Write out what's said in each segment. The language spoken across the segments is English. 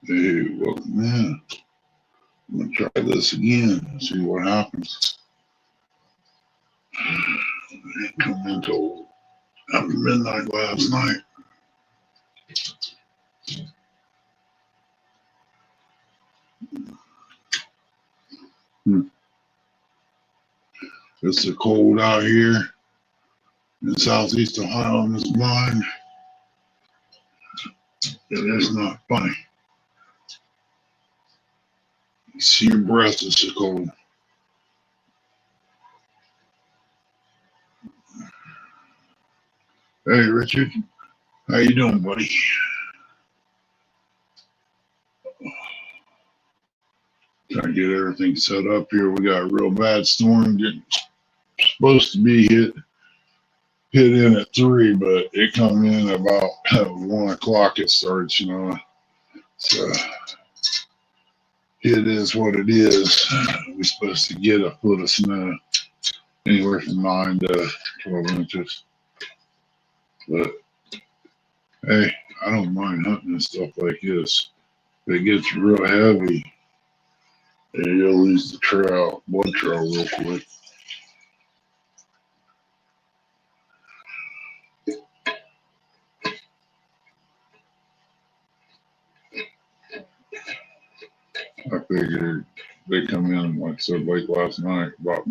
Hey, welcome in. I'm gonna try this again, see what happens. It come until after midnight last night. Hmm. It's so cold out here in southeast Ohio in this blind. It is not funny. You see your breath is so cold. Hey, Richard, how you doing, buddy? Trying to get everything set up here. We got a real bad storm getting supposed to be hit in at 3, but it come in about 1 o'clock. It starts, So it is what it is. We're supposed to get a foot of snow, anywhere from 9 to 12 inches. But hey, I don't mind hunting and stuff like this. If it gets real heavy, you'll lose the trail, blood trail real quick. I figured they come in, like I said, late last night, about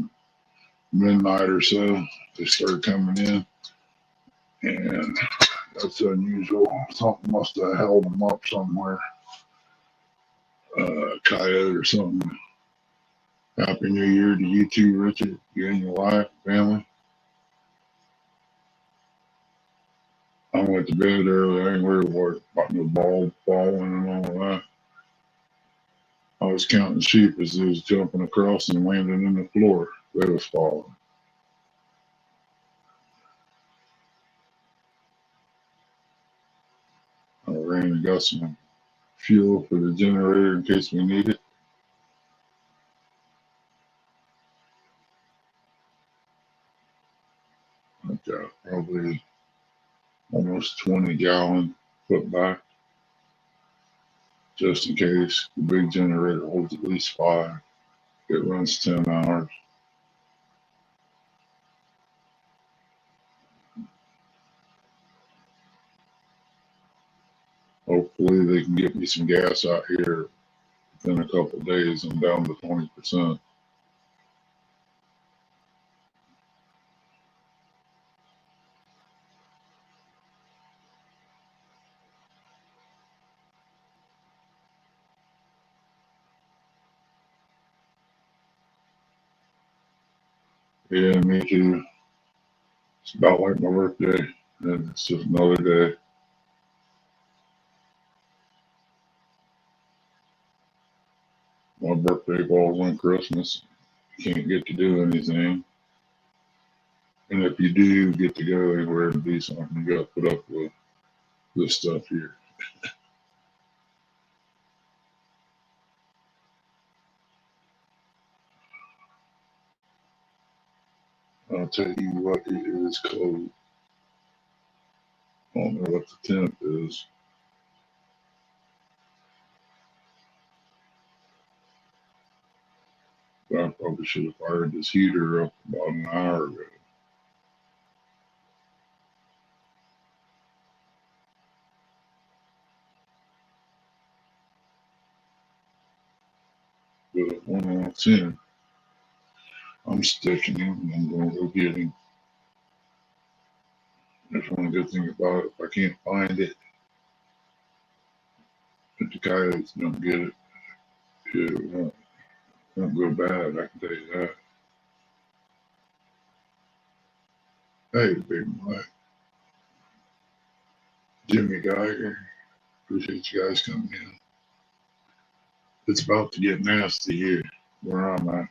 midnight or so. They started coming in, and that's unusual. Something must have held them up somewhere. Coyote or something. Happy New Year to you too, Richard. You and your wife, family. I went to bed early. I ain't worried about no ball falling and all that. I was counting sheep as they was jumping across and landing in the floor. They was falling. I ran and got some fuel for the generator in case we need it. I got probably almost 20 gallon put back just in case. The big generator holds at least 5. It runs 10 hours. Hopefully they can get me some gas out here within a couple of days. I'm down to 20%. Yeah, me too. It's about like my birthday, and it's just another day. My birthday falls on Christmas. You can't get to do anything. And if you do get to go anywhere and do something, you got to put up with this stuff here. I'll tell you what, it is cold. I don't know what the temp is. But I probably should have fired this heater up about an hour ago. But when I walks in, I'm sticking him and I'm going to go get him. That's one good thing about it. If I can't find it, if the coyotes don't get it, it won't go bad. I can tell you that. Hey, Big Mike, Jimmy Geiger, appreciate you guys coming in. It's about to get nasty here where I'm at.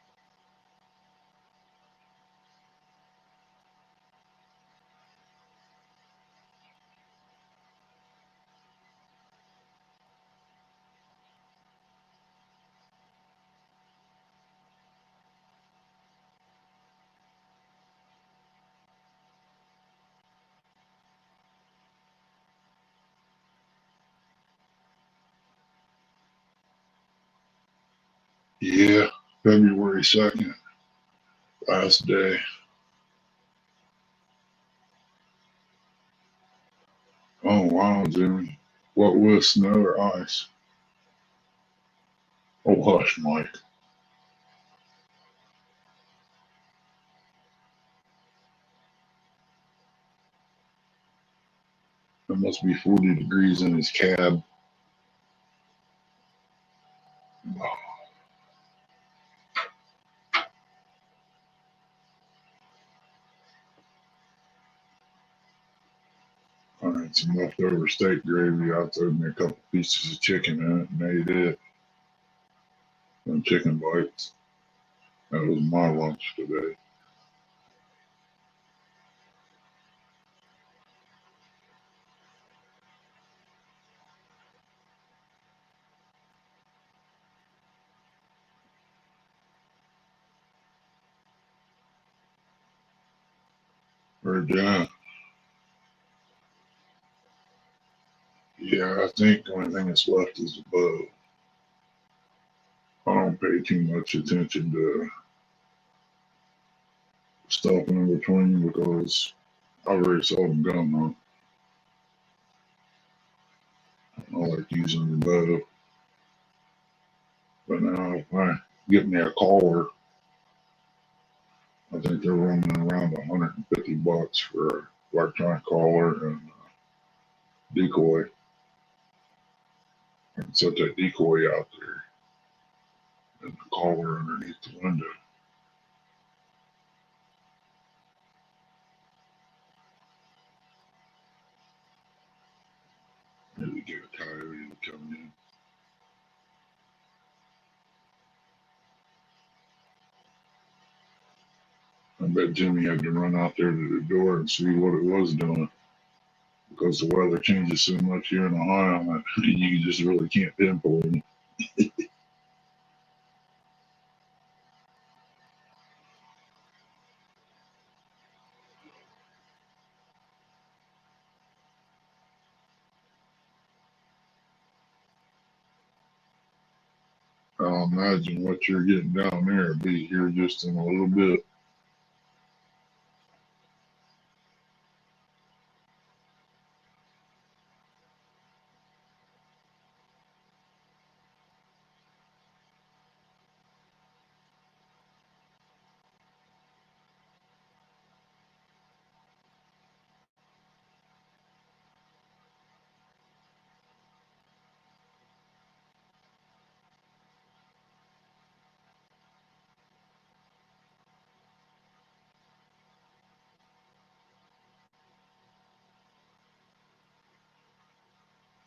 Yeah, February 2nd, last day. Oh, wow, Jimmy. What with snow or ice? Oh, hush, Mike. It must be 40 degrees in his cab. I had some leftover steak gravy. I threw me a couple pieces of chicken in it and ate it. Some chicken bites. That was my lunch today. Or yeah, yeah. I think the only thing that's left is the bow. I don't pay too much attention to stuff in between because I very seldom gun hunt. I like using the bow. But now if I get me a caller, I think they're running around 150 bucks for an electronic caller and decoy. And set that decoy out there and the caller underneath the window. Maybe get a coyote to come in. I bet Jimmy had to run out there to the door and see what it was doing because the weather changes so much here in Ohio that you just really can't pinpoint it. I'll imagine what you're getting down there will be here just in a little bit.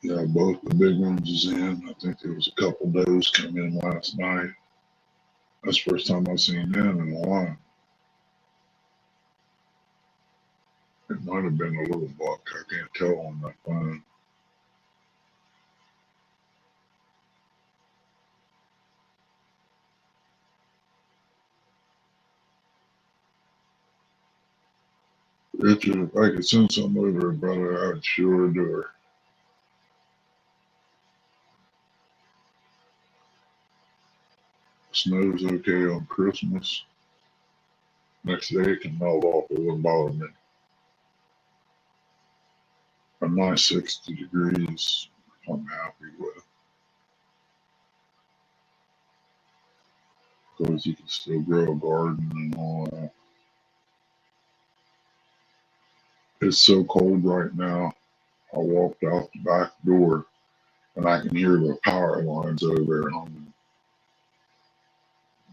Yeah, both the big ones is in. I think there was a couple does come in last night. That's the first time I've seen them in a while. It might have been a little buck. I can't tell on that phone. Richard, if I could send something over, brother, I'd sure do it. Snow's okay on Christmas. Next day it can melt off. It wouldn't bother me. A nice 60 degrees, I'm happy with because you can still grow a garden and all that. It's so cold right now. I walked out the back door and I can hear the power lines over there humming.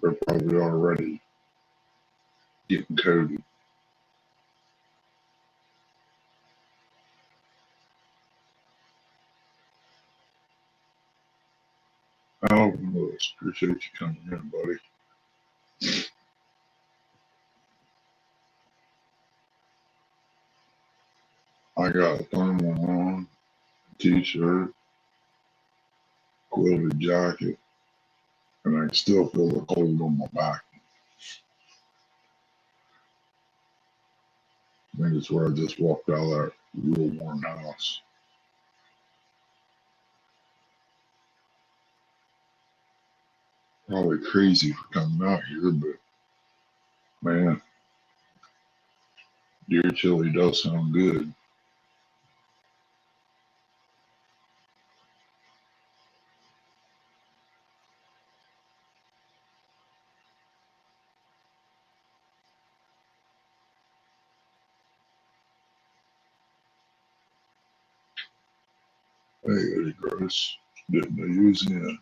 They're probably already getting coated. Alvin Lewis, appreciate you coming in, buddy. I got a thermal on, t-shirt, quilted jacket, and I can still feel the cold on my back. I think it's where I just walked out of that real warm house. Probably crazy for coming out here, but man, deer chili does sound good. Hey, Eddie Gross, didn't they use in?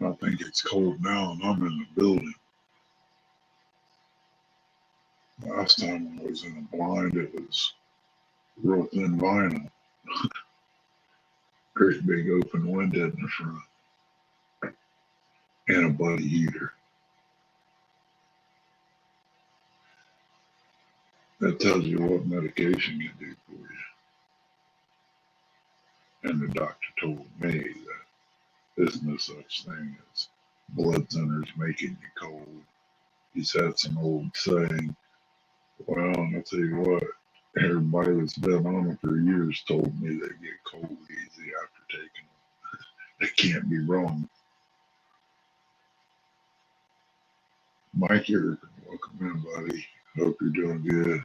I think it's cold now, and I'm in the building. Last time I was in a blind, it was real thin vinyl, great big open window in the front, and a buddy heater. That tells you what medication can do for you. And the doctor told me that there's no such thing as blood thinners making you cold. He's had some old saying. Well, and I'll tell you what, everybody that's been on them for years told me they get cold easy after taking them. They can't be wrong. Mike here, welcome in, buddy. Hope you're doing good.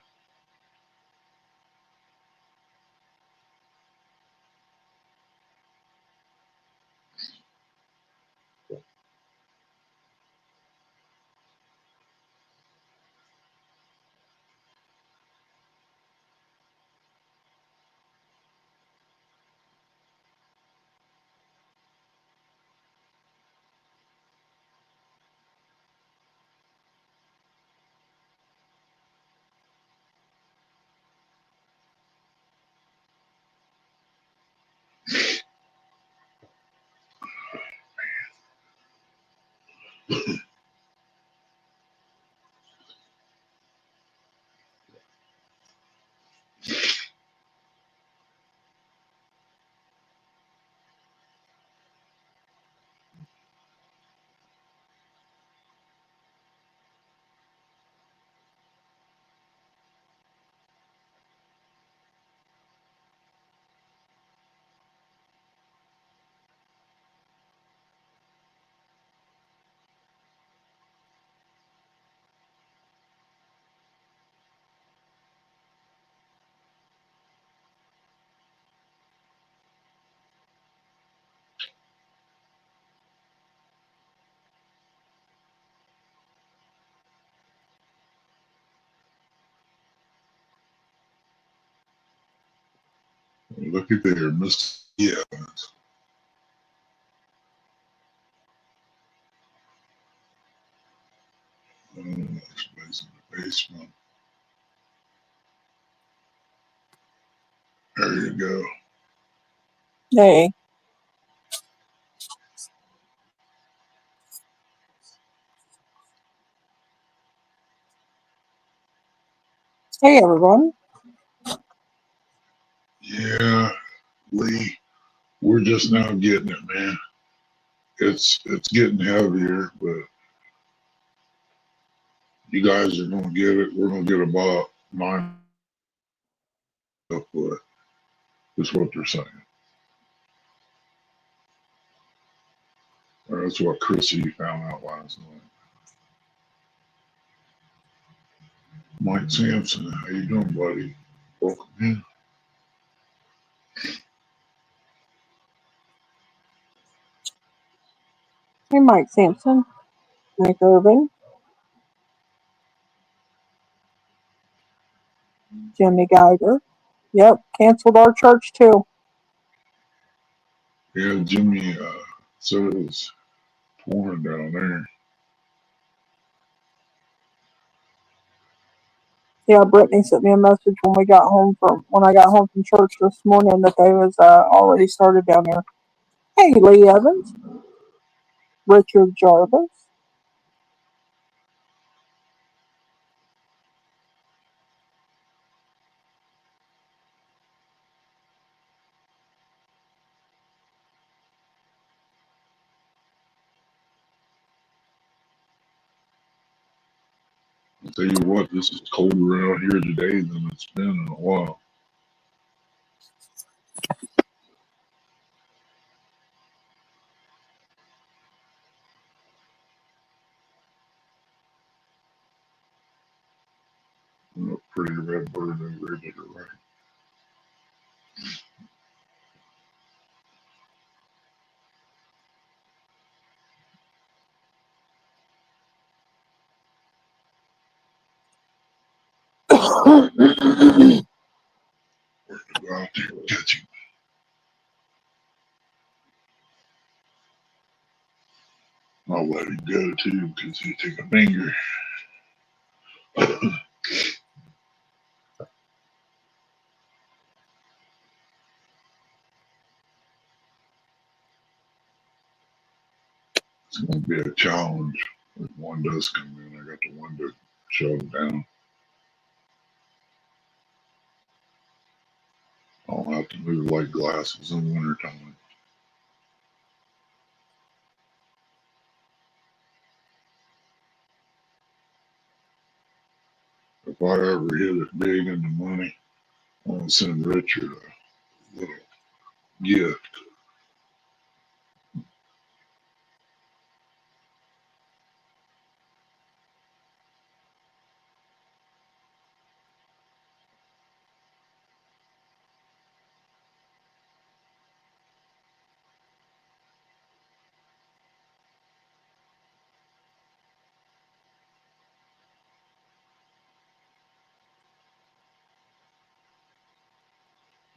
Look at there, Mr. Yeah. Somebody's in the basement. There you go. Hey, hey everyone. Yeah, Lee, we're just now getting it, man. It's getting heavier, but you guys are gonna get it. We're gonna get about 9 foot. Is what they're saying. Or that's what Chrissy found out last night. Mike Sampson, how you doing, buddy? Welcome in. Hey, Mike Sampson. Mike Irvin. Jimmy Geiger. Yep, canceled our church too. Yeah, Jimmy said it was pouring down there. Yeah, Brittany sent me a message when I got home from church this morning that they was already started down here. Hey, Lee Evans, Richard Jarvis. I'll tell you what, this is colder out here today than it's been in a while. I'm a pretty red bird and ready to rain. Go out there and catch him. I'll let him go too because he took a finger. It's going to be a challenge if one does come in. I got the window shoved down. I'll have to move like glasses in wintertime. If I ever hit it big into money, I want to send Richard a little gift.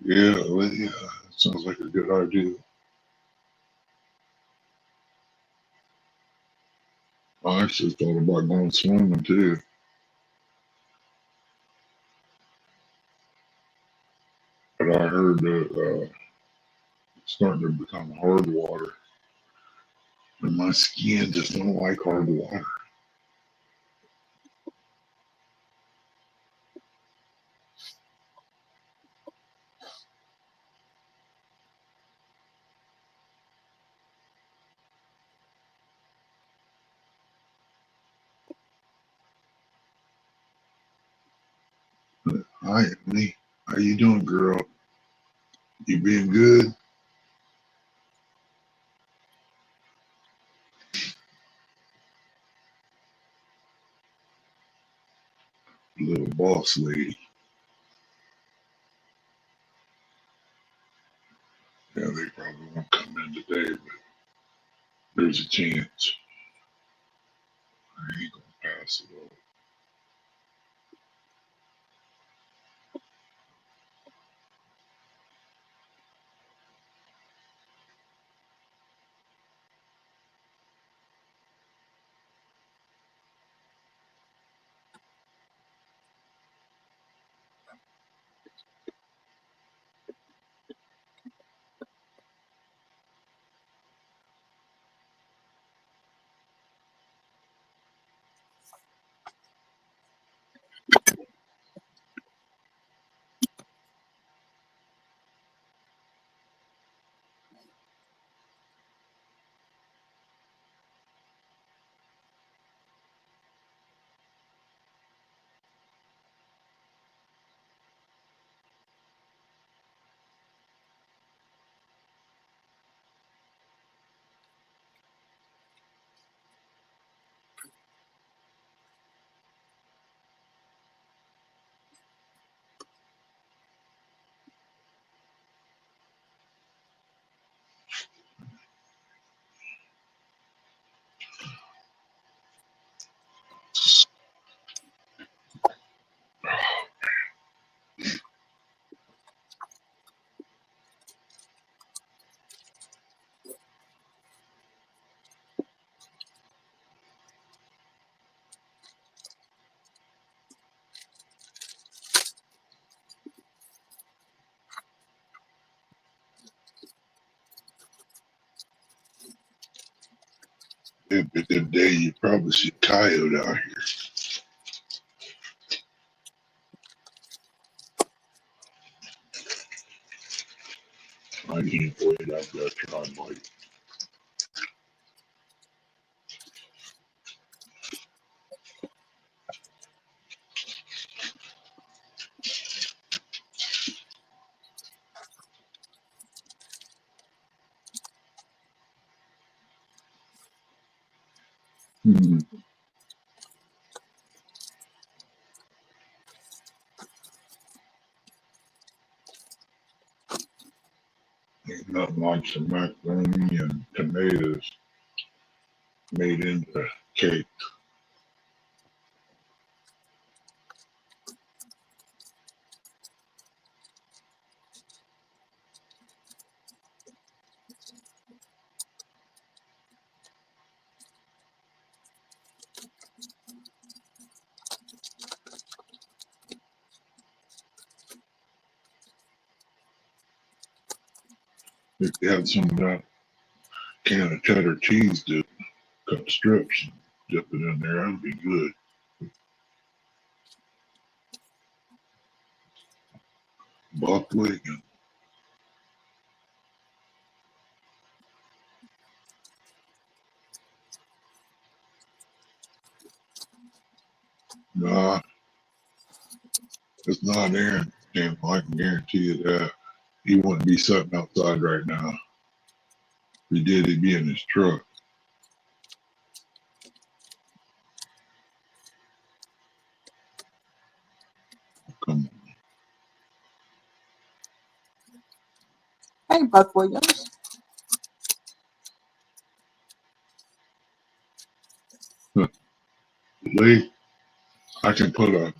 Yeah, well, yeah, sounds like a good idea. I actually thought about going swimming too, but I heard that it's starting to become hard water, and my skin just don't like hard water. Hi, Anthony. How you doing, girl? You being good? Little boss lady. Yeah, they probably won't come in today, but there's a chance. I ain't gonna pass it up. It'd be a good day. You probably see a coyote out here. I can't wait. I've got to try and bite. Hmm. Ain't nothing like some macaroni and tomatoes made into cake. If you had some of that can of cheddar cheese to cut strips and dip it in there, that'd be good. Buck Wiggin. Nah, it's not Aaron. Damn, I can guarantee you that. He wouldn't be sitting outside right now. If he did, he'd be in his truck. Come Hey, Buck Williams. on. Lee, I can put a,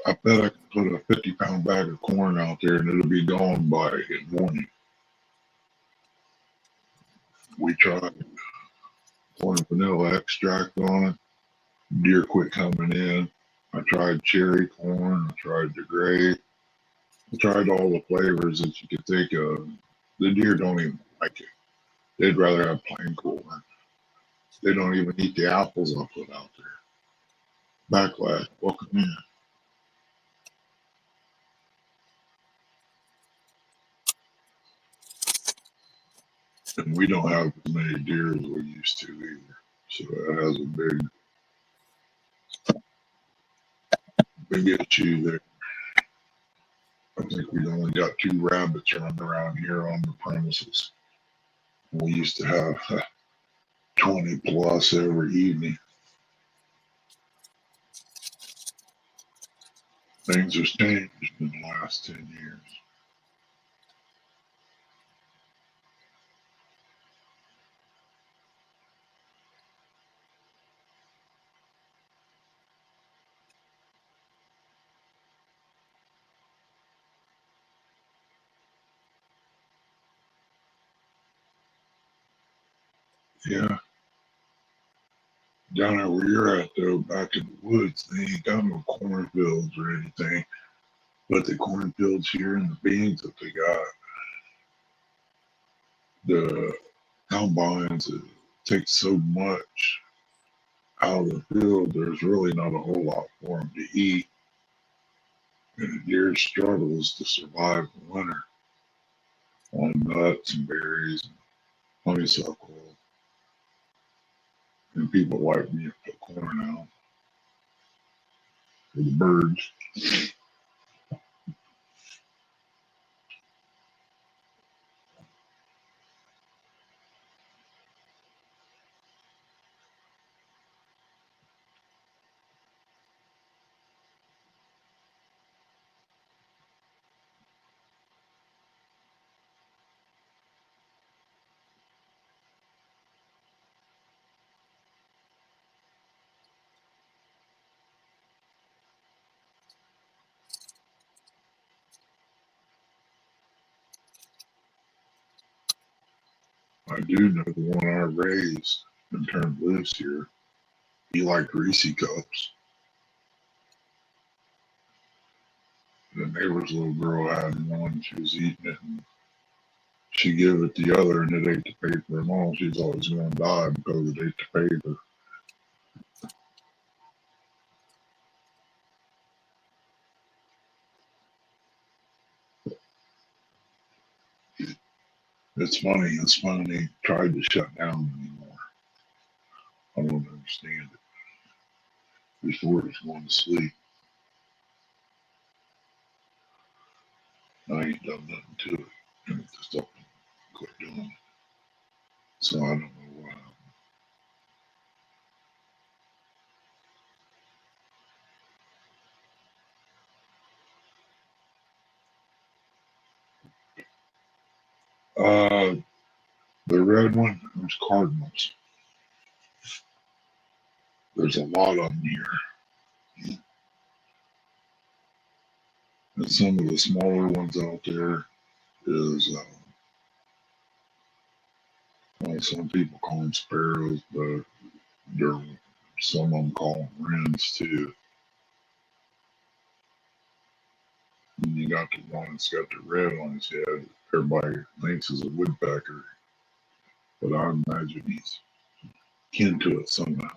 I bet I can put a 50-pound bag of corn out there and it'll be gone by the morning. We tried pouring vanilla extract on it. Deer quit coming in. I tried cherry corn. I tried the gray. I tried all the flavors that you could think of. The deer don't even like it. They'd rather have plain corn. They don't even eat the apples I put out there. Backlash, welcome in. And we don't have as many deer as we used to either. So that has a big issue there. I think we've only got 2 rabbits running around here on the premises. We used to have 20 plus every evening. Things have changed in the last 10 years. Yeah. Down there where you're at, though, back in the woods, they ain't got no cornfields or anything. But the cornfields here and the beans that they got, the combines take so much out of the field, there's really not a whole lot for them to eat. And the deer struggles to survive the winter on nuts and berries and honeysuckle. And people like me to put corn out for the birds. I do know the one I raised and turned loose here. He liked Reese cups. The neighbor's little girl had one. She was eating it. And she give it the other and it ate the paper. And mom, she's always going to die because it ate the paper. It's funny. It's funny they tried to shut down anymore. I don't understand it. Before it's going to sleep, I ain't done nothing to it. And it just up and quit doing it. So I don't know why. The red one, there's cardinals. There's a lot of them here. And some of the smaller ones out there is, well, some people call them sparrows, but they're, some of them call them wrens too. And you got the one that's got the red on his head. Everybody thinks is a woodpecker, but I imagine he's kin to it somehow.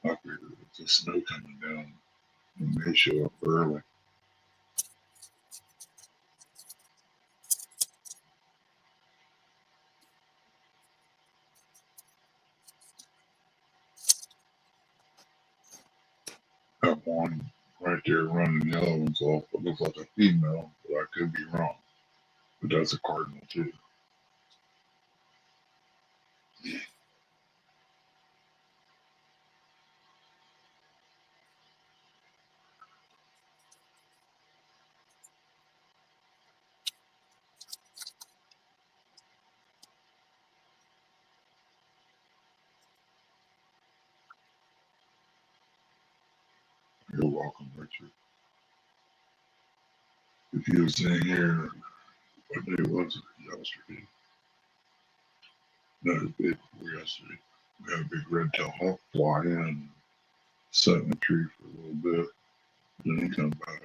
I figured with the snow coming down, and they show up early. That one right there running the other ones off. It looks like a female, but I could be wrong. But that's a cardinal too. You're welcome, Richard. If you was in here, what day was it? Yesterday. No, the day before yesterday. We had a big red-tailed hawk fly in, sat in the tree for a little bit, then he come back.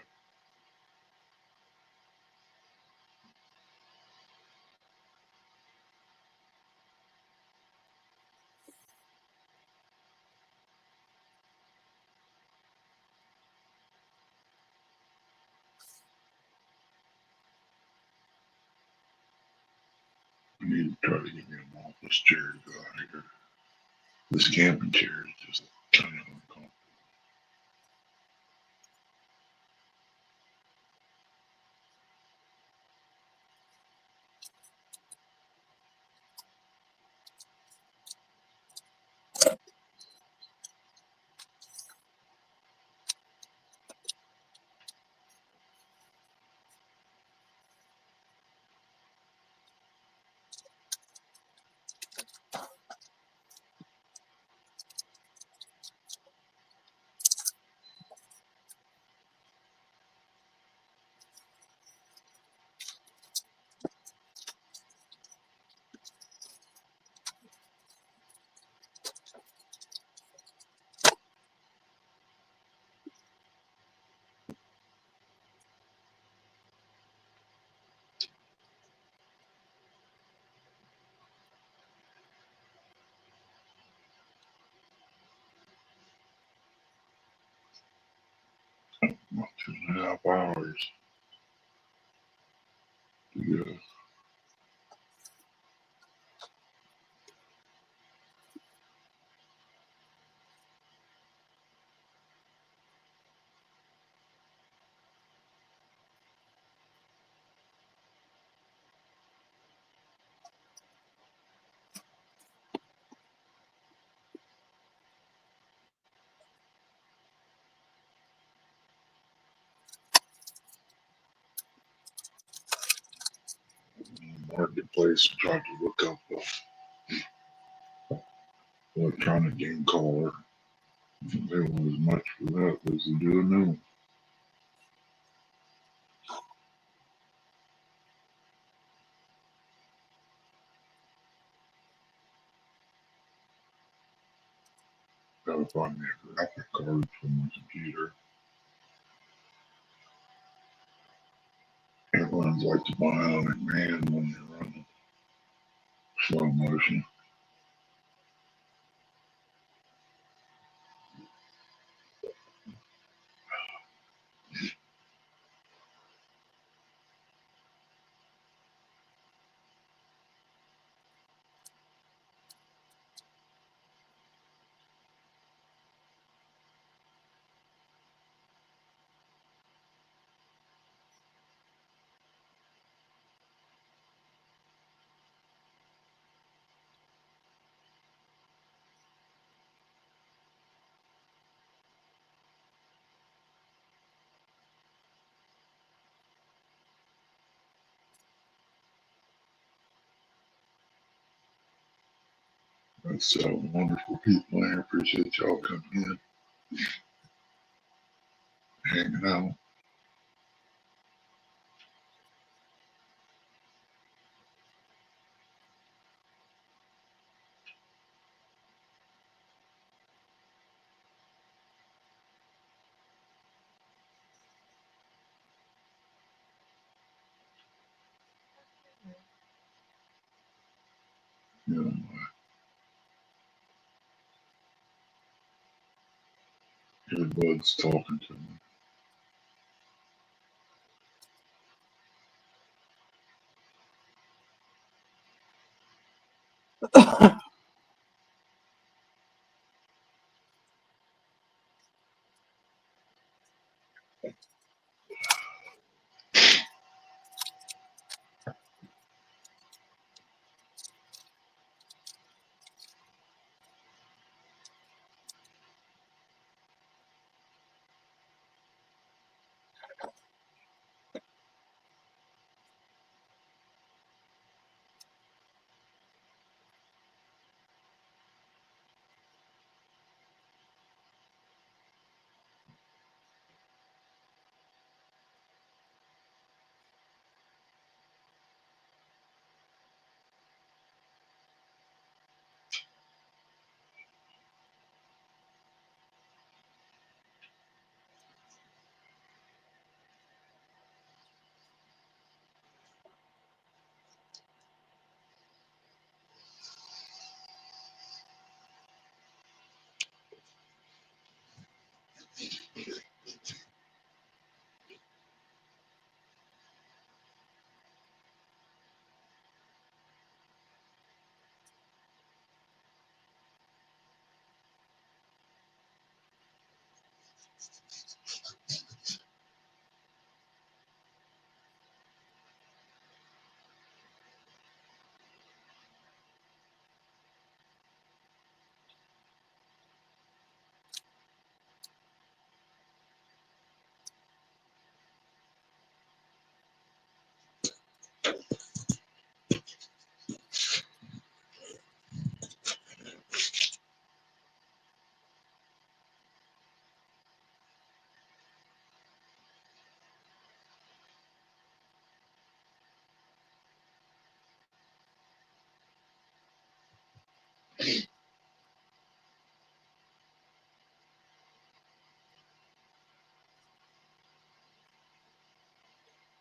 I need to try to get me an office chair to go out here. This camping chair is just kind of uncomfortable. About 2.5 hours to go. place and tried to look up a electronic game caller. They want as much for that as they do a new one. Gotta find me a graphic card for my computer. Everyone's like the bionic man when you're running slow motion. That's wonderful people. I appreciate y'all coming in, hanging out. You know, everybody's talking to me.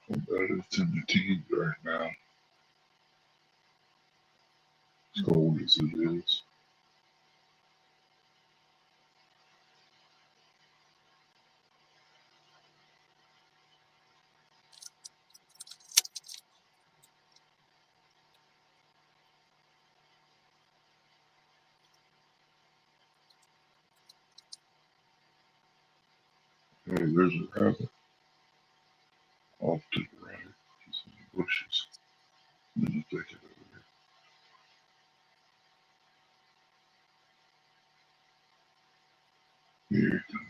But it's in the teens right now, as cold as it is. Hey, there's a rabbit off to the right. He's in the bushes. In the thicket over there. Here he comes.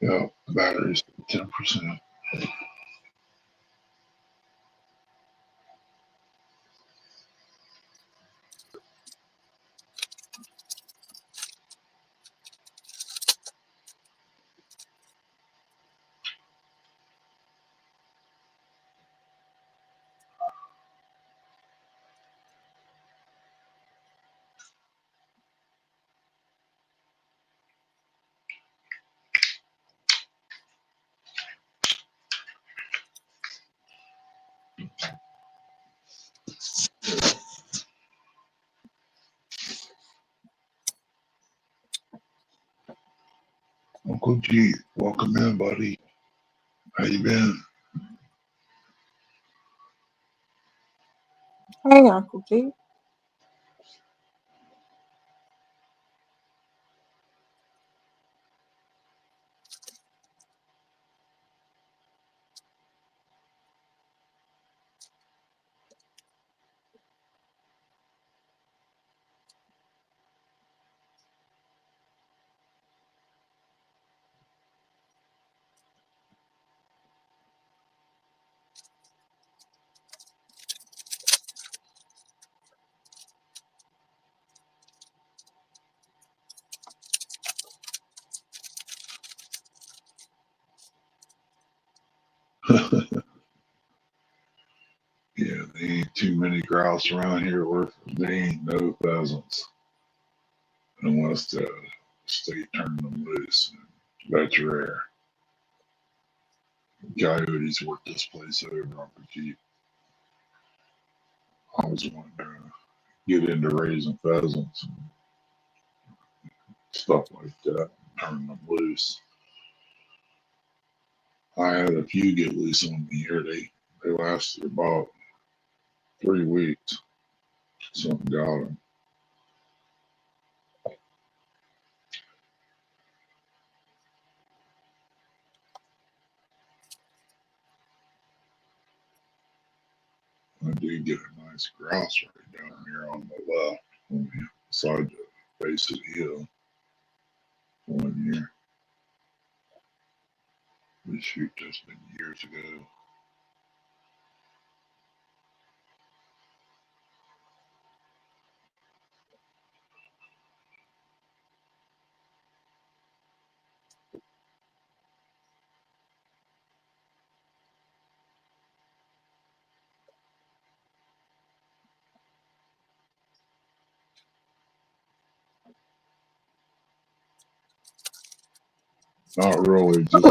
Yeah, batteries 10%. Uncle G, welcome in, buddy. How you been? Hey, Uncle G. Yeah, there ain't too many grouse around here. There ain't no pheasants unless the state turned them loose. That's rare. Coyotes work this place over, Uncle G. I was wanting to get into raising pheasants and stuff like that, turn them loose. I had a few get loose on me here. They lasted about 3 weeks. Something got them. I did get a nice grouse right down here on the left, on the side the base of the hill one year. We shoot this been years ago. Not really, just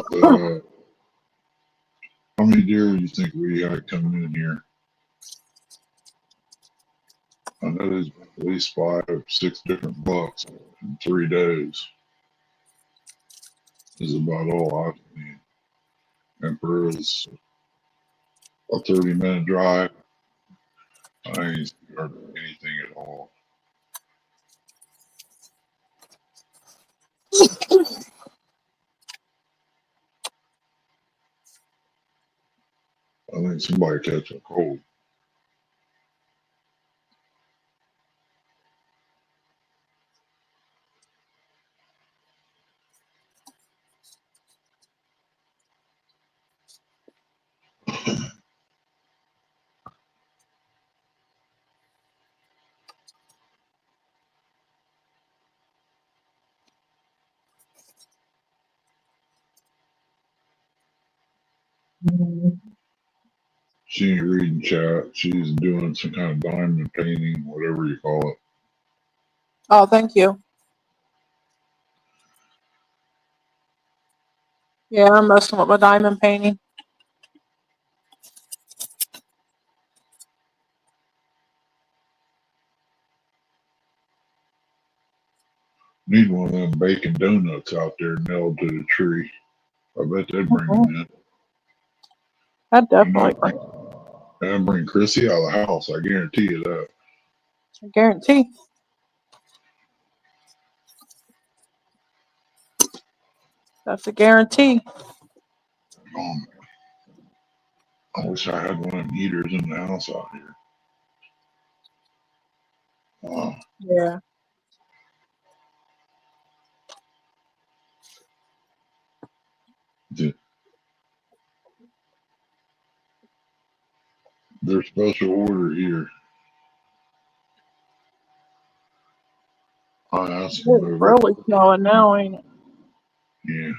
how many deer do you think we got coming in here? I know there's been at least 5, 6 different bucks in 3 days. Is about all I've seen. Emperor is a 30-minute drive. I ain't heard anything at all. I think somebody catch a cold. She ain't reading chat. She's doing some kind of diamond painting, whatever you call it. Oh, thank you. Yeah, I'm messing with my diamond painting. Need one of them bacon donuts out there nailed to the tree. I bet they'd bring them in. That And definitely that, that'd bring Chrissy out of the house. I guarantee you that. I guarantee. That's a guarantee. Um, I wish I had one of them heaters in the house out here. Wow. Yeah. Their special order here. I asked them It's over. really snowing now, ain't it? Yeah,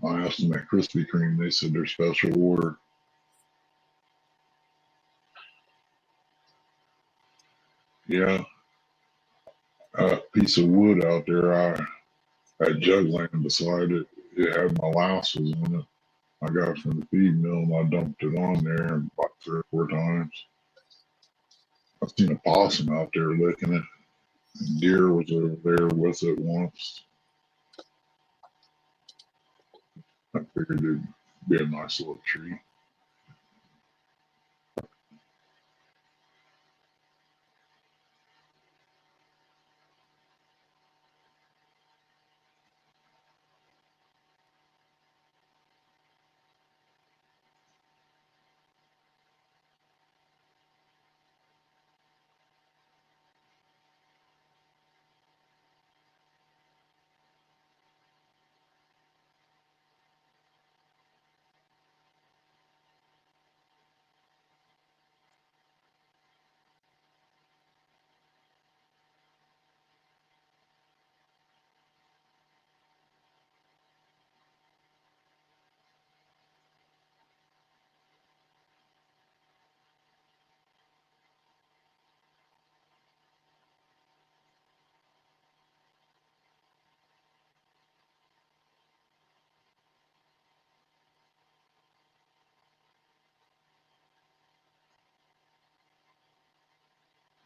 I asked them at Krispy Kreme. They said their special order. Yeah, a piece of wood out there. I had jug laying beside it. It had molasses in it. I got it from the feed mill and I dumped it on there about 3 or 4 times. I've seen a possum out there licking it. Deer was over there with it once. I figured it'd be a nice little treat.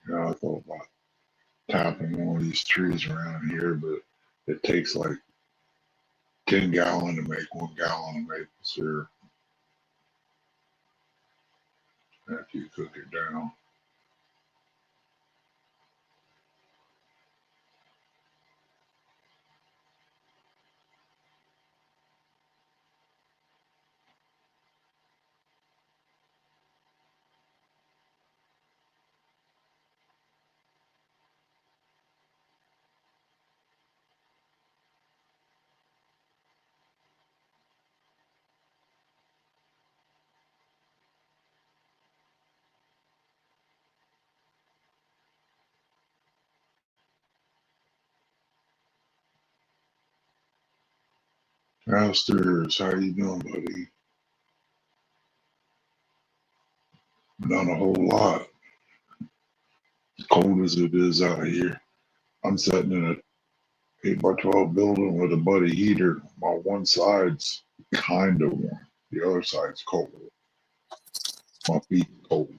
Yeah, I thought about tapping one of these trees around here, but it takes like 10 gallon to make 1 gallon of maple syrup after you cook it down. Downstairs, how you doing, buddy? Not a whole lot. Cold as it is out here. I'm sitting in a 8 by 12 building with a buddy heater. My one side's kind of warm. The other side's cold. My feet cold.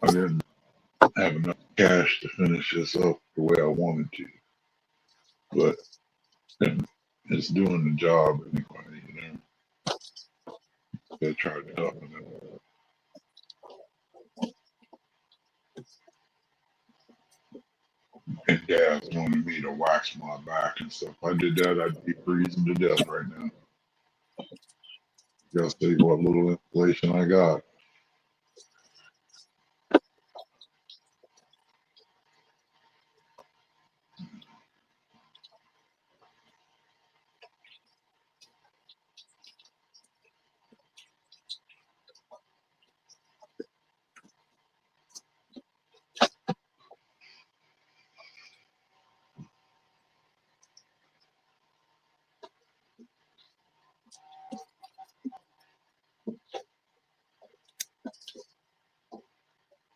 I didn't have enough cash to finish this up the way I wanted to, but it's doing the job anyway. They tried to help me. And Dad wanted me to wax my back and stuff. If I did that, I'd be freezing to death right now. Gotta see what little insulation I got.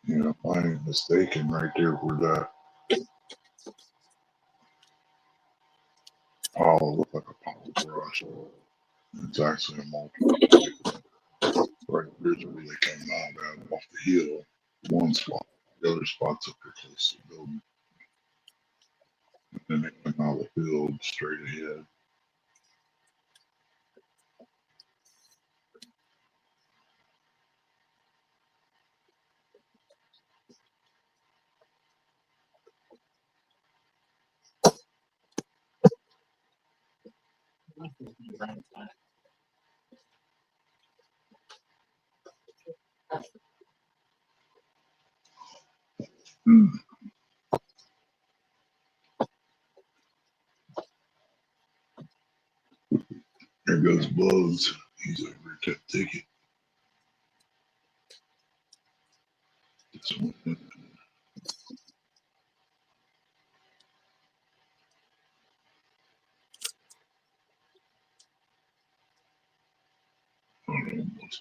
If I ain't mistaken, right there where that pile looked like a power brush. It's actually a multiple pipe. Right there's where they come out off the hill. One spot. The other spot's up there close to the building. And then they come out of the field straight ahead. Hmm. There goes Bugs. He's over at that ticket. Almost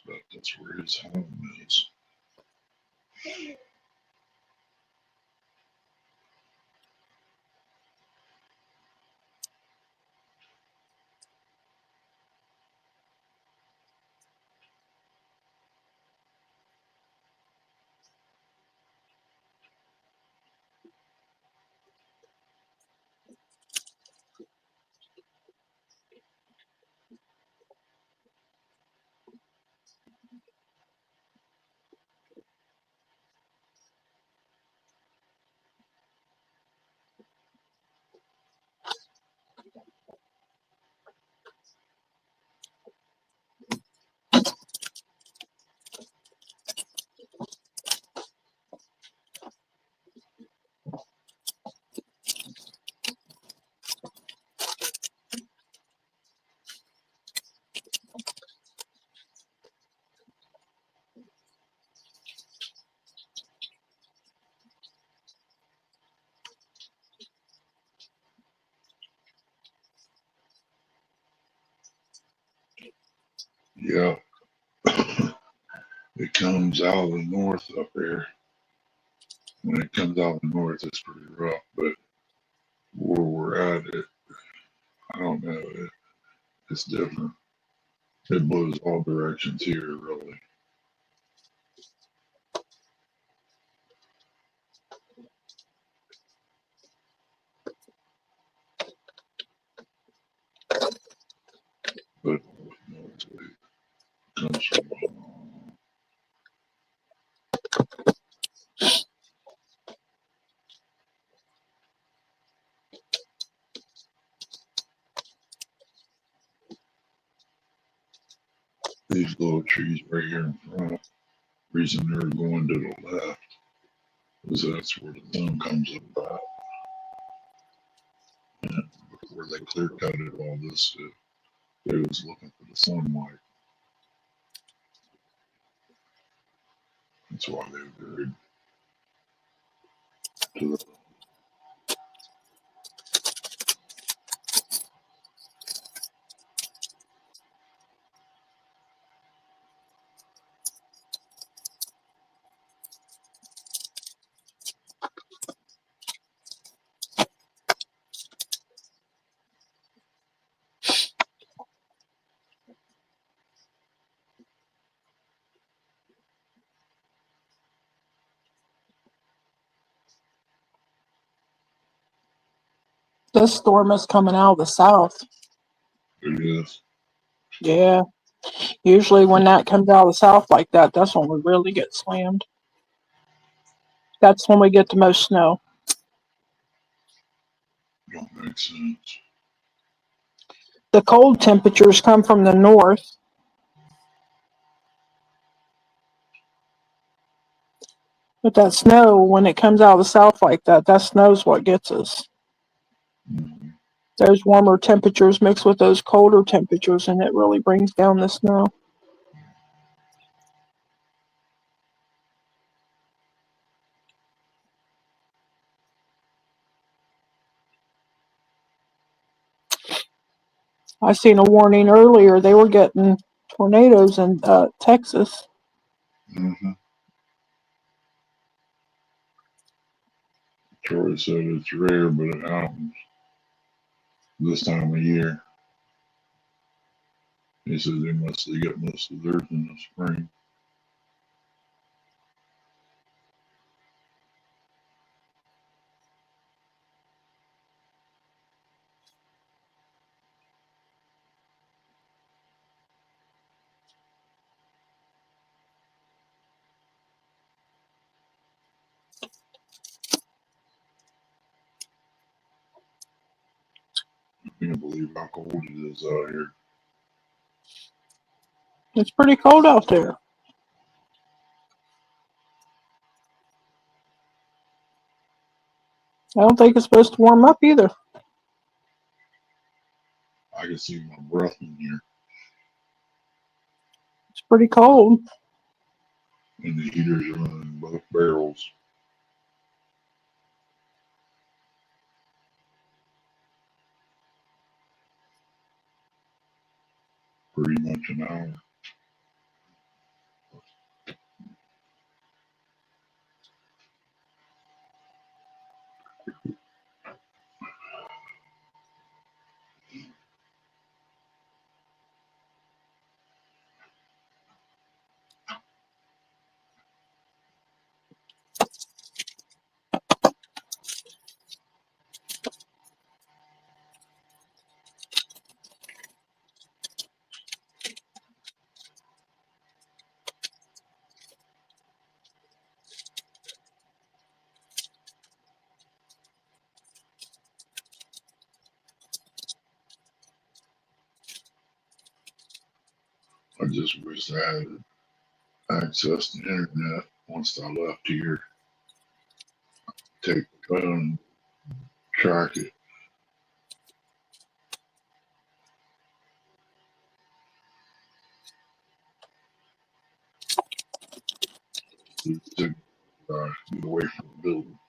bet that's where his home is. Yeah, it comes out of the north up there. When it comes out of the north, it's pretty rough. But where we're at, I don't know. It's different. It blows all directions here, really. But mostly it comes from these little trees right here in front. Reason they're going to the left is that's where the sun comes up at. And before they clear cutted all this, they was looking for the sunlight. That's why they buried to the. This storm is coming out of the south. It is. Yeah. Usually when that comes out of the south like that, that's when we really get slammed. That's when we get the most snow. Don't make sense. The cold temperatures come from the north. But that snow, when it comes out of the south like that, that snow's what gets us. Mhm. Those warmer temperatures mixed with those colder temperatures, and it really brings down the snow. I seen a warning earlier. They were getting tornadoes in Texas. Mhm. Troy said it's rare, but it happens this time of year. He said they mostly get most of theirs in the spring. I can't believe how cold it is out here. It's pretty cold out there. I don't think it's supposed to warm up either. I can see my breath in here. It's pretty cold. and the heaters are running both barrels. Pretty much an hour. I just wish I had access to the internet once I left here. Take the phone, track it. To get away from the building.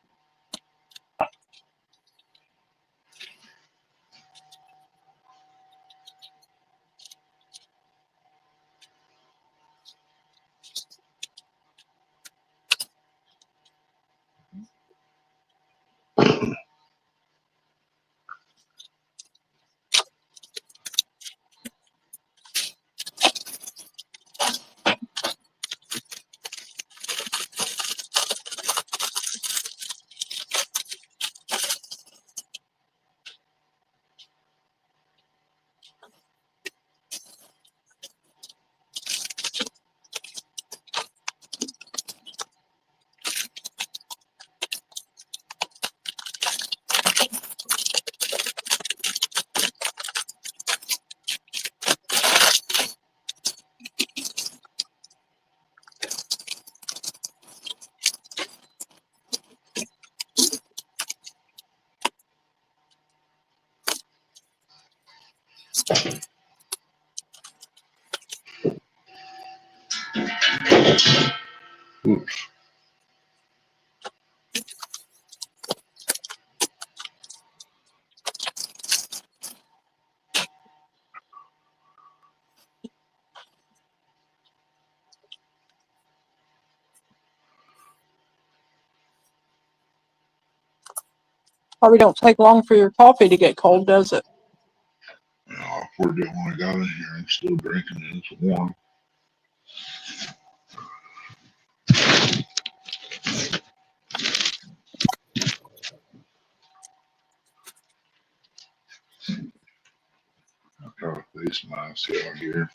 Oops. Probably don't take long for your coffee to get cold, does it? I poured it when I got in here. I'm still drinking it. It's warm. I got a face mask out here.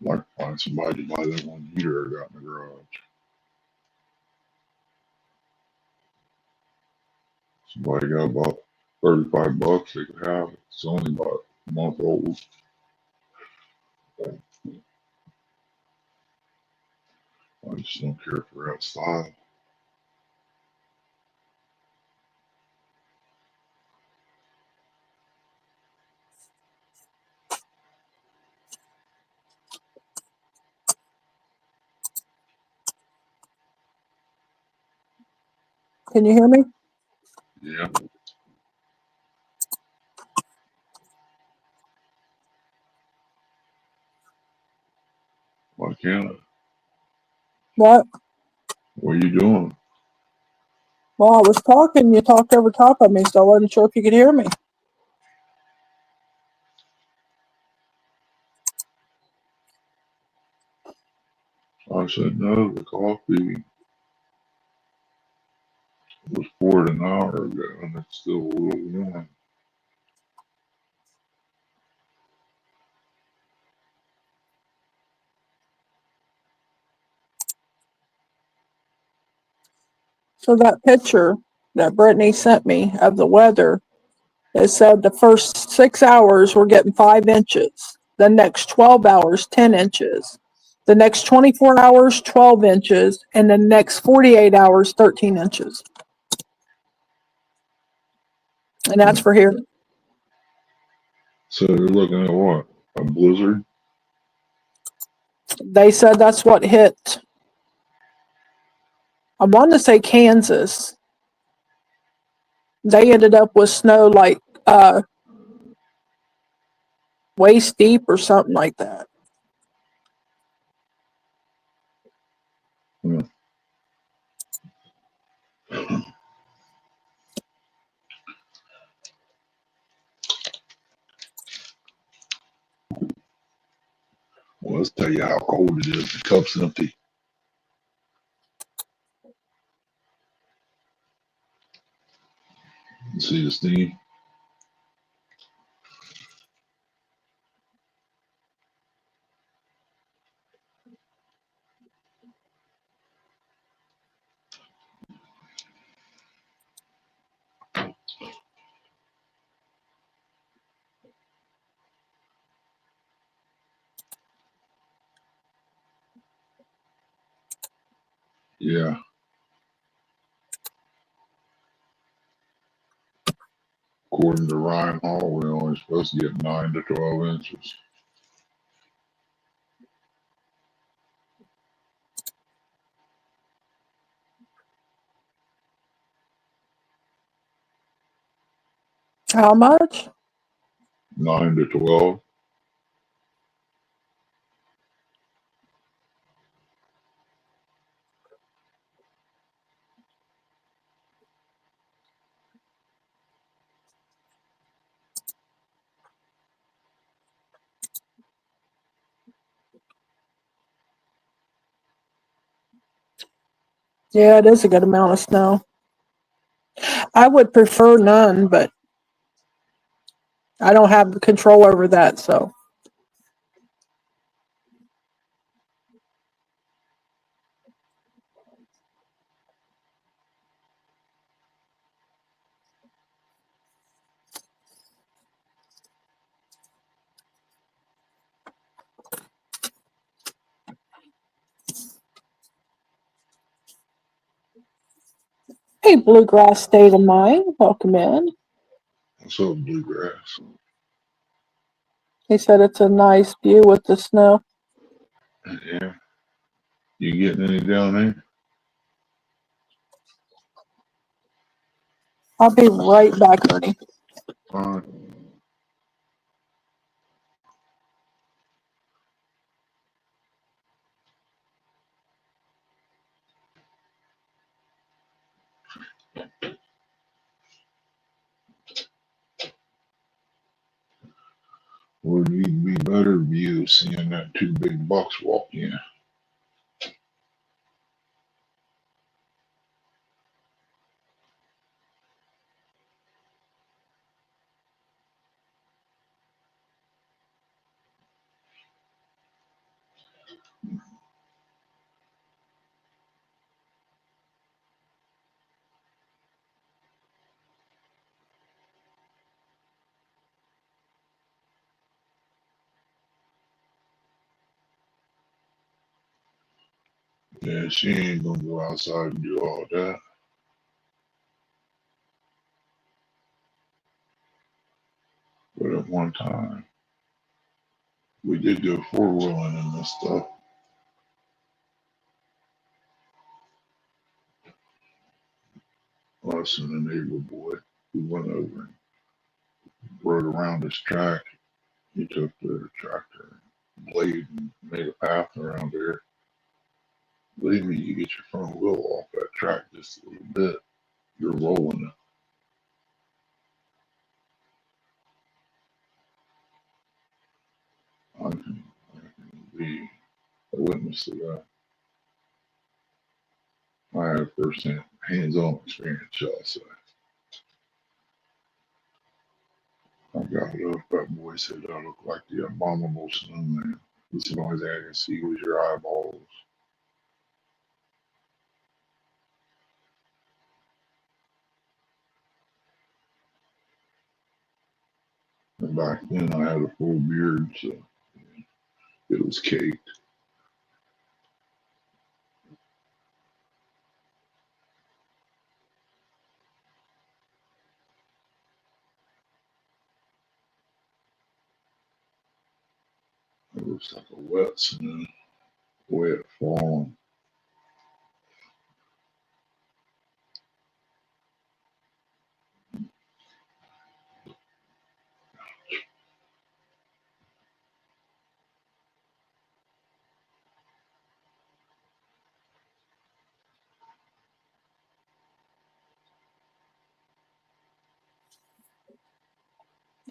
I'd like to find somebody to buy that one heater I got in the garage. Somebody got about $35 they could have it. It's only about a month old. I just don't care for that style. Can you hear me? Yeah, why can't I? What? What are you doing? Well, I was talking. You talked over top of me, so I wasn't sure if you could hear me. I said no, the coffee was poured an hour ago and it's still a little warm. So that picture that Brittany sent me of the weather, it said the first 6 hours we're getting 5 inches. The next 12 hours, 10 inches. The next 24 hours, 12 inches. And the next 48 hours, 13 inches. And that's for here. So you're looking at what? A blizzard? They said that's what hit. I want to say Kansas. They ended up with snow like waist deep or something like that. Hmm. Well, let's tell you how cold it is. The cup's empty. You see the steam? Yeah. According to Ryan Hall, we're only supposed to get 9 to 12 inches. How much? 9 to 12. Yeah, it is a good amount of snow. I would prefer none, but I don't have control over that, so. Hey, Bluegrass State of Mind, welcome in. What's up, bluegrass? He said it's a nice view with the snow. Yeah. You getting any down there? I'll be right back, Ernie. Fine. Would it be better view seeing that two big bucks walk in? Yeah, she ain't gonna go outside and do all that. But at one time, we did go four-wheeling and this stuff. Us and the neighbor boy, we went over and rode around this track. He took the tractor blade and made a path around there. Believe me, you get your front wheel off that track just a little bit, you're rolling it. I can be a witness to that. I have first-hand, hands-on experience, shall I say. I got it up. That boy said I look like the abominable snowman. He said, the only thing I can see was your eyeballs. And back then I had a full beard, so It was caked. It looks like a wet snow, wet falling.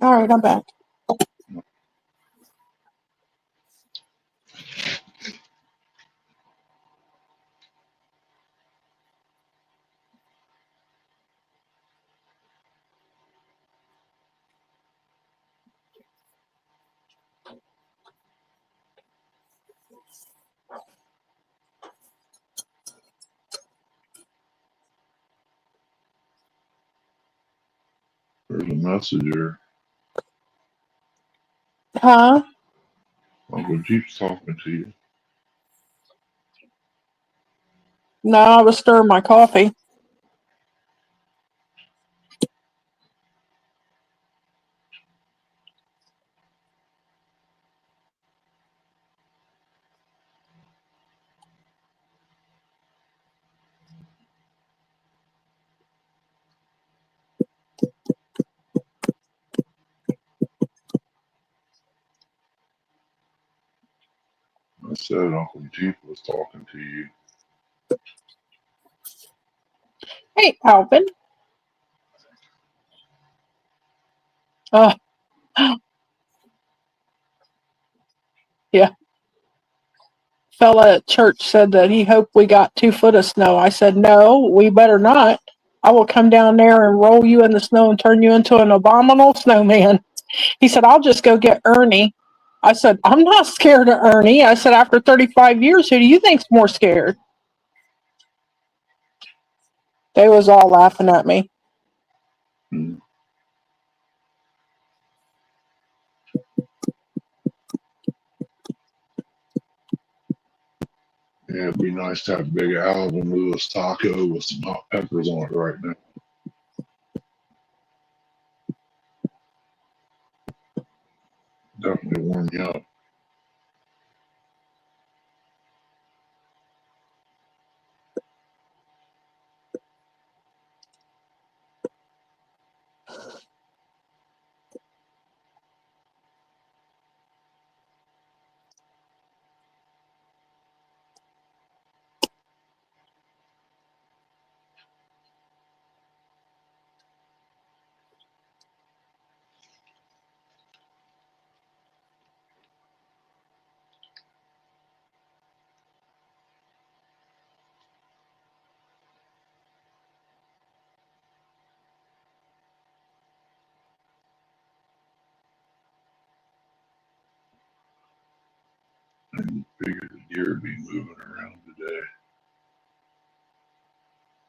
All right, I'm back. There's a messenger. Huh? Uncle Jeep's talking to you. No, I was stirring my coffee. I said Uncle Jeep was talking to you. Hey, Alvin. Uh, yeah. Fella at church said that he hoped we got 2 foot of snow. I said, no, we better not. I will come down there and roll you in the snow and turn you into an abominable snowman. He said, I'll just go get Ernie. I said, I'm not scared of Ernie. I said, after 35 years, who do you think's more scared? They was all laughing at me. Hmm. Yeah, it'd be nice to have a big Alvin Lewis taco with some hot peppers on it right now. Definitely warm you up. And figure the deer would be moving around today.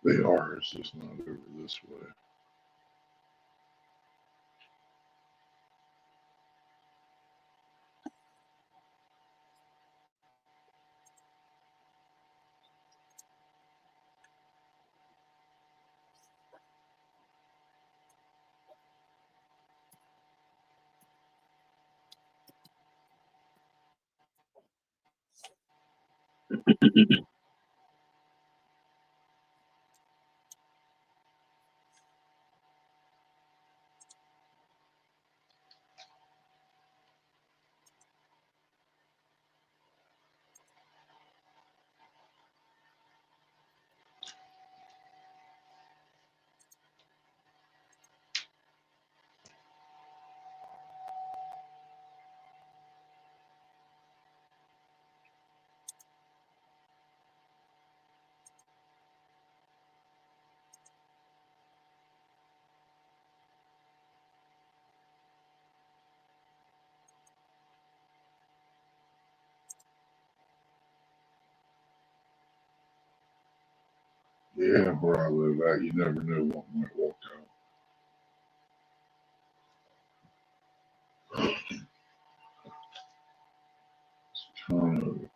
They are, it's just not over this way. Yeah, where I live at, you never know what might walk out. Type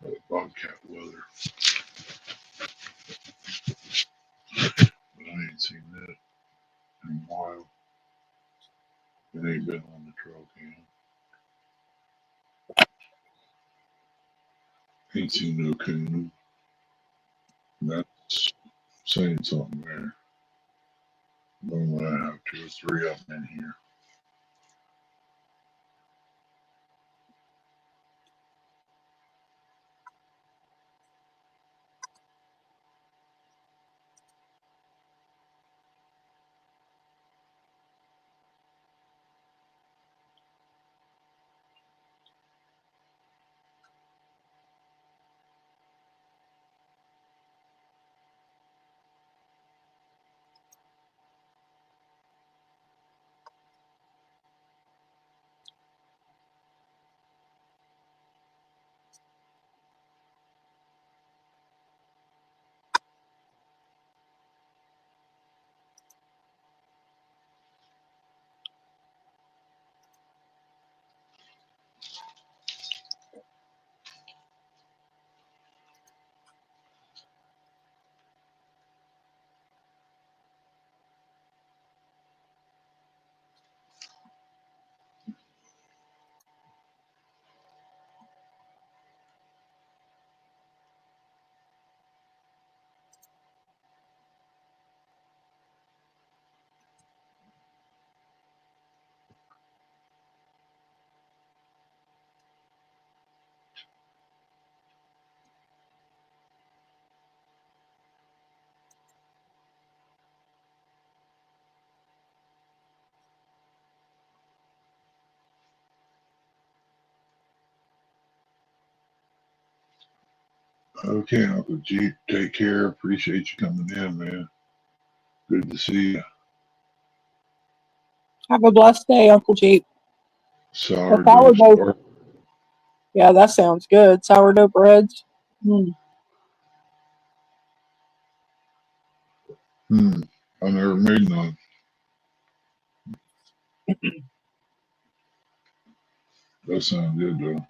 of bobcat weather. But I ain't seen that in a while. It ain't been on the trail cam. Ain't seen no coon. That's saying something there. When I have two or three of them in here. Okay, Uncle Jeep, take care. Appreciate you coming in, man. Good to see you. Have a blessed day, Uncle Jeep. The Sourdough sourdough. start. Yeah, that sounds good. Sourdough breads. Mm. I never made none. That sounds good though.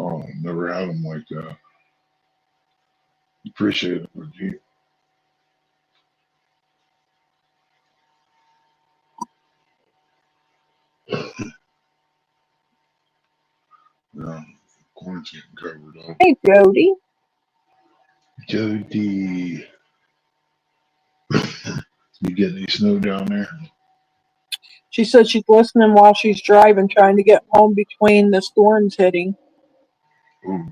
Oh, never had them like that. Appreciate it, Uncle Jeep. Yeah, corn's getting covered up. Hey, Jody. Jody, you get any snow down there? She said she's listening while she's driving, trying to get home between the storms hitting. Ooh,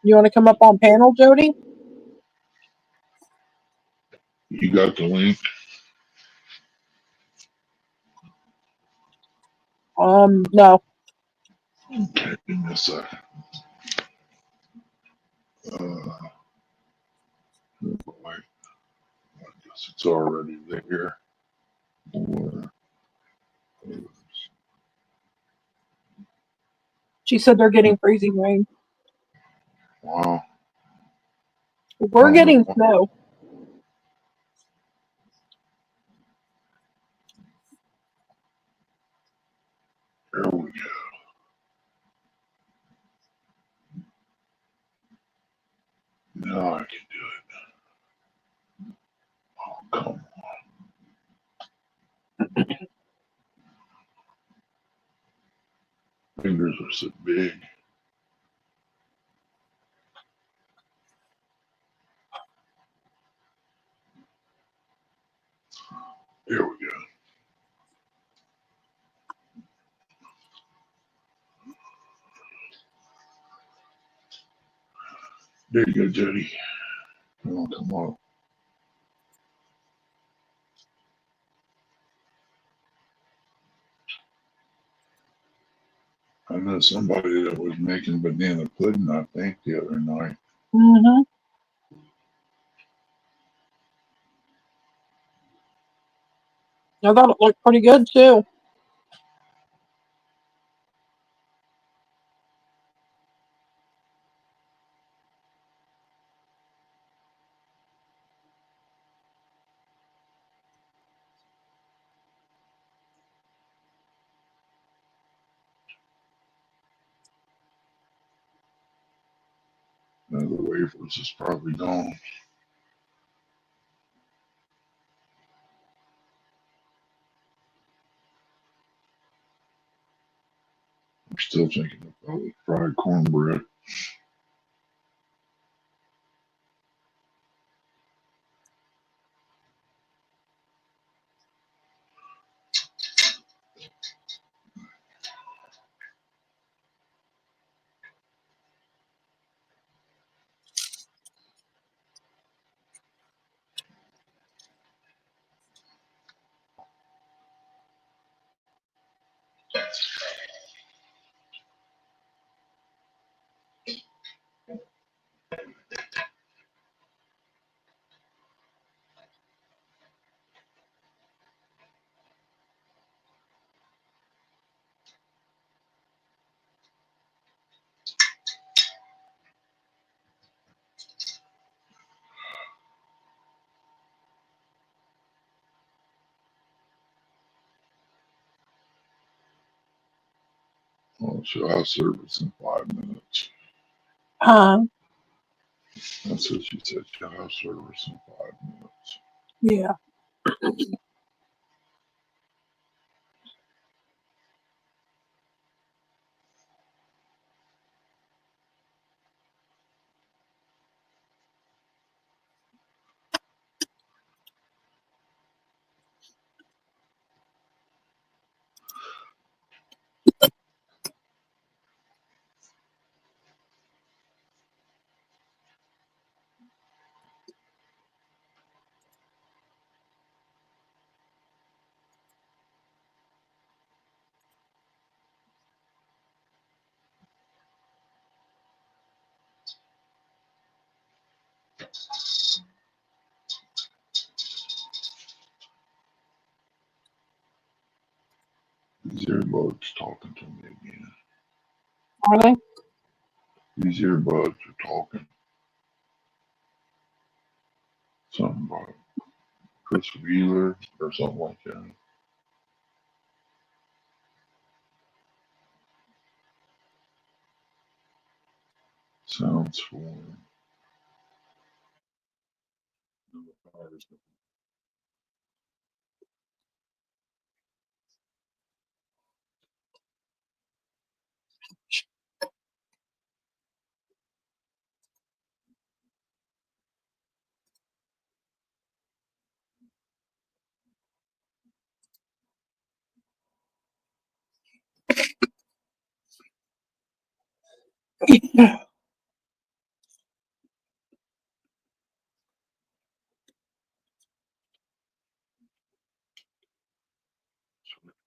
You want to come up on panel, Jody? you got the link? No. Okay, give me a sec. Wait, I guess it's already there. Or, She said they're getting freezing rain. wow, I We're don't know getting why. snow. There we go. Now I can do it. Oh, come on. Fingers are so big. There we go. There you go, Jody. Come on. I know somebody that was making banana pudding, I think, the other night. Mm-hmm. I thought it looked pretty good, too. Now the wafers is probably gone. I'm still thinking about fried cornbread. Oh, so I'll service in 5 minutes. Huh? That's what she said. She'll have service in 5 minutes. Yeah. These earbuds talking to me again. Are they? These earbuds are talking. Something about Chris Wheeler or something like that. Sounds foreign.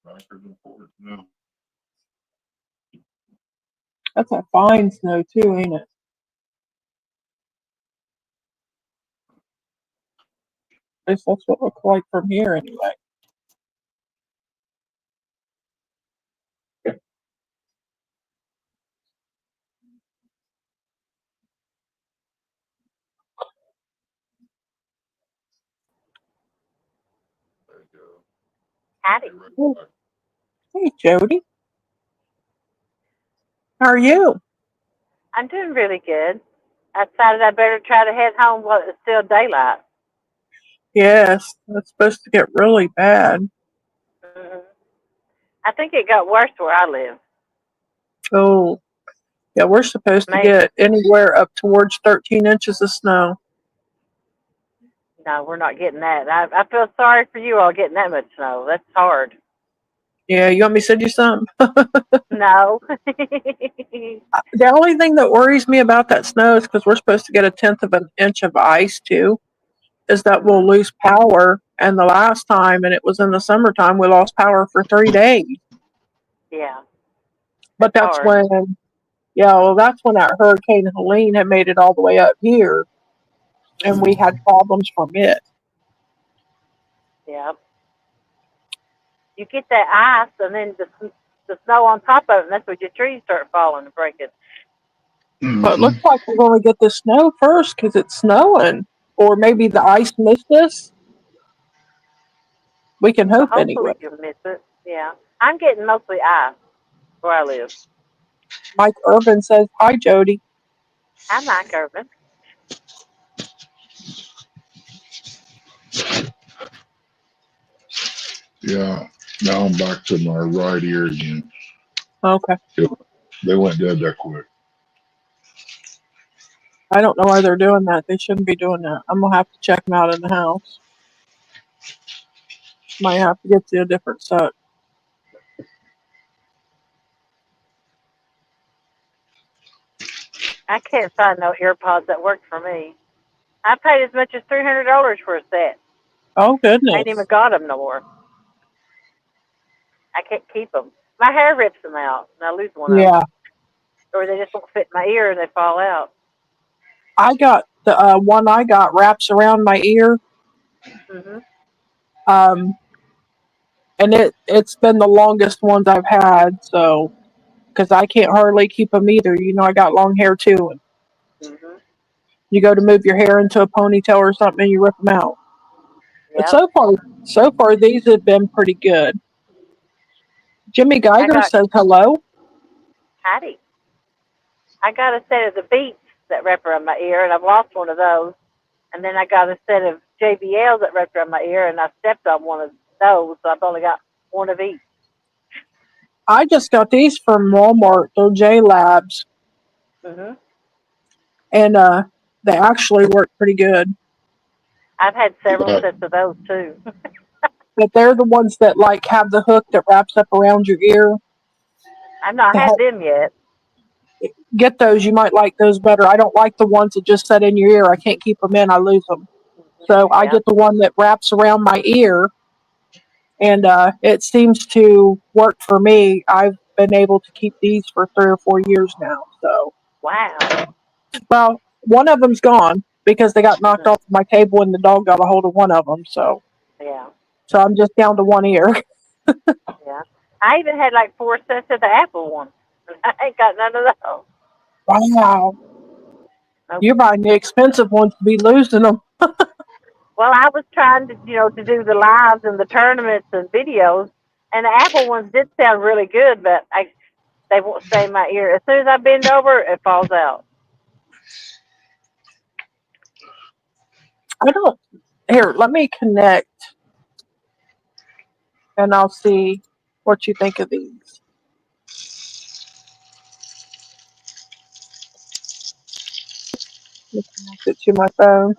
Backwards and forwards now. That's a fine snow too, ain't it? At least that's what it looks like from here anyway. There you go. Howdy. Get right Oh, back. hey, Jody. How are you? I'm doing really good. I decided I better try to head home while it's still daylight. Yes, it's supposed to get really bad. hmm I think it got worse where I live. Oh, yeah, we're supposed to Maybe get anywhere up towards 13 inches of snow. no, we're not getting that. I feel sorry for you all getting that much snow. That's hard. Yeah, you want me to send you some? No. The only thing that worries me about that snow is because we're supposed to get a tenth of an inch of ice too, is that we'll hmm lose power. And the last time, and it was in the summertime, we lost power for 3 days. Yeah, But that's that's hard. when, yeah, well, that's when that Hurricane Helene had made it all the way up here, and we had problems from it. Yeah. You get that ice and then the snow on top of it, and that's when your trees start falling and breaking. But it Mm-hmm. looks like we're going to get the snow first because it's snowing. Or maybe the ice missed us. We can Well, hope anyway. hopefully you'll miss it. Yeah. I'm getting mostly ice where I live. Mike Urban says, hi, Jody. I like urban. Yeah. Now I'm back to my right ear again. Okay. They went dead that quick. I don't know why they're doing that. They shouldn't be doing that. I'm gonna have to check them out in the house. Might have to get you a different set. I can't find no earpods that work for me. I paid as much as $300 for a set. Oh I ain't even goodness. got them no more. I can't keep them. My hair rips them out, and I lose one of them, Yeah. or they just won't fit in my ear and they fall out. I got the one I got wraps around my ear. Mhm. Um, and it's been the longest ones I've had. So because I can't hardly keep them either. You know, I got long hair too. And Mhm. you go to move your hair into a ponytail or something, and you rip them out. But Yep. so far these have been pretty good. Jimmy I Geiger got says hello. Hattie. I got a set of the Beats that wrap around my ear, and I've lost one of those. And then I got a set of JBLs that wrapped around my ear, and I stepped on one of those, so I've only got one of each. I just got these from Walmart. They're J Labs, Mhm. and they actually work pretty good. I've had several Yeah. sets of those too. But they're the ones that like have the hook that wraps up around your ear I've not to had help them yet. get those. You might like those better. I don't like the ones that just set in your ear. I can't keep them in. I lose them. Mhm. So I Yeah. get the one that wraps around my ear, and it seems to work for me. I've been able to keep these for 3 or 4 years now. So, Wow. well, one of them's gone because they got knocked Mhm. off my table and the dog got a hold of one of them. Yeah. So I'm just down to one ear. Yeah. I even had like four sets of the Apple ones. I ain't got none of those. Wow, Nope. you're buying the expensive ones to be losing them. Well, I was trying to do the lives and the tournaments and videos, and the Apple ones did sound really good, but they won't stay in my ear. As soon as I bend over, it falls out. I don't. Here, let me connect, and I'll see what you think of these. Let me connect it to my phone.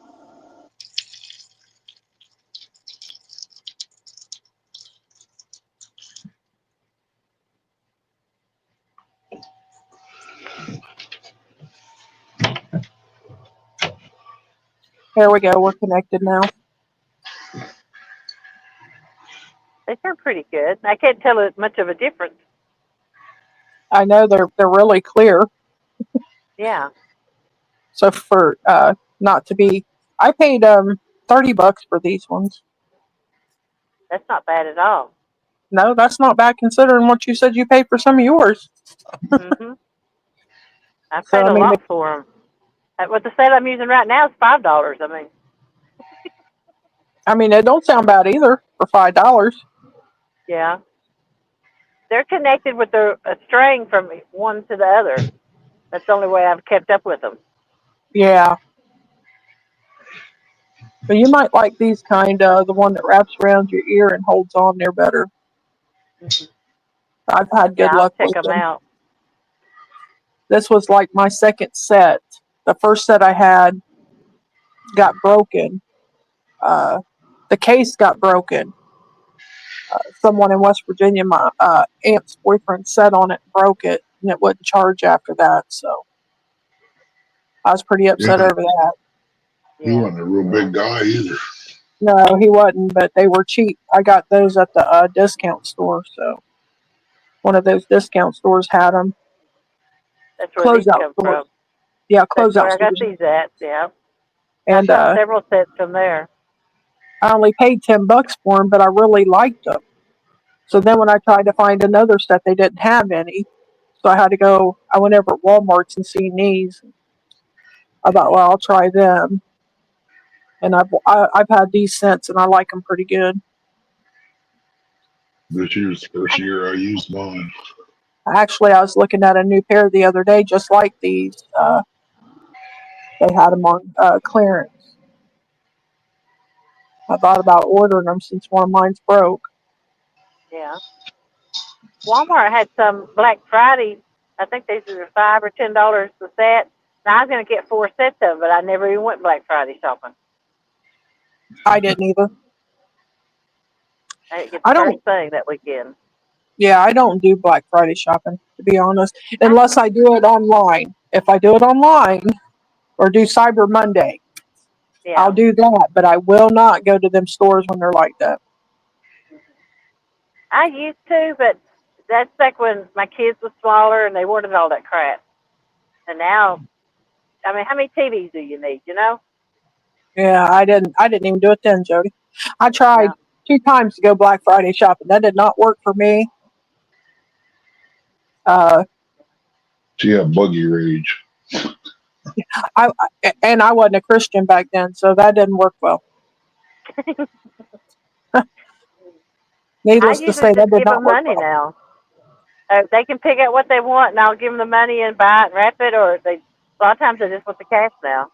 There we go. We're connected now. They sound pretty good. I can't tell it much of a difference. I know they're really clear. Yeah, So for not to be, I paid $30 for these ones. that's not bad at all. No, that's not bad considering what you said you paid for some of yours. Mhm. I So paid I a mean, lot for them. What the set I'm using right now is $5. I mean, it don't sound bad either for $5. yeah, they're connected with a string from one to the other. That's the only way I've kept up with them. Yeah, but you might like these the one that wraps around your ear and holds on there better. Mhm. I've had Yeah, good I'll luck check with them them. out. This was like my second set. The first set I had got broken. Uh, the case got broken. Someone in West Virginia, my aunt's boyfriend, sat on it and broke it, and it wouldn't charge after that. So I was pretty upset Yeah. over that. He Yeah. wasn't a real big guy either. No, he wasn't, but they were cheap. I got those at the discount store. So one of those discount stores had them. That's where these Closeout come stores. from. Yeah, That's closeout where I got stores. these at. Yeah. I've And got several sets from there. I only paid $10 for them, but I really liked them. So then Mhm. when I tried to find another set, they didn't have any. So I had to go. I went over at Walmart's and seen these. I thought, well, I'll try them. And I've had these since, and I like them pretty good. This year's the first year I used mine. Actually, I was looking at a new pair the other day, just like these. They had them on clearance. I thought about ordering them since one of mine's broke. Yeah. Walmart had some Black Friday. I think these are $5 or $10 a set. Now I was going to get 4 sets of it, but I never even went Black Friday shopping. I didn't either. I didn't get the I first don't. thing that weekend. Yeah, I don't do Black Friday shopping, to be honest, I, unless I do it online. If I do it online or do Cyber Monday, I'll yeah. do that. But I will not go to them stores when they're like that. I used to, but that's back when my kids were smaller and they wanted all that crap. And now, I mean, how many TVs do you need? You know? Yeah, I didn't. I didn't even do it then, Jody. I Yeah. tried 2 times to go Black Friday shopping. That did not work for me. Uh, She had buggy rage. and I wasn't a Christian back then, so that didn't work well. I Needless to usually say, that just did give not them work money well. now. They can pick out what they want, and I'll give them the money and buy it and wrap it. Or they, a lot of times, they just want the cash now.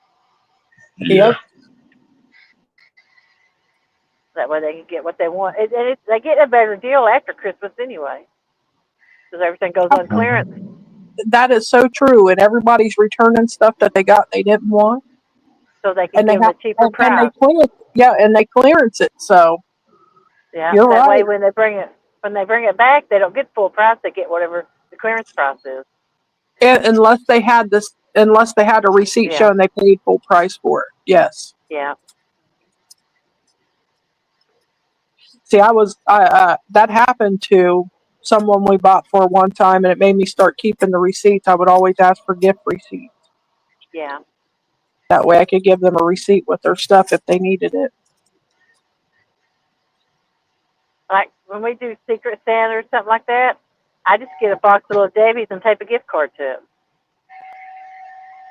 Yeah. Yep. That way, they can get what they want. They get a better deal after Christmas anyway, because everything goes on clearance, That is so true, and everybody's returning stuff that they got they didn't want, so they can and they give them have, a cheaper and they price. clearance, yeah, and they clearance it. So Yeah. you're That way, right. when they bring it back, they don't get full price. They get whatever the clearance price is. Unless they had a receipt Yeah. showing they paid full price for it. Yes. Yeah. See, that happened to someone we bought for one time, and it made me start keeping the receipts. I would always ask for gift receipts. Yeah. That way, I could give them a receipt with their stuff if they needed it. Like when we do Secret Santa or something like that, I just get a box of little Debbie's and tape a gift card to it.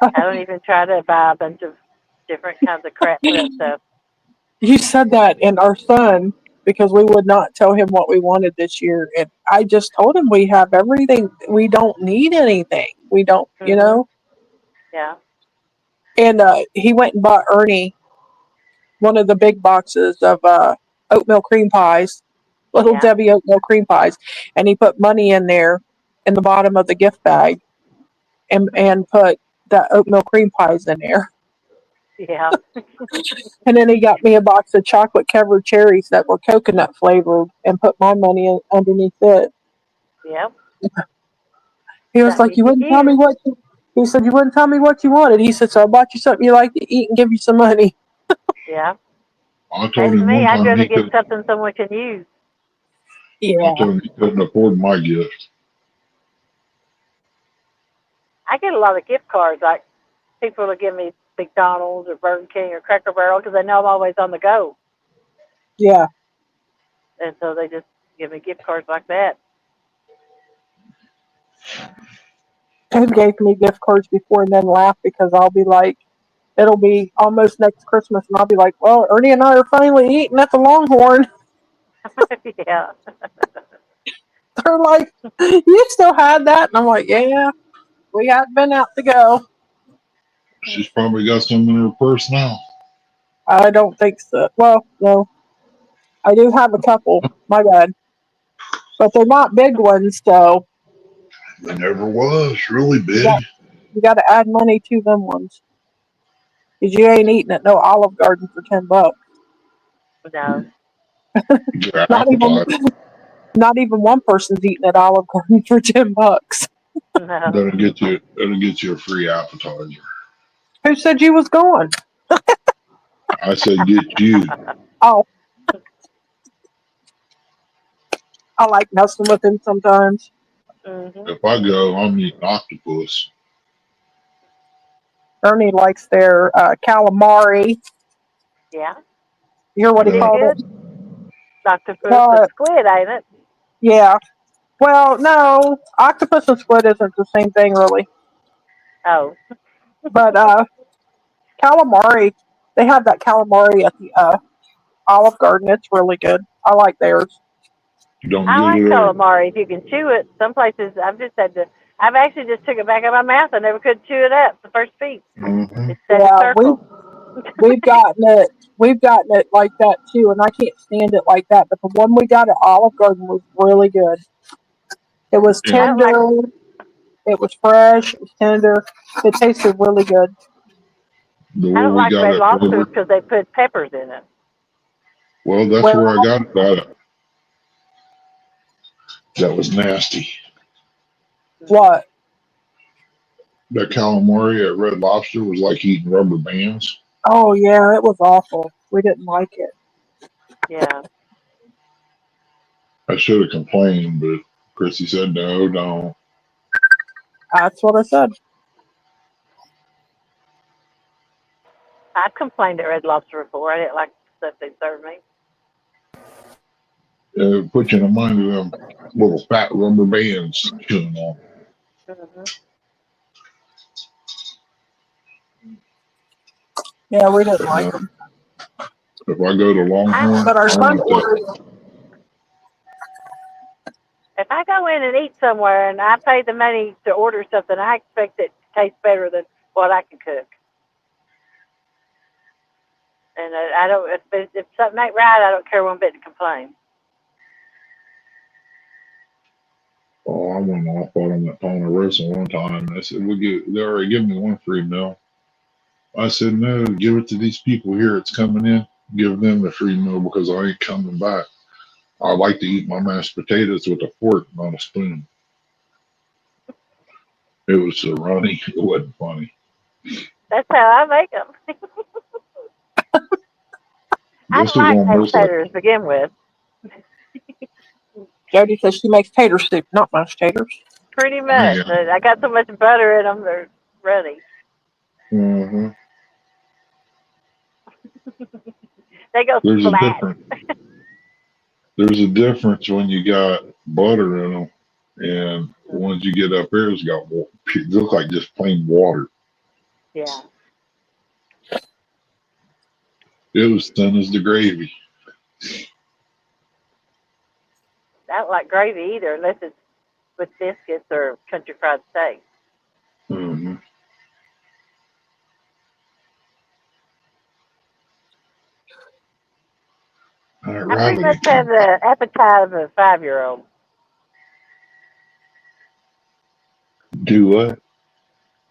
I don't even try to buy a bunch of different kinds of crap for that stuff. You said that, and our son, because we would not tell him what we wanted this year, and I just told him we have everything. We don't need anything. We don't. Yeah. And he went and bought Ernie one of the big boxes of oatmeal cream pies, little Yeah. Debbie oatmeal cream pies, and he put money in there in the bottom of the gift bag, and put the oatmeal cream pies in there. Yeah. And then he got me a box of chocolate covered cherries that were coconut flavored and put my money underneath it. Yep. He was Something like, you "You could wouldn't tell me use. what you." He said, "You wouldn't tell me what you wanted." He said, "So I bought you something you like to eat and give you some money." Yeah. I told That's him me. one I'd time rather he get could. something someone can use. I Yeah, told him he couldn't afford my gift. I get a lot of gift cards. Like people will give me McDonald's or Burger King or Cracker Barrel because they know I'm always on the go, yeah. and so they just give me gift cards like that. Dave gave me gift cards before and then laughed because I'll be like, it'll be almost next Christmas, and I'll be like, "Well, Ernie and I are finally eating at the Longhorn." Yeah. They're like, "You still had that?" And I'm like, "Yeah, we have been out to go." She's probably got some in her purse now. I don't think so. Well, no, I do have a couple. My bad, but they're not big ones, so There never was really you big. got you got to add money to them ones because you ain't eating at no Olive Garden for $10. No. Your Not even appetite. not even one person's eating at Olive Garden for $10. No. That'll get you a free appetizer. Who said you was going? I said get you. Oh, I like messing with him sometimes. Mhm. If I go, I'm eating octopus. Ernie likes their calamari. Yeah. You hear what he Ain't it Yeah. called good? it? Octopus. Uh, It's squid, ain't it? yeah. Well, no, octopus and squid isn't the same thing, really. Oh. But calamari, they have that calamari at the Olive Garden. It's really good. I like theirs. You don't I get like it calamari if you can chew it. Some places I've just had to I've actually just took it back out of my mouth. I never could chew it up. The first piece. Mm-hmm. It's set in Yeah, circles. we've gotten it like that too, and I can't stand it like that. But the one we got at Olive Garden was really good. It was Yeah. I don't like. tender. It was fresh. It was tender. It tasted really good. The I one don't we like got red at lobsters Kroger. because they put peppers in it. Well, that's Well, where I got it at. That was nasty. Mm-hmm. what? That calamari at Red Lobster was like eating rubber bands. Oh yeah, it was awful. We didn't like it. Yeah. I should have complained, but Chrissy said no, don't. That's what I said. I've complained at Red Lobster before. I didn't like the stuff they served me. Put you in the mind of them little fat rubber bands chewing on. Mm-hmm. Yeah, we didn't But like no, them. if I go to I, Longhorn, But our I son want the. ordered. if I go in and eat somewhere and I pay the money to order something, I expect it to taste better than what I can cook. And I don't. If something ain't right, I don't care one bit to complain. Oh, I went off on them at Ponderosa one time. They said they already give me one free meal. I said no, give it to these people here. It's coming in. Give them the free meal because I ain't coming back. I like to eat my mashed potatoes with a fork, not a spoon. It was so runny. It wasn't funny. That's how I make them. I This don't was like mashed almost like, taters to begin with. Jody says she makes tater soup, not mashed taters. Pretty much. man. I got so much butter in them, they're ready. hmm They go There's a splat. difference. There's a difference when you got butter in them, and the ones you get up there has got look like just plain water. Yeah. It was thin as the gravy. I don't like gravy either unless it's with biscuits or country fried steak. hmm All right, I pretty Riley, much have the appetite of a 5-year-old. do what?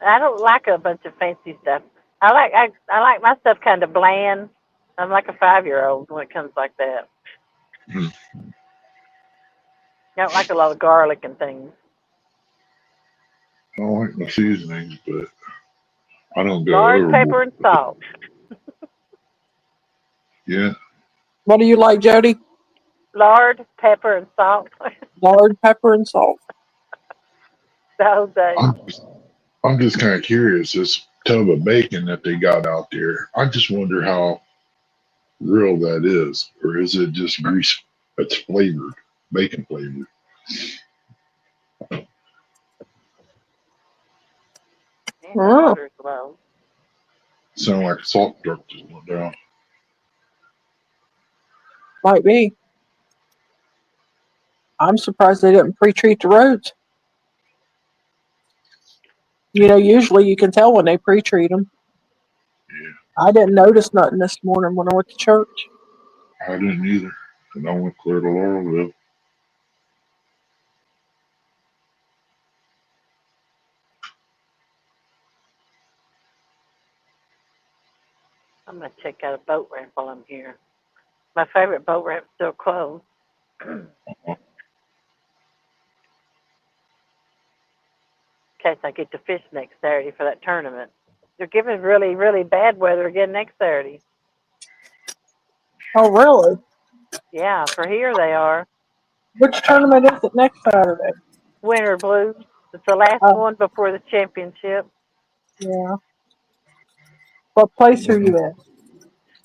I don't like a bunch of fancy stuff. I like my stuff kind of bland. I'm like a 5-year-old when it comes like that. Hmm. I don't like a lot of garlic and things. I don't like my seasonings, but I don't go Lard, pepper, overboard. and salt. Yeah, What do you like, Jody? Lard, pepper, and salt. Lard, pepper, and salt. The whole thing. I'm I'm just kind of curious. This tub of bacon that they got out there, I just wonder how real that is, or is it just grease that's flavored, bacon flavored? Man, that Mm, water's low. Sound like a salt truck just went down. might be. I'm surprised they didn't pre-treat the roads. Usually you can tell when they pre-treat them. Yeah, I didn't notice nothing this morning when I went to church. I didn't either. And I went clear to Laurelville. I'm gonna check out a boat ramp while I'm here. My favorite boat ramp's still closed. In case I get to fish next Saturday for that tournament. They're giving really, really bad weather again next Saturday. Oh, really? Yeah, for here they are. Which tournament is it next Saturday? Winter blues. It's the last Oh, one before the championship. yeah. What place are Well, you in?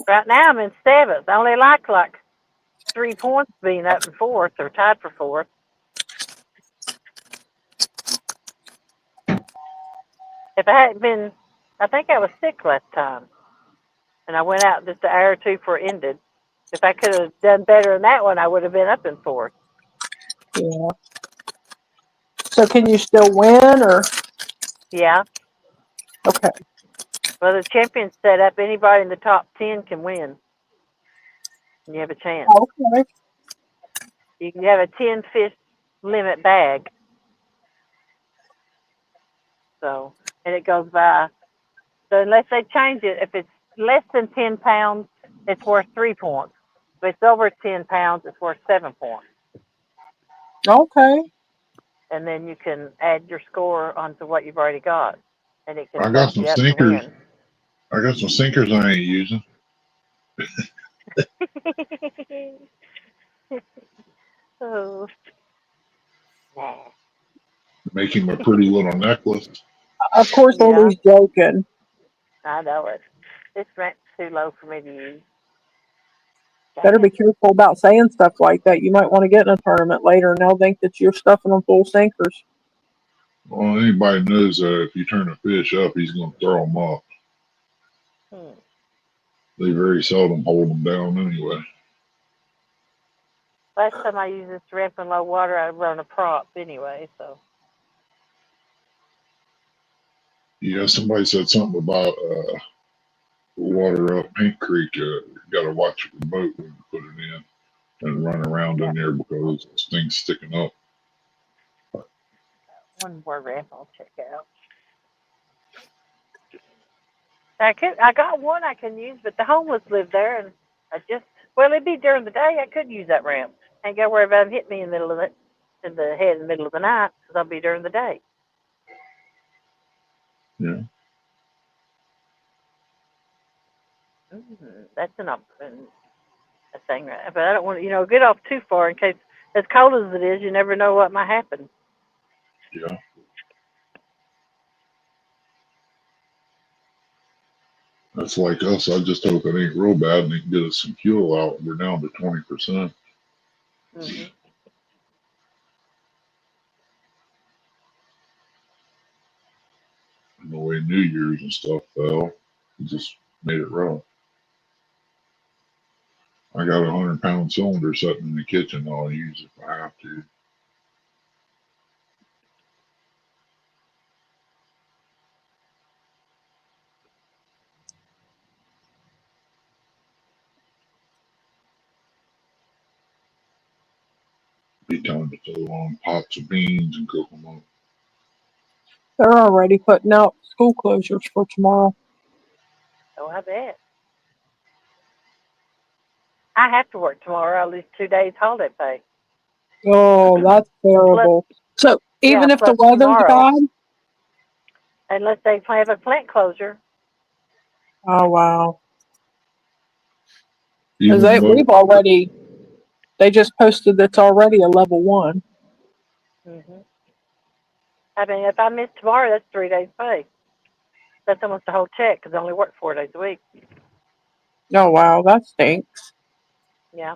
Right now I'm in seventh. I only like 3 points being up in fourth or tied for fourth. If I hadn't been, I think I was sick last time, and I went out just an hour or two before it ended. If I could have done better in that one, I would have been up in fourth. Yeah. So can you still win, or Yeah. okay? Well, the champion's set up. Anybody in the top 10 can win. You have a chance. Okay. You can have a 10 fish limit bag. So, and it goes by. So unless they change it, if it's less than 10 pounds, it's worth 3 points. If it's over 10 pounds, it's worth 7 points. Okay. And then you can add your score onto what you've already got, and it can I got bump some you up to sinkers. win. I got some sinkers I ain't using. Oh, nah. Make him a pretty little necklace. Of course, Yeah, Lily's joking. I know it. This rent's too low for me to use. Dang Better it. be careful about saying stuff like that. You might want to get in a tournament later, and they'll think that you're stuffing them full sinkers. Well, anybody knows that if you turn a fish up, he's going to throw them up. Hmm. They very seldom hold them down anyway. Last time I used this ramp in low water, I run a prop anyway, so. Yeah, somebody said something about water up Pink Creek. You got to watch your boat when you put it in and run around Yeah, in there because this thing's sticking up. one more ramp I'll check out. I got one I can use, but the homeless live there, and well, it'd be during the day. I could use that ramp. Ain't got to worry about them hitting me in the middle of it, in the head in the middle of the night, because I'll be during the day. Yeah. That's an option, a thing, right? But I don't want to, get off too far in case, as cold as it is, you never know what might happen. Yeah. That's like us. I just hope it ain't real bad and they can get us some fuel out. We're down to 20%. Hmm. And the way New Year's and stuff fell, it just made it rough. I got a 100-pound cylinder sitting in the kitchen. I'll use it if I have to. Be time to throw on pots of beans and cook them up. They're already putting out school closures for tomorrow. Oh, I bet. I have to work tomorrow. I'll lose 2 days holiday pay. Oh, that's Plus, terrible. So yeah, even if the plus weather's tomorrow, bad, unless they have a plant closure. oh wow. Because Even though, they just posted that's already a level 1. Hmm. I mean, if I miss tomorrow, that's 3 days pay. That's almost a whole check because I only work 4 days a week. Oh wow, that stinks. Yeah,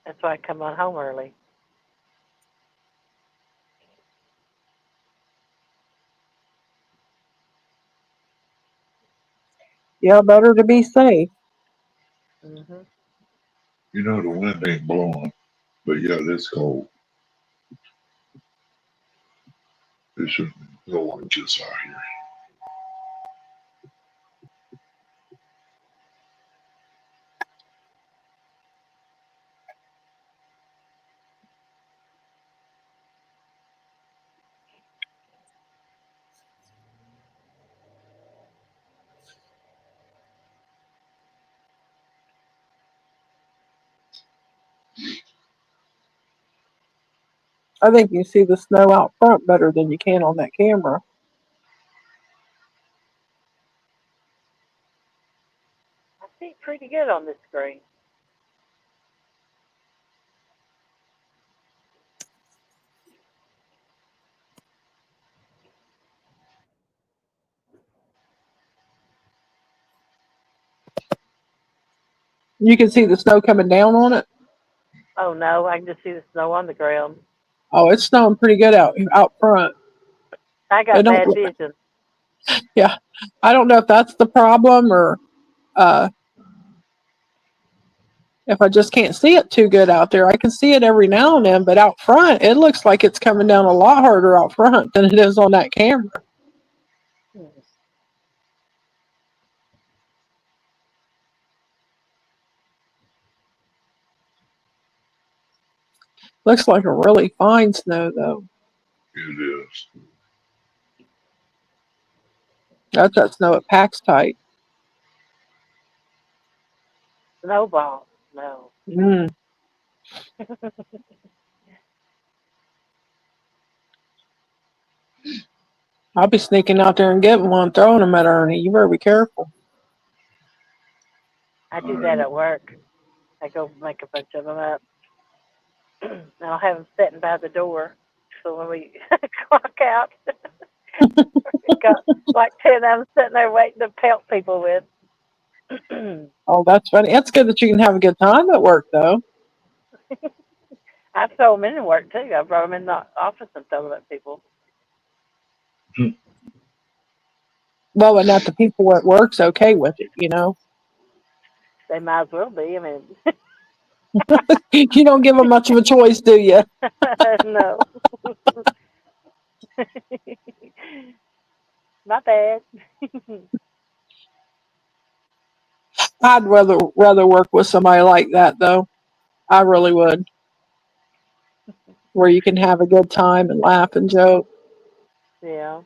that's why I come on home early. Yeah, better to be safe. Hmm. the wind ain't blowing, but yeah, it's cold. It shouldn't go like this out here. I think you see the snow out front better than you can on that camera. I see pretty good on this screen. You can see the snow coming down on it. Oh no, I can just see the snow on the ground. Oh, it's snowing pretty good out front. I It got don't. bad vision. Yeah, I don't know if that's the problem or uh, If I just can't see it too good out there, I can see it every now and then, but out front, it looks like it's coming down a lot harder out front than it is on that camera. Hmm. Looks like a really fine snow, though. It is. That's that snow. It packs tight. Snowball. No. Mm. I'll be sneaking out there and getting one, throwing them at Ernie. You better be careful. I All do that right. at work. I go make a bunch of them up. And I'll have them sitting by the door. So when we clock out, got like 10 of them sitting there waiting to pelt people with. Oh, that's funny. It's good that you can have a good time at work, though. I've thrown them in work too. I brought them in the office and thrown them at people. Well, but not the people at work's okay with it, you know. They might as well be. I mean, You don't give them much of a choice, do you? no. My bad. I'd rather work with somebody like that, though. I really would, where you can have a good time and laugh and joke. Yeah.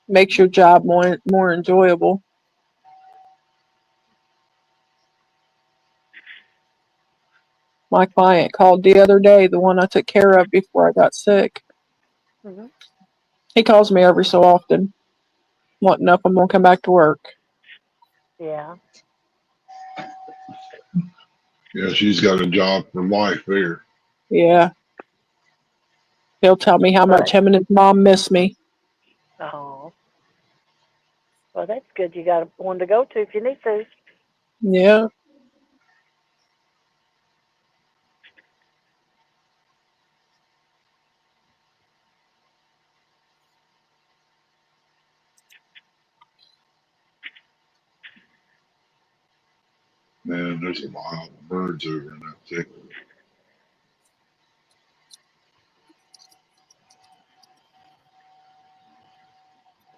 Makes your job more enjoyable. My client called the other day, the one I took care of before I got sick. Hmm. He calls me every so often, wanting up I'm gonna come back to work. Yeah. Yeah, she's got a job for life there. Yeah, he'll tell me how much But, him and his mom miss me. oh, well, that's good. You got one to go to if you need to. Yeah, Man, there's a lot of birds over in that thicket.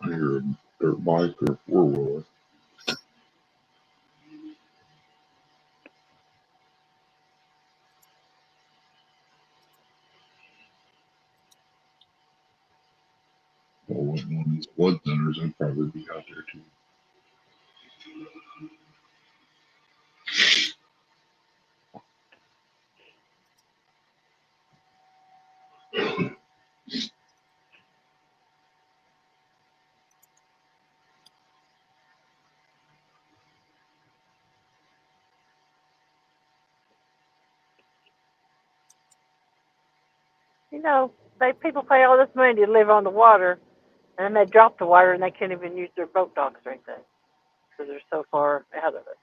I hear a dirt bike or a four wheeler. Well, one of these blood thinners, I'd probably be out there too. You know, people pay all this money to live on the water, and then they drop the water and they can't even use their boat docks or anything because they're so far out of it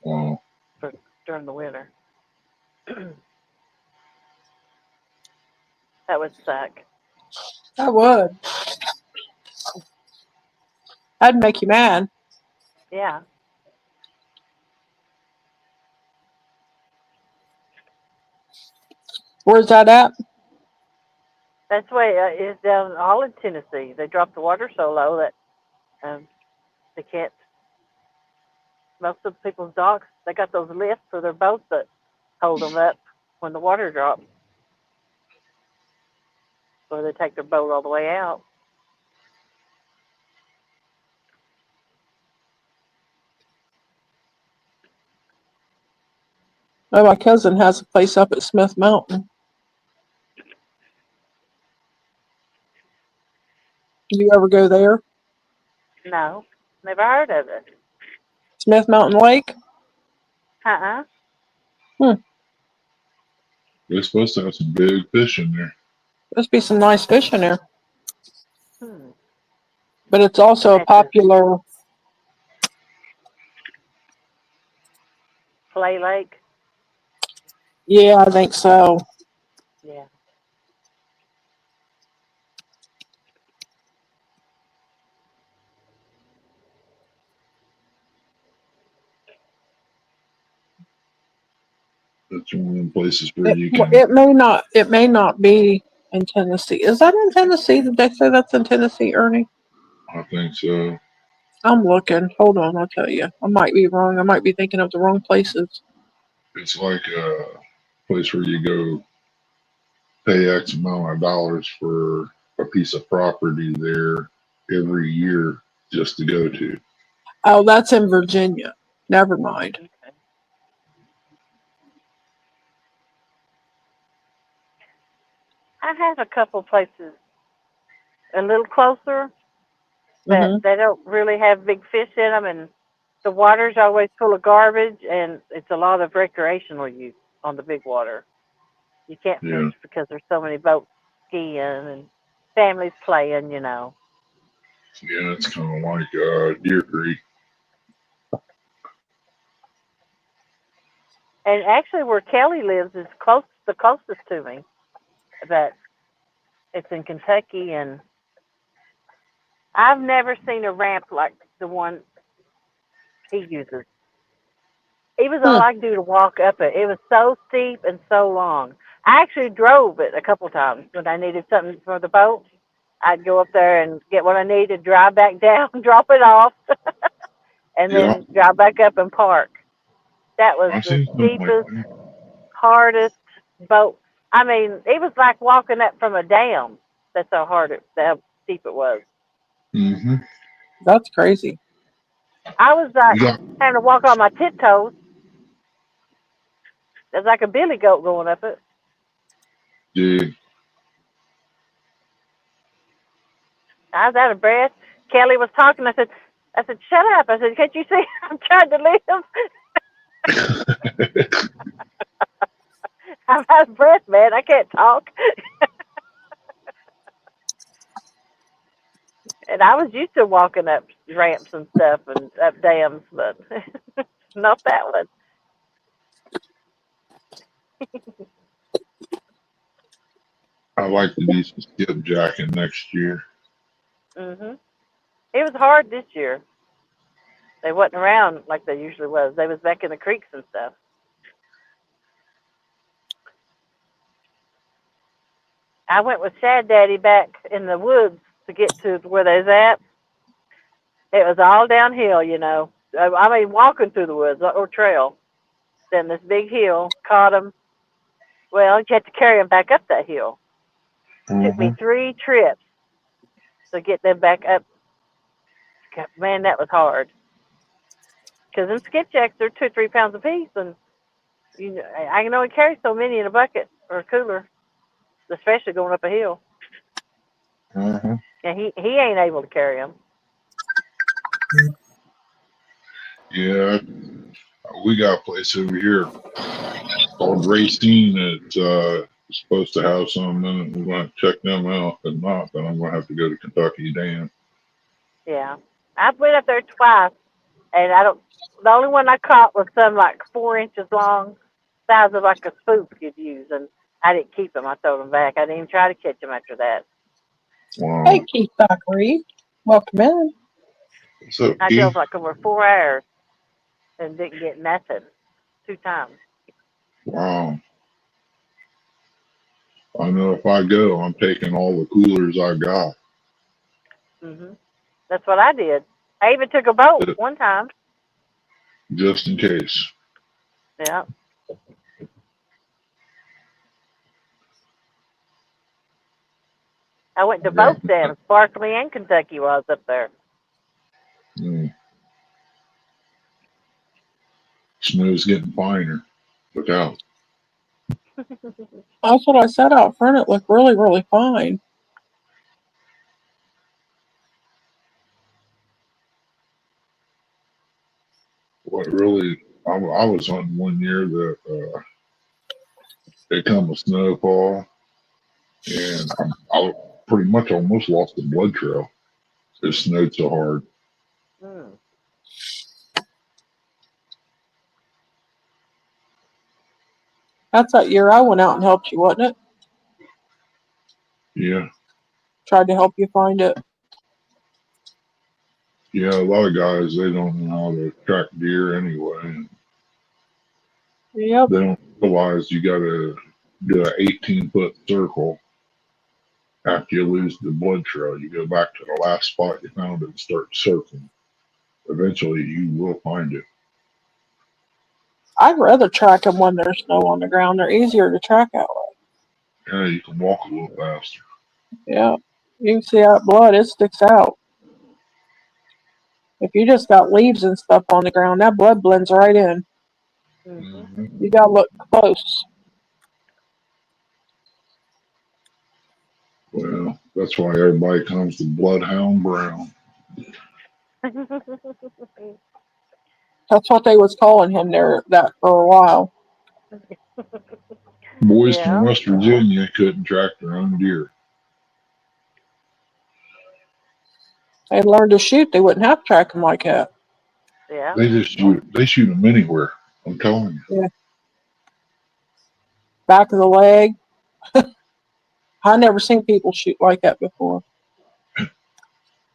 Wow. for, during the winter. That would suck. I would. That'd make you mad. Yeah. Where's that at? That's the way it is down all in Tennessee. They drop the water so low that they can't. Most of the people's docks, they got those lifts for their boats that hold them up when the water drops, so they take their boat all the way out. Oh, my cousin has a place up at Smith Mountain. Do you ever go there? No, never heard of it. Smith Mountain Lake? Uh-uh. Hmm. They're supposed to have some big fish in there. Must be some nice fish in there. Hmm. But it's also a That's a popular. play lake. Yeah, I think so. Yeah. It's one of them places where It you can. it may not be in Tennessee. Is that in Tennessee? Did they say that's in Tennessee, Ernie? I think so. I'm looking. Hold on, I'll tell you. I might be wrong. I might be thinking of the wrong places. It's like a place where you go pay X amount of dollars for a piece of property there every year just to go to. Oh, that's in Virginia. Never mind. Okay. I have a couple places a little closer that Hmm. they don't really have big fish in them, and the water's always full of garbage, and it's a lot of recreational use on the big water. You can't fish Yeah. because there's so many boats skiing and families playing. Yeah, it's kind of like Deer Creek. And actually, where Kelly lives is the closest to me, but it's in Kentucky, and I've never seen a ramp like the one he uses. It was all Hmm. I could do to walk up it. It was so steep and so long. I actually drove it a couple times when I needed something for the boat. I'd go up there and get what I needed, drive back down, drop it off, and Yeah, then drive back up and park. That was I've the seen something like steepest, that. hardest boat. I mean, it was like walking up from a dam. That's how steep it was. Mm-hmm. That's crazy. I was like We got, having to walk on my tiptoes. It was like a billy goat going up it. dude, I was out of breath. Kelly was talking. I said, shut up. I said, can't you see I'm trying to live? I'm out of breath, man. I can't talk. And I was used to walking up ramps and stuff and up dams, but not that one. I like to do some skipjacking next year. Mhm. It was hard this year. They wasn't around like they usually was. They was back in the creeks and stuff. I went with Shad Daddy back in the woods to get to where they's at. It was all downhill. I mean, walking through the woods or trail. Then this big hill caught him. Well, you had to carry him back up that hill. Took me Mm-hmm. 3 trips to get them back up. Man, that was hard. Because in skipjacks, they're 2 or 3 pounds apiece, and I can only carry so many in a bucket or a cooler, especially going up a hill. Mm-hmm. And he ain't able to carry them. Yeah, we got a place over here called Racine that is supposed to have some in it. We're going to check them out. If not, then I'm going to have to go to Kentucky Dam. Yeah, I've went up there twice, and I don't. The only one I caught was some like 4 inches long, size of like a spoon you'd use, and I didn't keep them. I threw them back. I didn't even try to catch them after that. Hey, Wow. Keith Thackeray. Welcome in. What's up, I drove Keith? like over 4 hours and didn't get nothing 2 times. Wow. I know if I go, I'm taking all the coolers I got. That's what I did. I even took a boat uh, one time. just in case. Yeah, I went to Yeah. both dams, Sparkly and Kentucky, while I was up there. Mm. Snow's getting finer. Look out. That's what I said out front. It looked really, really fine. What really, I was hunting one year that it come a snowfall, and I pretty much almost lost the blood trail. It snowed so hard. Mm. That's that year I went out and helped you, wasn't it? Yeah. Tried to help you find it. Yeah, a lot of guys, they don't know how to track deer anyway. And Yep. they don't Otherwise, you got to do an 18-foot circle. After you lose the blood trail, you go back to the last spot you found it and start circling. Eventually, you will find it. I'd rather track them when there's snow on the ground. They're easier to track out. Yeah, you can walk a little faster. Yeah. You can see that blood, it sticks out. If you just got leaves and stuff on the ground, that blood blends right in. Mm-hmm. You gotta look close. Well, that's why everybody comes to Bloodhound Brown. That's what they was calling him there that for a while. Boys from Yeah, West Virginia couldn't track their own deer. They learned to shoot, they wouldn't have to track him like that. yeah. They just shoot. They shoot them anywhere. I'm telling you. Yeah. Back of the leg. I never seen people shoot like that before.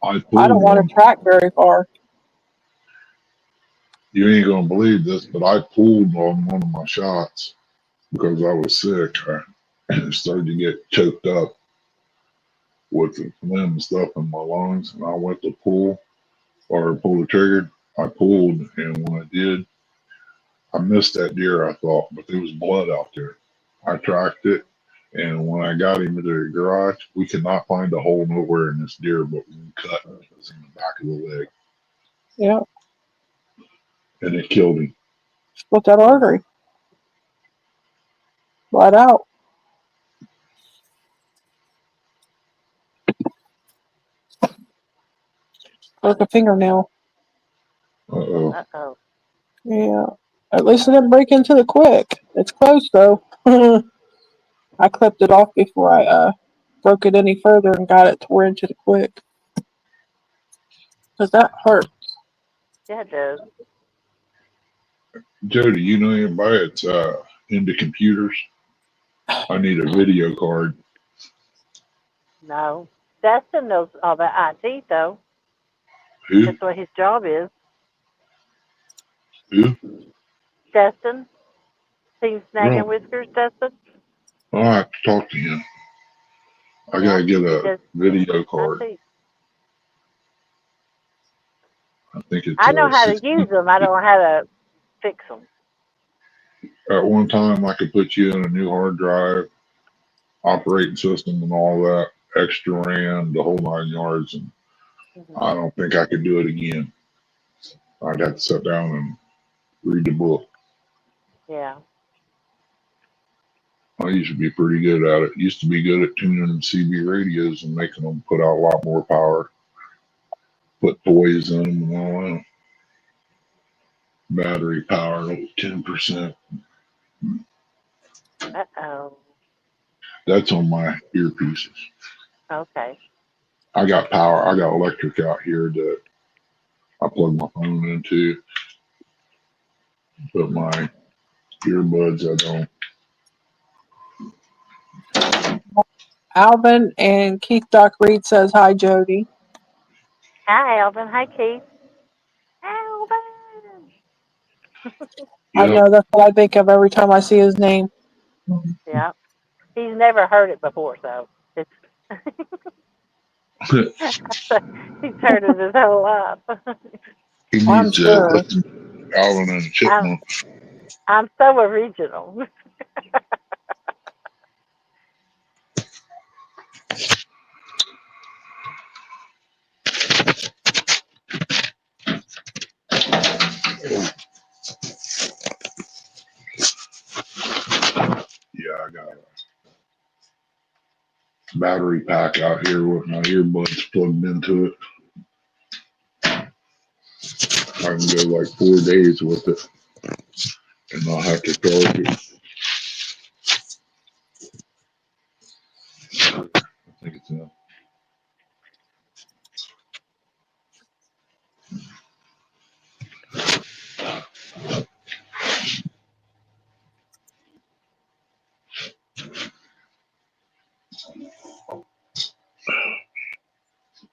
I I don't pulled want one. to track very far. You ain't gonna believe this, but I pulled on one of my shots because I was sick. I started to get choked up with the phlegm and stuff in my lungs, and I went to pull the trigger. I pulled, and when I did, I missed that deer. I thought, but there was blood out there. I tracked it, and when I got him into the garage, we could not find a hole nowhere in this deer, but one cut was in the back of the leg, Yeah. and it killed him. Split that artery. Bled out. Like a fingernail. Uh-oh. Uh-oh. Yeah. At least it didn't break into the quick. It's close though. I clipped it off before I broke it any further and got it tore into the quick. Because that hurt. Yeah, it does. Jody, you know anybody that's into computers? I need a video card. No. Dustin knows all about IT, though. Who? That's what his job is. Who? Dustin? Team Snag Well, and Whiskers, Dustin? I'll have to talk to him. I Yeah, gotta get he a does video card. IT. I think it's I know a how to use 16. them. I don't know how to fix them. At one time, I could put you in a new hard drive, operating system, and all that, extra RAM, the whole 9 yards, and Hmm. I don't think I could do it again. I'd have to sit down and read the book. Yeah. I used to be pretty good at it. Used to be good at tuning CB radios and making them put out a lot more power, put toys in them and all that. Battery power, 10%. Uh-oh. That's on my earpieces. Okay. I got power. I got electric out here that I plug my phone into, but my earbuds I don't. Alvin and Keith Doc Reed says hi, Jody. Hi, Alvin. Hi, Keith. Alvin! I Yep. know that's what I think of every time I see his name. Yeah. He's never heard it before, so it's he's heard it his whole life. He I'm needs to sure. listen to Alvin and the I'm Chipmunks. I'm so original. Yeah, I got a battery pack out here with my earbuds plugged into it. I can go like 4 days with it and not have to charge it. I think it's in.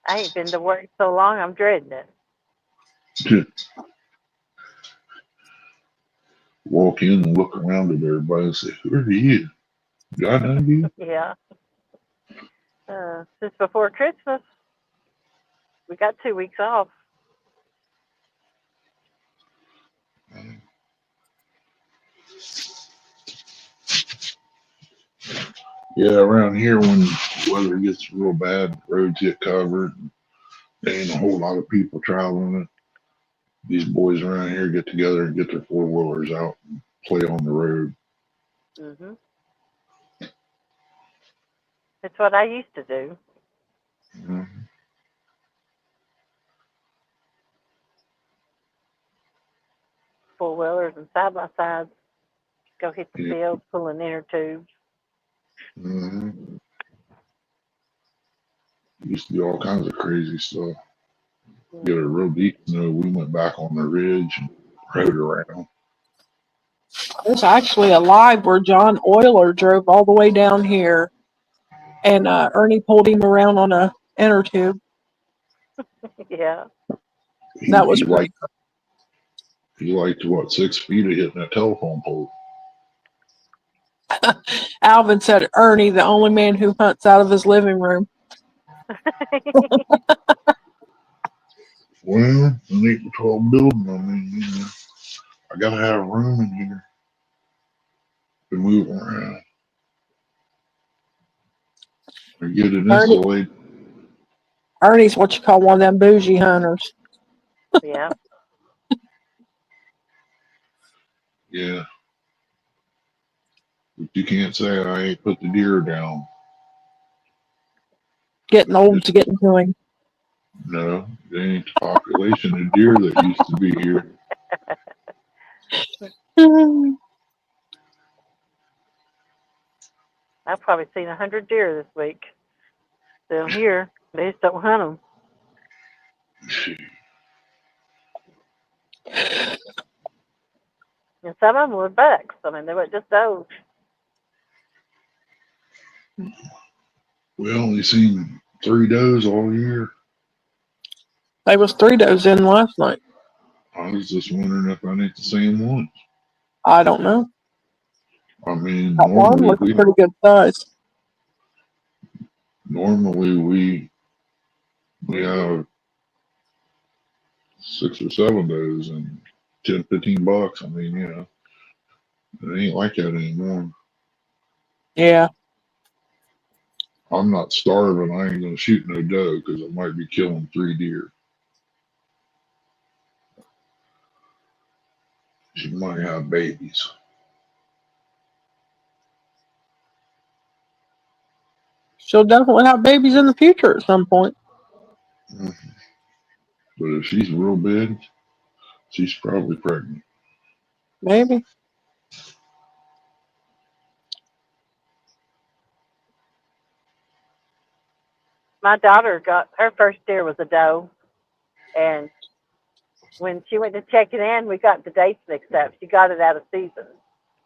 I ain't been to work so long. I'm dreading it. walk in and look around at everybody and say, "Who are you? Do I know you?" Yeah. Since before Christmas, we got 2 weeks off. Yeah, around here when weather gets real bad, roads get covered. There ain't a whole lot of people traveling. These boys around here get together and get their four wheelers out and play on the road. Mhm. It's what I used to do. Mhm. 4-wheelers and side by sides. Go hit the Yeah. field, pulling inner tubes. Mhm. Used to do all kinds of crazy stuff. Get a Mhm. real deep snow. We went back on the ridge and rode around. There's actually a live where John Euler drove all the way down here, and Ernie pulled him around on a inner tube. Yeah. That was He pretty liked what 6 feet of hitting that telephone pole. cool. Alvin said Ernie, the only man who hunts out of his living room. Well, an 8 by 12 building. I mean, I gotta have room in here to move around and get it Ernie, insulated. Ernie's what you call one of them bougie hunters. Yeah. Yeah, but you can't say I ain't put the deer down. Getting old's Just getting to him. no, there ain't the population of deer that used to be here. I've probably seen 100 deer this week. Down here, they just don't hunt them. And some of them were bucks. I mean, they weren't just does. We only seen 3 does all year. There was 3 does in last night. I was just wondering if I ain't the same ones. I don't know. I mean, That one looks pretty good size. normally we have 6 or 7 days and 10, $15. I mean, it ain't like that anymore. Yeah. I'm not starving. I ain't gonna shoot no doe because I might be killing 3 deer. She might have babies. She'll definitely have babies in the future at some point. Mhm. But if she's real big, she's probably pregnant. Maybe. My daughter got her first deer was a doe, and when she went to check it in, we got the dates mixed up. She got it out of season,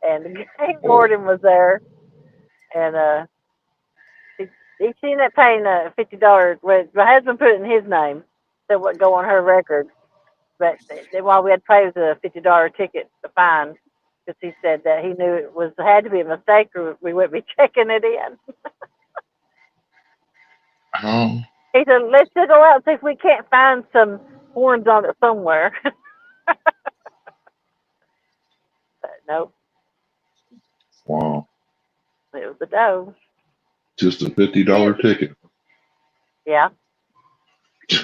and the game Oh, warden was there, and she, she ended up paying $50. Well, my husband put it in his name, so it would go on her record. But while we had to pay the $50 ticket, the fine, because he said that he knew it was had to be a mistake, or we wouldn't be checking it in. how? He said, "Let's just go out and see if we can't find some horns on it somewhere." But nope, Wow. it was a doe. Just a $50 It, ticket. yeah,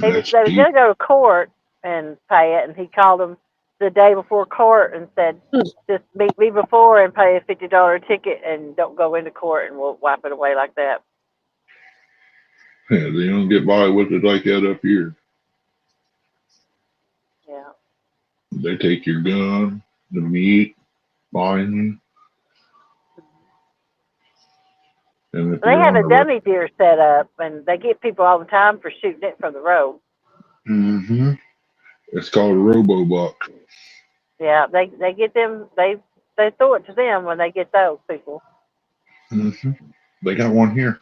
That's they was cheap. gonna go to court and pay it, and he called them the day before court and said, Hmm. "Just meet me before and pay a $50 ticket, and don't go into court, and we'll wipe it away like that." Yeah, they don't get by with it like that up here. Yeah. They take your gun, the meat, fine you, and if They you're have on a the road, dummy deer set up, and they get people all the time for shooting it from the road. it's called a robo buck. Yeah, they get them. They throw it to them when they get those people. They got one here.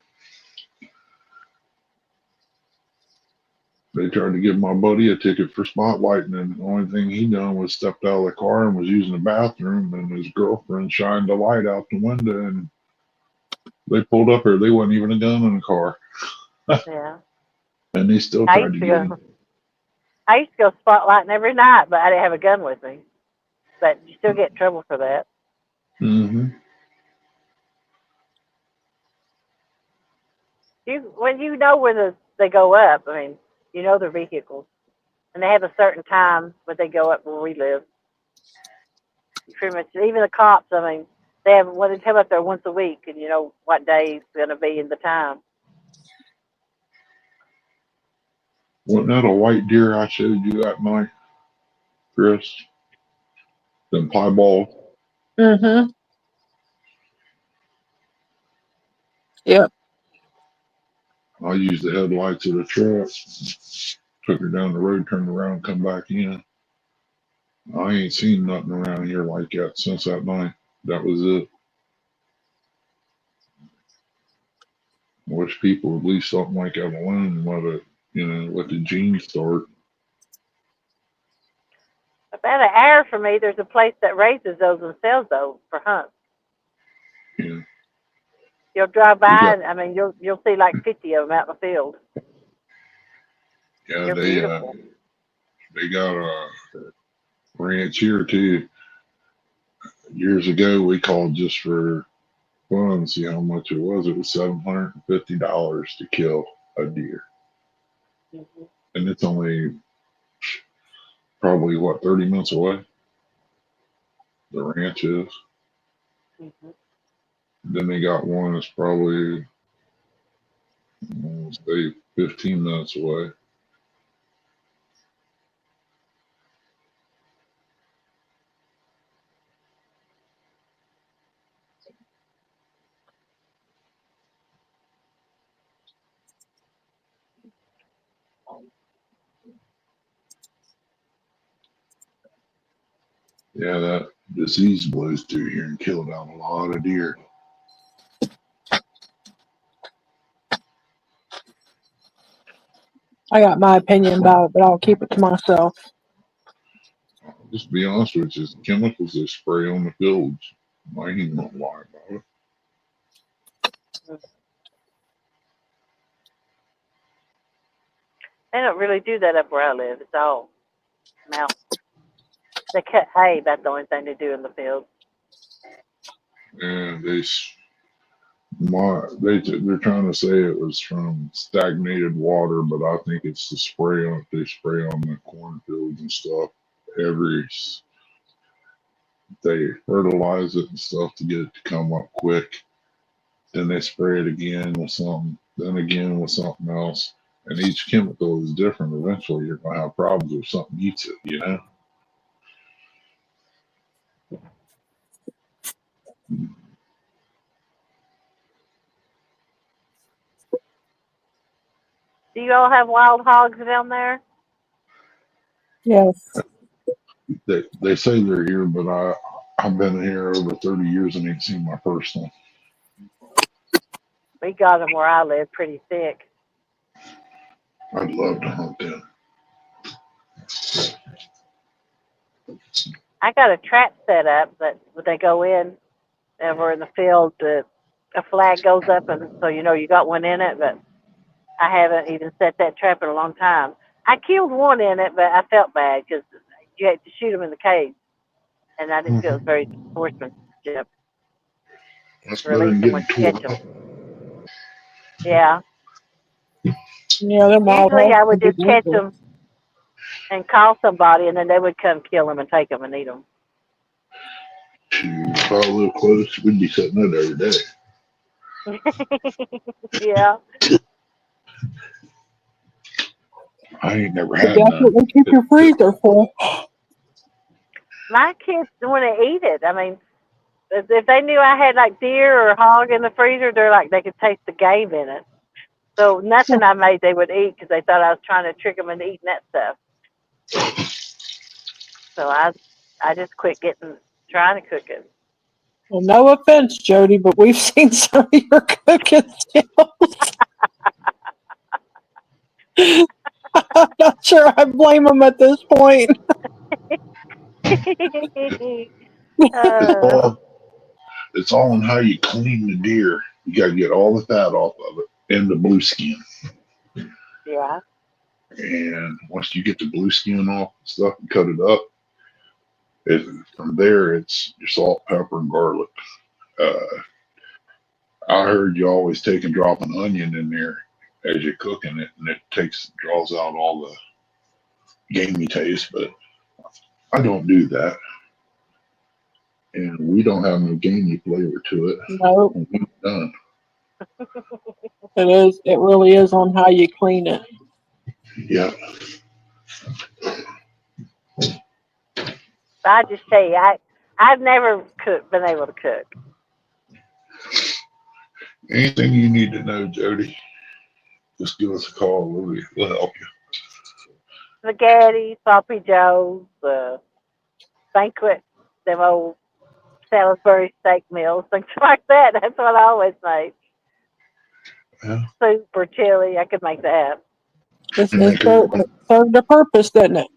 They tried to give my buddy a ticket for spotlighting, and the only thing he done was stepped out of the car and was using the bathroom, and his girlfriend shined the light out the window, and they pulled up there. They wasn't even a gun in the car, Yeah. and they still I tried used to to get go. him. I used to go spotlighting every night, but I didn't have a gun with me. But you still get in trouble for that. Hmm. When you know when they go up, I mean, you know their vehicles, and they have a certain time when they go up where we live. Pretty much, even the cops. I mean, they have when they come up there once a week, and you know what day it's going to be and the time. Wasn't that a white deer I showed you that night, Chris? Them piebald. Mm-hmm. Yep. I used the headlights of the truck, took her down the road, turned around, come back in. I ain't seen nothing around here like that since that night. That was it. Wish people would leave something like that alone and let the genes start. About an hour from me, there's a place that raises those and sells those for hunts. Yeah, You'll drive we by, got and I mean, you'll see like 50 of them out in the field. yeah They're beautiful. they got a ranch here too. Years ago, we called just for fun, see how much it was. It was $750 to kill a deer, Hmm. and it's only probably what 30 minutes away. The ranch is. Hmm. Then they got one that's probably say 15 minutes away. Yeah, that disease blows through here and killed out a lot of deer. I got my opinion about it, but I'll keep it to myself. Just to be honest with you, it's chemicals they spray on the fields. I ain't gonna lie about it. They don't really do that up where I live. It's all mountain. They cut hay. That's the only thing they do in the field. And they're trying to say it was from stagnated water, but I think it's the spray on they spray on the cornfields and stuff. Every they fertilize it and stuff to get it to come up quick. Then they spray it again with something, then again with something else. And each chemical is different. Eventually, you're gonna have problems if something eats it. Do you all have wild hogs down there? Yes. They say they're here, but I've been here over 30 years and ain't seen my first one. We got them where I live, pretty thick. I'd love to hunt them. I got a trap set up that when they go in and we're in the field, a flag goes up, and so you know you got one in it. But I haven't even set that trap in a long time. I killed one in it, but I felt bad because you had to shoot them in the cage, and I didn't feel it was very sportsmanship That's to better release than them getting once you tore catch them. up. Yeah. Yeah, them wild Usually hogs I can would be just catch dangerous. them and call somebody, and then they would come kill them and take them and eat them. If I live close, we'd be cutting it every day. Yeah. I ain't never But had none. definitely keep your freezer full. My kids want to eat it. I mean, if they knew I had like deer or hog in the freezer, they're like they could taste the game in it. So nothing I made they would eat because they thought I was trying to trick them into eating that stuff. So I just quit getting trying to cook it. Well, no offense, Jody, but we've seen some of your cooking skills. I'm not sure I blame them at this point. It's uh, all it's all on how you clean the deer. You got to get all the fat off of it and the blue skin. yeah. And once you get the blue skin off and stuff and cut it up, from there it's your salt, pepper, and garlic. Uh, I heard you always take and drop an onion in there as you're cooking it, and it draws out all the gamey taste. But I don't do that, and we don't have no gamey flavor to it No, when it's done. it is. It really is on how you clean it. Yeah, I just tell you, I've never been able to cook anything you need to know, Jody, just give us a call. We'll help you. spaghetti, sloppy joes, banquet, them old Salisbury steak meals, things like that. That's what I always make. Yeah, Soup or chili, I could make that. you make It served a purpose, didn't it?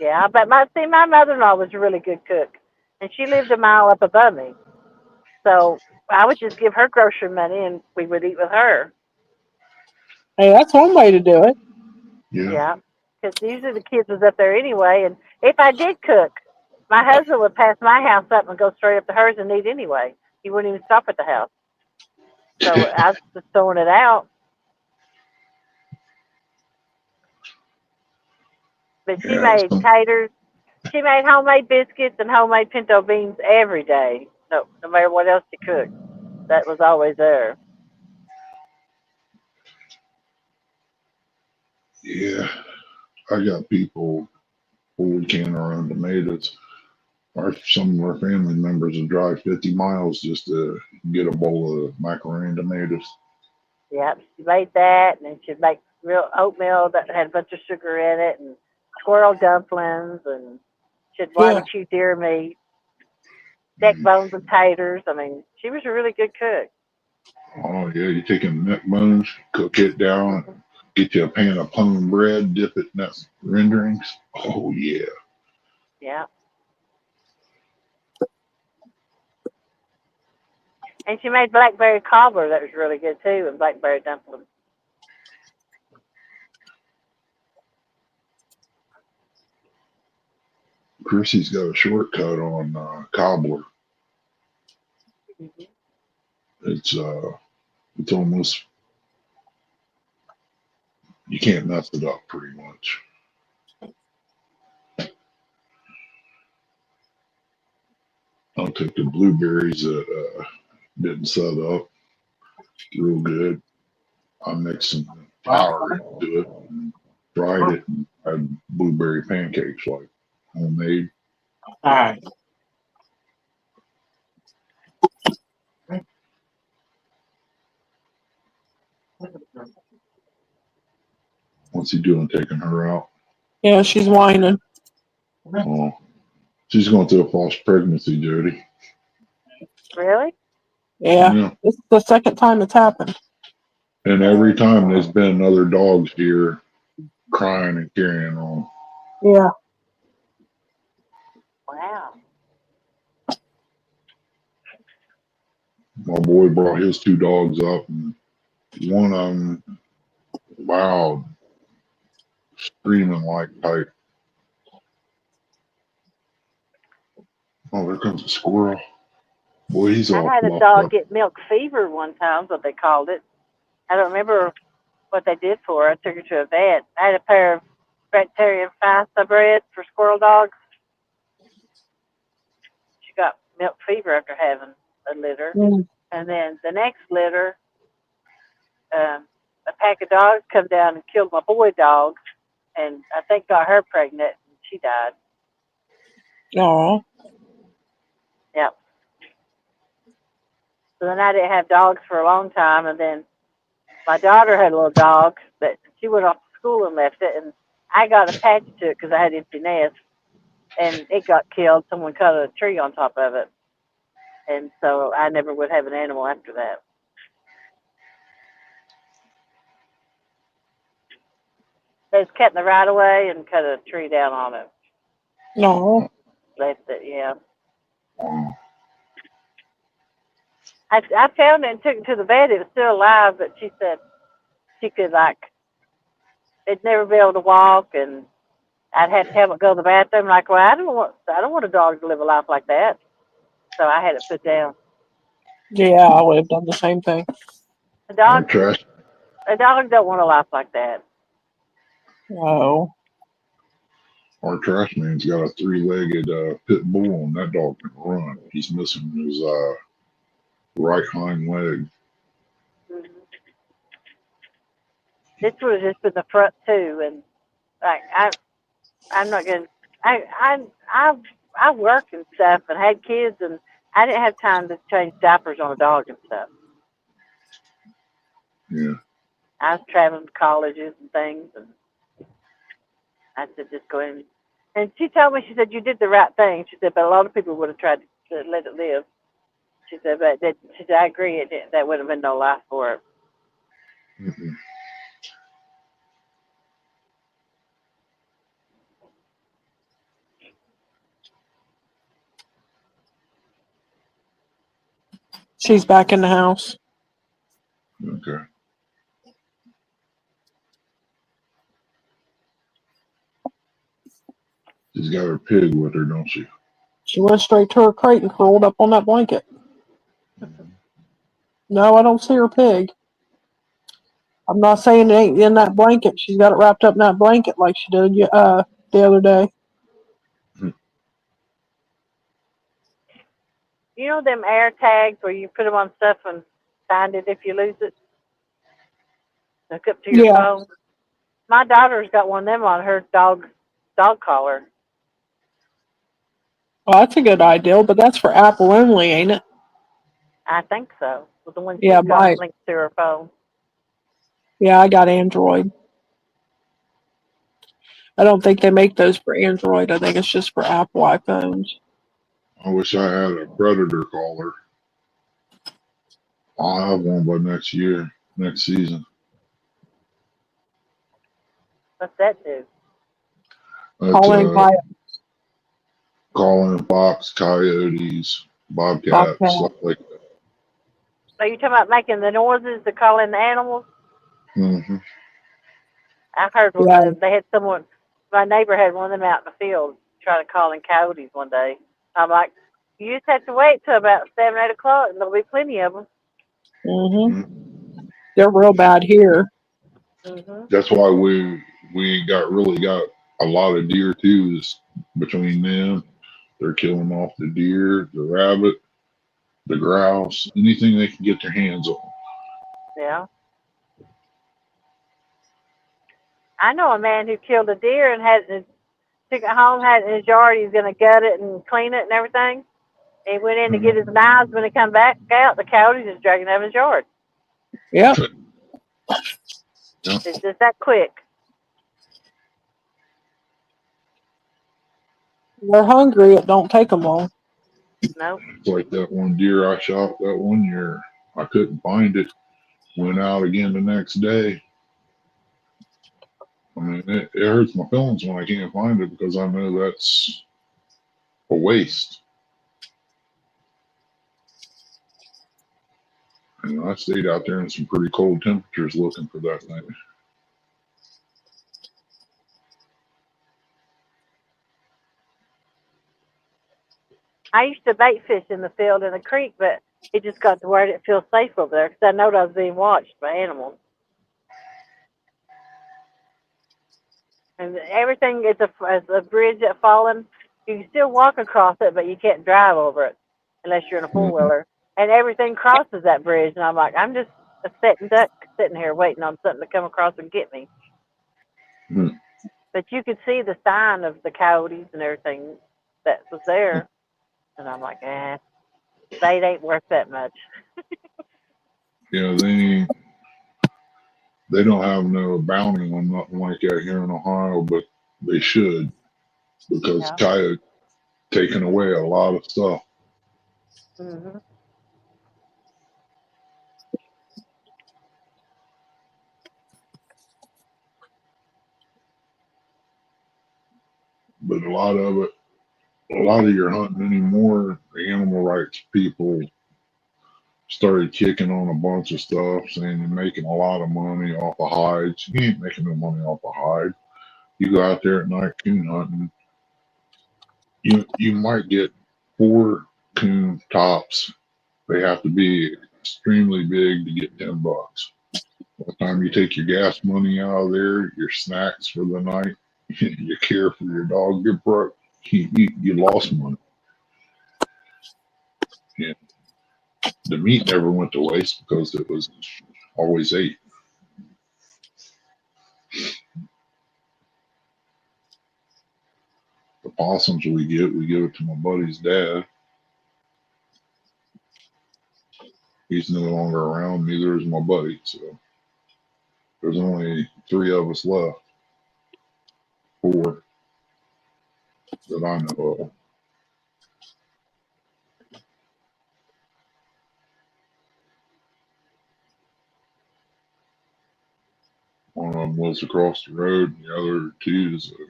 Yeah, but my mother-in-law was a really good cook, and she lived a mile up above me. So I would just give her grocery money, and we would eat with her. Hey, that's one way to do it. yeah. Yeah, because usually the kids was up there anyway. And if I did cook, my husband would pass my house up and go straight up to hers and eat anyway. He wouldn't even stop at the house. So I was just throwing it out. But she Yeah, made taters. She made homemade biscuits and homemade pinto beans every day. No matter what else she cooked, that was always there. yeah. I got people before we can around tomatoes. Some of our family members will drive 50 miles just to get a bowl of macaroni and tomatoes. Yep, she made that, and then she'd make real oatmeal that had a bunch of sugar in it, and squirrel dumplings, and she'd Yeah. barbecue deer meat, neck bones and taters. I mean, she was a really good cook. Oh yeah, you take in neck bones, cook it down, get you a pan of plum bread, dip it in that renderings. Oh yeah, Yeah, and she made blackberry cobbler that was really good too, and blackberry dumplings. Chrissy's got a shortcut on cobbler. Mm-hmm. It's uh, it's almost you can't mess it up pretty much. I'll take the blueberries that didn't set up real good. I mixed some flour into it and fried it and had blueberry pancakes like homemade. All right. What's he doing taking her out? Yeah, she's whining. Oh, she's going through a false pregnancy, Jody. Really? Yeah, Yeah. this is the second time it's happened. And every time there's been other dogs here crying and carrying on. Yeah. Wow. My boy brought his two dogs up, and one of them, wow, screaming like type. Oh, there comes a squirrel. Boy, he's I all had a fluffed dog up. get milk fever one time, what they called it. I don't remember what they did for her. I took her to a vet. I had a pair of Bracterian Fista bred for squirrel dogs. She got milk fever after having a litter. Mm. And then the next litter, a pack of dogs come down and killed my boy dog, and I think got her pregnant, and she died. Aw. Yep. So then I didn't have dogs for a long time, and then my daughter had a little dog, but she went off to school and left it, and I got attached to it because I had empty nest, and it got killed. Someone cut a tree on top of it, and so I never would have an animal after that. They was cutting the right of way and cut a tree down on it. No. Left it, yeah. Um, I found it and took it to the vet. It was still alive, but she said she could it'd never be able to walk, and I'd have to have it go to the bathroom. Like, well, I don't want a dog to live a life like that. So I had it put down. Yeah, I would have done the same thing. A our dog, trash, a dog don't want a life like that. No. our trash man's got a three-legged pit bull, and that dog can run. He's missing his right hind leg. Mm-hmm. This was just in the front too, and like I'm not gonna. I I work and stuff, and had kids, and I didn't have time to change diapers on a dog and stuff. Yeah. I was traveling to colleges and things, and I said, just go in. And she told me, she said, you did the right thing. She said, but a lot of people would have tried to let it live. She said, but she said, I agree, that would have been no life for it. Mm-mm. She's back in the house. Okay. She's got her pig with her, don't she? She went straight to her crate and curled up on that blanket. No, I don't see her pig. I'm not saying it ain't in that blanket. She's got it wrapped up in that blanket like she did the other day. You know them air tags where you put them on stuff and find it if you lose it? Hook up to your Yeah. phone. My daughter's got one of them on her dog collar. Well, that's a good idea, but that's for Apple only, ain't it? I think so. With the one she's Yeah, got my linked to her phone. yeah, I got Android. I don't think they make those for Android. I think it's just for Apple iPhones. I wish I had a predator collar. I'll have one by next year, next season. What's that do? That's Calling by calling fox, coyotes, bobcats, Bobcat. stuff like that. Are you talking about making the noises to call in the animals? Mm-hmm. I've heard one Yeah. of them. They had someone, my neighbor had one of them out in the field trying to call in coyotes one day. I'm like, you just have to wait till about 7, 8 o'clock, and there'll be plenty of them. Mhm. Mm-hmm. They're real bad here. Hmm. That's why we got really got a lot of deer too. Is between them, they're killing off the deer, the rabbit, the grouse, anything they can get their hands on. Yeah. I know a man who killed a deer and took it home, had it in his yard. He was going to gut it and clean it and everything. He went in to get his Mm-hmm. knives. When he come back out, the coyotes just dragging out of his yard. Yep. Yeah. It's just that quick. They're hungry. It don't take them long. Nope. It's like that one deer I shot that one year. I couldn't find it. Went out again the next day. I mean, it hurts my feelings when I can't find it because I know that's a waste. And I stayed out there in some pretty cold temperatures looking for that thing. I used to bait fish in the field in the creek, but it just got to where I didn't feel safe over there because I know I was being watched by animals. And everything is a bridge that fallen. You can still walk across it, but you can't drive over it unless you're in a four Mm-hmm. wheeler. And everything crosses that bridge, and I'm like, I'm just a sitting duck sitting here waiting on something to come across and get me. Mm-hmm. But you could see the sign of the coyotes and everything that was there, and I'm like, they ain't worth that much. Yeah, they don't have no bounty on nothing like that here in Ohio, but they should because Yeah. coyote taking away a lot of stuff. Hmm. but a lot of your hunting anymore, the animal rights people started kicking on a bunch of stuff, saying you're making a lot of money off of hides. You ain't making no money off of hide. You go out there at night coon hunting, you might get 4 coon tops. They have to be extremely big to get $10. By the time you take your gas money out of there, your snacks for the night, your care for your dog get broke, you lost money. And the meat never went to waste because it was always ate. The possums we give it to my buddy's dad. He's no longer around, neither is my buddy. So there's only 3 of us left, 4 that I know of. One of them lives across the road, and the other 2 is a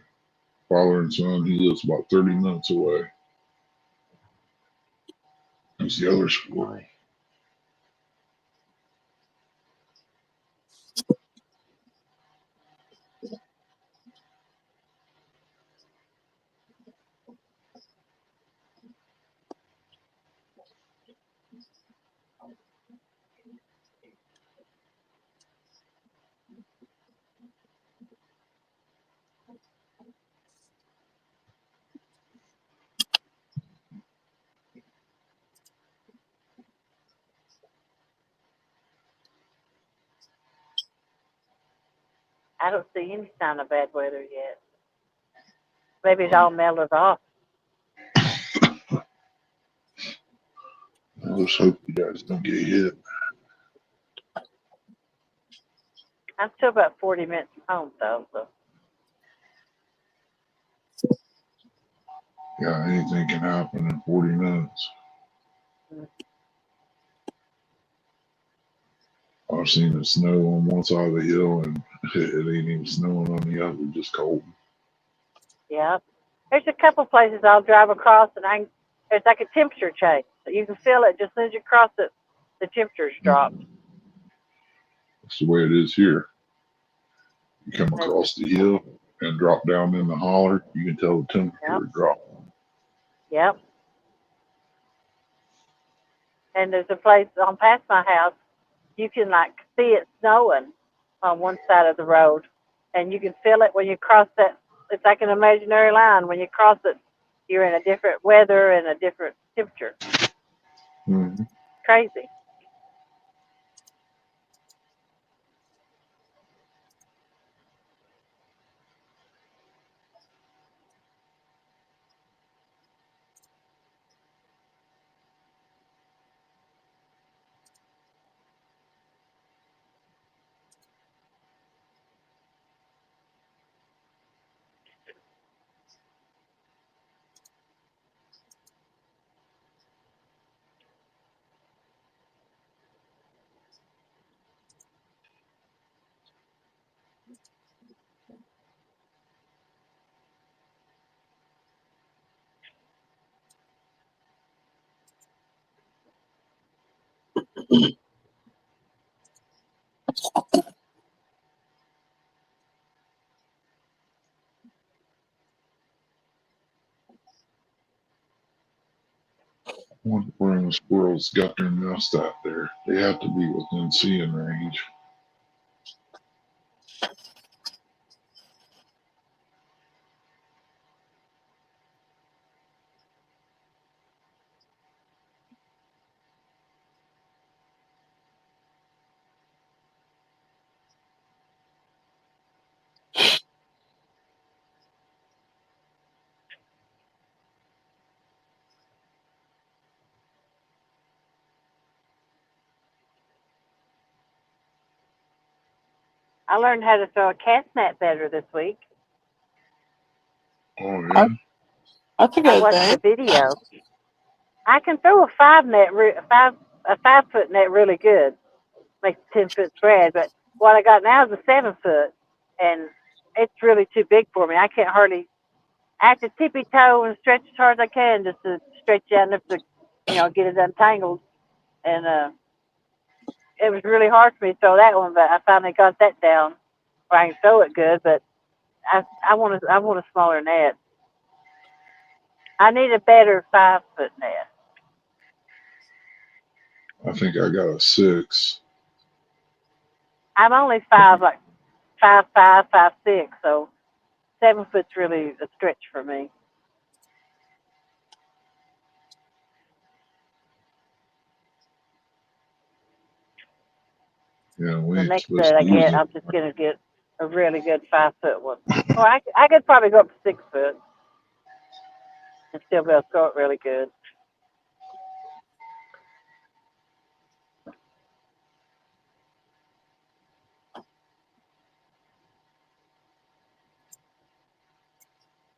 father and son. He lives about 30 minutes away. He's the other squirrel. I don't see any sign of bad weather yet. Maybe it all mellowed off. I just hope you guys don't get hit. I'm still about 40 minutes from home, though. So Yeah, anything can happen in 40 minutes. mm, I've seen it snow on one side of the hill and it ain't even snowing on the other, just cold. yeah, there's a couple places I'll drive across, and it's like a temperature change. You can feel it just as soon as you cross it. The temperature's dropped. Mhm. That's the way it is here. You come And it's, across the hill and drop down in the holler, you can tell the yep, temperature drop. yep. And there's a place on past my house. You can like see it snowing on one side of the road, and you can feel it when you cross that. It's like an imaginary line. When you cross it, you're in a different weather and a different temperature. Mm-hmm. Crazy. I wonder where the squirrels got their nest out there. They have to be within seeing range. I learned how to throw a cast net better this week. Oh, I, yeah? that's a I good watched thing. a video. I can throw a 5 net, a 5 foot net really good, make a 10 foot spread. But what I got now is a 7 foot, and it's really too big for me. I can't hardly I have to tippy toe and stretch as hard as I can just to stretch out enough to, get it untangled. And it was really hard for me to throw that one, but I finally got that down where I can throw it good. But I want a smaller net. I need a better 5 foot net. I think I got a 6. I'm only five, like 5'5", 5'6", so 7 foot's really a stretch for me. Yeah, we The ain't next supposed set to I use get, it. I'm just gonna get a really good 5 foot one. Or I could probably go up to 6 foot and still be able to throw it really good.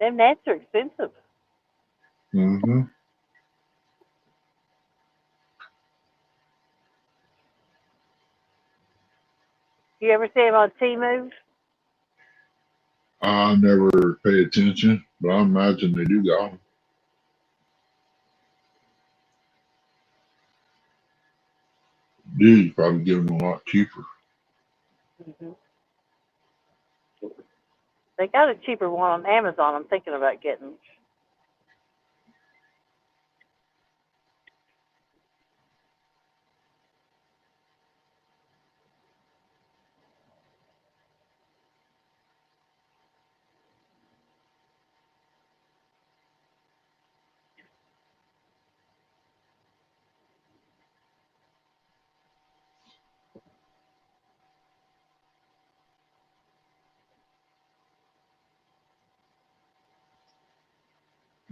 Them nets are expensive. Mm-hmm. You ever see them on T-Move? I never pay attention, but I imagine they do got 'em. Dude, you probably give them a lot cheaper. Hmm. They got a cheaper one on Amazon. I'm thinking about getting.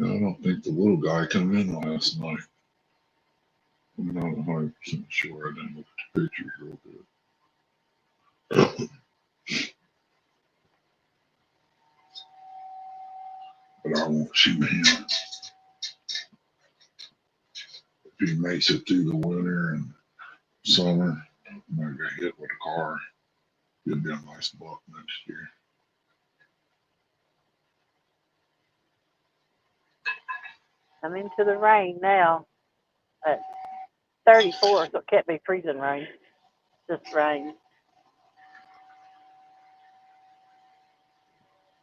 I don't think the little guy come in last night. I'm not 100% sure. I didn't look at the pictures real good. But I won't shoot him. If he makes it through the winter and summer, I'm not gonna get hit with a car. He'll be a nice buck next year. I'm into the rain now at 34, so it can't be freezing rain. Just rain.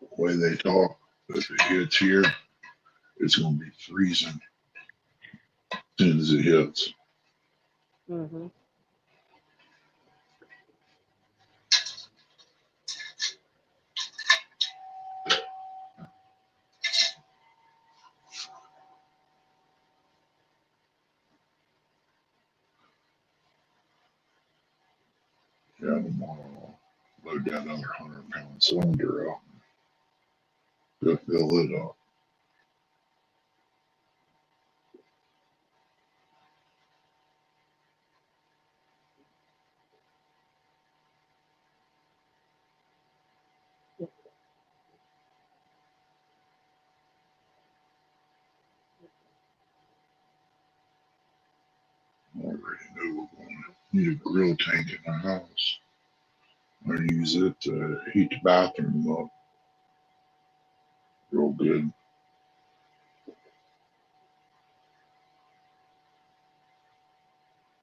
The way they talk, if it hits here, it's gonna be freezing as soon as it hits. Hmm. Yeah, tomorrow I'll load that other 100-pound cylinder out. Go fill it up. I already know we're going to need a grill tank in the house. I use it to heat the bathroom up real good.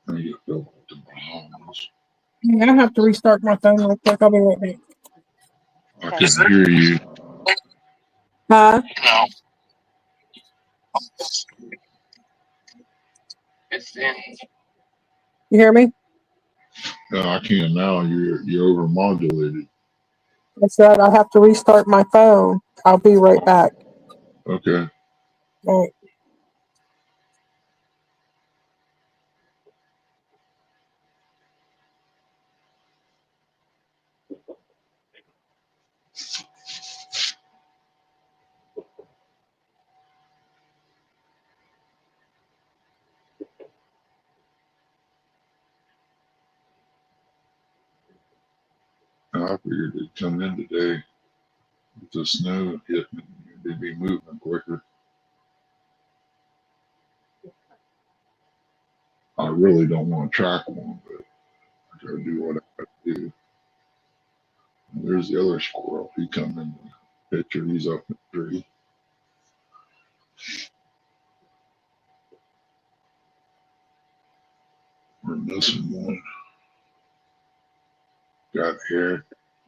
I get filled with the Bahamas. Yeah, I have to restart my phone real quick. I'll be right back. I Okay. can hear you. Huh? You hear me? No, I can now. You're overmodulated. I said I have to restart my phone. I'll be right back. Okay. All right. I figured it'd come in today with the snow hitting. They'd be moving quicker. I really don't want to track one, but I gotta do what I gotta do. And there's the other squirrel. He come in the picture. He's up in the tree. We're missing one. Got Eric,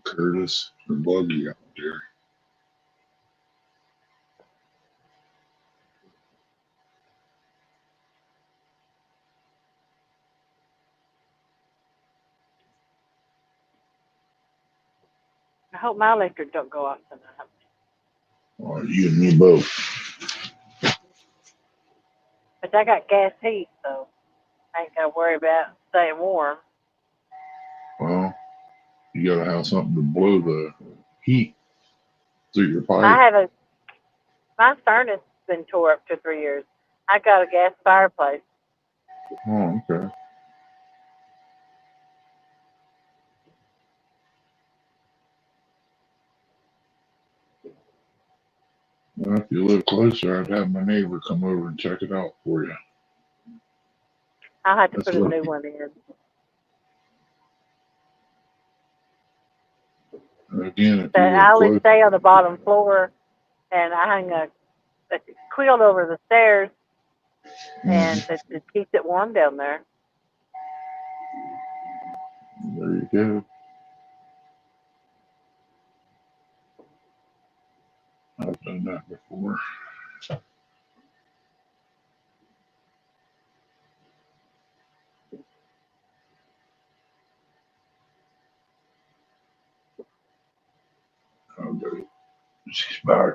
Curtis, and Buggy out there. I hope my electric don't go off tonight. You and me both. But I got gas heat, so I ain't gotta worry about staying warm. Well, you gotta have something to blow the heat through your I pipe. have my furnace has been tore up 2 or 3 years. I got a gas fireplace. Oh, okay. Well, if you live closer, I'd have my neighbor come over and check it out for you. I'll have to That's put a what. new one in. Again, if But you live I only close. stay on the bottom floor, and I hang a quilt over the stairs, and Mhm. it keeps it warm down there. There you go. I've done that before. Okay. She's back.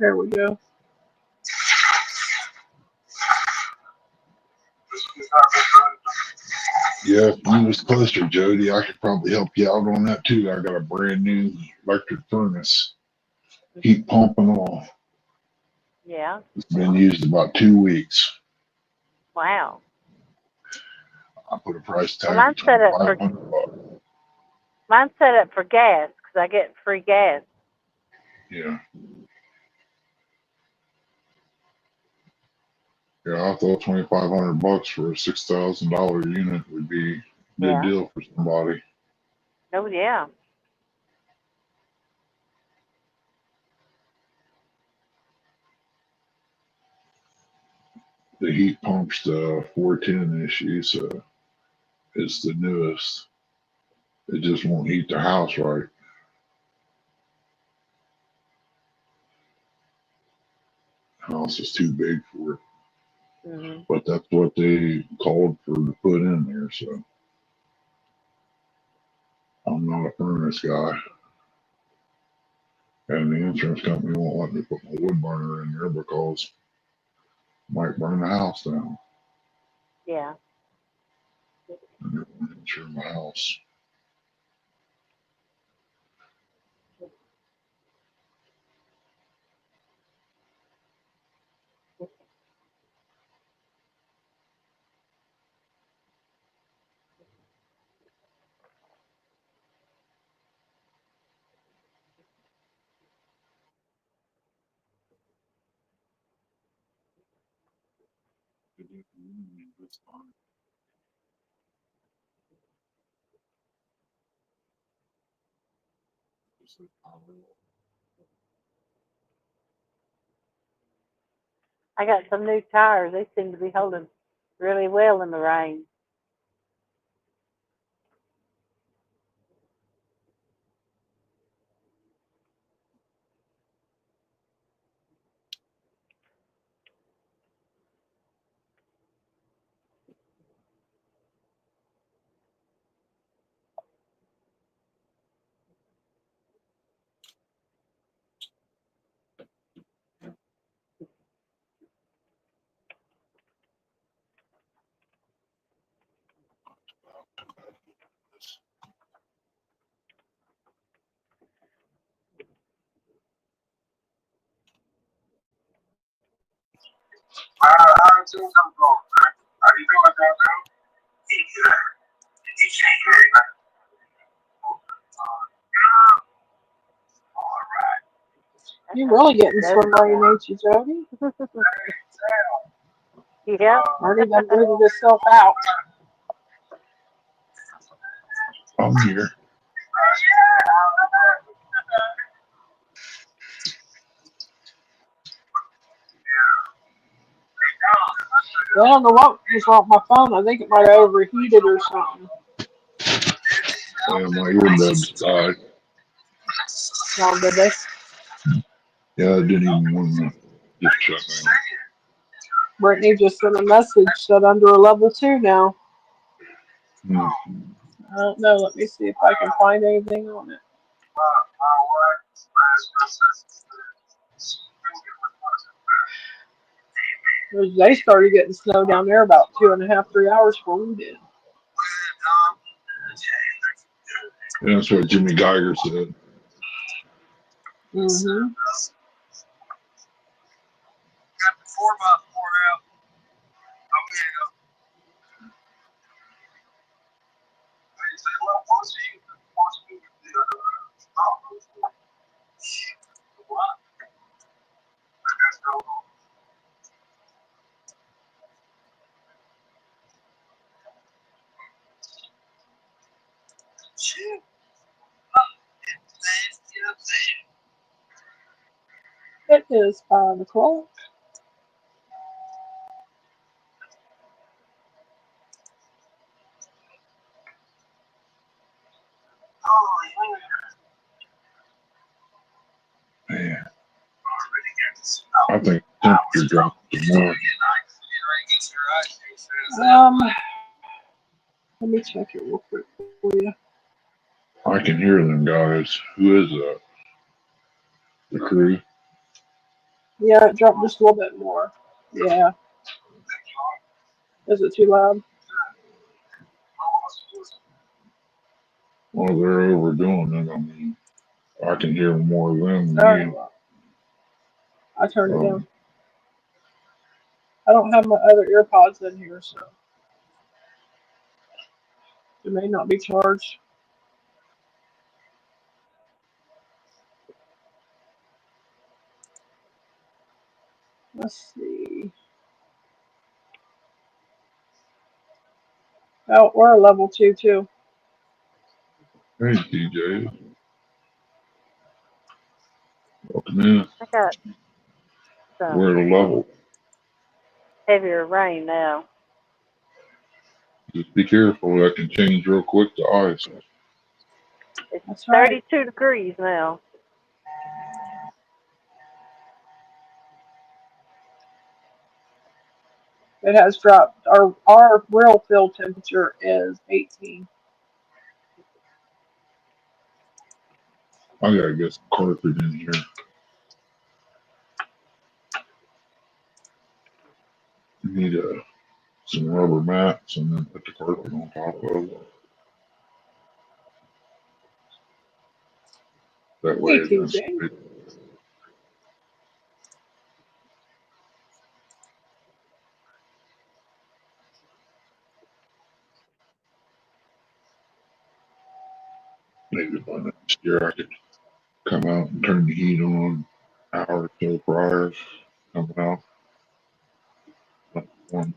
There we go. Yeah, if you was closer, Jody, I could probably help you out on that too. I got a brand new electric furnace, heat pump and all. Yeah. It's been used about 2 weeks. Wow. I put a price Well, tag of $2,500. mine's set up for gas because I get free gas. Yeah, yeah. I thought $2,500 for a $6,000 unit would be a good Yeah. deal for somebody. Oh yeah. The heat pump's the 410 issue, so it's the newest. It just won't heat the house right. House is too big for it. Mhm. But that's what they called for to put in there. So I'm not a furnace guy, and the insurance company won't let me put my wood burner in there because it might burn the house down. Yeah. And they won't insure my house. I got some new tires. They seem to be holding really well in the rain. That You're sounds really getting good. some rain, ain't you, Jody? Yeah. Marty done booted himself out. I'm here. I don't know what was wrong with my phone. I think it might have overheated or something. Yeah, my earbuds died. No, did they? Yeah, I didn't even want to just shut down. Brittany just sent a message that under a level 2 now. Hmm. I don't know. Let me see if I can find anything on it. They started getting snow down there about 2.5, 3 hours before we did. And that's what Jimmy Geiger said. Mm-hmm. It is 5 o'clock. Man, I think temperature dropped tomorrow. Um, let me check it real quick for you. I can hear them guys. Who is that? The crew? Yeah, it dropped just a little bit more. Yeah. Is it too loud? Well, they're overdoing it. I mean, I can hear more of them than Alright, you. well, I turned it down. Um, I don't have my other earpods in here, so it may not be charged. Let's see. Oh, we're a level 2 too. hey, DJ. Welcome in. I got We're some at a level. heavier rain now. Just be careful. That can change real quick to ice. It's That's right. 32 degrees now. It has dropped. Our real field temperature is 18. I gotta get some carpet in here. Need some rubber mats and then put the carpet on top of it. That way Hey, it doesn't TJ. spray. Maybe by next year I could come out and turn the heat on an hour or so prior. Come out. One,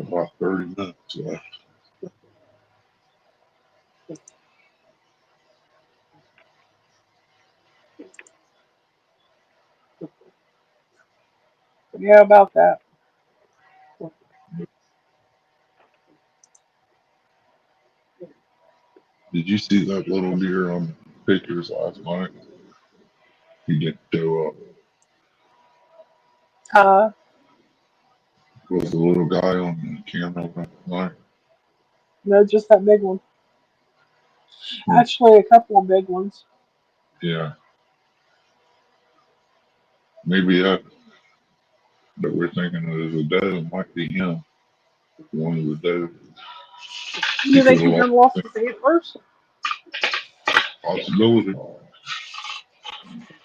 about 30 minutes left. Yeah, about that. Did you see that little deer on the pictures last night? He didn't show up. Uh, Was the little guy on the camera last night? no, just that big one. Hmm. Actually, a couple of big ones. Yeah, maybe that we're thinking of as a dead might be him. one of the doe. Do Keep they it keep along. them lost with antlers? Possibility.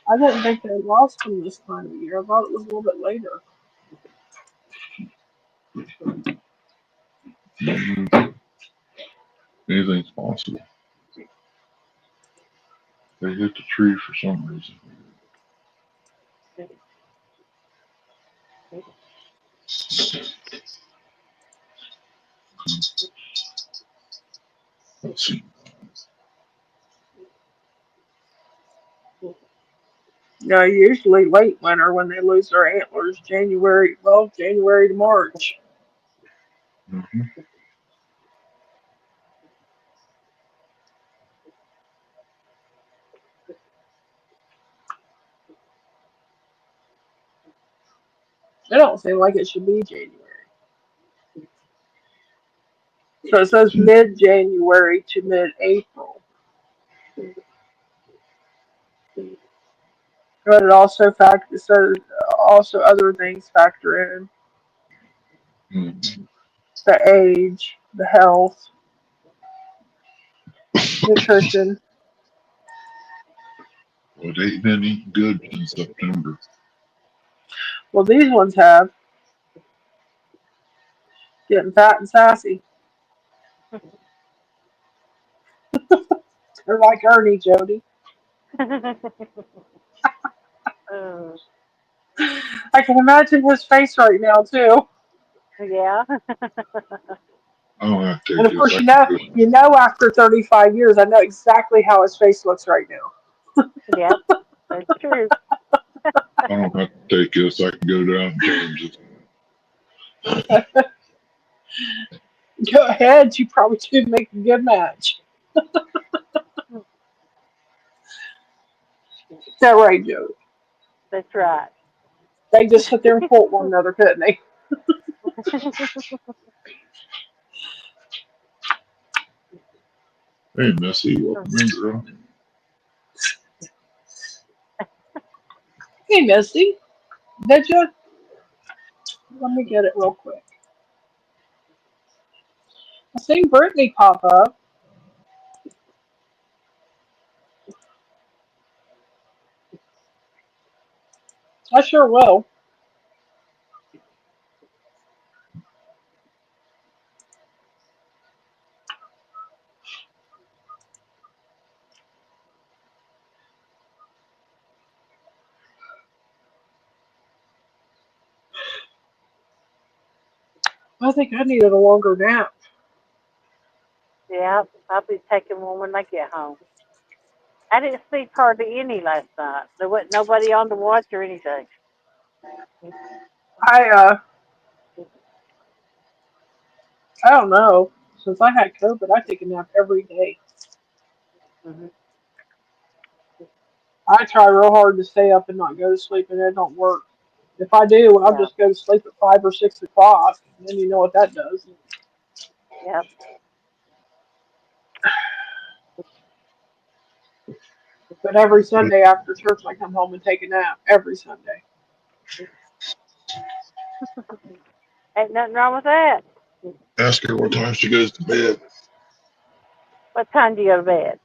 I didn't think they lost them this time of year. I thought it was a little bit later. Mm-hmm. Anything's possible. They hit the tree for some reason. Let's see. No, usually late winter when they lose their antlers, January to March. Mm-hmm. It don't seem like it should be January. So it says mid-January to mid-April. But it says also other things factor in Mm-hmm. the age, the health, nutrition. Well, they been eating good in September. Well, these ones have getting fat and sassy. They're like Ernie, Jody. Mm, I can imagine his face right now too. yeah. I don't have to And take of this. course, I can go. after 35 years, I know exactly how his face looks right now. Yep. That's true. I don't have to take this. I can go down and change it. Go ahead, you probably could make a good match. Is that right, Jody? That's right. They just sit there and quote one another, couldn't they? Hey, Missy, welcome in, girl. Hey, Missy, did you? Let me get it real quick. I seen Brittany pop up. I sure will. I think I needed a longer nap. Yeah, I'll be taking one when I get home. I didn't sleep hardly any last night. There wasn't nobody on the watch or anything. I uh, I don't know. Since I had COVID, I take a nap every day. Hmm. I try real hard to stay up and not go to sleep, and it don't work. If I do, I'll Yeah. just go to sleep at 5 or 6 o'clock, and then you know what that does. Yep. But every Sunday after church, I come home and take a nap. Every Sunday. Ain't nothing wrong with that. Ask her what time she goes to bed. What time do you go to bed?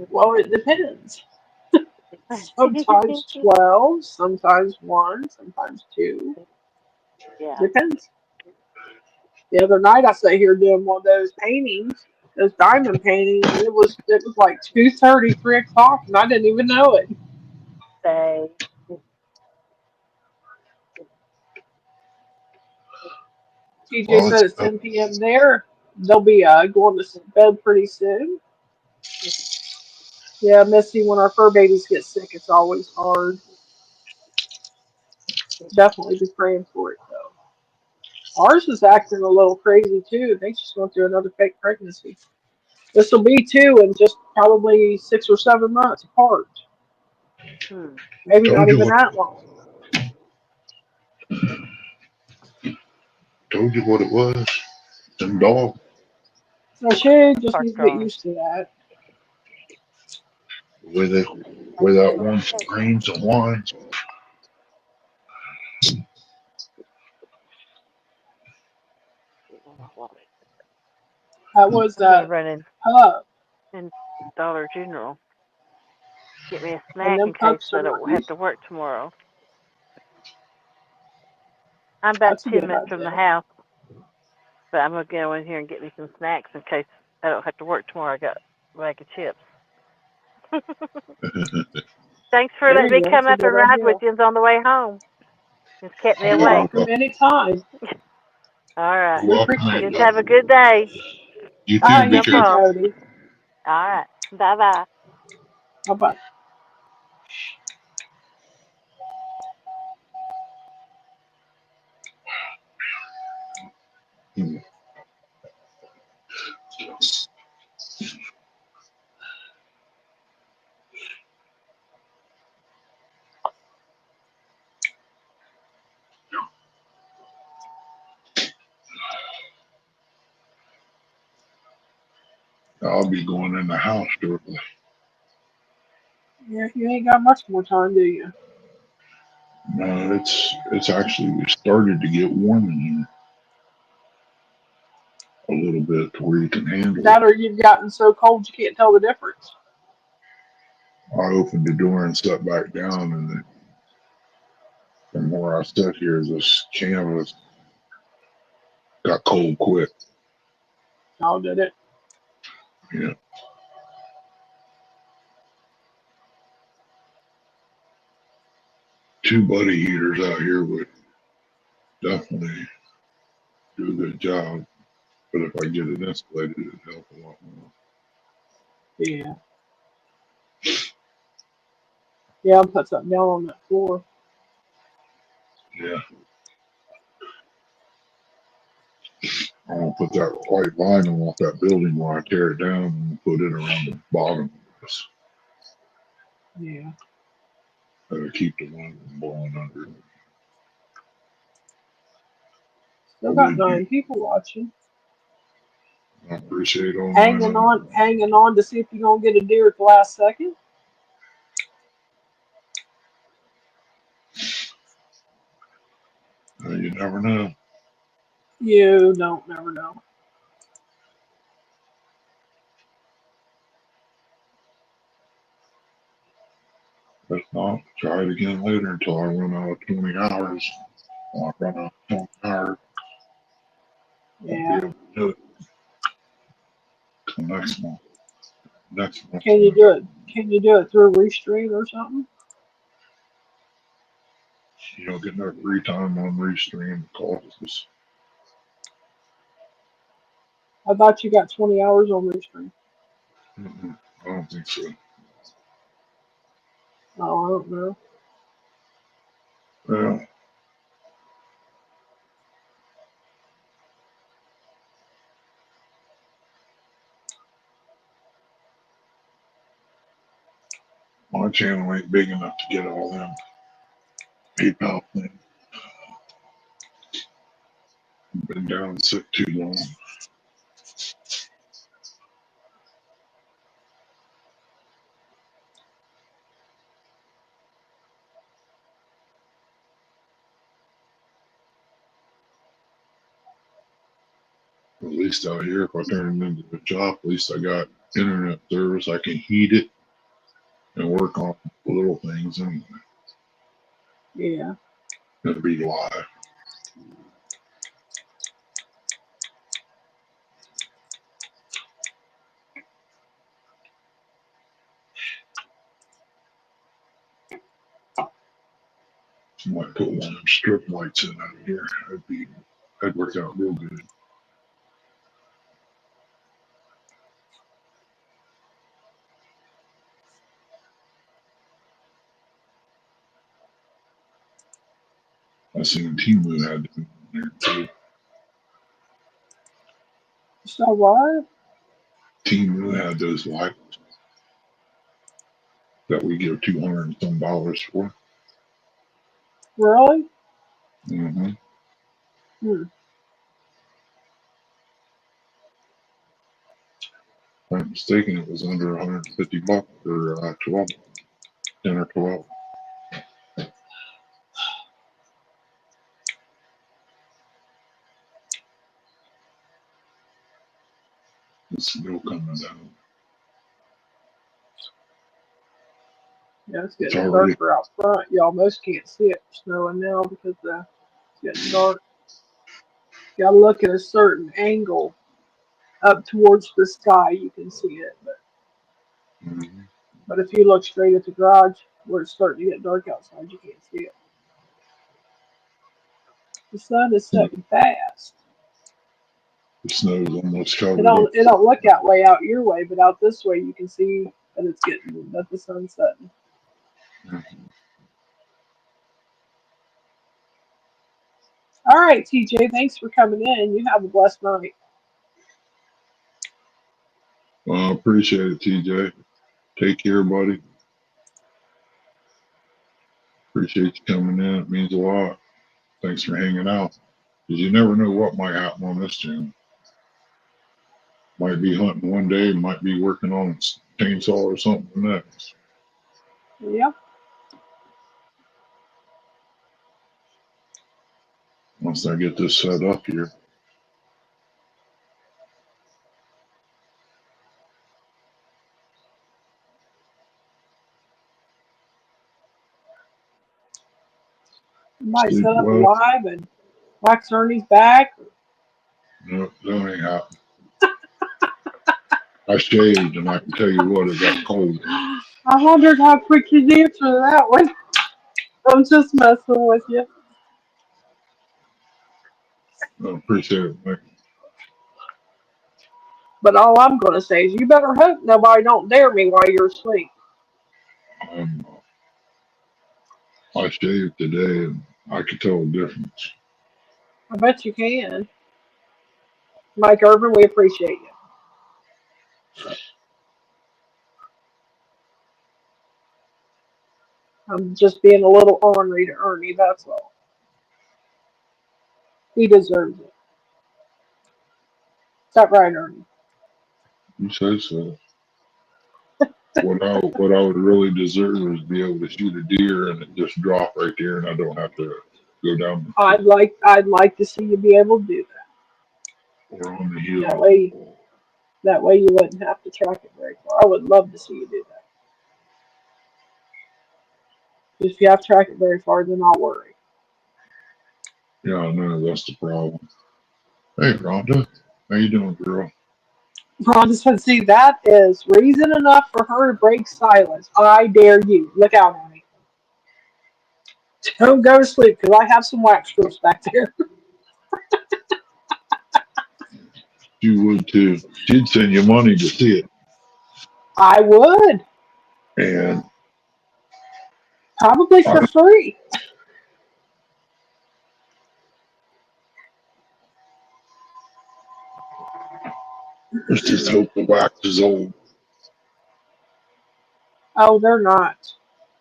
Well, it depends. Sometimes 12, sometimes 1, sometimes 2. Yeah. Depends. The other night, I sat here doing one of those paintings, those diamond paintings, and it was like 2:30, 3 o'clock, and I didn't even know it. Say, TJ Well, said it's it's 10 p.m. there. They'll be going to bed pretty soon. Yeah, Missy, when our fur babies get sick, it's always hard. Definitely be praying for it, though. Ours is acting a little crazy, too. They just went through another fake pregnancy. This will be two in just probably 6 or 7 months apart. hmm. Maybe not told you even what that long. told you what it was. Them dogs. So she just Park needs to get on. used to that. Where they where that one screams and whines. That was I'm gonna that run pup, in Dollar General, get me a and snack them in case pups I are what don't you. have to work tomorrow. I'm about That's a 10 minutes good from the idea. house, but I'm gonna go in here and get me some snacks in case I don't have to work tomorrow. I got a bag of chips. Thanks for There letting you me go. come That's a up good and ride with idea. you on the way home. It's kept me You're You're awake. welcome welcome. anytime. All right. You're We welcome appreciate Just you. have a anytime. good day. You All too. right, Be you No too, careful. problem. Cody. All right. Bye bye. Bye bye. Hmm. I'll be going in the house shortly. Yeah, you ain't got much more time, do you? No, it's actually started to get warm in here a little bit to where you can handle it. That or you've gotten so cold you can't tell the difference. I opened the door and sat back down, and from where I sit here, this canvas got cold quick. How did it? Yeah, two buddy heaters out here would definitely do a good job, but if I get it insulated, it'd help a lot more. Yeah. Yeah, I'll put something down on that floor. Yeah, I'm gonna put that white vinyl off that building when I tear it down and put it around the bottom of this. Yeah. That'll keep the wind from blowing under. I Still got would be. 9 people watching. I appreciate all nine of them. Hanging on to see if you're gonna get a deer at the last second. You never know. You don't never know. If not, try it again later until I run out of 20 hours. When I run out of 20 hours, I'll be Yeah. able to do it till next month. Next month, Can you do it? Can you do it through Restream or something? getting that free time on Restream causes. I thought you got 20 hours on Restream. I don't think so. Oh, I don't know. Well, my channel ain't big enough to get all them PayPal things. Been down sick too long. At least out here, if I turn it into a job, at least I got internet service. I can heat it and work on little things and Yeah. it'll be live. Might put one of them strip lights in out here. That'd work out real good. I seen Timu had them in there too. So what? Timu had those lights that we give $200 and some dollars for. Really? Mm-hmm. If Hmm. I'm not mistaken, it was under $150 for 12, 10 or 12. snow coming down. Yeah, it's It's getting already. darker out front. You almost can't see it snowing now because it's getting dark. You gotta look at a certain angle up towards the sky. You can see it, Mhm. but if you look straight at the garage where it's starting to get dark outside, you can't see it. The sun is setting fast. The snow's almost It covered up. don't look that way out your way, but out this way you can see that that the sun's setting. Mhm. All right, TJ, thanks for coming in. You have a blessed night. Well, I appreciate it, TJ. Take care, buddy. Appreciate you coming in. It means a lot. Thanks for hanging out. Because you never know what might happen on this channel. Might be hunting one day, might be working on a chainsaw or something the next. Yeah. Once I get this set up here. You might Sleep set up a well. live and wax Ernie's back. No, that ain't happening. I shaved, and I can tell you what, it got cold. I wondered how quick you'd answer that one. I'm just messing with you. I appreciate it, Mike. But all I'm going to say is you better hope nobody don't dare me while you're asleep. Um, I shaved today, and I could tell the difference. I bet you can. Mike Irvin, we appreciate you. I'm just being a little ornery to Ernie, that's all. He deserves it. Is that right, Ernie? You say so. What I would really deserve is be able to shoot a deer and it just drop right there, and I don't have to go down the tree I'd like to see you be able to do or on the that. hill. That way you wouldn't have to track it very far. I would love to see you do that. If you have to track it very far, then I'll worry. Yeah, I know that's the problem. Hey, Rhonda, how you doing, girl? Rhonda said, see, that is reason enough for her to break silence. I dare you. Look out, Ernie. Don't go to sleep because I have some wax strips back there. She would too. She'd send you money to see it, I would. and Probably for I, free. let's just hope the wax is old. Oh, they're not.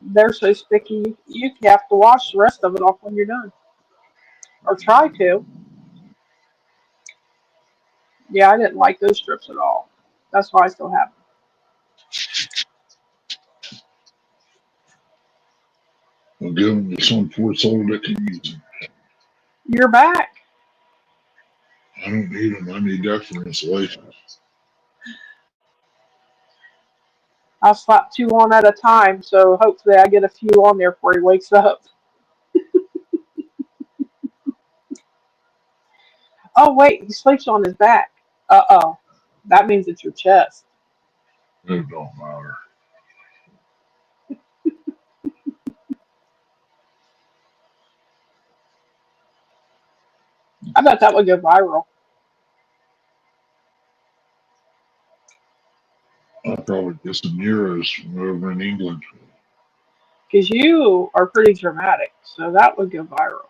They're so sticky. You have to wash the rest of it off when you're done. Or try to. Yeah, I didn't like those strips at all. That's why I still have them. I'll give them to some poor soul that can use them. You're back. I don't need them. I need that for insulation. I slap two on at a time, so hopefully I get a few on there before he wakes up. Oh, wait, he sleeps on his back. Uh-oh. That means it's your chest. It don't matter. I bet that would go viral. I'll probably get some euros from over in England. Because you are pretty dramatic, so that would go viral.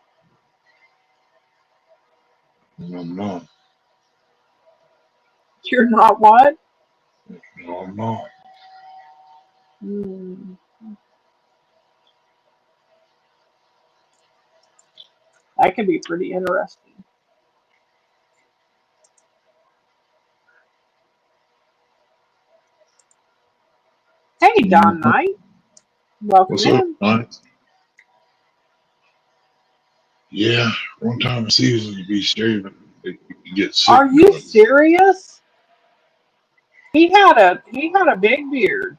And I'm not. You're not what? No, I'm not. Hmm, that could be pretty interesting. Hey, Don Knight. Welcome What's up, in. Donnie? Yeah, one time a season you be shaving, you get sick. Are you serious? He had a big beard.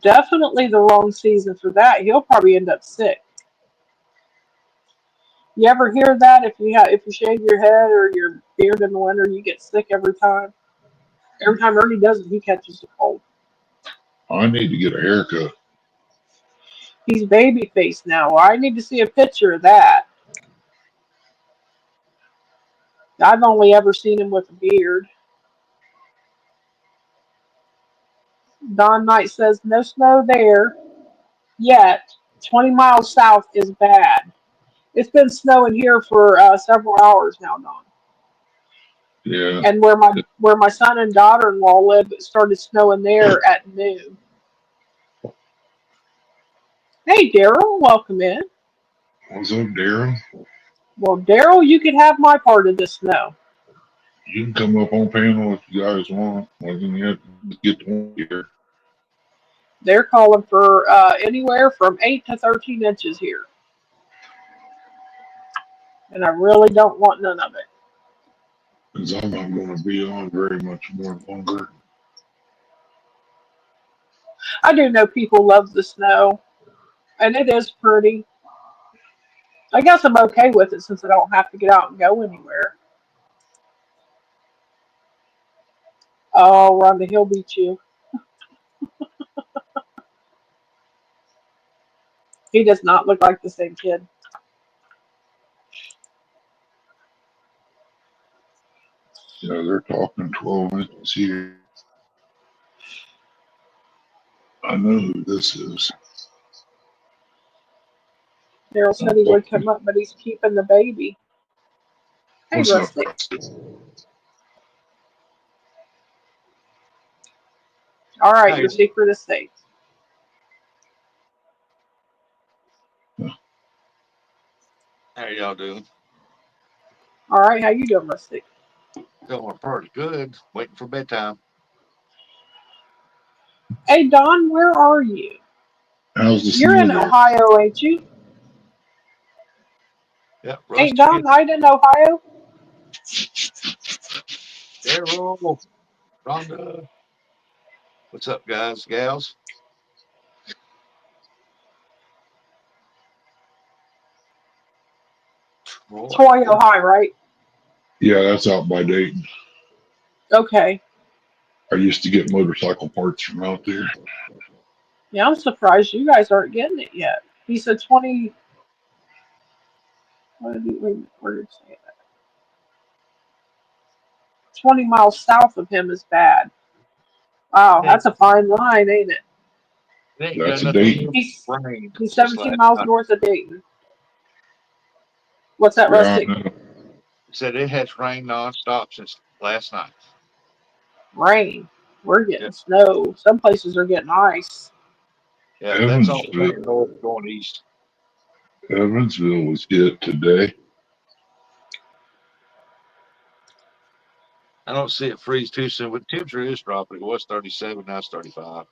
Definitely the wrong season for that. He'll probably end up sick. You ever hear that? If you shave your head or your beard in the winter, you get sick every time. Every time Ernie does it, he catches a cold. I need to get a haircut. He's baby faced now. Well, I need to see a picture of that. I've only ever seen him with a beard. Don Knight says no snow there yet. 20 miles south is bad. It's been snowing here for several hours now, Don. Yeah. And where my son and daughter-in-law live, it started snowing there at noon. Hey, Daryl, welcome in. What's up, Darren? Well, Daryl, you can have my part of the snow. You can come up on panel if you guys want. Well, then you have to get the one here. They're calling for anywhere from 8 to 13 inches here. And I really don't want none of it. Because I'm not going to be on very much more longer. I do know people love the snow, and it is pretty. I guess I'm okay with it since I don't have to get out and go anywhere. Oh, Rhonda, he'll beat you. He does not look like the same kid. Yeah, they're talking 12 inches here. I know who this is. Daryl said he would come up, but he's keeping the baby. Hey, What's up, Rusty. Rusty? All right, Hey, your secret is safe. how y'all doing? All right, how you doing, Rusty? Going pretty good. Waiting for bedtime. Hey, Don, where are you? How's the You're snow in there? Ohio, ain't you? Yep, Ain't Rusty Don gets Knight in Ohio? Daryl, Rhonda. What's up, guys, gals? Troy. Troy, Ohio, right? Yeah, that's out by Dayton. Okay. I used to get motorcycle parts from out there. Yeah, I'm surprised you guys aren't getting it yet. He said 20. What did he, where did he say that? 20 miles south of him is bad. Wow, It that's a fine line, ain't it? ain't got That's a nothing to Dayton. do He's with rain he's since 17 last miles night. north of Dayton. What's that, Yeah, I Rusty? know. It said it has rained nonstop since last night. Rain. We're Yeah, getting snow. Some places are getting ice. yeah, that's all Evansville, coming north, going east. Evansville was hit today. I don't see it freeze too soon, but the temperature is dropping. It was 37, now it's 35.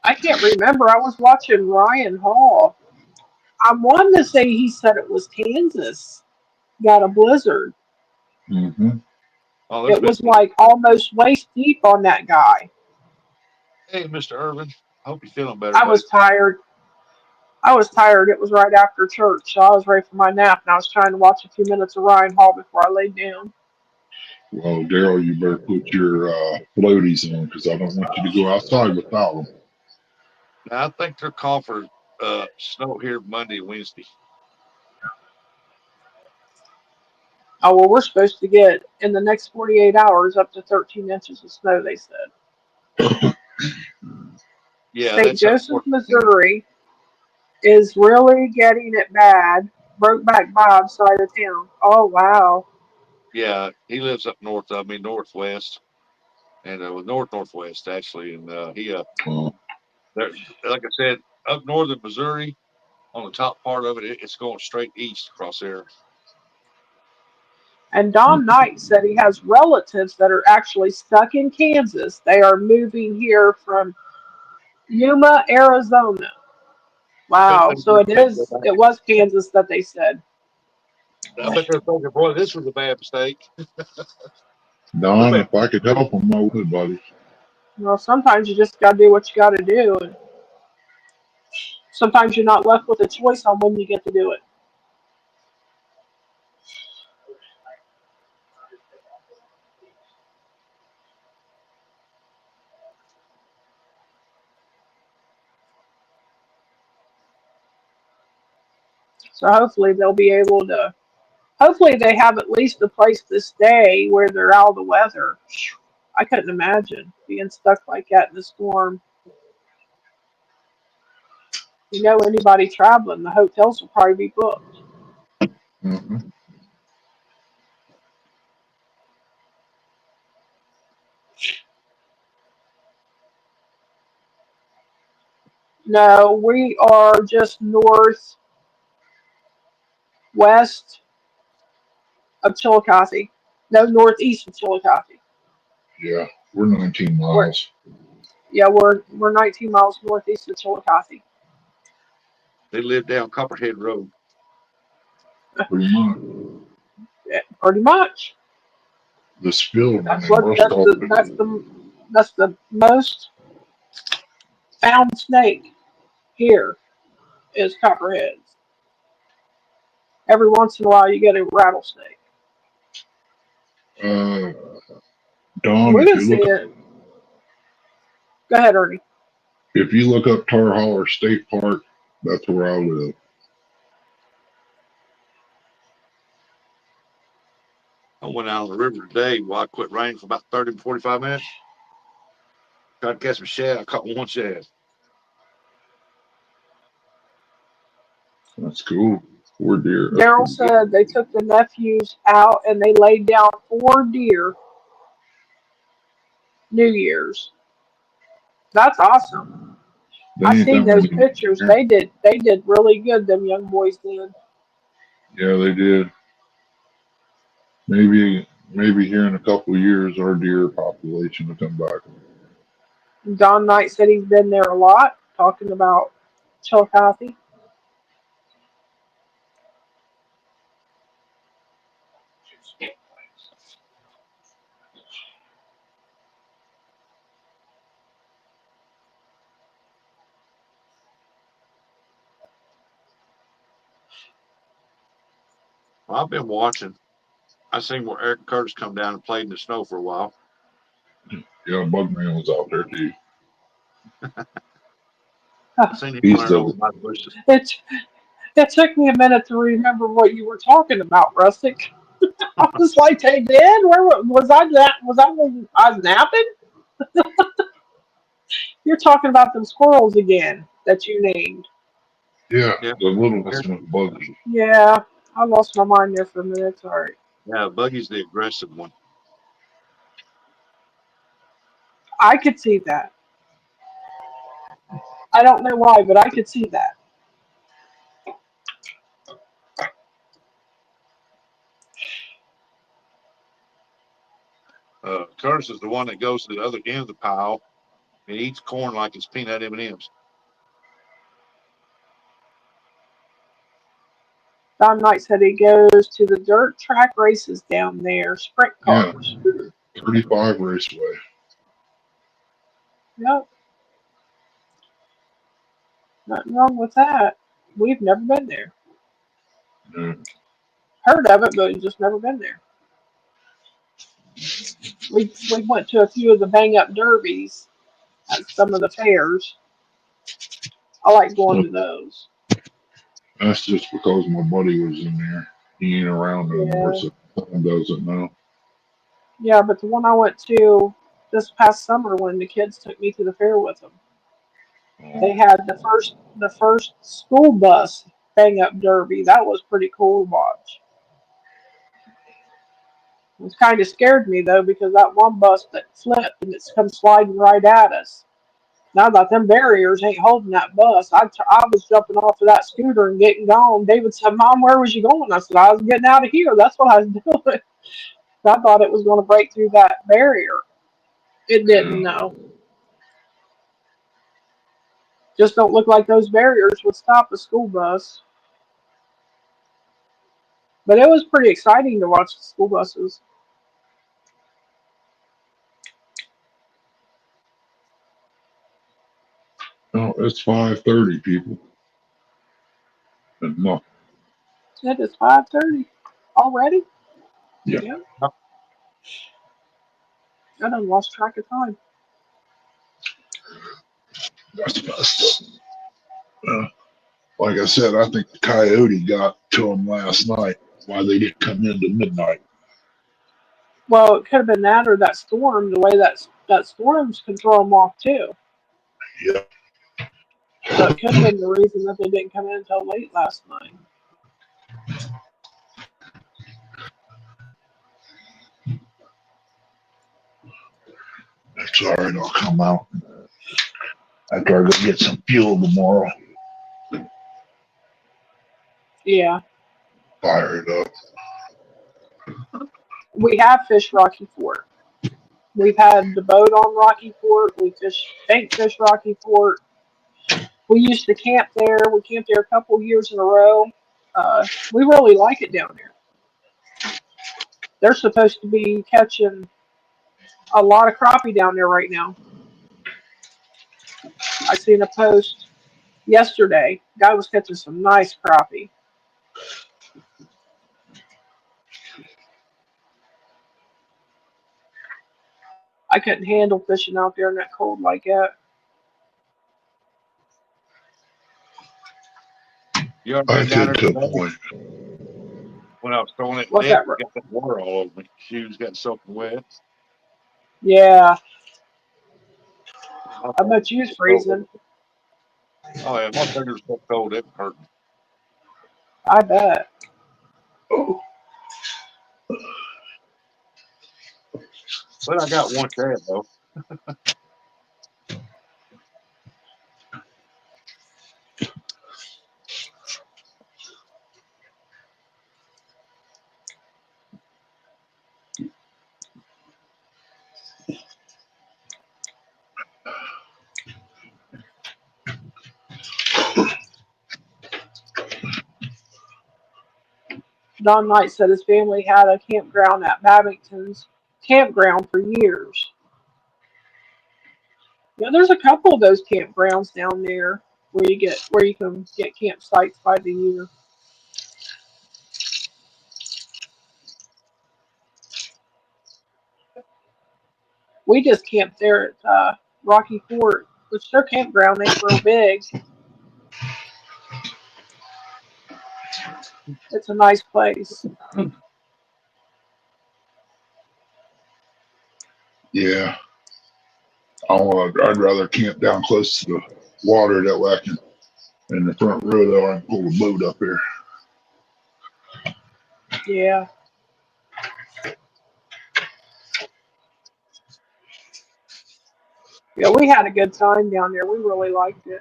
I can't remember. I was watching Ryan Hall. I wanted to say he said it was Kansas got a blizzard. Mm-hmm. Oh, there's It been. was like almost waist deep on that guy. Hey, Mr. Irvin. Hope you're feeling better, I buddy. was tired. I was tired. It was right after church, so I was ready for my nap, and I was trying to watch a few minutes of Ryan Hall before I laid down. Well, Daryl, you better put your floaties on because I don't want you to go outside without them. Now, I think they're calling for snow here Monday, Wednesday. Oh, well, we're supposed to get, in the next 48 hours, up to 13 inches of snow, they said. Yeah, St. that's up Joseph, north. Missouri is really getting it bad. Brokeback Bob's side of town. Oh, wow. Yeah, he lives up north. I mean, northwest, and northwest actually. And Uh, there, like I said, up northern Missouri, on the top part of it, it's going straight east across there. And Don Knight said he has relatives that are actually stuck in Kansas. They are moving here from Yuma, Arizona. I bet Wow. they So just can't go it back. was Kansas that they said. I bet they're thinking, boy, this was a bad mistake. Don, if I could help them, I would, buddy. Well, sometimes you just gotta do what you gotta do, and sometimes you're not left with a choice on when you get to do it. So hopefully they'll be able to. Hopefully they have at least a place to stay where they're out of the weather. I couldn't imagine being stuck like that in the storm. You know, anybody traveling, the hotels will probably be booked. Hmm. No, we are just northwest of Chillicothe. No, northeast of Chillicothe. Yeah, we're 19 We're miles. yeah, we're 19 miles northeast of Chillicothe. They live down Copperhead Road. Pretty much. Yeah, pretty much. The Spillman That's and what Rusk all that's the most found snake here is copperheads. Every once in a while, you get a rattlesnake. uh, Don, We can see it. Go ahead, Ernie. if you look up Tar Holler State Park, that's where I live. I went out on the river today while I quit raining for about 30 to 45 minutes. Tried to catch some shad. I caught one shad. That's cool. 4 deer. That's Daryl pretty good. said they took the nephews out and they laid down 4 deer New Year's. That's awesome. They I ain't seen that those many pictures. there. They did really good. Them young boys did. Yeah, they did. Maybe here in a couple of years, our deer population will come back. Don Knight said he's been there a lot, talking about Chillicothe. Well, I've been watching. I seen where Eric Curtis come down and played in the snow for a while. Yeah, Bugman was out there too. I seen him He's running the over by the bushes. It it took me a minute to remember what you were talking about, Rustic. I was like, "Hey, Dad, was I? Was I when I was napping?" You're talking about them squirrels again that you named. yeah, Yeah, the littlest one, Buggy. Yeah, I lost my mind there for a minute. Sorry. yeah. Buggy's the aggressive one. I could see that. I don't know why, but I could see that. Curtis is the one that goes to the other end of the pile and eats corn like it's peanut M&Ms. Don Knight said he goes to the dirt track races down there, sprint Yeah, cars. 35 Raceway. Yep, nothing wrong with that. We've never been there. Yeah. Heard of it, but just never been there. We went to a few of the bang up derbies at some of the fairs. I like going Well, to those. that's just because my buddy was in there. He ain't around no more, Yeah, so someone doesn't know. yeah, but the one I went to this past summer when the kids took me to the fair with them, they Oh, had the first school bus bang up derby. That was pretty cool to watch. It kind of scared me though because that one bus that flipped and it's come sliding right at us. Now that them barriers ain't holding that bus, I was jumping off of that scooter and getting gone. David said, "Mom, where was you going?" I said, "I was getting out of here. That's what I was doing." I thought it was going to break through that barrier. It yeah. didn't. No, just don't look like those barriers would stop a school bus. But it was pretty exciting to watch the school buses. No, it's 5:30, people. And no, It is 5:30 already. yeah, Yeah, I done lost track of time. that's best. Like I said, I think the coyote got to them last night. Why they didn't come into midnight? Well, it could have been that or that storm. The way that storms can throw them off too. Yeah, So it could have been the reason that they didn't come in until late last night. that's all right. I'll come out after I go get some fuel tomorrow. Yeah, Fire it up. we have fished Rocky Fort. We've had the boat on Rocky Fort. We bank fish Rocky Fort. We used to camp there. We camped there a couple years in a row. We really like it down there. They're supposed to be catching a lot of crappie down there right now. I seen a post yesterday. Guy was catching some nice crappie. I couldn't handle fishing out there in that cold like that. You ever I been down did there to a today? point. When I was throwing that What's net, that? got that water all over me. Shoes got soaking wet. Yeah, My I fingers bet you was were so cold. freezing. Oh yeah, my fingers were so cold it hurt. I bet. But I got one shad though. Don Knight said his family had a campground at Babington's campground for years. Yeah, there's a couple of those campgrounds down there where you can get campsites by the year. We just camped there at Rocky Fort, which their campground ain't real big. It's a nice place. Yeah, I'd rather camp down close to the water that way I can in the front row though I can pull a boat up here. Yeah. Yeah, we had a good time down there. We really liked it.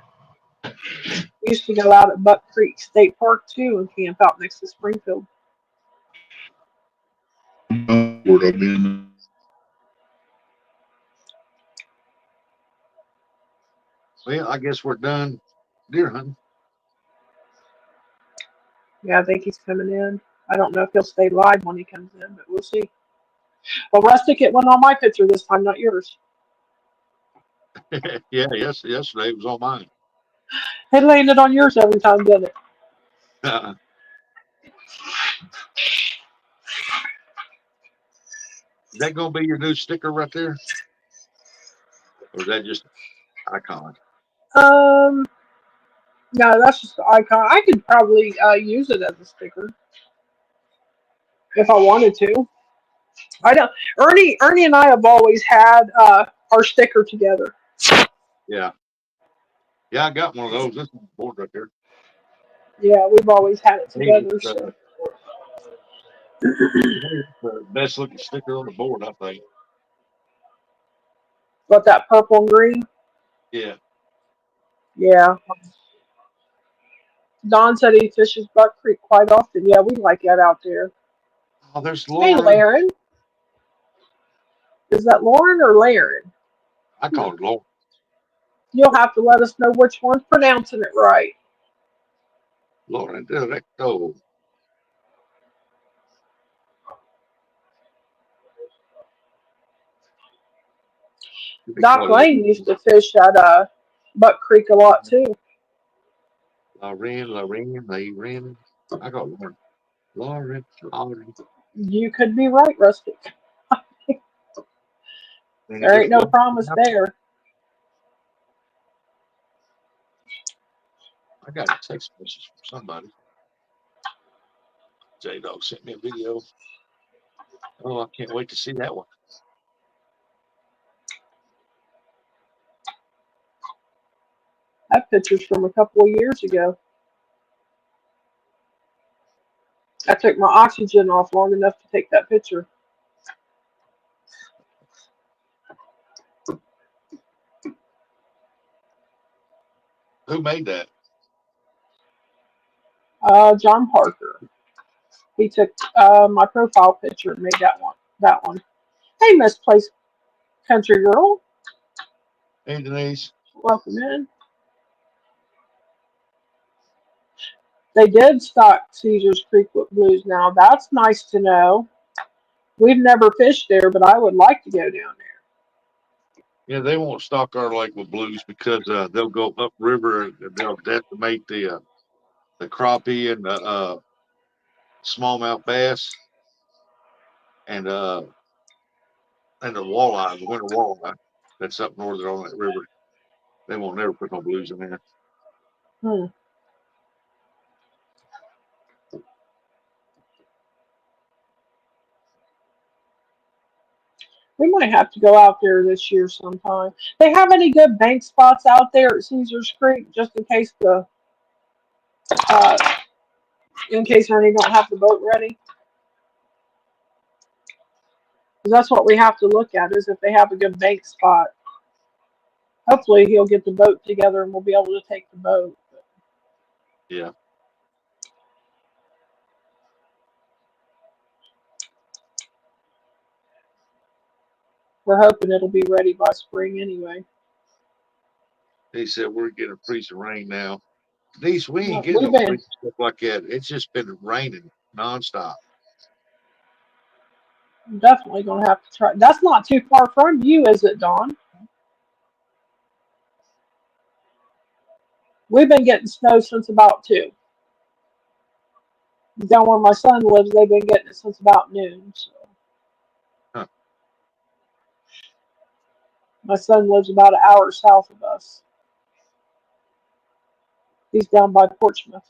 We used to go out at Buck Creek State Park too and camp out next to Springfield. Where I've been. Well, I guess we're done deer hunting. Yeah, I think he's coming in. I don't know if he'll stay live when he comes in, but we'll see. Well, Rustic, it went on my picture this time, not yours. Yeah, yesterday it was on mine. It landed on yours every time, didn't it? Is that gonna be your new sticker right there? Or is that just icon? Um, no, that's just the icon. I could probably use it as a sticker if I wanted to. I don't. Ernie and I have always had our sticker together. Yeah. Yeah, I got one of those. This one's board right there. Yeah, we've always had it Hey, it's together. So the best looking sticker on the board, I think. but that purple and green, Yeah. yeah. Don said he fishes Buck Creek quite often. Yeah, we like that out there. Oh, there's Hey, Lauren. Laren. Is that Lauren or Laren? I call her Lauren. You'll have to let us know which one's pronouncing it right. Lauren Directo. Doc Lane used to fish at Buck Creek a lot too. Lauren. I got Lauren. You could be right, Rustic. There ain't no promise there. I got a text message from somebody. J Dog sent me a video. Oh, I can't wait to see that one. That picture's from a couple of years ago. I took my oxygen off long enough to take that picture. Who made that? John Parker. He took my profile picture and made that one. That one. Hey, misplaced country girl. Hey, Denise. Welcome in. They did stock Caesar's Creek with blues now. That's nice to know. We've never fished there, but I would like to go down there. Yeah, they won't stock our lake with blues because they'll go upriver and they'll decimate the crappie and the smallmouth bass and the walleye, the winter walleye that's up northern on that river. They won't never put no blues in there. We might have to go out there this year sometime. They have any good bank spots out there at Caesar's Creek, just in case Ernie don't have the boat ready? Because that's what we have to look at, is if they have a good bank spot. Hopefully he'll get the boat together and we'll be able to take the boat. Yeah. We're hoping it'll be ready by spring anyway. He said we're getting a freezing rain now. These we ain't We've getting no been freezing stuff like that. It's just been raining nonstop. definitely gonna have to try. That's not too far from you, is it, Dawn? We've been getting snow since about 2. Down where my son lives, they've been getting it since about noon. So. Huh. My son lives about an hour south of us. He's down by Portsmouth.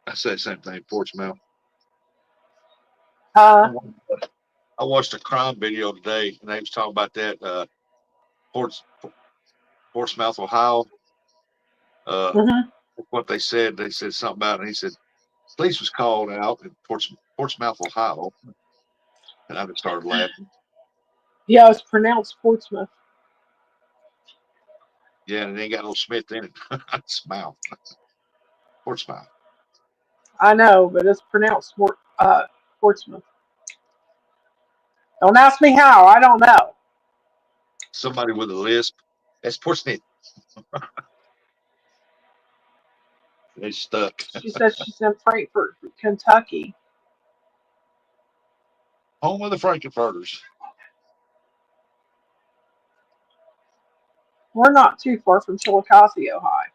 I said the same thing, Portsmouth. Uh, I watched a crime video today, and they was talking about that Portsmouth, Ohio. mhm. What they said something about it. He said police was called out in Portsmouth, Ohio, and I just started laughing. Yeah, it's pronounced Portsmouth. Yeah, and it ain't got no Smith in it. It's mouth. Portsmouth. I know, but it's pronounced Portsmouth. Don't ask me how. I don't know. Somebody with a lisp. That's Portsmouth. They stuck. She says she's in Frankfort, Kentucky. Home of the Frankfurters. We're not too far from Chillicothe, Ohio.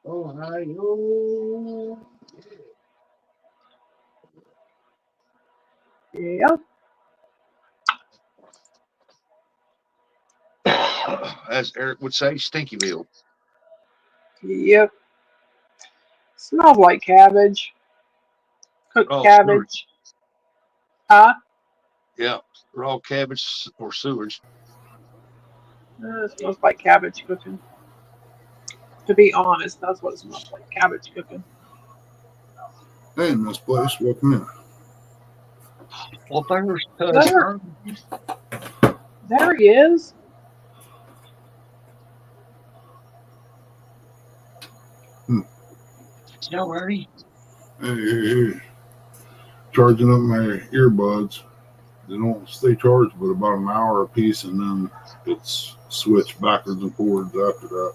Ohio. Yeah. As Eric would say, Stinkyville. Yep. Smells like cabbage. Cooked Oh, sewage. cabbage. Huh? Yeah, raw cabbage or sewage. It smells like cabbage cooking. To be honest, that's what it smells like. Cabbage cooking. Hey, Miss Place, welcome in. Well, there's There. There he is. No, Ernie. Hey. Charging up my earbuds. They don't stay charged but about an hour a piece, and then it's switched backwards and forwards after that.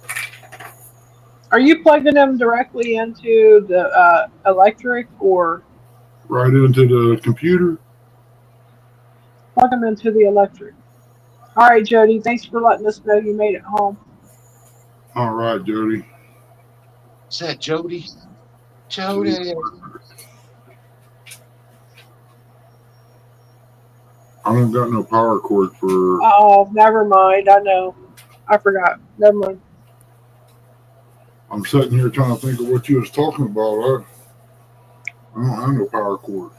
Are you plugging them directly into the electric, or Right into the computer. plug them into the electric? All right, Jody. Thanks for letting us know you made it home. All right, Jody. Is that Jody? Jody. I don't got no power cord for. Oh, never mind. I know. I forgot. Never mind. I'm sitting here trying to think of what you was talking about. I don't have no power cord.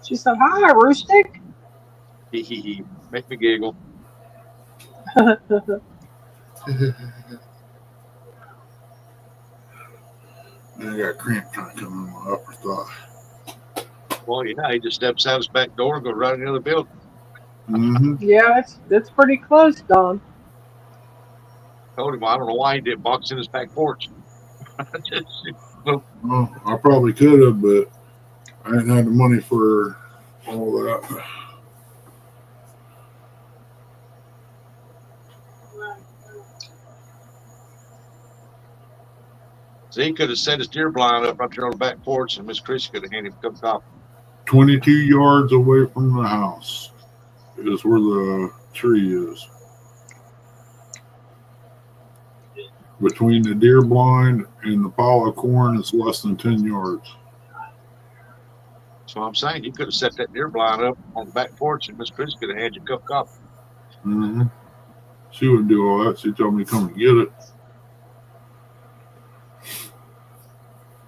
She said, "Hi, Roostic." Make me giggle. I got cramp trying to come in my upper thigh. Well, yeah, he just steps out his back door and goes right into the building. Mm-hmm. Yeah, it's pretty close, Don. Told him, I don't know why he didn't box in his back porch. Well, I probably could have, but I didn't have the money for all that. So he could have set his deer blind up right there on the back porch, and Miss Chrissy could have handed him a cup of coffee. 22 yards away from the house is where the tree is. Between the deer blind and the pile of corn, it's less than 10 yards. So I'm saying you could have set that deer blind up on the back porch, and Miss Chrissy could have handed you a cup of coffee. Mm-hmm. She wouldn't do all that. She told me to come and get it.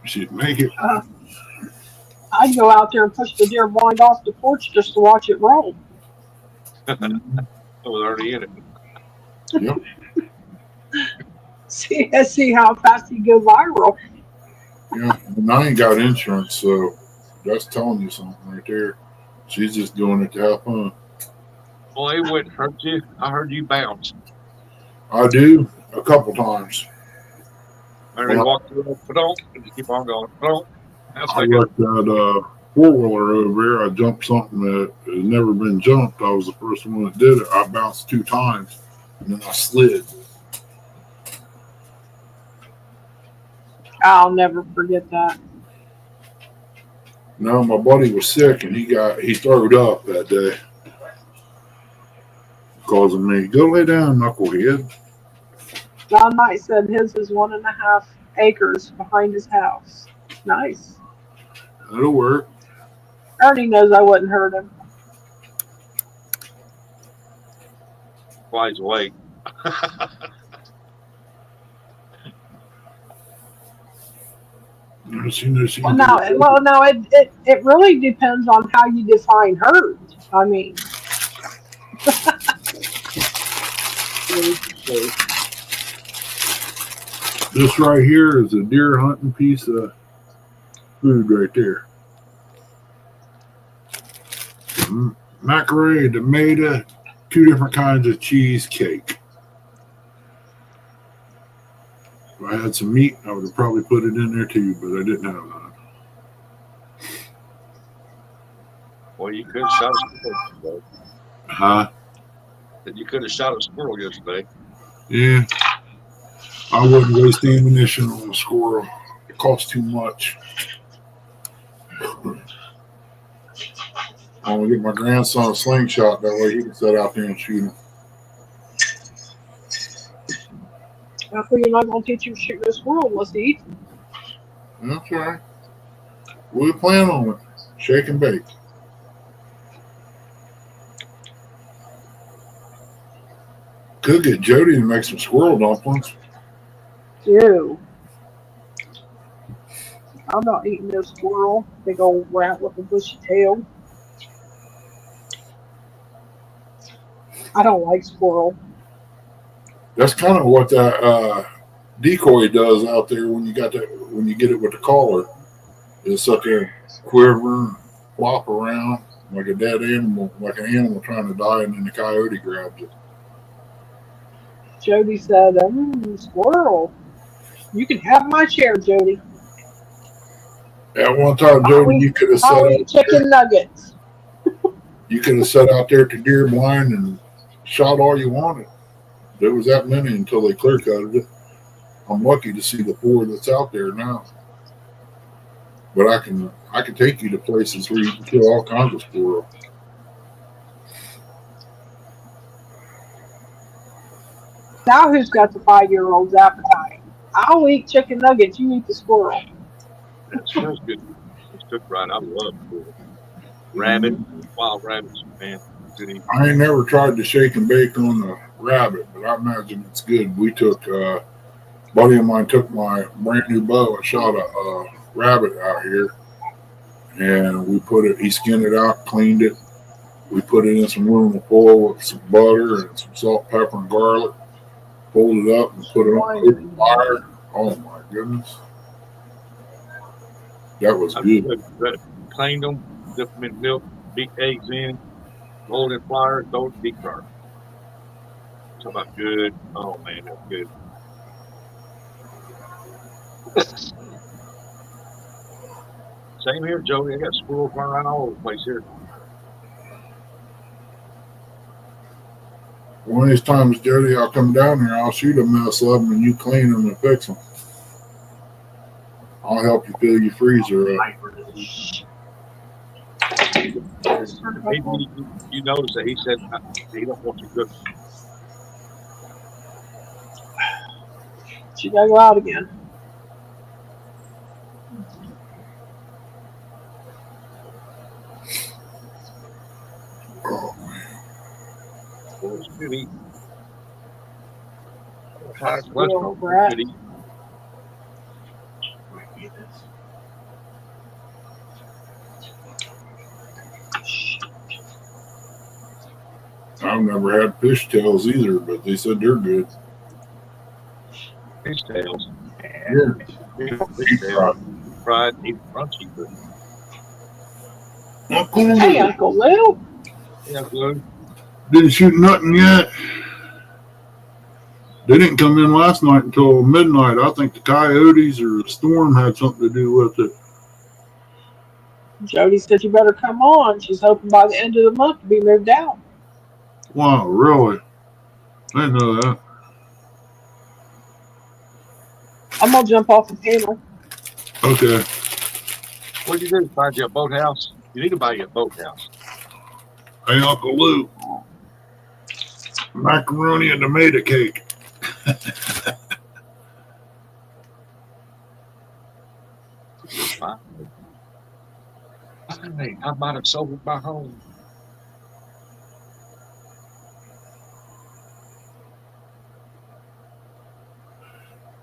She'd make it. I'd go out there and push the deer blind off the porch just to watch it roll. Mm-hmm. It was already in it. Yep. See how fast he go viral. Yeah. And I ain't got insurance, so that's telling you something right there. She's just doing it to have fun. Well, it wouldn't hurt you. I heard you bounce. I do a couple times. And he walked through it, and just keep on going. That's I like wrecked that four-wheeler over there. I jumped something that has never been jumped. I was the first one that did it. I bounced 2 times, and then I slid. I'll never forget that. No, my buddy was sick, and he throwed up that day. Causing me, go lay down, knucklehead. John Knight said his is 1.5 acres behind his house. Nice. That'll work. Ernie knows I wouldn't hurt him. why he's awake. It really depends on how you define hurt. I mean, this right here is a deer hunting piece of food right there. Macaroni, tomato, 2 different kinds of cheesecake. If I had some meat, I would have probably put it in there too, but I didn't have none. Well, you could have shot a squirrel yesterday. Huh? You could have shot a squirrel yesterday. Yeah. I wouldn't waste ammunition on a squirrel. It costs too much. I'm going to get my grandson a slingshot. That way he can sit out there and shoot him. hopefully you're not going to teach him to shoot a squirrel unless he eats. That's all right. We plan on it. Shake and bake. Could get Jody to make some squirrel dumplings. Ew. I'm not eating no squirrel. Big old rat with a bushy tail. I don't like squirrel. That's kind of what that decoy does out there when you get it with the collar. It'll sit there and quiver and flop around. like a dead animal, like an animal trying to die, and then the coyote grabs it. Jody said, squirrel. You can have my share, Jody. At one time, I'll Jody, eat, you could have sat I'll out eat there. chicken nuggets. You could have sat out there at the deer blind and shot all you wanted. There was that many until they clear cutted it. I'm lucky to see the 4 that's out there now. But I can take you to places where you can kill all kinds of squirrel. Now who's got the 5-year-old's appetite? I'll eat chicken nuggets. You eat the squirrel. That smells good. It's cooked right. I love squirrel. Rabbit, Mhm. wild rabbits, man. Good eating. I ain't never tried to shake and bake on the rabbit, but I imagine it's good. We took buddy of mine took my brand new bow and shot a rabbit out here, and we put it. He skinned it out, cleaned it. We put it in some aluminum foil with some butter and some salt, pepper, and garlic. Pulled it up and put it on the open fire. Oh my goodness, that was I good. cleaned them, dip them in milk, beat eggs in, rolled in flour, throw it in deep fryer. Talk about good. Oh man, that's good. Same here, Jody. I got squirrels running around all over the place here. One of these times, Jody, I'll come down here. I'll shoot a mess of them, and you clean them and fix them. I'll help you fill your freezer up. Maybe you notice that he said he don't want you cook. She gotta go out again. Oh, Squirrels good eating. High Squirrel cholesterol, brat. good eating. I've never had fish tails either, but they said they're good. Fish tails. Yeah, Fish deep tails. fried. Fried, even crunchy, but Uncle Hey, Lou, Uncle Lou. yeah, good. didn't shoot nothing yet. They didn't come in last night until midnight. I think the coyotes or the storm had something to do with it. Jody said you better come on. She's hoping by the end of the month to be moved out. Wow, really? I didn't know that. I'm gonna jump off the panel. Okay. What do you do? Find you a boathouse? You need to buy you a boathouse. Hey, Uncle Lou, macaroni and tomato cake. Fine. I might have sold my home.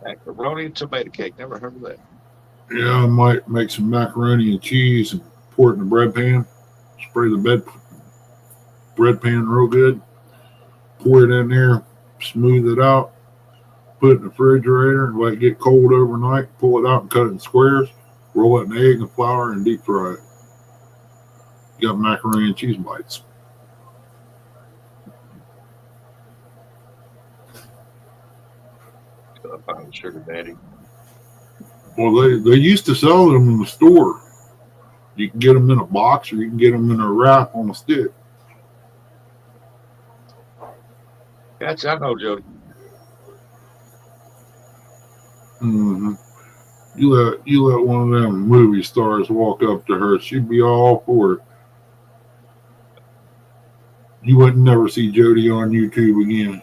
Macaroni and tomato cake. Never heard of that. Yeah, I might make some macaroni and cheese and pour it in the bread pan. Spray the bread pan real good. Pour it in there, smooth it out. Put it in the refrigerator and let it get cold overnight. Pull it out and cut it in squares. Roll it in egg and flour and deep fry it. You got macaroni and cheese bites. I found a sugar daddy. Well, they used to sell them in the store. You can get them in a box or you can get them in a wrap on a stick. That's I know, Jody. Mm-hmm. You let one of them movie stars walk up to her, she'd be all for it. You wouldn't never see Jody on YouTube again.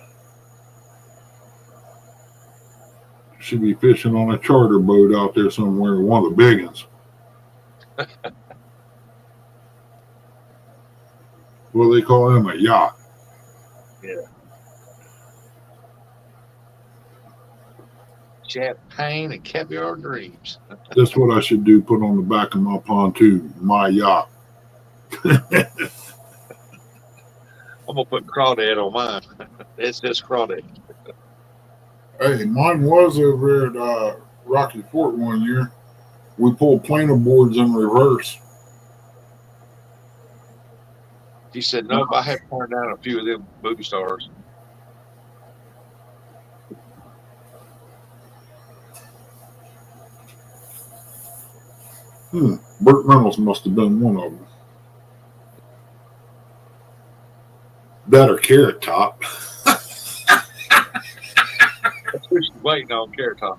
She'd be fishing on a charter boat out there somewhere, one of the big ones. Well, they call them a yacht. Yeah. Champagne and caviar dreams. That's what I should do, put on the back of my pontoon, my yacht. I'm gonna put crawdad on mine. It's just crawdad. Hey, mine was over at Rocky Fort one year. We pulled planer boards in reverse. She said, nope, I have turned down a few of them movie stars. Burt Reynolds must have been one of them. That or Carrot Top. That's who she's waiting on, Carrot Top.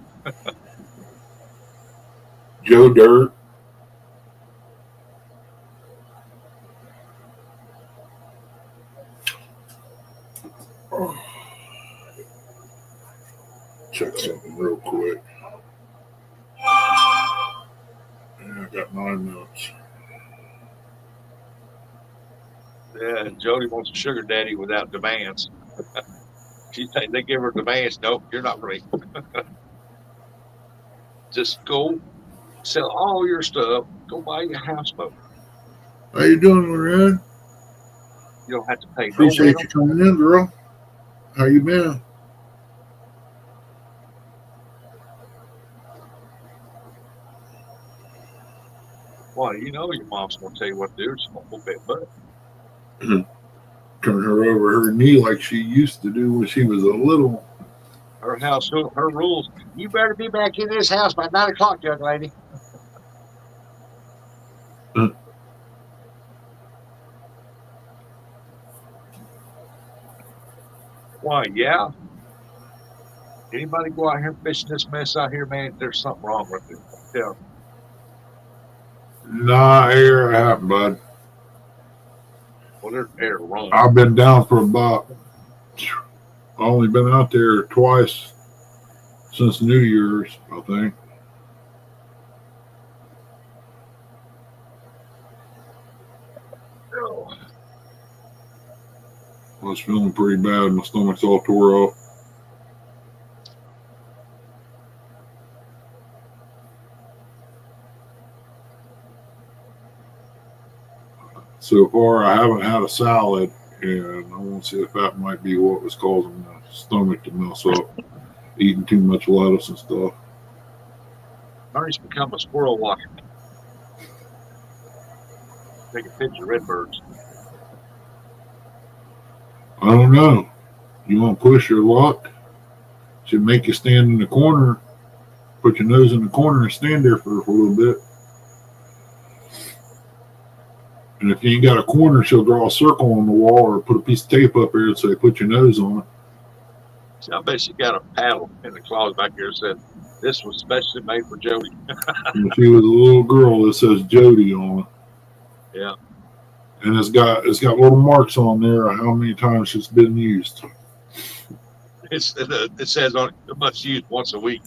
Joe Dirt. Oh. Check something real quick. Yeah, I got 9 minutes. Yeah, Jody wants a sugar daddy without demands. They give her demands. Nope, you're not free. Just go sell all your stuff. Go buy your houseboat. How you doing, Lorraine? You don't have to pay no Appreciate rent. you coming in, girl. How you been? Well, you know your mom's gonna tell you what to do. She's gonna whoop that butt. Turn her over her knee like she used to do when she was a little. Her house, her rules. You better be back in this house by 9 o'clock, young lady. Why, yeah. Anybody go out here fishing this mess out here, man? There's something wrong with it. Yeah. Nah, air happened, bud. Well, there's air wrong. I've been down for about. I've only been out there twice since New Year's, I think. Oh. I was feeling pretty bad. My stomach's all tore up. So far, I haven't had a salad, and I want to see if that might be what was causing the stomach to mess up. Eating too much lettuce and stuff. Ernie's become a squirrel watcher. Take a picture of redbirds. I don't know. You want to push your luck? Should make you stand in the corner, put your nose in the corner, and stand there for a little bit. And if you ain't got a corner, she'll draw a circle on the wall or put a piece of tape up there and say, put your nose on it. See, I bet she got a paddle in the closet back here that said, this was specially made for Jody. When she was a little girl, it says Jody on it. Yeah. And it's got little marks on there of how many times it's been used. It says on it must use once a week.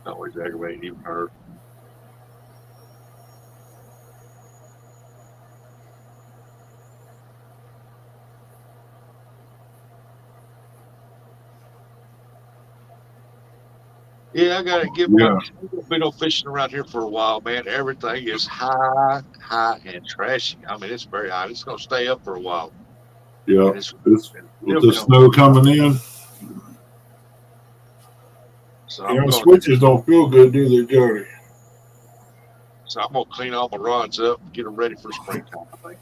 Always aggravating even her. Yeah, I gotta give my been no fishing around here for a while, man. Everything is high and trashy. I mean, it's very high. It's gonna stay up for a while. Yeah, with the snow coming in. So switches don't feel good, do they, Jody? So I'm gonna clean all my rods up and get them ready for springtime, I think.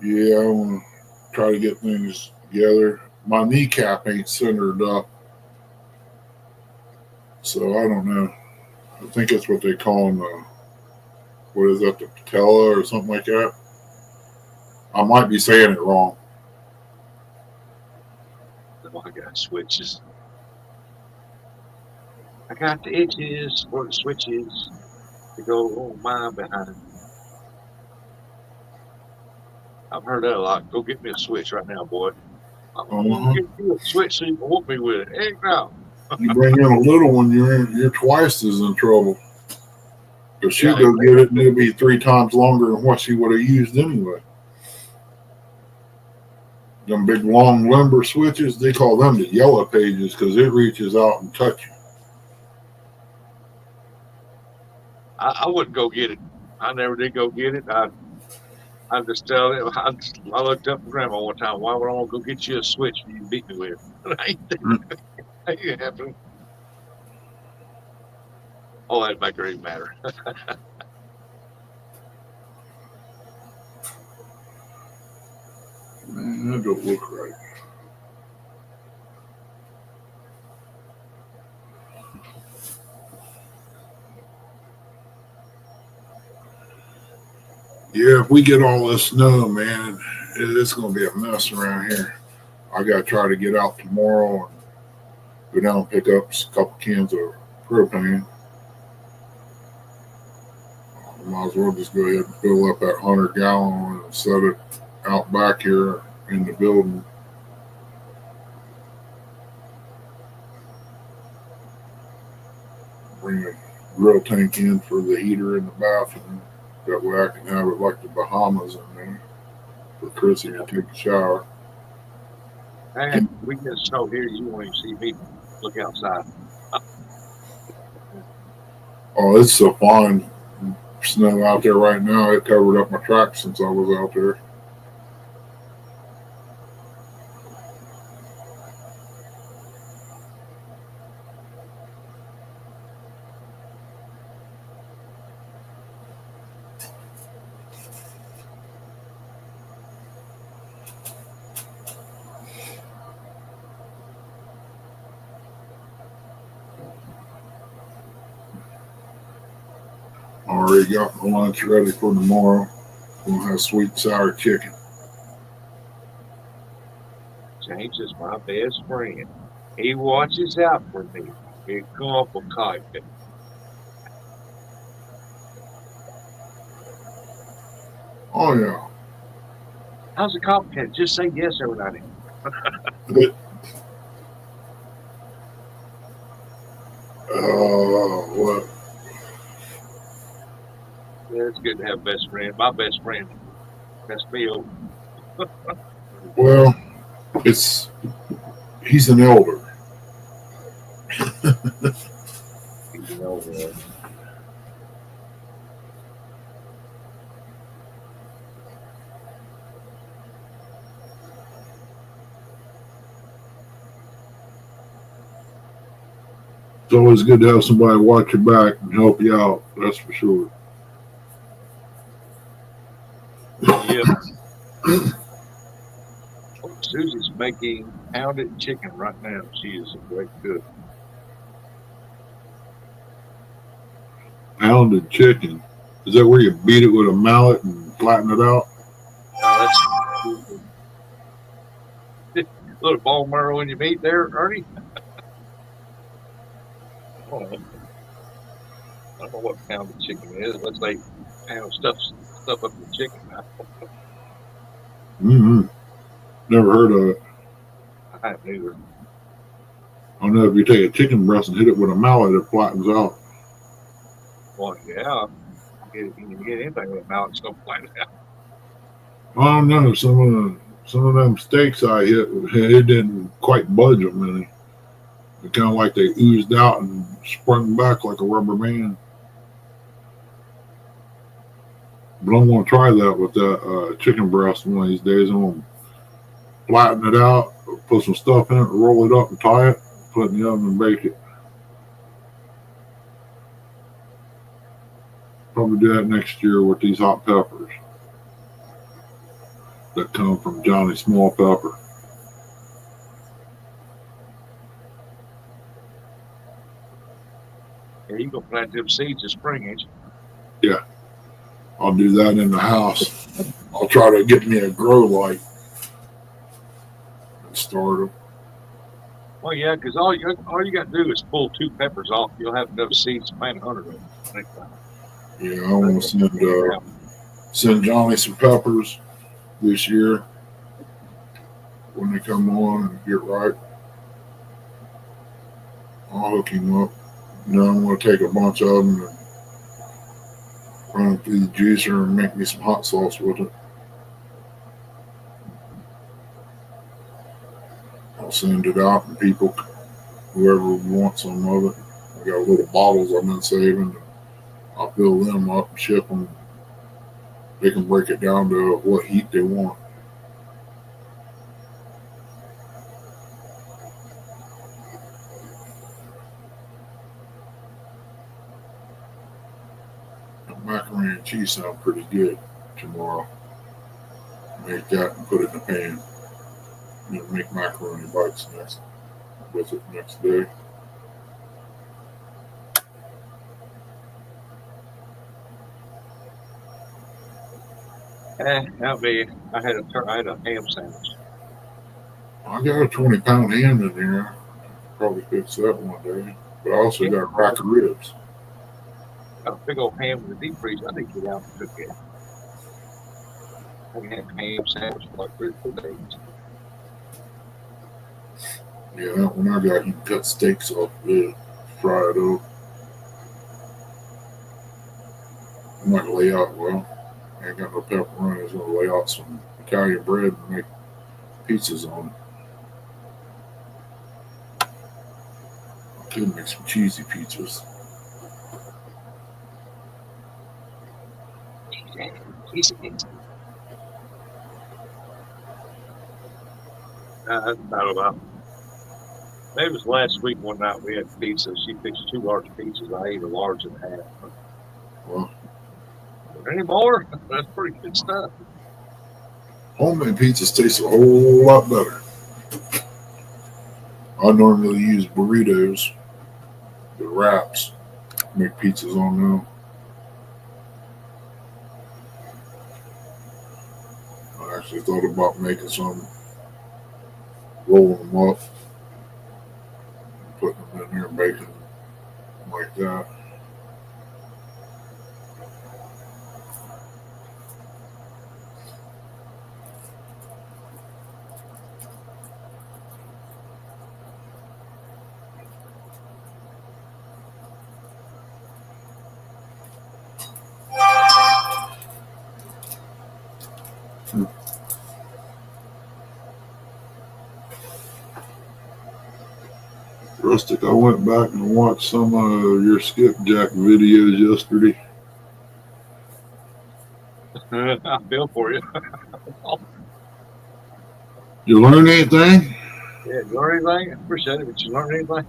Yeah, I want to try to get things together. My kneecap ain't centered up, so I don't know. I think that's what they call them. What is that, the patella or something like that? I might be saying it wrong. Oh, I got switches. I got the itches for the switches to go on my behind. I've heard that a lot. Go get me a switch right now, boy. I'm gonna get you a switch so you can whoop me with it. Hey, now. You bring in a little one, you're twice as in trouble. Because she'll go get it and it'll be 3 times longer than what she would have used anyway. Them big long lumber switches, they call them the yellow pages because it reaches out and touches you. I wouldn't go get it. I never did go get it. I just tell him. I looked up at Grandma one time. Why would I want to go get you a switch you beat me with? Ain't gonna happen. Oh, that make her even matter. Man, that don't look right. Yeah, if we get all this snow, man, it's going to be a mess around here. I got to try to get out tomorrow and go down and pick up a couple cans of propane. Might as well just go ahead and fill up that 100-gallon and set it out back here in the building. Bring a grill tank in for the heater in the bathroom. That way I can have it like the Bahamas in there for Chrissy to take a shower. And we get snow here. You won't even see me look outside. Oh, it's so fine snow out there right now. It covered up my tracks since I was out there. Already got my lunch ready for tomorrow. We'll have sweet and sour chicken. James is my best friend. He watches out for me. Big Uncle Kite. Oh yeah. How's it complicated? Just say yes every night. What? Yeah, it's good to have a best friend. My best friend. That's Bill. Well, he's an elder. You know, It's always good to have somebody watch your back and help you out. That's for sure. yeah. Oh, Susie's making pounded chicken right now. She is a great cook. Pounded chicken. Is that where you beat it with a mallet and flatten it out? That's a little bone marrow in your meat there, Ernie. Oh, I don't know what pounded chicken is. Let's say pound stuff up the chicken now. Mm-hmm. Never heard of it. I haven't either. I know if you take a chicken breast and hit it with a mallet, it flattens out. Well, yeah. You get anything with a mouth, it's gonna flatten out. Oh no, some of them steaks I hit, it didn't quite budge them any. It kind of like they oozed out and sprung back like a rubber band. But I'm gonna try that with that chicken breast one of these days. I'm gonna flatten it out, put some stuff in it, roll it up and tie it, put it in the oven and bake it. Probably do that next year with these hot peppers that come from Johnny Small Pepper. Yeah, you gonna plant them seeds in spring, ain't you? Yeah, I'll do that in the house. I'll try to get me a grow light and start them. Well, yeah, because all you got to do is pull 2 peppers off. You'll have enough seeds to plant 100 of them next time. Yeah, I want to send Johnny some peppers this year when they come on and get right. I'll hook him up. Then I'm going to take a bunch of them and run them through the juicer and make me some hot sauce with it. I'll send it out and people, whoever wants some of it. I got little bottles I've been saving. I'll fill them up and ship them They can break it down to what heat they want. The macaroni and cheese sound pretty good tomorrow. Make that and put it in the pan. And make macaroni bites with it next day. I had a ham sandwich. I got a 20-pound ham in there. Probably fix that one day. But I also got a rack of ribs. Got a big old ham in the deep freezer. I need to get out and cook it. I had a ham sandwich for like 3 or 4 days. Yeah, that one I got, you can cut steaks off of it, fry it up. I'm not gonna lay out well. I ain't got no pepperoni. I was gonna lay out some Italian bread and make pizzas on it. I could make some cheesy pizzas. Not about. Maybe it was last week one night we had pizza. She fixed 2 large pizzas. I ate a large and a half. Well, Any more? That's pretty good stuff. homemade pizzas taste a whole lot better. I normally use burritos, the wraps, make pizzas on them. I actually thought about making some, rolling them up, putting them in there and baking them like that. Rustic, I went back and watched some of your skipjack videos yesterday. I feel for you. You learn anything? Yeah, you learn anything? I appreciate it, but you learn anything?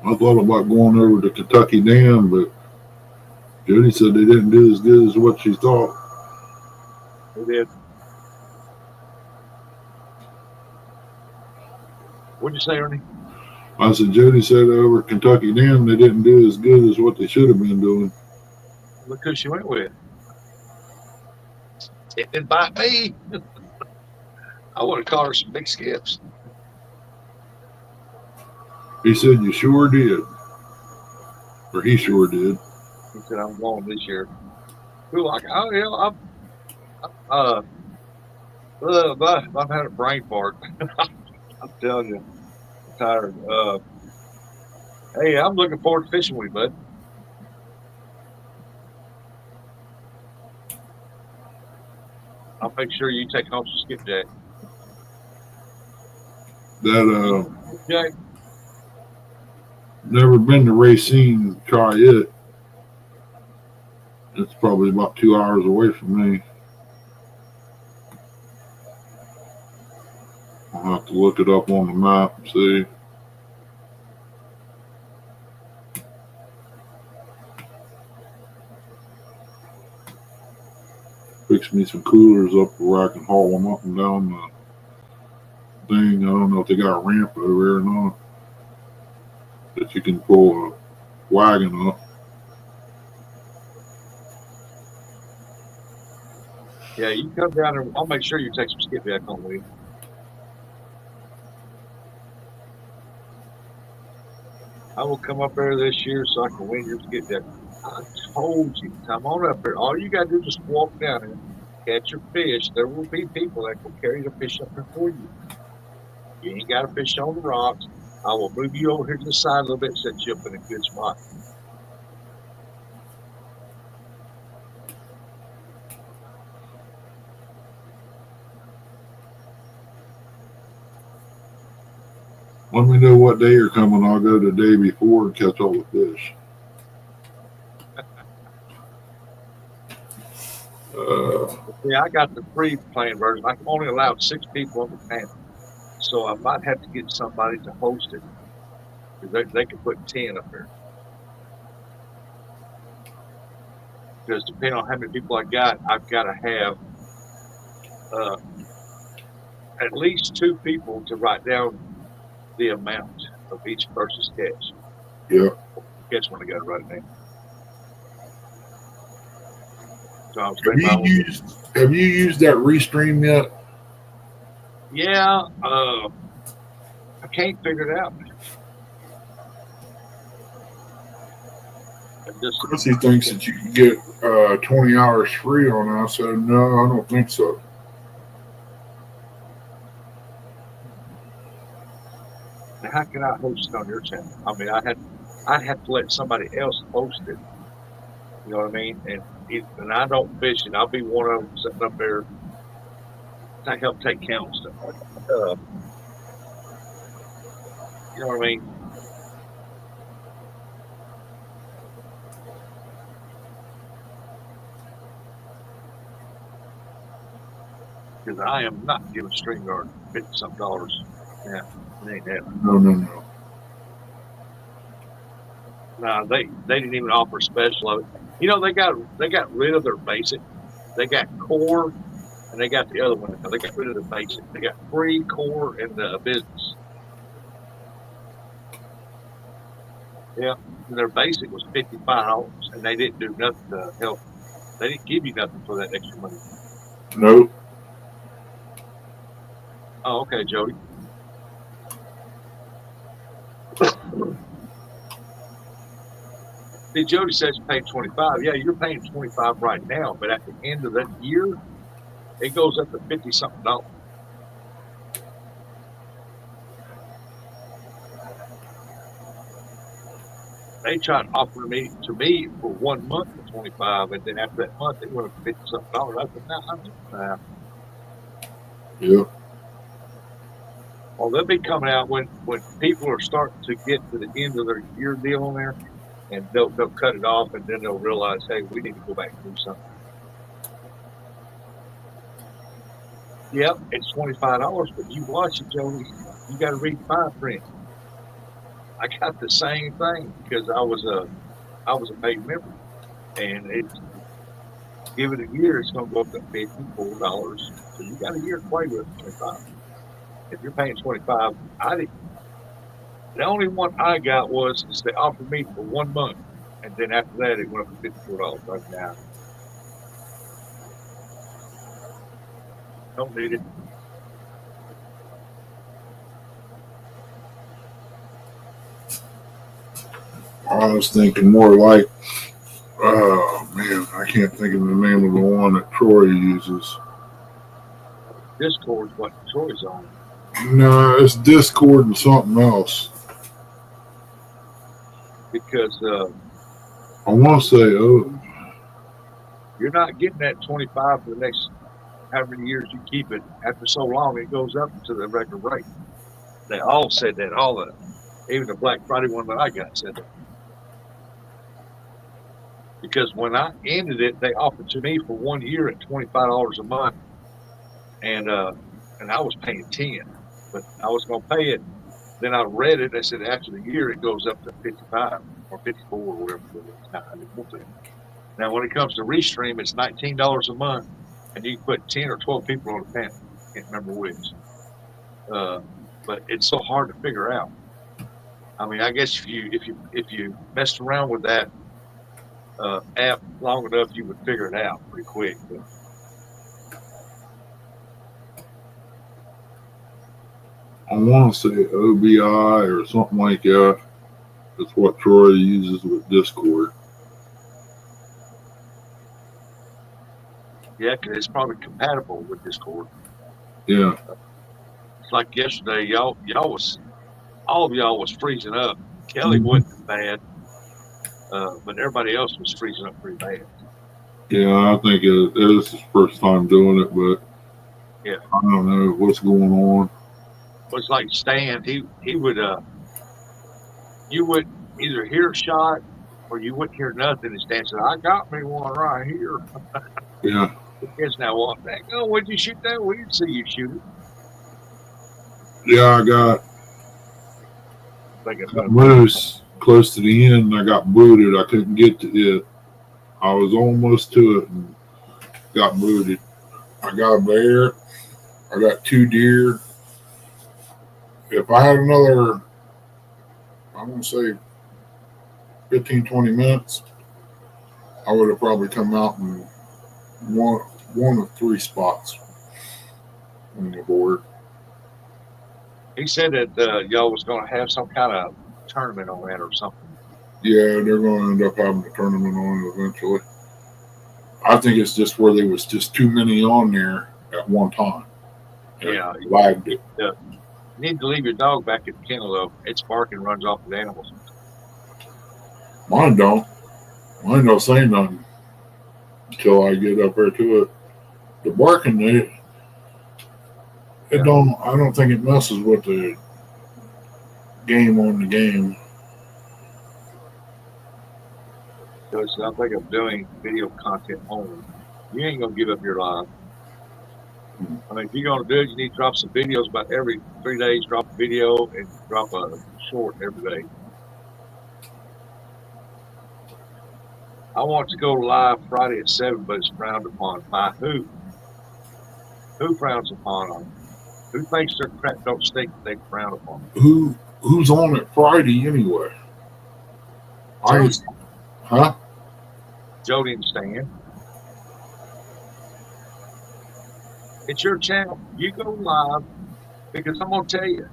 I thought about going over to Kentucky Dam, but Jody said they didn't do as good as what she thought. We did. What'd you say, Ernie? I said Jody said over at Kentucky Dam they didn't do as good as what they should have been doing. Look who she went with. It didn't bite me. I would have caught her some big skips. He said you sure did. Or he sure did. He said, I'm going this year. We were like, oh, yeah, I've had a brain fart. I'm telling you, I'm tired. Hey, I'm looking forward to fishing with you, bud. I'll make sure you take home some skipjack. That Jack, never been to Racine, try it. It's probably about 2 hours away from me. I'll have to look it up on the map and see. Fix me some coolers up where I can haul them up and down the thing. I don't know if they got a ramp over there or not. That you can pull a wagon up. yeah, you come down there. I'll make sure you take some skipjack home with you. I will come up there this year so I can win your skipjack. I told you, come on up there. All you got to do is just walk down here, catch your fish. There will be people that will carry the fish up there for you. You ain't got to fish on the rocks. I will move you over here to the side a little bit, set you up in a good spot. Let me know what day you're coming. I'll go the day before and catch all the fish. Yeah, I got the free playing version. I can only allow 6 people on the panel, so I might have to get somebody to host it because they can put 10 up there. Because depending on how many people I got, I've got to have uh, at least 2 people to write down the amount of each person's catch. Yeah. Catch when I got to write it down. So I was Have thinking, you used that restream yet? yeah, I can't figure it out. Chrissy thinks that you can get 20 hours free on it. I said, no, I don't think so. Now, how can I host it on your channel? I mean, I'd have to let somebody else host it. You know what I mean? And I don't fish it. I'll be one of them sitting up there to help take count and stuff like that. You know what I mean? Because I am not giving StreamYard $50-something. Yeah, it ain't that. No. No, they didn't even offer special of it. You know, they got rid of their basic. They got core, and they got the other one. They got rid of the basic. They got free, core, and the business. Yeah, and their basic was $55, and they didn't do nothing to help. They didn't give you nothing for that extra money. Nope. Oh, okay, Jody. See, Jody says you pay 25. Yeah, you're paying 25 right now, but at the end of that year, it goes up to $50-something. They tried offering me for 1 month for 25, and then after that month, it went up to $50-something. I said, nah. Yeah. Well, they'll be coming out when people are starting to get to the end of their year deal on there, and they'll cut it off, and then they'll realize, hey, we need to go back and do something. Yep, it's $25, but you watch it, Jody. You got to read fine print. I got the same thing because I was a paid member, and it's give it a year, it's going to go up to $54. So you got a year to play with 25. If you're paying 25, I didn't. The only one I got was is they offered me for 1 month, and then after that it went up to $54 right now. Don't need it. I was thinking more like, oh man, I can't think of the name of the one that Troy uses. Discord's what Troy's on. No, it's Discord and something else. Because I want to say, oh, you're not getting that 25 for the next how many years you keep it. After so long, it goes up to the regular rate. They all said that. All of them. Even the Black Friday one that I got said that. Because when I ended it, they offered to me for 1 year at $25 a month, and I was paying 10, but I was going to pay it. Then I read it. They said after the year it goes up to 55 or 54 or whatever it is. Now I didn't want to. Now when it comes to Restream, it's $19 a month, and you can put 10 or 12 people on the panel. Can't remember which. But it's so hard to figure out. I mean, I guess if you messed around with that app long enough, you would figure it out pretty quick. But I want to say OBI or something like that. That's what Troy uses with Discord. yeah, because it's probably compatible with Discord. Yeah. It's like yesterday, all of y'all was freezing up. Kelly wasn't bad, but everybody else was freezing up pretty bad. Yeah, I think it is his first time doing it, but yeah, I don't know what's going on. It was like Stan. He would you would either hear a shot or you wouldn't hear nothing. And Stan said, "I got me one right here." Yeah. The kids now walk back. Oh, where'd you shoot that? We didn't see you shoot it. Yeah, I got Like a that moose close to the end. I got booted. I couldn't get to it. I was almost to it and got booted. I got a bear. I got 2 deer. If I had another, I'm going to say 15, 20 minutes, I would have probably come out in one, one of 3 spots on the board. He said that y'all was going to have some kind of tournament on that or something. Yeah, they're going to end up having a tournament on it eventually. I think it's just where there was just too many on there at one time. And Yeah, it lagged it. you need to leave your dog back at the kennel though. Its barking runs off with animals. Mine don't. Mine don't say nothing until I get up there to it. The barking, it Yeah. don't. I don't think it messes with the game on the game. Because I think I'm doing video content only. You ain't gonna give up your live. I mean, if you're gonna do it, you need to drop some videos about every 3 days. Drop a video and drop a short every day. I want to go live Friday at 7, but it's frowned upon by who? Who frowns upon them? Who thinks their crap don't stink? They frown upon. Who's on it Friday anyway? Joe, Huh? Joe didn't stand. It's your channel. You go live because I'm gonna tell you,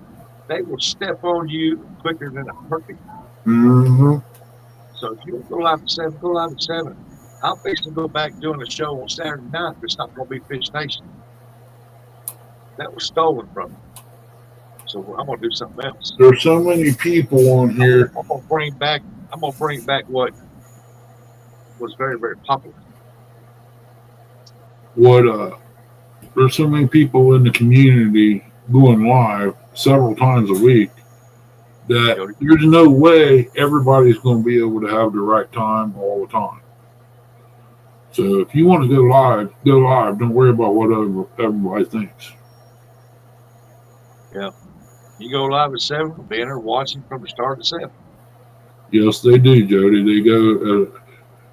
they will step on you quicker than a heartbeat. Mm-hmm. So if you go live at 7, go live at 7. I'm fixing to go back doing a show on Saturday night. But it's not going to be Fish Nation. That was stolen from me. So I'm going to do something else. There's so many people on here. I'm going to bring back. I'm going to bring back what was very, very popular. There's so many people in the community going live several times a week that there's no way everybody's going to be able to have the right time all the time. So if you want to go live, go live. Don't worry about what everybody thinks. Yeah. You go live at 7, I'll be in there watching from the start to 7. Yes, they do, Jody. They go.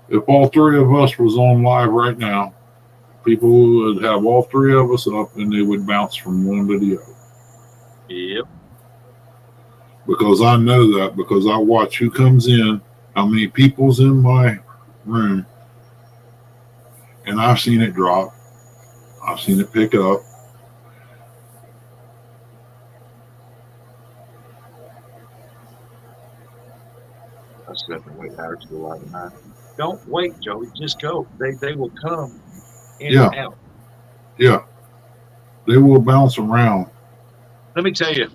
If all 3 of us was on live right now, people would have all 3 of us up, and they would bounce from one to the other. Yep. Because I know that, because I watch who comes in, how many people's in my room, and I've seen it drop. I've seen it pick up. That's definitely hard to go live tonight. Don't wait, Joey. Just go. They will come in and out. Yeah. They will bounce around. Let me tell you,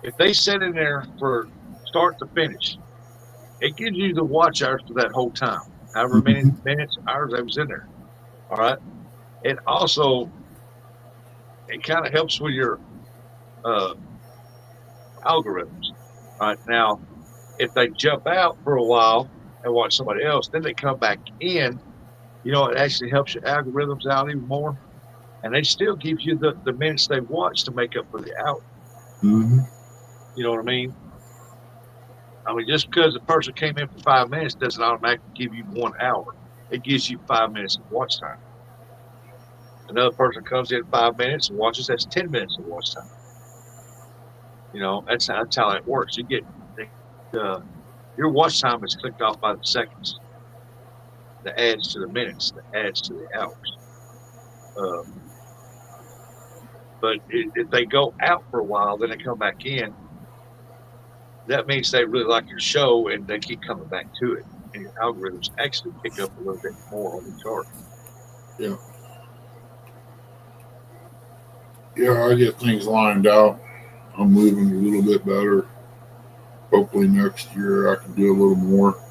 if they sit in there for start to finish, it gives you the watch hours for that whole time. However many minutes, hours I was in there. All right. And also, it kind of helps with your algorithms. All right. Now, if they jump out for a while and watch somebody else, then they come back in, it actually helps your algorithms out even more. And they still give you the minutes they watch to make up for the hour. Mm-hmm. You know what I mean? I mean, just because a person came in for 5 minutes doesn't automatically give you 1 hour. It gives you 5 minutes of watch time. Another person comes in 5 minutes and watches, that's 10 minutes of watch time. That's how it works. You get your watch time is clicked off by the seconds. That adds to the minutes. That adds to the hours. But if they go out for a while, then they come back in. That means they really like your show and they keep coming back to it. And your algorithms actually pick up a little bit more on the chart. Yeah. Yeah, I get things lined out. I'm moving a little bit better. Hopefully next year I can do a little more.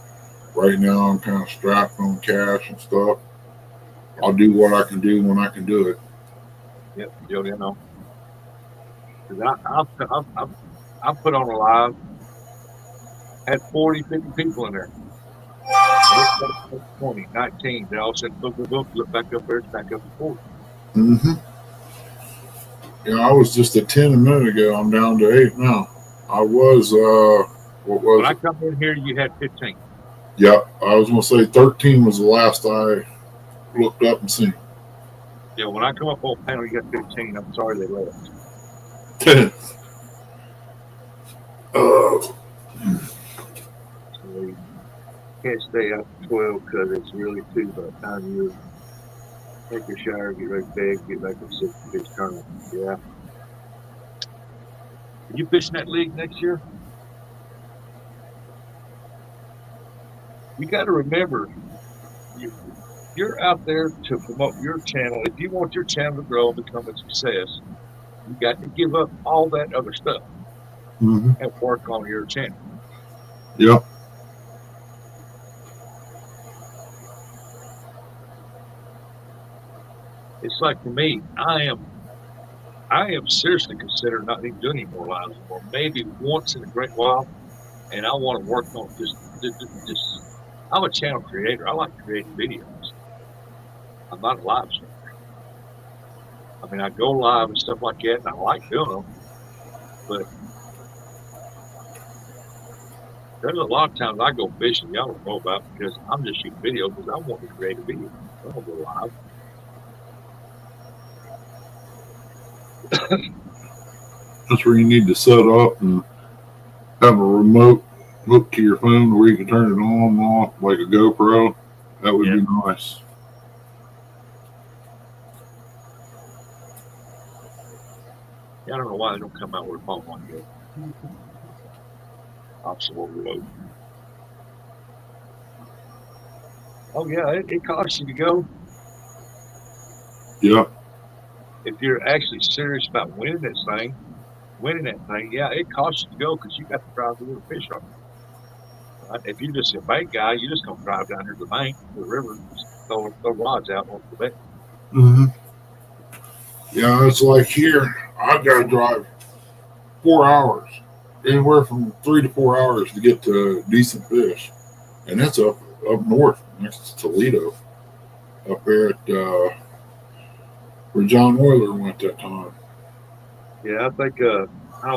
Right now I'm kind of strapped on cash and stuff. I'll do what I can do when I can do it. Yep, Jody, I know. I put on a live, had 40, 50 people in there. look back up 20, 19, then all of a sudden, boom, boom, boom, look back up there, it's back up to 40. Mm-hmm. Yeah, I was just at 10 a minute ago. I'm down to 8 now. I was, what When was I it? come in here, you had 15. Yeah, I was going to say 13 was the last I looked up and seen. Yeah, when I come up on panel, you got 15. I'm sorry they left. uh, So they can't stay up to 12 because it's really 2 by the time you take your shower, get ready to bed, get back at 6 and fish tournament. Yeah. Are you fishing that league next year? You got to remember, you, you're out there to promote your channel. If you want your channel to grow and become a success, you got to give up all that other stuff mm-hmm. and work on your channel. Yep. It's like for me, I am seriously considering not even doing any more lives anymore. Maybe once in a great while, and I want to work on just. I'm a channel creator. I like creating videos. I'm not a live streamer. I mean, I go live and stuff like that, and I like doing them. But there's a lot of times I go fishing. Y'all don't know about because I'm just shooting videos because I want to create a video. I don't go live. That's where you need to set up and have a remote hook to your phone where you can turn it on and off like a GoPro. That would Yeah. be nice. I don't know why they don't come out with a phone like that. Optional remote. Oh yeah, it costs you to go. Yep. If you're actually serious about winning that thing, yeah, it costs you to go because you got to drive the little fish on it. Right? If you're just a bait guy, you're just gonna drive down here to the bank, to the river, just throw rods out onto the bait. Mm-hmm. Yeah, it's like here. I've got to drive 4 hours, anywhere from 3 to 4 hours to get to decent fish, and that's up north next to Toledo, up there at where John Oyler went that time. Yeah, I don't think you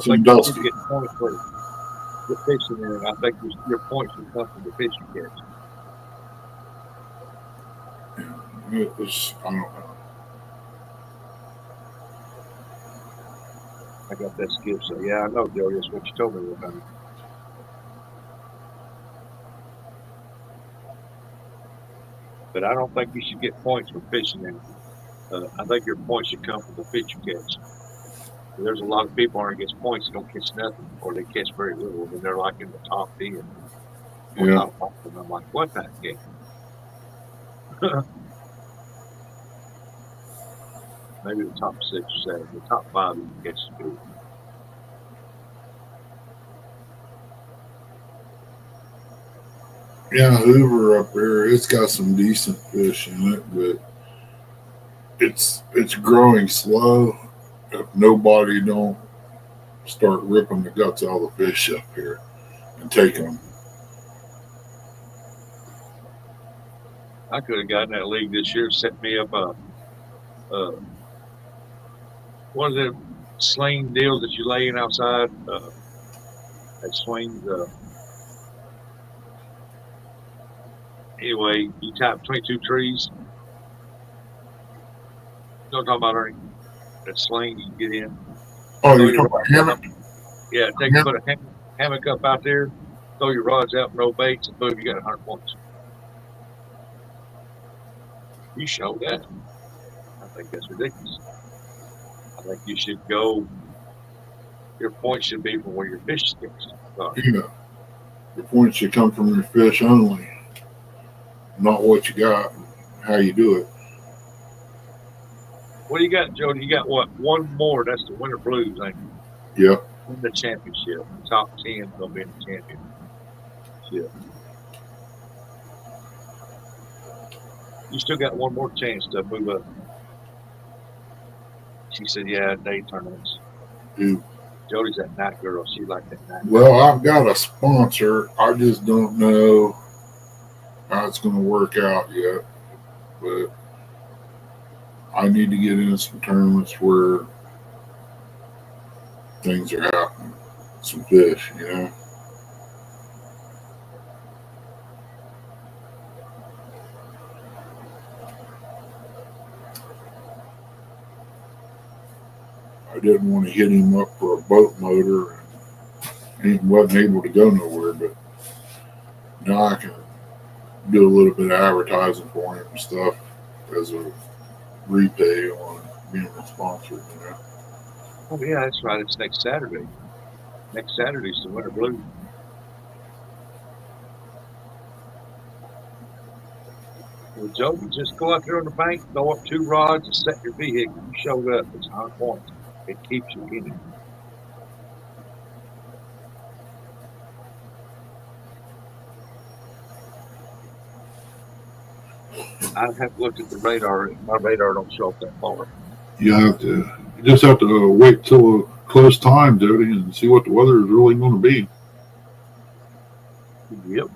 should Sandusky. get points for the fishing in it. I think your points should come from the fish you catch. It was, I don't know. I got that skip, so yeah, I know, Joey. That's what you told me one time. But I don't think you should get points for fishing in it. I think your points should come from the fish you catch. There's a lot of people aren't against points that don't catch nothing, or they catch very little, and they're like in the top 10 or Yeah. top 5. And I'm like, what that game? Maybe the top 6 or 7. The top 5 you can catch good. Yeah, Hoover up there, it's got some decent fish in it, but it's growing slow. If nobody don't start ripping the guts out of the fish up here and taking them. I could have gotten that league this year, set me up one of the sling deals that you lay in outside. That swings. Anyway, you tap 22 trees. Don't talk about Ernie. That sling you get in. Oh, Throw you're your talking rods about out. hammock? Yeah, put a hammock up out there. Throw your rods out, no baits, and boom, you got 100 points. You show that. I think that's ridiculous. I think you should go. Your points should be from where your fish is catching. Yeah. The points should come from your fish only, not what you got, and how you do it. What do you got, Jody? You got what? One more. That's the Winter Blues, ain't it? Yep. In the championship. The top 10 gonna be in the championship. You still got one more chance to move up. She said, yeah, day tournaments. Dude. Jody's that night girl. She like that night. Well, I've got a sponsor. I just don't know. it's going to work out yet, but I need to get in some tournaments where things are happening. Some fish, you know. I didn't want to hit him up for a boat motor, and he wasn't able to go nowhere. But now I can do a little bit of advertising for him and stuff as a repay on being a sponsor. You know. Oh yeah, that's right. It's next Saturday. Next Saturday's the Winter Blues. Well, Joe, you just go out there on the bank, throw up 2 rods, and set your vehicle. You showed up. It's 100 points. It keeps you in it. I have looked at the radar. My radar don't show up that far. You just have to wait till a close time, Jody, and see what the weather is really going to be. Yep.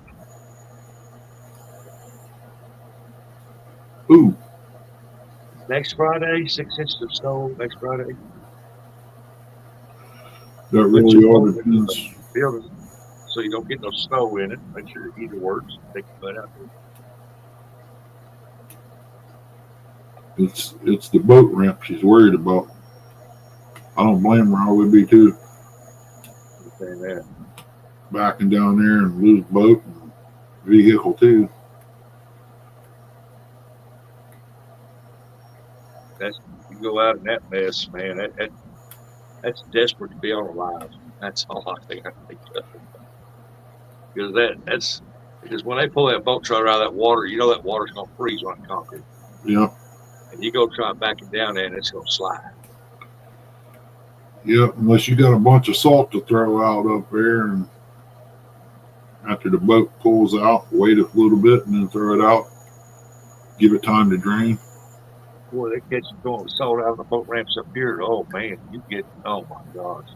Ooh, Next Friday, 6 inches of snow. Next Friday. that really all depends. Building, so you don't get no snow in it. Make sure the heater works. Take your butt out there. It's the boat ramp she's worried about. I don't blame her. I would be too. Saying that. Backing down there and lose boat and vehicle too. You go out in that mess, man. That's desperate to be on alive. That's all I think of. Because when they pull that boat trailer out of that water, you know that water's gonna freeze on concrete. Yeah. And you go try backing down there and it's gonna slide. Yeah, unless you got a bunch of salt to throw out up there, and after the boat pulls out, wait a little bit and then throw it out. Give it time to drain. Boy, they catch you throwing salt out of the boat ramps up here. Oh man, oh my gosh.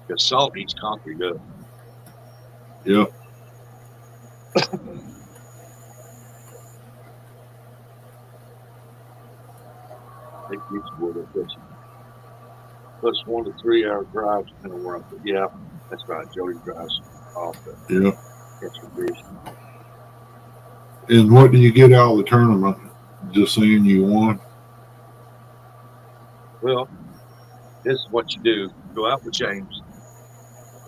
The salt eats concrete up. Yeah. They get you where they catch you. Plus 1 to 3 hour drive depending on where I'm at. Yeah, that's right. Jody drives off the Yeah. catch your fish. And what do you get out of the tournament? Just saying you won? Well, this is what you do. You go out with James.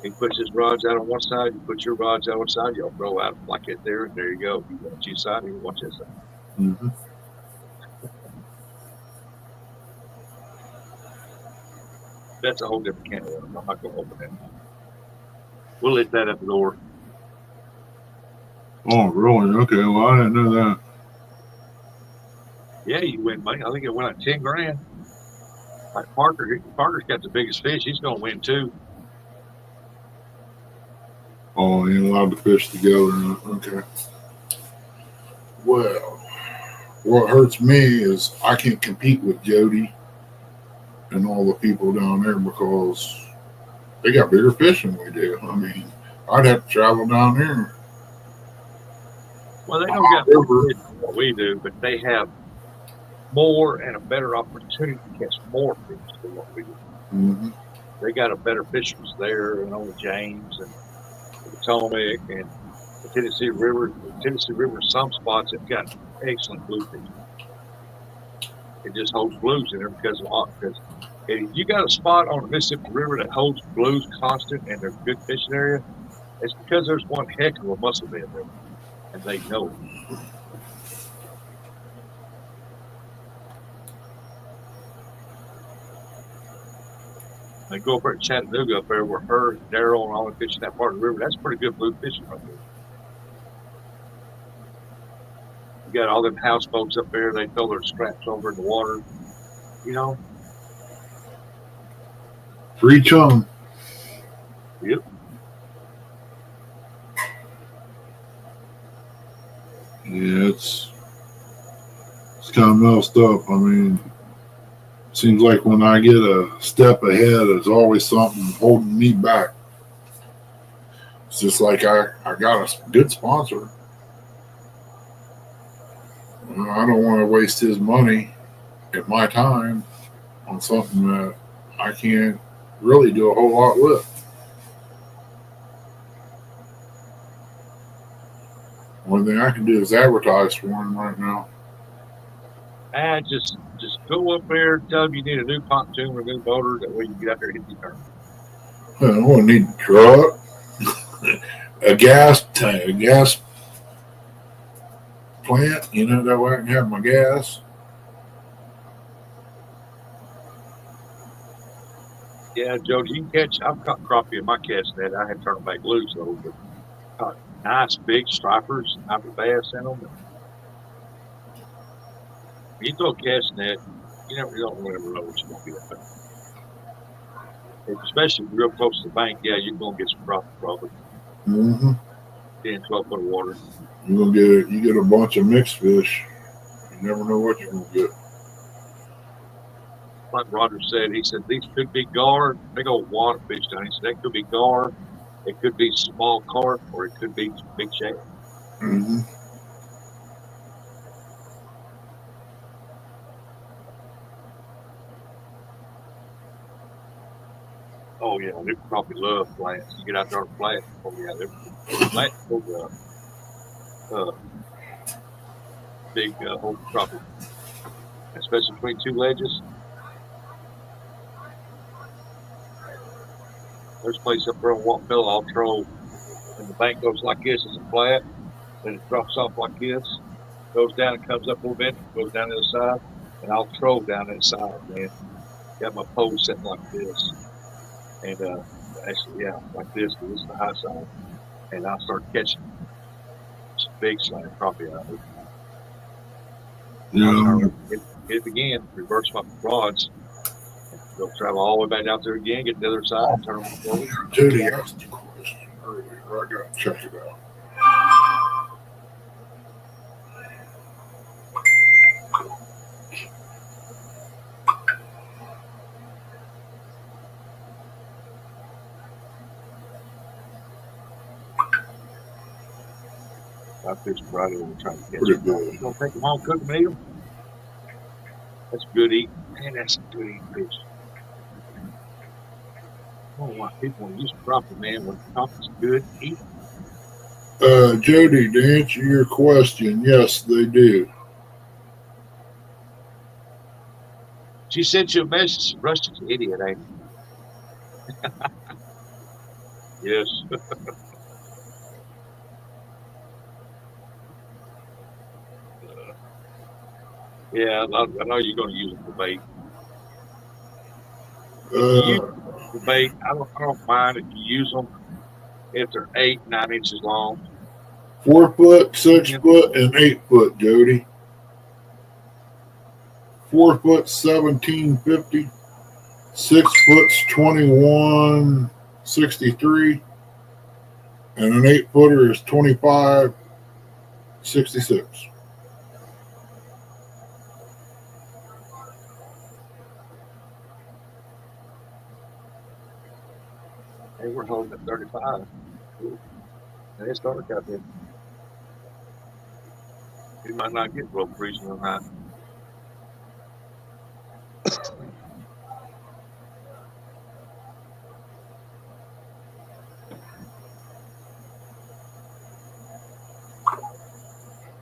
He puts his rods out on one side, you put your rods out on one side, y'all throw out like it there, and there you go. You watch your side, and you watch that side. Mm-hmm. That's a whole different can of worms. I'm not going to open that. We'll let that at the door. Oh, really? Okay. Well, I didn't know that. Yeah, you win money. I think it went like 10 grand. Like Parker's got the biggest fish. He's going to win too. Oh, you ain't allowed to fish together. Okay. Well, what hurts me is I can't compete with Jody and all the people down there because they got bigger fish than we do. I mean, I'd have to travel down there. Well, they don't got more fish than what we do, but they have more and a better opportunity to catch more fish than what we do. Mm-hmm. They got a better fisheries there, and on James and the Potomac and the Tennessee River. The Tennessee River, in some spots, have got excellent bluefish. It just holds blues in there because if you got a spot on the Mississippi River that holds blues constant and they're good fishing area, it's because there's one heck of a muscle bed there, and they know it. They go up there to Chattanooga up there where her and Daryl and all the fishing that part of the river. That's pretty good blue fishing right there. You got all them houseboats up there. They throw their straps over in the water. You know. Free chum. Yep. Yeah, it's kind of messed up. I mean, it seems like when I get a step ahead, there's always something holding me back. It's just like I got a good sponsor. I don't want to waste his money and my time on something that I can't really do a whole lot with. Only thing I can do is advertise for him right now. And just go up there and tell them you need a new pontoon or a new motor. That way you can get out there and hit the tournament. I won't need a truck, a gas tank, a gas plant. That way I can have my gas. Yeah, Joe, you can catch. I've caught crappie in my cast net. I had to turn them back loose though, but caught nice big stripers, striper bass in them. And when you throw a cast net, you don't really know what you're gonna get up there. Especially if you're real close to the bank, yeah, you're gonna get some crappie probably Mm-hmm. 10, 12 foot of water. You get a bunch of mixed fish. You never know what you're gonna get. Like Roger said, he said these could be gar, big old water fish down. He said that could be gar, it could be small carp, or it could be big shad. Mm-hmm. Oh yeah, they probably love flats. You get out there on a flat. Oh yeah, they're flat for big old crappie, especially between two ledges. There's a place up there on Walk Mill I'll troll, and the bank goes like this, it's a flat, then it drops off like this, goes down and comes up a little bit, goes down the other side, and I'll troll down that side, man. Got my pole set like this, and actually, yeah, like this, because this is the high side, and I'll start catching some big slam crappie out of it. And I'll turn Yeah. around, hit it again, reverse my rods, and go travel all the way back out there again, get to the other side, and turn them forward. Judy asked a question earlier. I gotta check it out. I fished Friday and trying to catch Pretty them. good. You gonna take them home, cook them, and eat them? That's good eating. Man, that's some good eating fish. I don't know why people want to use crappie, man, when crappie's good eating. Jody, to answer your question, yes, they do. She sent you a message. Rusty's an idiot, ain't he? Yes. Yeah, I know you're going to use them for bait. If you use Uh, them for bait, I don't mind if you use them if they're 8, 9 inches long. 4 foot, 6 Yeah. foot, and 8 foot, Jody. 4 foot, 1750. 6 foot's 2163, and an 8 footer is 2566. They were holding at 35. Cool. And it's dark out there. You might not get broke freezing or not.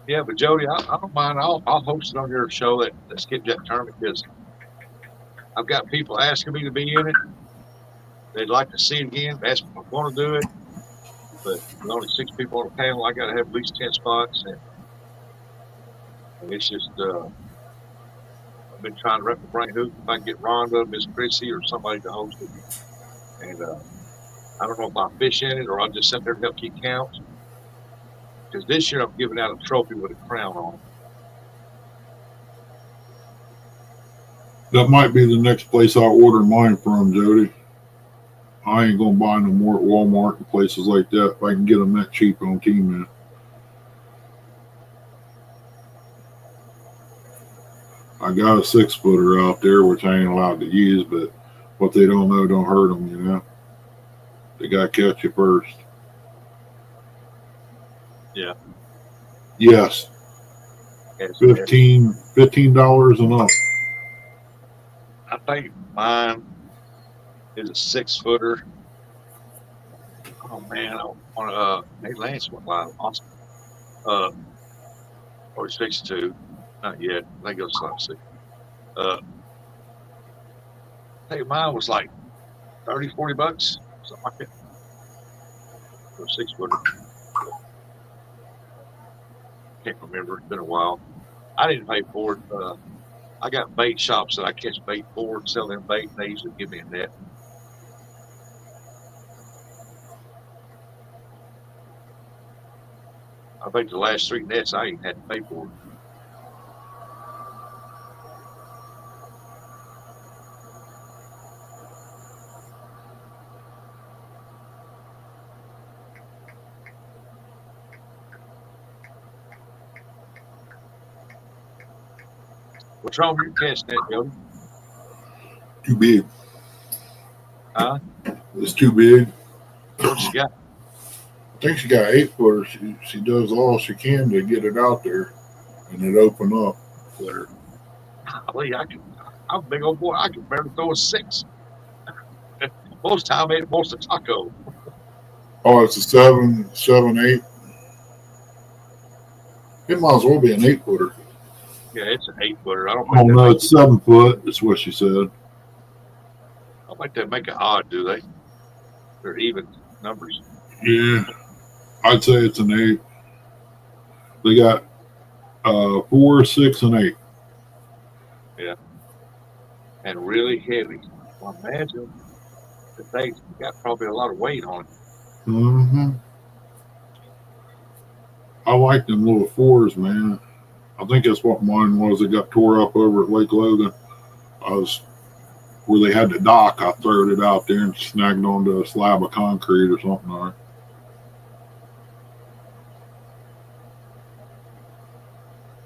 Yeah, but Jody, I don't mind. I'll host it on your show that skipjack tournament because I've got people asking me to be in it. They'd like to see it again. Ask me if I want to do it, but with only 6 people on the panel, I got to have at least 10 spots, and it's just I've been trying to wrap my brain hoop if I can get Rhonda, Miss Chrissy, or somebody to host it, and I don't know if I'll fish in it or I'll just sit there and help keep count. Because this year I'm giving out a trophy with a crown on it. That might be the next place I'll order mine from, Jody. I ain't gonna buy no more at Walmart and places like that if I can get them that cheap on T-Man. I got a 6 footer out there, which I ain't allowed to use, but what they don't know don't hurt them, They gotta catch you first. Yeah. Yes. Yes, $15 and up. I think mine is a 6 footer. Oh man, I want to. Hey, Lance went live. Awesome. Uh, or he's fixed to. Not yet. I think it's like 6. Hey, mine was like 30, $40, something like that for a 6 footer. Can't remember. It's been a while. I didn't pay for it. I got bait shops that I catch bait for and sell them bait, and they usually give me a net. I think the last 3 nets I ain't had to pay for. What's wrong with your catch net, Jody? Too big. Huh? It's too big. What you got? I think she got 8 footer. She does all she can to get it out there and it open up. There. Golly, I'm a big old boy. I can barely throw a 6. Most time, I ate most of taco. Oh, it's a 7, 8. It might as well be an 8 footer. Yeah, it's an 8 footer. I don't Oh think no, it's 7 foot. That's what she said. I don't think they make it odd, do they? They're even numbers. Yeah, I'd say it's an 8. They got 4, 6, and 8. Yeah, and really heavy. Well, imagine that they got probably a lot of weight on it. Mm-hmm. I like them little 4s, man. I think that's what mine was. It got tore up over at Lake Logan. I was where they had the dock. I threw it out there and snagged onto a slab of concrete or something. Like.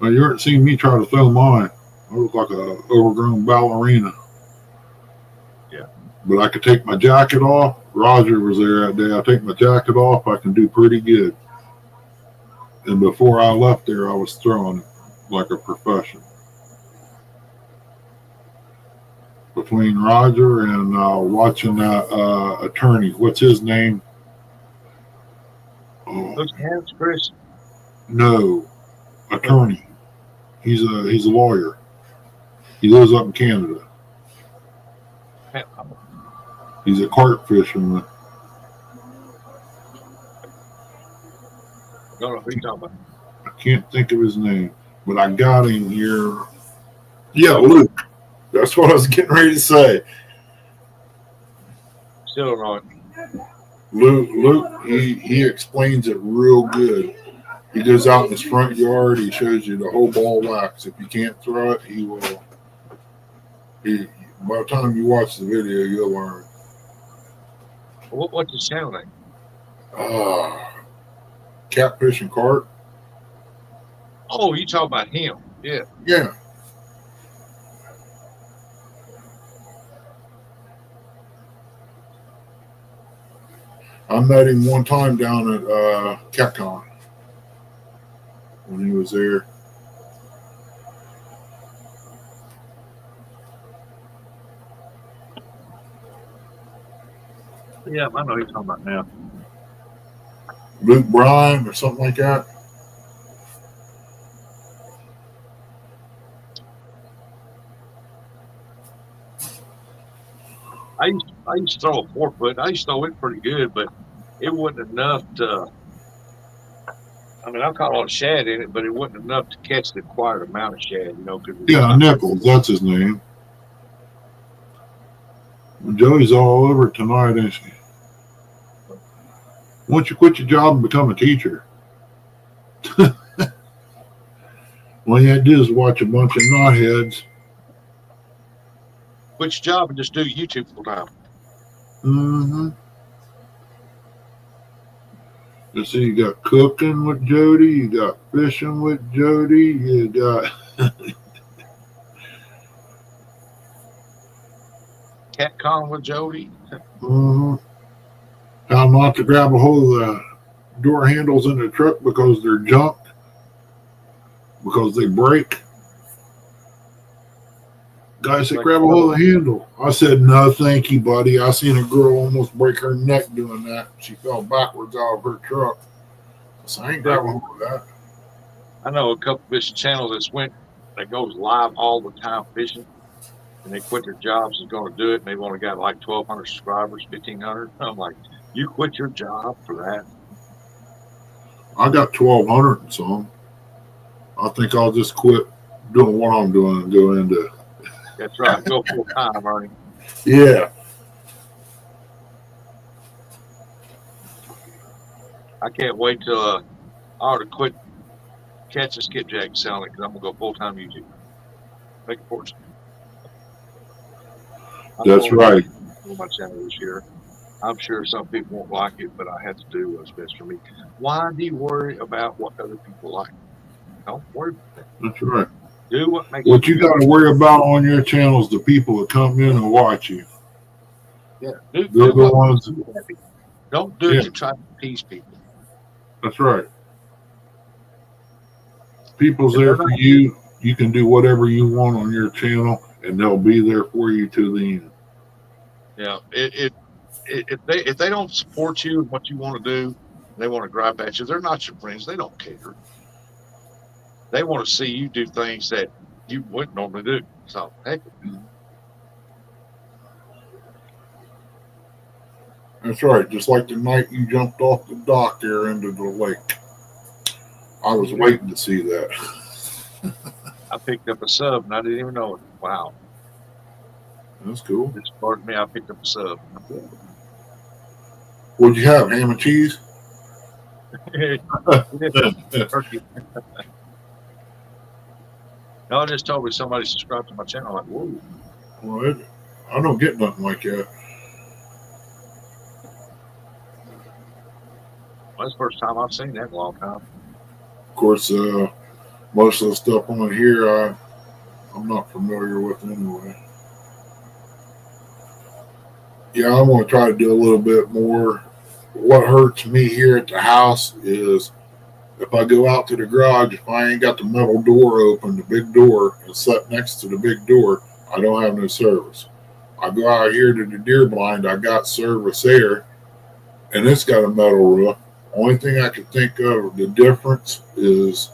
Now, you haven't seen me try to throw mine. I look like a overgrown ballerina. Yeah. But I could take my jacket off. Roger was there that day. I take my jacket off. I can do pretty good. And before I left there, I was throwing like a professional. Between Roger and watching that attorney, what's his name? Oh, Those hands, Chris. no, attorney. He's a lawyer. He lives up in Canada. I He's a carp fisherman. don't know who you're talking about. I can't think of his name, but I got him here. Yeah, Luke. That's what I was getting ready to say. Still don't know it. Luke, he explains it real good. He goes out in his front yard. He shows you the whole ball of wax. If you can't throw it, he will. By the time you watch the video, you'll learn. What's his channel name? Catfish and carp. Oh, you talking about him? Yeah. Yeah. I met him one time down at CatCon when he was there. Yeah, I know who you're talking about now. Luke Bryan or something like that. I used to throw a 4 foot. I used to throw it pretty good, but it wasn't enough to. I mean, I caught a lot of shad in it, but it wasn't enough to catch the required amount of shad, you know. Yeah, Nichols, that's his name. Joey's all over it tonight, ain't she? Why don't you quit your job and become a teacher? All you had to do is watch a bunch of knotheads. Quit your job and just do YouTube full time. Mm-hmm. You see, you got cooking with Jody, you got fishing with Jody, you got CatCon with Jody. how not to grab a hold of the door handles in the truck because they're junk. because they break. Guy said, Like, grab a hold of the handle. I said, no, thank you, buddy. I seen a girl almost break her neck doing that. She fell backwards out of her truck. I said, I ain't grabbing hold of that. I know a couple fishing channels that goes live all the time fishing, and they quit their jobs and going to do it, and they've only got like 1,200 subscribers, 1,500. I'm like, you quit your job for that? I got 1,200 and some. I think I'll just quit doing what I'm doing and go into. That's right. Go full time, Ernie. Yeah. I can't wait till I ought to quit catching skipjack and selling it because I'm gonna go full time YouTube. Make a fortune. I'm That's going to right. on my channel this year. I'm sure some people won't like it, but I have to do what's best for me. Why do you worry about what other people like? Don't worry about that. That's right. Do what makes What you got to happy. worry about on your channel is the people that come in and watch you. Yeah, They're do the what makes ones. you happy. Don't do Yeah, it to try to appease people. that's right. People's If there they're for not, you. You can do whatever you want on your channel, and they'll be there for you to the end. you know, if they don't support you and what you want to do, they want to gripe at you. They're not your friends. They don't care. They want to see you do things that you wouldn't normally do. So heck, That's right. Just like the night you jumped off the dock there into the lake. I was waiting to see that. I picked up a sub and I didn't even know it. Wow, That's cool. this part of me, I picked up a sub. What'd you have? Ham and cheese? Turkey. No, I just told me somebody subscribed to my channel. I'm like, whoa. Well, I don't get nothing like that. Well, that's the first time I've seen that in a long time. Of course, most of the stuff on here I'm not familiar with anyway. Yeah, I'm going to try to do a little bit more. What hurts me here at the house is if I go out to the garage, if I ain't got the metal door open, the big door, and set next to the big door, I don't have no service. I go out here to the deer blind, I got service there, and it's got a metal roof. Only thing I can think of the difference is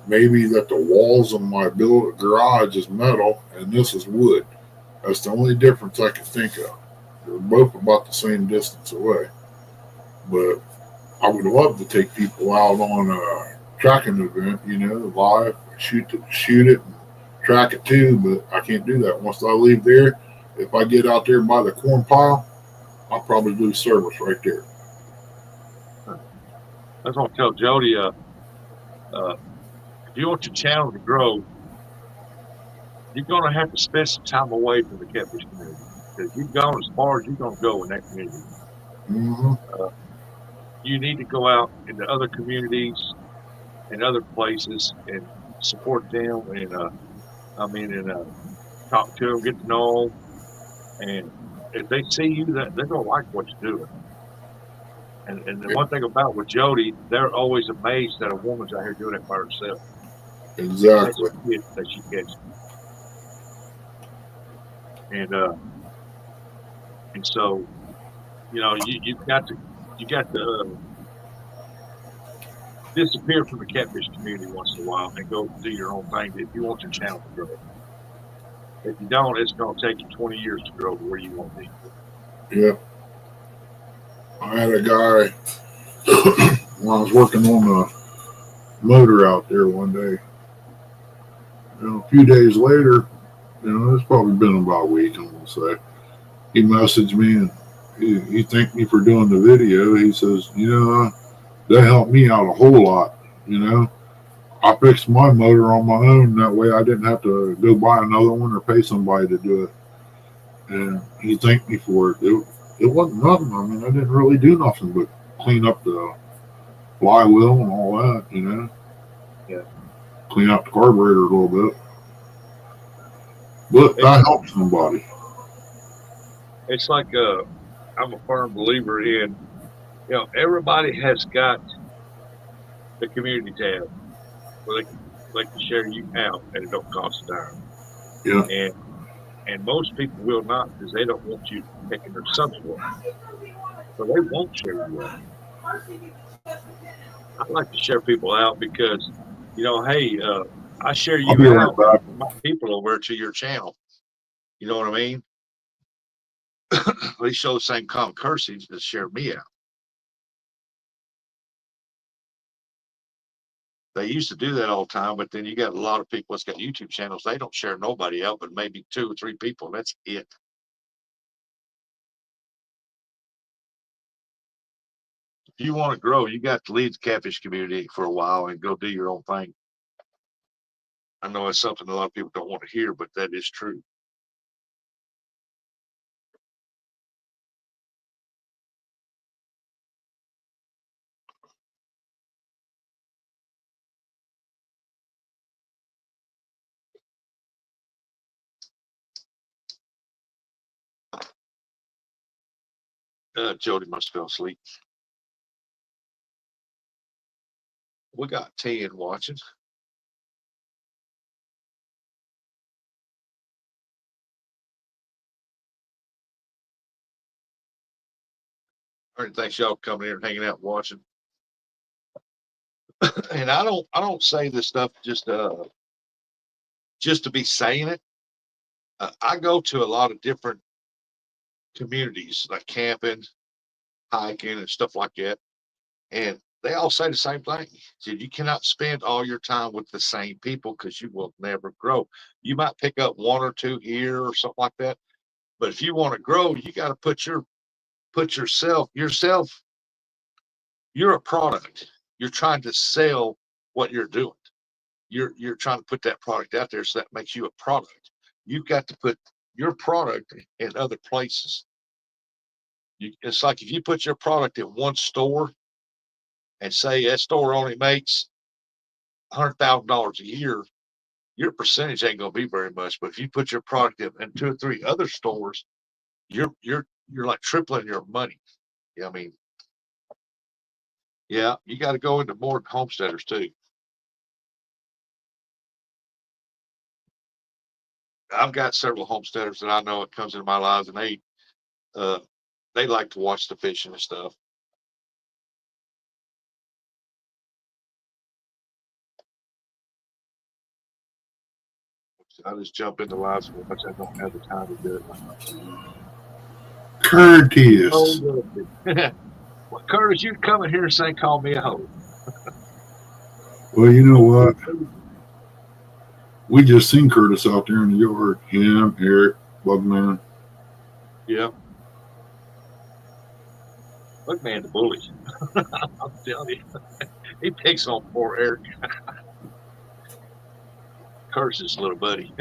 maybe that the walls of my garage is metal and this is wood. That's the only difference I can think of. They're both about the same distance away. But I would love to take people out on a tracking event, live, shoot it, and track it too. But I can't do that. Once I leave there, if I get out there by the corn pile, I'll probably lose service right there. I was going to tell Jody, if you want your channel to grow, you're going to have to spend some time away from the catfish community because you've gone as far as you're going to go in that community. Mm-hmm. You need to go out into other communities and other places and support them and talk to them, get to know them, and if they see you, that they're gonna like what you're doing. And the one thing about with Jody, they're always amazed that a woman's out here doing it by herself. Exactly. Fish that she catches, and so you got to disappear from the catfish community once in a while and go do your own thing if you want your channel to grow. If you don't, it's going to take you 20 years to grow to where you want to be. Yeah. I had a guy when I was working on the motor out there one day. A few days later, it's probably been about a week, I'm going to say. He messaged me and he thanked me for doing the video. He says, that helped me out a whole lot. I fixed my motor on my own. That way I didn't have to go buy another one or pay somebody to do it. And he thanked me for it. It wasn't nothing. I mean, I didn't really do nothing but clean up the flywheel and all that, Yeah. Clean out the carburetor a little bit. But that helps somebody. It's like I'm a firm believer in, everybody has got the community tab. where they can share you out and it don't cost a dime. Yeah. And most people will not because they don't want you taking their subs away. So they won't share you out. I like to share people out because, hey, I share I'll you be right out back. for my people over to your channel. You know what I mean? They show the same common courtesy to share me out. They used to do that all the time, but then you got a lot of people that's got YouTube channels. They don't share nobody out, but maybe 2 or 3 people. That's it. If you want to grow, you got to leave the catfish community for a while and go do your own thing. I know it's something a lot of people don't want to hear, but that is true. Jody must fell asleep. We got 10 watching. All right, thanks y'all coming here and hanging out and watching. And I don't say this stuff just to be saying it. I go to a lot of different communities like camping, hiking, and stuff like that, and they all say the same thing. So you cannot spend all your time with the same people because you will never grow. You might pick up 1 or 2 here or something like that, but if you want to grow, you got to put yourself. You're a product. You're trying to sell what you're doing. You're trying to put that product out there, so that makes you a product. You've got to put your product in other places. It's like if you put your product in one store and say that store only makes $100,000 a year, your percentage ain't gonna be very much. But if you put your product in 2 or 3 other stores, you're like tripling your money. I mean, yeah, you got to go into more homesteaders too. I've got several homesteaders that I know it comes into my lives, and they like to watch the fishing and stuff. I just jump into lives so much I don't have the time to do it. Curtis. Oh, well, Curtis, you come in here and say, call me a hoe. Well, you know what? We just seen Curtis out there in the yard. Him, Eric, Bugman. Yeah. Bugman the bully. I'll tell you. He picks on poor Eric. Curtis' little buddy.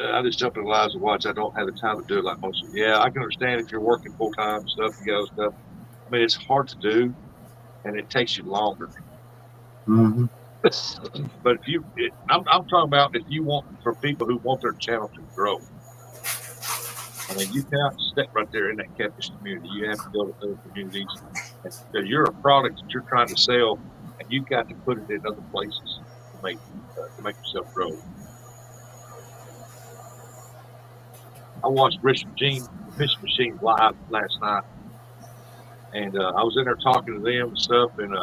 I just jump in lives and watch. I don't have the time to do it like most of you. Yeah, I can understand if you're working full time stuff, you got stuff. I mean, it's hard to do and it takes you longer. Mm-hmm. But I'm talking about if you want, for people who want their channel to grow. I mean, you cannot step right there in that catfish community. You have to go to other communities. And you're a product that you're trying to sell, and you've got to put it in other places to make yourself grow. I watched Rich Machine live last night, and I was in there talking to them and stuff, and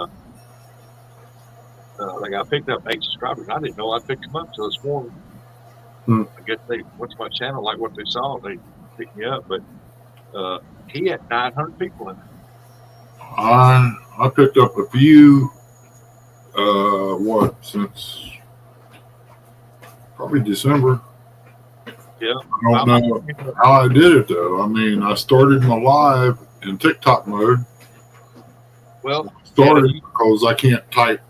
like I picked up 8 subscribers. I didn't know I picked them up until this morning. Hmm. I guess they went to my channel, like what they saw, they picked me up. But he had 900 people in it. I picked up a few. Since probably December. Yeah, I don't know how I did it though. I mean, I started my live in TikTok mode. Well, started because I can't type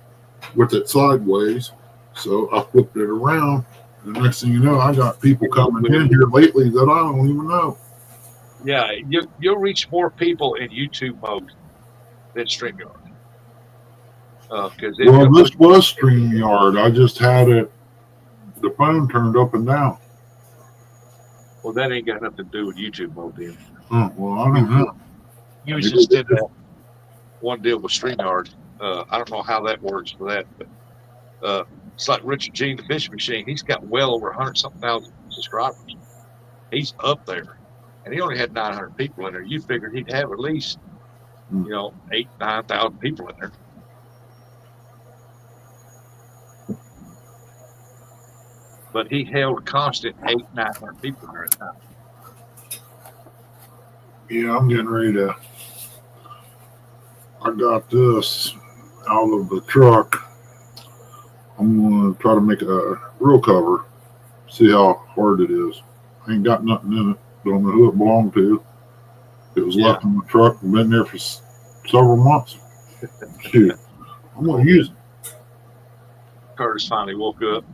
with it sideways, so I flipped it around. The next thing you know, I got people coming in here lately that I don't even know. Yeah, you'll reach more people in YouTube mode than StreamYard. Well, this was StreamYard. I just had the phone turned up and down. Well, that ain't got nothing to do with YouTube mode then. Oh, well, I don't know. You just did that one deal with StreamYard. I don't know how that works for that, but it's like Richard Gene, the Fish Machine. He's got well over 100-something thousand subscribers. He's up there, and he only had 900 people in there. You figured he'd have at least, 8,000-9,000 people in there. But he held constant 800-900 people in there at a time. Yeah, I'm getting ready to. I got this out of the truck. I'm gonna try to make a real cover. See how hard it is. I ain't got nothing in it. Don't know who it belonged to. It was left in the truck and been there for several months. Shoot, I'm gonna use it. Curtis finally woke up.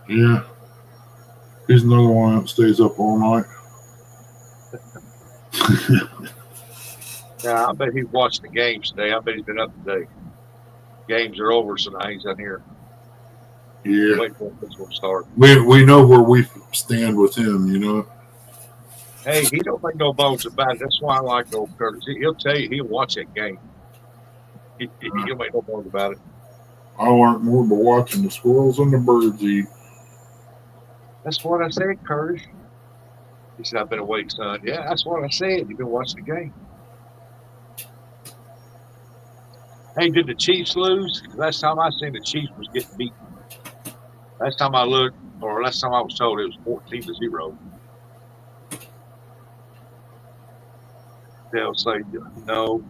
Yeah, he's another one that stays up all night. Yeah, I bet he watched the games today. I bet he's been up today. Games are over, so now he's in here. Yeah, Wait for this one to start. we know where we stand with him. Hey, he don't make no bones about it. That's why I like old Curtis. He'll tell you he'll watch that game. He'll make no bones about it. I learned more by watching the squirrels and the birds eat. That's what I said, Curtis. He said, I've been awake, son. Yeah, that's what I said. You've been watching the game. Hey, did the Chiefs lose? Last time I seen the Chiefs was getting beat. Last time I looked, or last time I was told, it was 14-0. They'll say, no.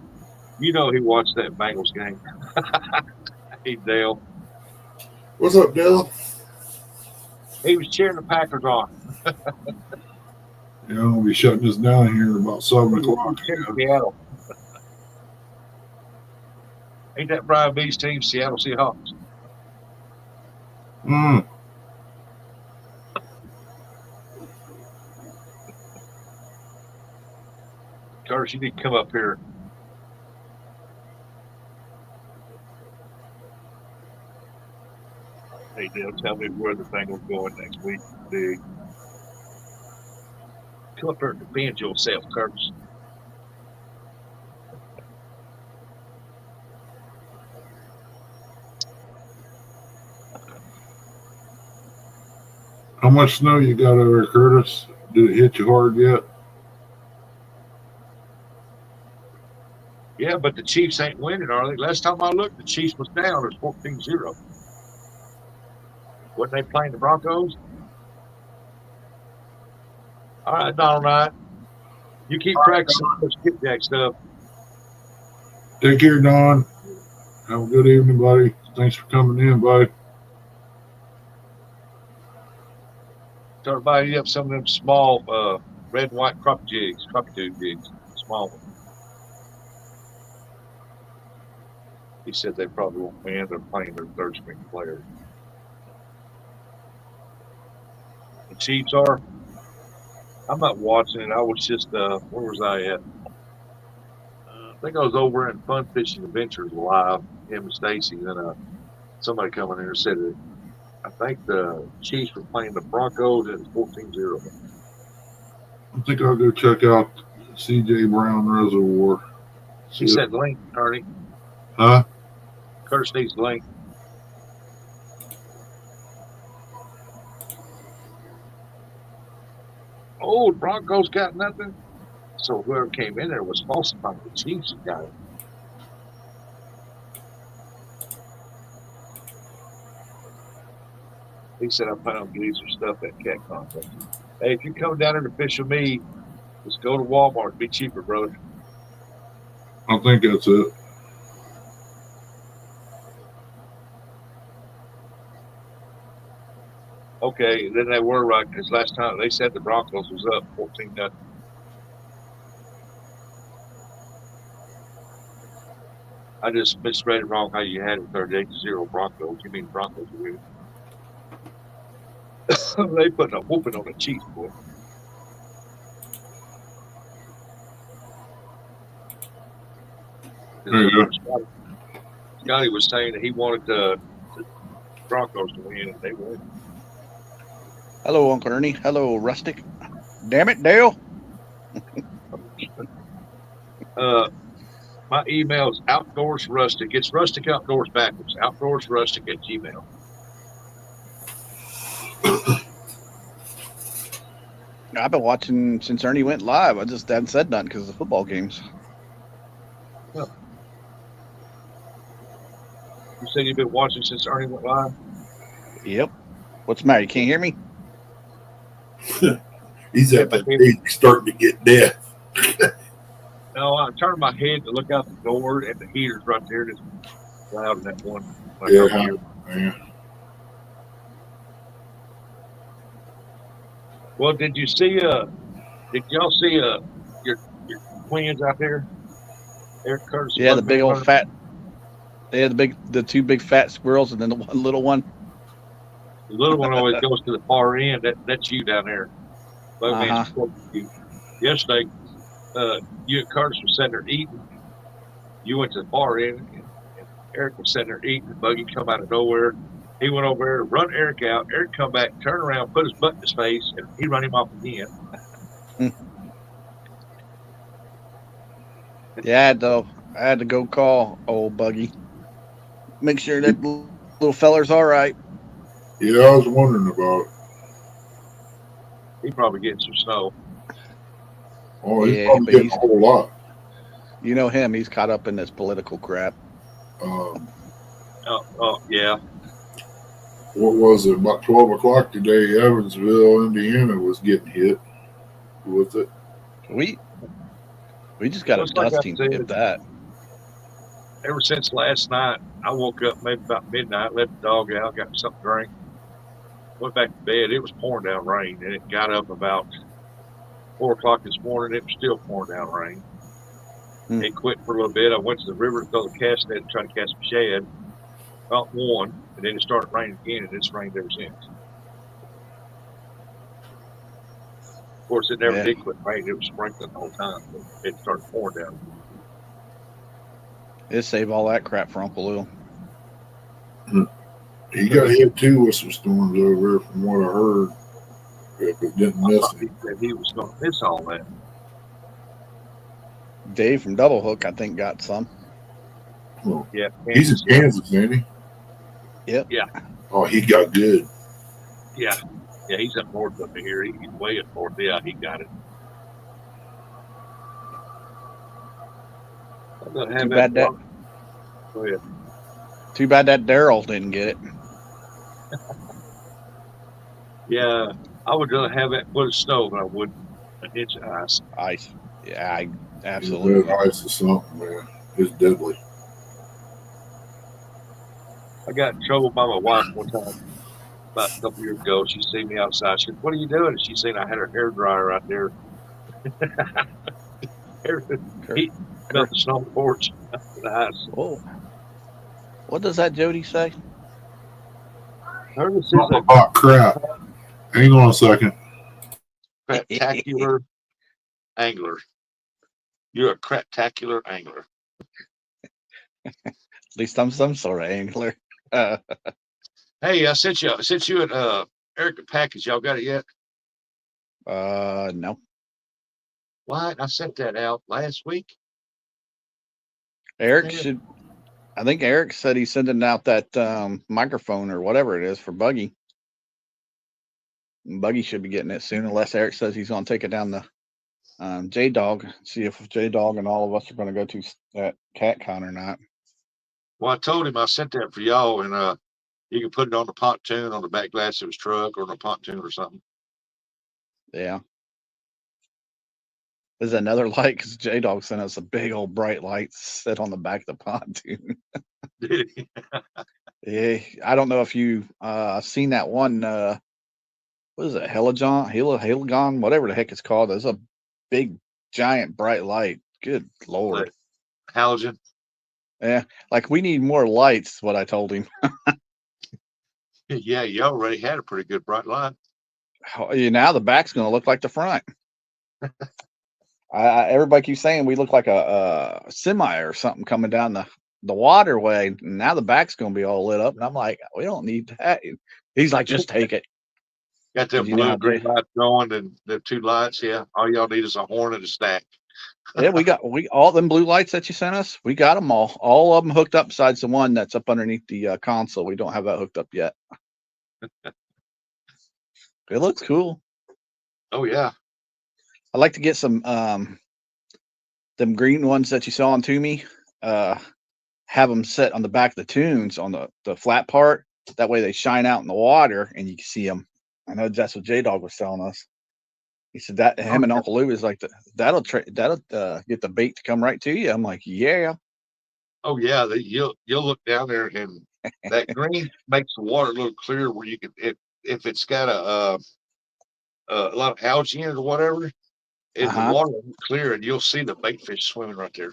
You know he watched that Bengals game. Hey, Dale. What's up, Dale? He was cheering the Packers on. Yeah, I'll be shutting this down here about 7 o'clock. Seattle. Ain't that Brian B's team, Seattle Seahawks? Curtis, you need to come up here. Hey, Dale, tell me where the Bengals going next week. Big. Come up here and defend yourself, Curtis. How much snow you got over there, Curtis? Did it hit you hard yet? Yeah, but the Chiefs ain't winning, are they? Last time I looked, the Chiefs was down. It was 14-0. Wasn't they playing the Broncos? All right, Donald Knight. You keep practicing those skipjack stuff. Take care, Don. Have a good evening, buddy. Thanks for coming in, buddy. Start buying up some of them small red and white crappie tube jigs, small ones. He said they probably won't win. They're playing their third string players. The Chiefs are. I'm not watching it. I was just where was I at? I think I was over in Fun Fishing Adventures Live, him and Stacy, and somebody coming in and said that I think the Chiefs were playing the Broncos and it's 14-0. I think I'll go check out C.J. Brown Reservoir. He said link, Ernie. Huh? Curtis needs the link. Oh, the Broncos got nothing. So whoever came in there was falsifying the Chiefs got it. He said, I'm planning on getting some stuff at Cat Contest. Hey, if you come down here to fish with me, just go to Walmart. It'll be cheaper, brother. I think that's it. Okay, then they were right because last time they said the Broncos was up 14-0. I just misread it wrong how you had it 38-0 Broncos. You mean Broncos are winning? They put a whooping on the Chiefs, boy. There you go. Scotty was saying that he wanted the Broncos to win, and they won. Hello, Uncle Ernie. Hello, Rustic. Damn it, Dale. My email is outdoors rustic. It's rustic outdoors backwards. Outdoors rustic at Gmail. I've been watching since Ernie went live. I just haven't said nothing because of the football games. Huh. You said you've been watching since Ernie went live? Yep. What's the matter? You can't hear me? He's Yeah, at my that head. age starting to get deaf. No, I turned my head to look out the door, and the heater's right there. It's loud in that one. Like Yeah, over here. man. Well, did you see? Did y'all see? Your twins out there? Eric Curtis and Yeah, the Bug big Man old running. fat. They had the two big fat squirrels, and then the one little one. The little one always goes to the far end. That's you down there. Bug Man's Uh-huh. close to you. Yesterday, you and Curtis were sitting there eating. You went to the far end, and Eric was sitting there eating. Buggy come out of nowhere. He went over there, run Eric out. Eric come back, turn around, put his butt in his face, and he run him off again. Yeah, I had to go call old Buggy. Make sure that little feller's all right. Yeah, I was wondering about it. He probably getting some snow. Oh, he's Yeah, probably but getting a whole lot. you know him. He's caught up in this political crap. Yeah. What was it? About 12 o'clock today, Evansville, Indiana was getting hit with it. We just got a Looks like I dusting, said, if that. ever since last night, I woke up maybe about midnight, let the dog out, got something to drink, went back to bed. It was pouring down rain, and it got up about 4 o'clock this morning. It was still pouring down rain. It quit for a little bit. I went to the river to throw the cast net and try to catch some shad. Caught one, and then it started raining again, and it's rained ever since. Of course, it never Yeah. did quit raining. It was sprinkling the whole time, but it started pouring down. It saved all that crap for Uncle Lou. He got hit too with some storms over there, from what I heard. If it didn't miss He him. said he was going to miss all that. Dave from Double Hook, I think, got some. Well, Yeah, he's in Kansas, ain't he? Yep. Yeah. Oh, he got good. Yeah, he's up north up here. He's way up north. Yeah, he got it. I'm gonna have Too bad that. Go ahead. Too bad that Daryl didn't get it. Yeah, I would rather have that foot of snow than I would an inch of ice. Ice. Yeah, absolutely. That ice is something, man. It's deadly. I got in trouble by my wife one time about a couple years ago. She seen me outside. She said, "What are you doing?" And she seen I had her hair dryer out there. Heat about the snow porch. The ice. Whoa. What does that Jody say? This is a Oh, crap. Hang on a second. craptacular angler. You're a craptacular angler. At least I'm some sort of angler. Hey, I sent you an Eric a package. Y'all got it yet? No. What? I sent that out last week. Eric should. I think Eric said he's sending out that microphone or whatever it is for Buggy. Buggy should be getting it soon, unless Eric says he's going to take it down the J Dog. See if J Dog and all of us are going to go to that cat con or not. Well, I told him I sent that for y'all, and you can put it on the pontoon on the back glass of his truck or on a pontoon or something. Yeah. There's another light because J Dog sent us a big old bright light set on the back of the pontoon. Did he? Yeah, I don't know if you seen that one. What is it? Heligon, whatever the heck it's called. There's a big, giant, bright light. Good Lord. Halogen. Yeah, like we need more lights. What I told him. Yeah, you already had a pretty good bright light. Now the back's going to look like the front. Everybody keeps saying we look like a semi or something coming down the waterway. And now the back's going to be all lit up, and I'm like, we don't need that. He's like, just take it. Got the blue and green lights going and the two lights. Yeah, all y'all need is a horn and a stack. Yeah, we all them blue lights that you sent us. We got them all of them hooked up. Besides the one that's up underneath the console, we don't have that hooked up yet. It looks cool. Oh yeah. I'd like to get some them green ones that you saw on Toomey. Have them set on the back of the tunes on the flat part. That way they shine out in the water and you can see them. I know that's what J Dog was telling us. He said that him and Uncle Lou is like that'll get the bait to come right to you. I'm like, yeah. Oh yeah. You'll look down there and that green makes the water a little clearer where you can if it's got a lot of algae in it or whatever, the water will be clear and you'll see the bait fish swimming right there.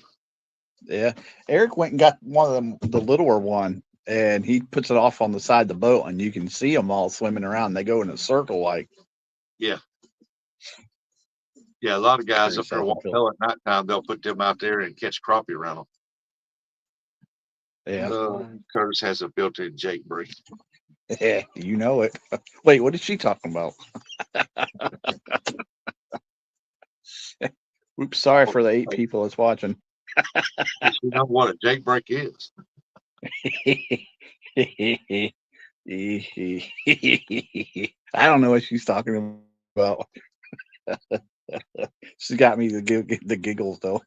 Yeah. Eric went and got one of them, the littler one, and he puts it off on the side of the boat, and you can see them all swimming around. They go in a circle like. Yeah. Yeah, a lot of guys up there Wappell at nighttime, they'll put them out there and catch crappie around them. Yeah. Curtis has a built-in Jake break. Yeah, you know it. Wait, what is she talking about? Oops, sorry for the 8 people that's watching. You know what a Jake break is. I don't know what she's talking about. She got me the giggles though.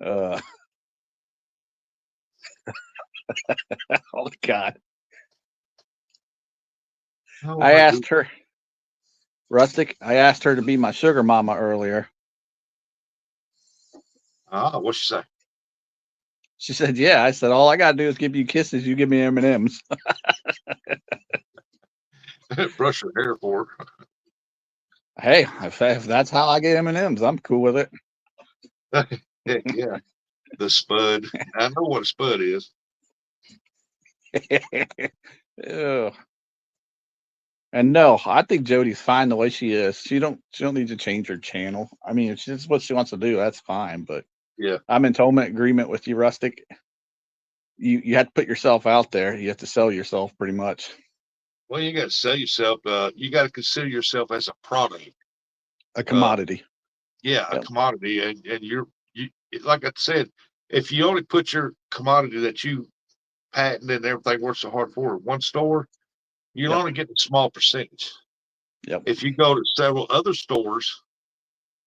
Oh God! I asked her, Rustic. I asked her to be my sugar mama earlier. What'd she say? She said, "Yeah." I said, "All I gotta do is give you kisses. You give me M&Ms." Brush her hair for her. Hey, if that's how I get M&Ms, I'm cool with it. Heck yeah, the spud. I know what a spud is. And no, I think Jody's fine the way she is. She don't need to change her channel. I mean, if it's what she wants to do, that's fine. But yeah, I'm in total agreement with you, Rustic. You have to put yourself out there. You have to sell yourself pretty much. Well, you got to sell yourself. You got to consider yourself as a product, a commodity. Yeah, a commodity, and you like I said, if you only put your commodity that you patent and everything works so hard for one store, you'll only get a small percentage. Yep. If you go to several other stores,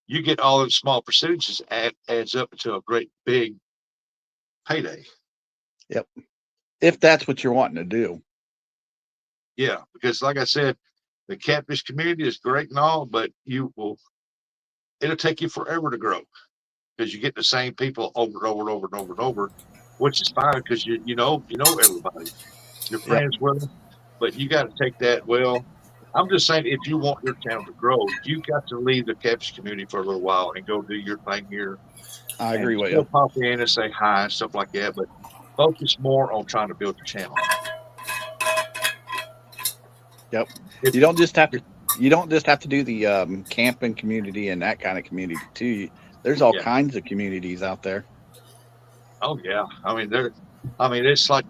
you get all the small percentages, adds up to a great big payday. Yep. If that's what you're wanting to do. Yeah, because like I said, the catfish community is great and all, but it'll take you forever to grow because you get the same people over and over and over and over and over, which is fine because you know everybody, you're friends with them, but you got to take that. Well, I'm just saying, if you want your channel to grow, you got to leave the catfish community for a little while and go do your thing here. I agree with you. you. Pop in and say hi and stuff like that, but focus more on trying to build your channel. Yep. You don't just have to do the camping community and that kind of community too. There's all kinds of communities out there. Oh yeah. I mean it's like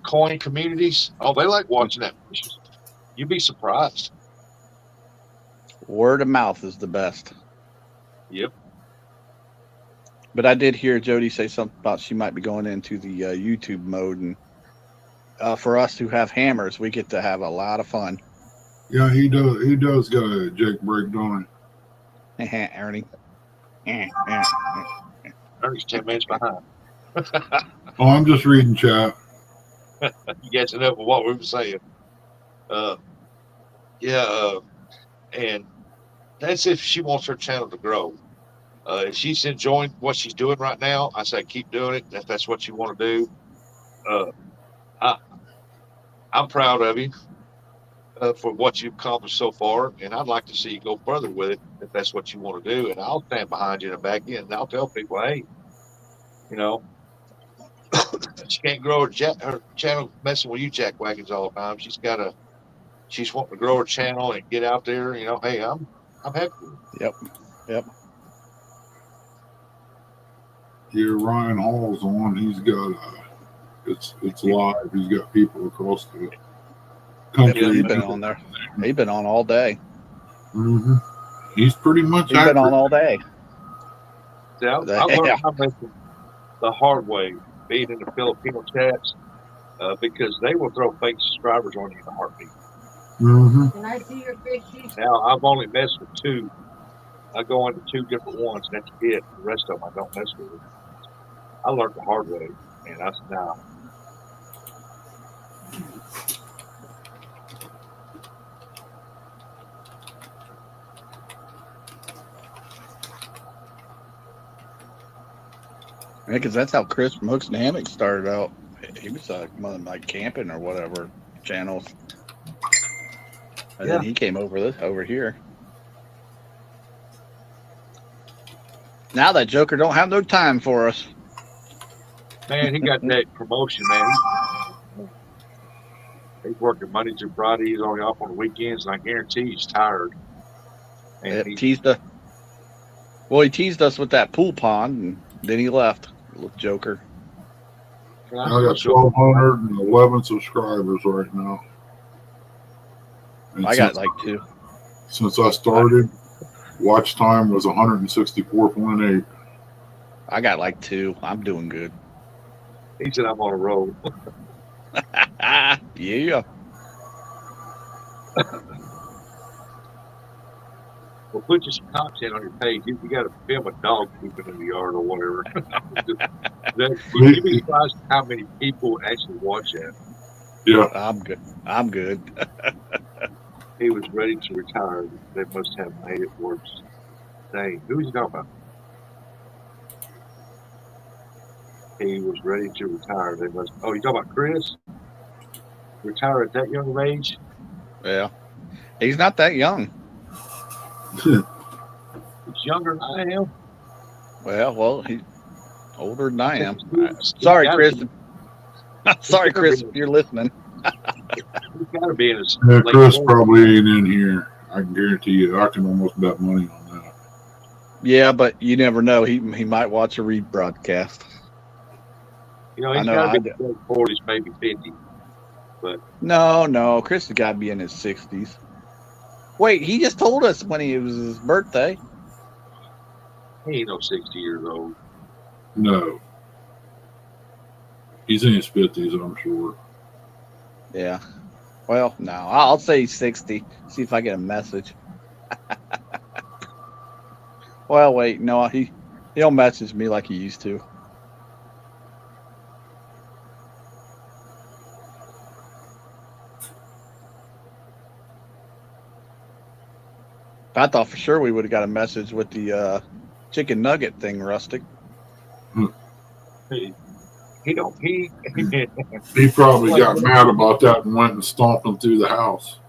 coin communities. Oh, they like watching that. You'd be surprised. Word of mouth is the best. Yep. But I did hear Jody say something about she might be going into the YouTube mode, and for us who have hammers, we get to have a lot of fun. Yeah, he does. He does got a Jake break, don't he? Ernie. Ernie's 10 minutes behind. Oh, I'm just reading chat. You catching up with what we were saying? And that's if she wants her channel to grow. If she's enjoying what she's doing right now, I say keep doing it. If that's what you want to do, I'm proud of you for what you've accomplished so far, and I'd like to see you go further with it if that's what you want to do. And I'll stand behind you in the back end, and I'll tell people, hey, she can't grow her channel messing with you jackwagons all the time. She's wanting to grow her channel and get out there. Hey, I'm happy with it. Yep. Yeah, Ryan Hall's on. He's got it's live. He's got people across the country. Yeah, he's been on there. He's been on all day. Mm-hmm. He's pretty much He's been on accurate. all day. See, I Yeah. learned my lesson the hard way, being in the Filipino chats, because they will throw fake subscribers on you in a heartbeat. Mm-hmm. Now, I've only messed with two. I go into two different ones, and that's it. The rest of them, I don't mess with. I learned the hard way, and I said, nah. Yeah, because that's how Chris from Hooks and Hammocks started out. He was one of like camping or whatever channels, and Yeah. then he came over here. Now that Joker don't have no time for us. Man, he got that promotion, man. He's working Monday through Friday. He's only off on the weekends, and I guarantee he's tired. And He teased us. Well, he teased us with that pool pond, and then he left. Little Joker. I got 1,211 subscribers right now. And I got like 2. Since I started, watch time was 164.8. I got like 2. I'm doing good. He said I'm on a roll. Yeah. Well, put some content on your page. You got to film a dog pooping in the yard or whatever. You'd be surprised how many people actually watch that. Yeah. I'm good. I'm good. He was ready to retire. They must have made it worse. Dang, who is he talking about? He was ready to retire. They must. Oh, you talking about Chris? Retire at that young of age? Yeah. He's not that young. He's younger than I am. Well, he's older than I am. Sorry, Chris. Sorry, Chris, if you're listening. He's got to be in his Yeah, late Chris 40s. probably ain't in here. I can guarantee you. I can almost bet money on that. Yeah, but you never know. He might watch a rebroadcast. You know, he's got to be in his late 40s, maybe 50. But no, Chris has got to be in his 60s. Wait, he just told us when it was his birthday. he ain't no 60 years old. No. He's in his 50s, I'm sure. Yeah. Well, no, I'll say he's 60. See if I get a message. Well, wait, no, he'll message me like he used to. I thought for sure we would have got a message with the chicken nugget thing, Rustic. He don't. He probably got mad about that and went and stomped him through the house.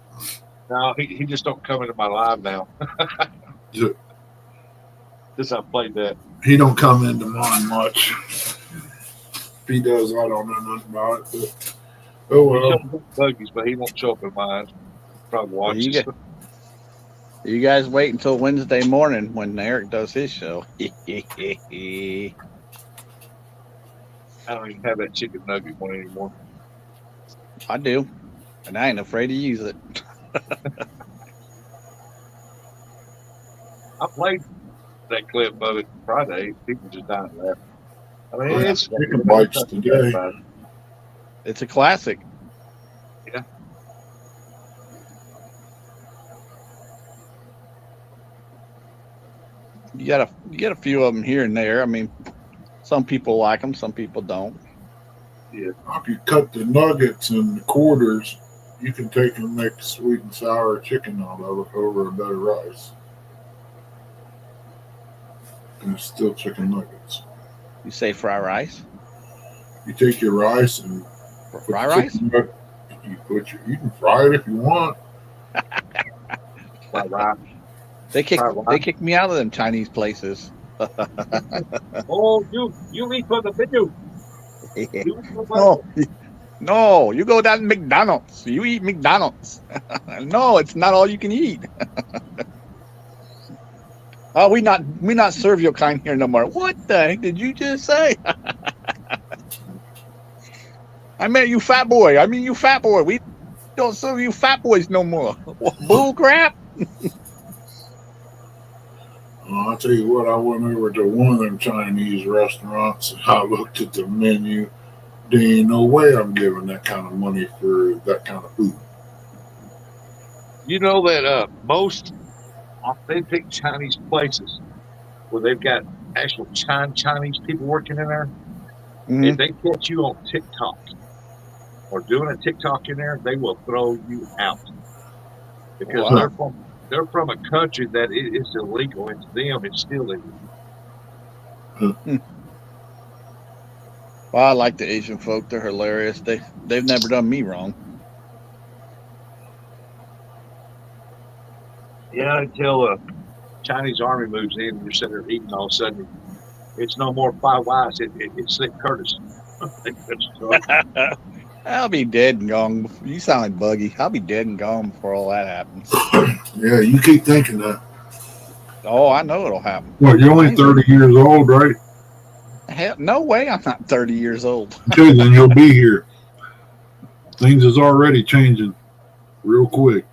No, he just don't come into my live now. Since I played that. He don't come into mine much. If he does, I don't know nothing about it. But, oh well. Buggies, but he won't show up in mine. Probably watches. You guys wait until Wednesday morning when Eric does his show. I don't even have that chicken nugget one anymore. I do, and I ain't afraid to use it. I played that clip of it Friday. People just dying laughing. I mean, it's chicken bites today. It's a classic. Yeah. You get a few of them here and there. I mean, some people like them, some people don't. Yeah. If you cut the nuggets in the quarters, you can take and make sweet and sour chicken out of it over a bed of rice. And it's still chicken nuggets. You say fry rice? You take your rice and fry rice? You can fry it if you want. They kicked me out of them Chinese places. Oh, you eat for the video. No, you go down to McDonald's. You eat McDonald's. No, it's not all you can eat. Oh, we not serve your kind here no more. What the heck did you just say? I meant you fat boy. I mean you fat boy. We don't serve you fat boys no more. Bull crap. I'll tell you what, I went over to one of them Chinese restaurants and I looked at the menu. There ain't no way I'm giving that kind of money for that kind of food. You know that most authentic Chinese places where they've got actual Chinese people working in there, if Mhm. they catch you on TikTok or doing a TikTok in there, they will throw you out because Wow. they're from a country that it is illegal, and to them it's still illegal. Well, I like the Asian folk. They're hilarious. They've never done me wrong. Yeah, until Chinese army moves in, and you're sitting there eating, all of a sudden it's no more Five Wise. It's Slick Curtis. I'll be dead and gone. You sound like Buggy. I'll be dead and gone before all that happens. Yeah, you keep thinking that. Oh, I know it'll happen. What, you're only 30 years old, right? Hell, no way I'm not 30 years old. Okay, then you'll be here. Things is already changing real quick.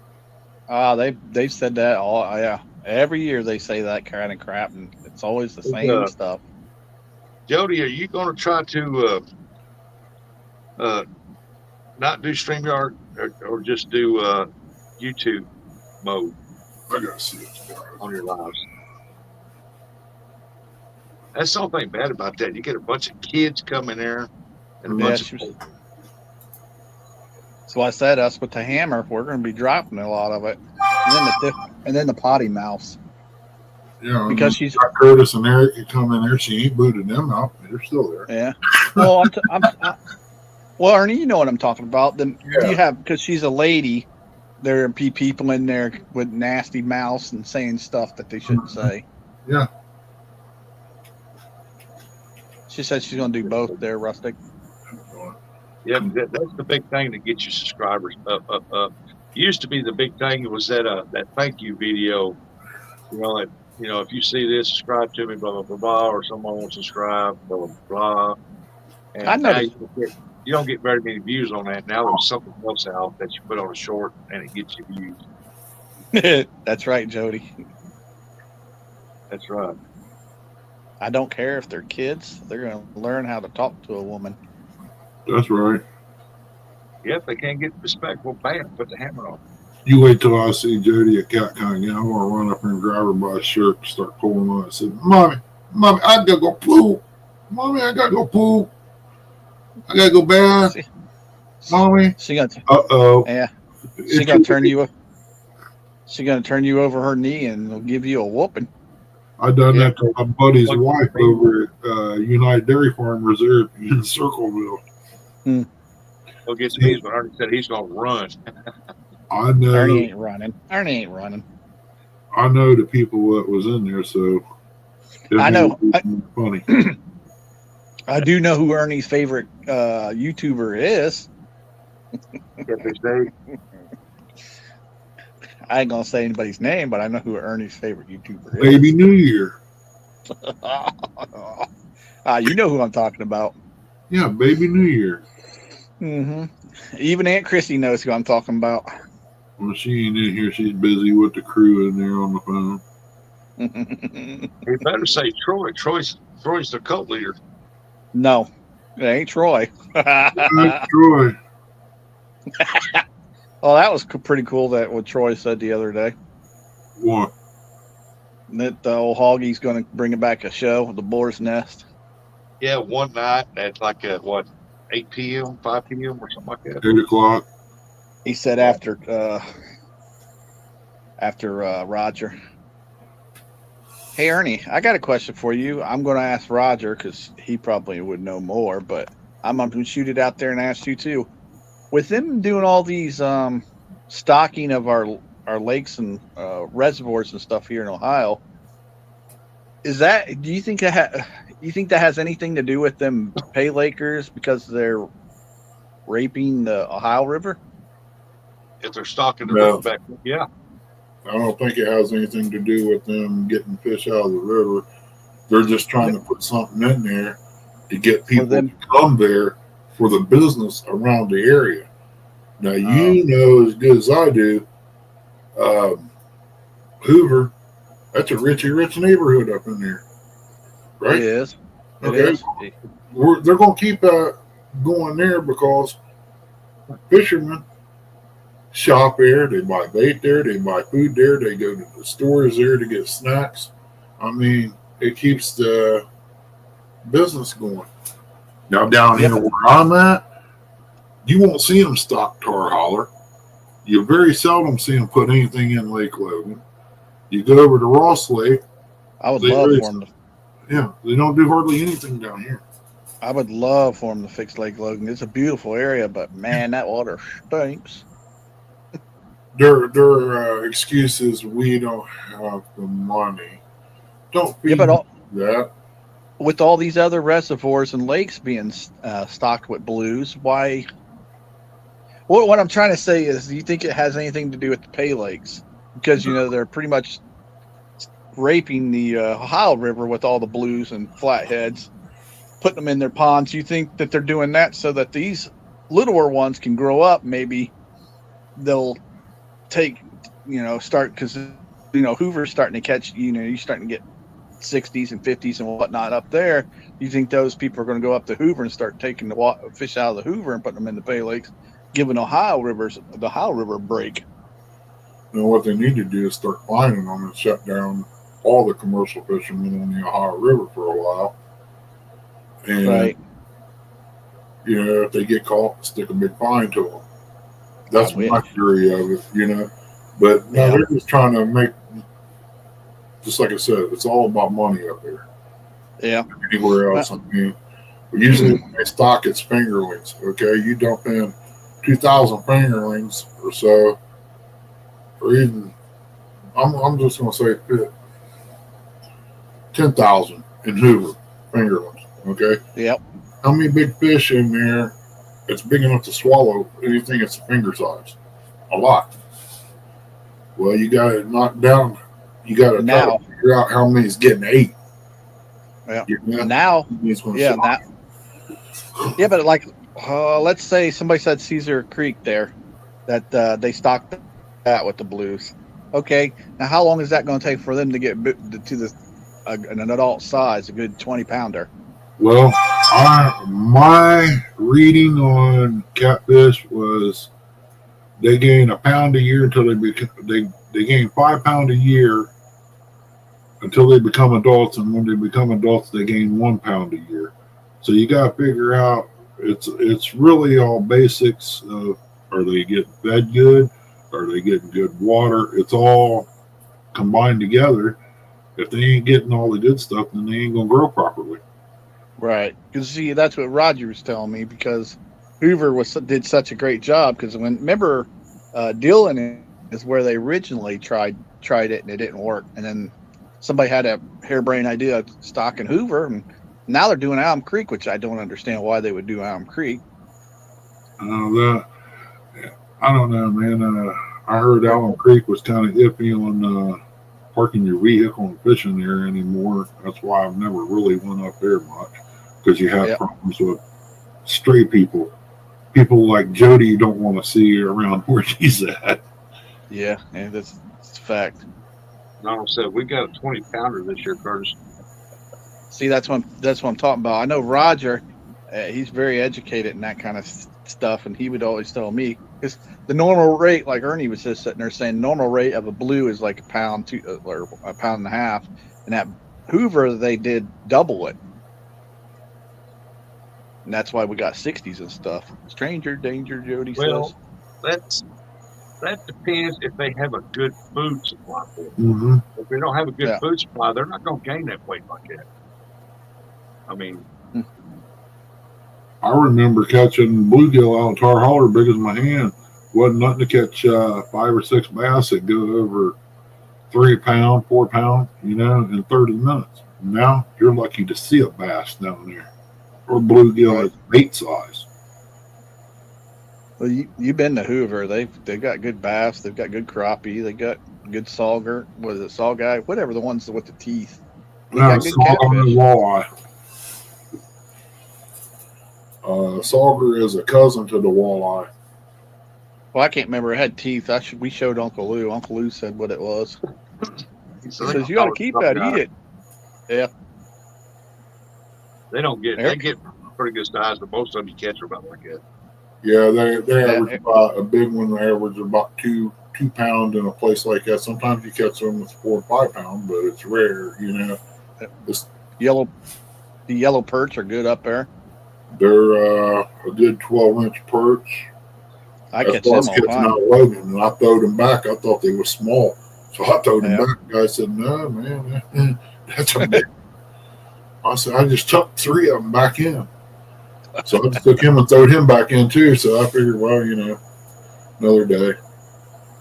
They've said that all, yeah. Every year they say that kind of crap, and it's always the same stuff. Jody, are you going to try to not do StreamYard or just do YouTube mode I gotta see it. on your lives? That's something bad about that. You get a bunch of kids coming there and a Yeah, bunch of so I said us with the hammer, we're going to be dropping a lot of it, and then the potty mouths. Yeah, Because she's Curtis and Eric can come in there. She ain't booted them out. They're still there. Yeah. Well, well, Ernie, you know what I'm talking about. Then Yeah. you have, because she's a lady, there be people in there with nasty mouths and saying stuff that they shouldn't say. Yeah. She said she's going to do both there, Rustic. Yeah, that's the big thing to get your subscribers up. Used to be the big thing was that thank you video. If you see this, subscribe to me, blah blah blah blah, or someone won't subscribe, blah blah blah. And I now noticed. you don't get very many views on that. Now there's something else out that you put on a short and it gets you views. That's right, Jody. That's right. I don't care if they're kids. They're going to learn how to talk to a woman. That's right. Yeah, if they can't get respectful, bam, put the hammer on. You wait till I see Jody a cat kind again. I'm gonna run up and grab her by the shirt and start pulling on it. I said, Mommy, I gotta go poop. Mommy, I gotta go poop. I gotta go bath. Mommy. She got Yeah. She gonna turn you. She gonna turn you over her knee and give you a whooping. I done that to my buddy's wife over at United Dairy Farmers there in Circleville. He'll get to me when Ernie said he's gonna run. I know. Ernie ain't running. Ernie ain't running. I know the people that was in there, so I know. Funny. I do know who Ernie's favorite YouTuber is. I ain't gonna say anybody's name, but I know who Ernie's favorite YouTuber is. Baby New Year. You know who I'm talking about. Yeah, Baby New Year. Mm-hmm. Even Aunt Chrissy knows who I'm talking about. Well, she ain't in here. She's busy with the crew in there on the phone. You better say Troy. Troy's the cult leader. No, it ain't Troy. Troy. Well, that was pretty cool. That what Troy said the other day. What? That the old Hoggy's going to bring back a show, The Boar's Nest. Yeah, one night at like 8 p.m., 5 p.m. or something like that. 8 o'clock. He said after Roger. Hey, Ernie, I got a question for you. I'm going to ask Roger because he probably would know more, but I'm going to shoot it out there and ask you too. With them doing all these stocking of our lakes and reservoirs and stuff here in Ohio, do you think that has anything to do with them pay Lakers because they're raping the Ohio River? If they're stocking the river back, yeah. I don't think it has anything to do with them getting fish out of the river. They're just trying to put something in there to get people to come there for the business around the area. Now, you know as good as I do, Hoover That's a rich neighborhood up in there, It right? is. It Okay, is. they're going to keep going there because fishermen shop there, they buy bait there, they buy food there, they go to the stores there to get snacks. I mean, it keeps the business going. Now down Yep. here where I'm at, you won't see them stock Tar Holler. You very seldom see them put anything in Lake Logan. You go over to Ross Lake, I would they love raise, for them to. yeah, they don't do hardly anything down here. I would love for them to fix Lake Logan. It's a beautiful area, but man, that water stinks. Their excuse is we don't have the money. Don't Yeah, feed but all, that. with all these other reservoirs and lakes being stocked with blues, why? Well, what I'm trying to say is, do you think it has anything to do with the pay lakes? Because they're pretty much raping the Ohio River with all the blues and flatheads, putting them in their ponds. You think that they're doing that so that these littler ones can grow up? Maybe they'll take, start, because Hoover's starting to catch. You're starting to get 60s and 50s and whatnot up there. You think those people are going to go up to Hoover and start taking the fish out of the Hoover and putting them in the Pay Lakes, giving the Ohio River a break? What they need to do is start finding them and shut down all the commercial fishermen on the Ohio River for a while. And Right. If they get caught, stick a big fine to them. That's my theory of it. But no, they're just trying to make. Just like I said, it's all about money up there. Yeah. Anywhere else, I mean, usually when they stock, it's fingerlings. Okay, you dump in 2,000 fingerlings or so, or even I'm just going to say 10,000 in Hoover fingerlings. Okay. Yep. How many big fish in there? It's big enough to swallow anything that's a finger size. A lot. Well, you got it knocked down. You got to try to figure out how many's getting ate. Yeah. Now. Yeah. Now. Yeah, but let's say somebody said Caesar Creek there, that they stocked that with the blues. Okay. Now, how long is that going to take for them to get to an adult size, a good 20-pounder? Well, my reading on catfish was they gain a pound a year until they gain 5 pounds a year until they become adults, and when they become adults, they gain 1 pound a year. So you got to figure out it's really all basics of, are they getting fed good? Are they getting good water? It's all combined together. If they ain't getting all the good stuff, then they ain't gonna grow properly. Right. Because see, that's what Roger was telling me, because Hoover did such a great job. Because remember, Dillon is where they originally tried it and it didn't work, and then somebody had a harebrained idea of stocking Hoover, and now they're doing Elm Creek, which I don't understand why they would do Elm Creek. I don't know, man. I heard Elm Creek was kind of iffy on parking your vehicle and fishing there anymore. That's why I've never really went up there much, because you have problems with stray people. People like Jody you don't want to see around where she's at. Yeah, and that's a fact. Donald said we got a 20-pounder this year, Curtis. See, that's what I'm talking about. I know Roger, he's very educated in that kind of stuff, and he would always tell me, because the normal rate, like Ernie was just sitting there saying, normal rate of a blue is like a pound, or a pound and a half, and at Hoover they did double it, and that's why we got 60s and stuff. Stranger danger, Jody says. That depends if they have a good food supply for them. Mm-hmm. If they don't have a good food supply, they're not going to gain that weight like that. I mean, I remember catching bluegill out of Tar Holler big as my hand. Wasn't nothing to catch 5 or 6 bass that go over 3 pound, 4 pound, in 30 minutes. Now you're lucky to see a bass down there, or bluegill at bait size. Well, you've been to Hoover. They've got good bass. They've got good crappie. They got good sauger. What is it, saugeye? Whatever, the ones with the teeth. They got good catfish. Walleye. Sauger is a cousin to the walleye. Well, I can't remember. It had teeth. We showed Uncle Lou. Uncle Lou said what it was. So He they says you got to keep that, eat it. Yeah. They don't get. They Eric? get pretty good size, but most of them you catch are about like that. Yeah, they Yeah, average about a big one. They average about 2 pound in a place like that. Sometimes you catch them with 4 or 5 pound, but it's rare. You know, it's, the yellow perch are good up there. they're a good 12-inch perch. I That's catch what I them was all the catching time. out of Logan, and I throwed them back. I thought they were small, so I throwed them Yeah. back. The guy said, "No, man, that's a big." I said, "I just chucked 3 of them back in." So I just took him and throwed him back in too. So I figured, well, another day.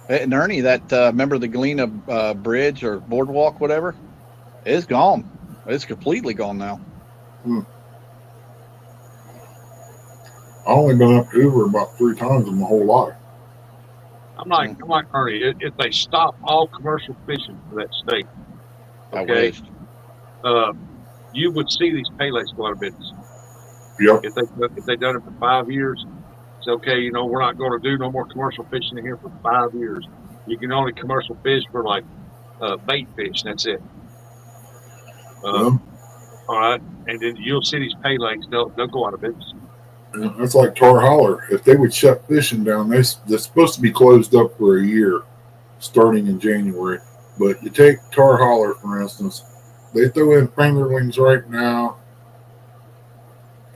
And Ernie, that remember the Galena bridge or boardwalk, whatever, it's gone. It's completely gone now. I only been up to Hoover about 3 times in my whole life. I'm like Ernie. If they stop all commercial fishing for that state, I okay, wish. you would see these pay lakes go out of business. Yep. If they done it for 5 years, it's okay. We're not going to do no more commercial fishing in here for 5 years. You can only commercial fish for like bait fish. That's it. Well, All right, and then you'll see these pay lakes. They'll go out of business. that's like Tar Holler. If they would shut fishing down, they're supposed to be closed up for a year, starting in January. But you take Tar Holler, for instance, they throw in fingerlings right now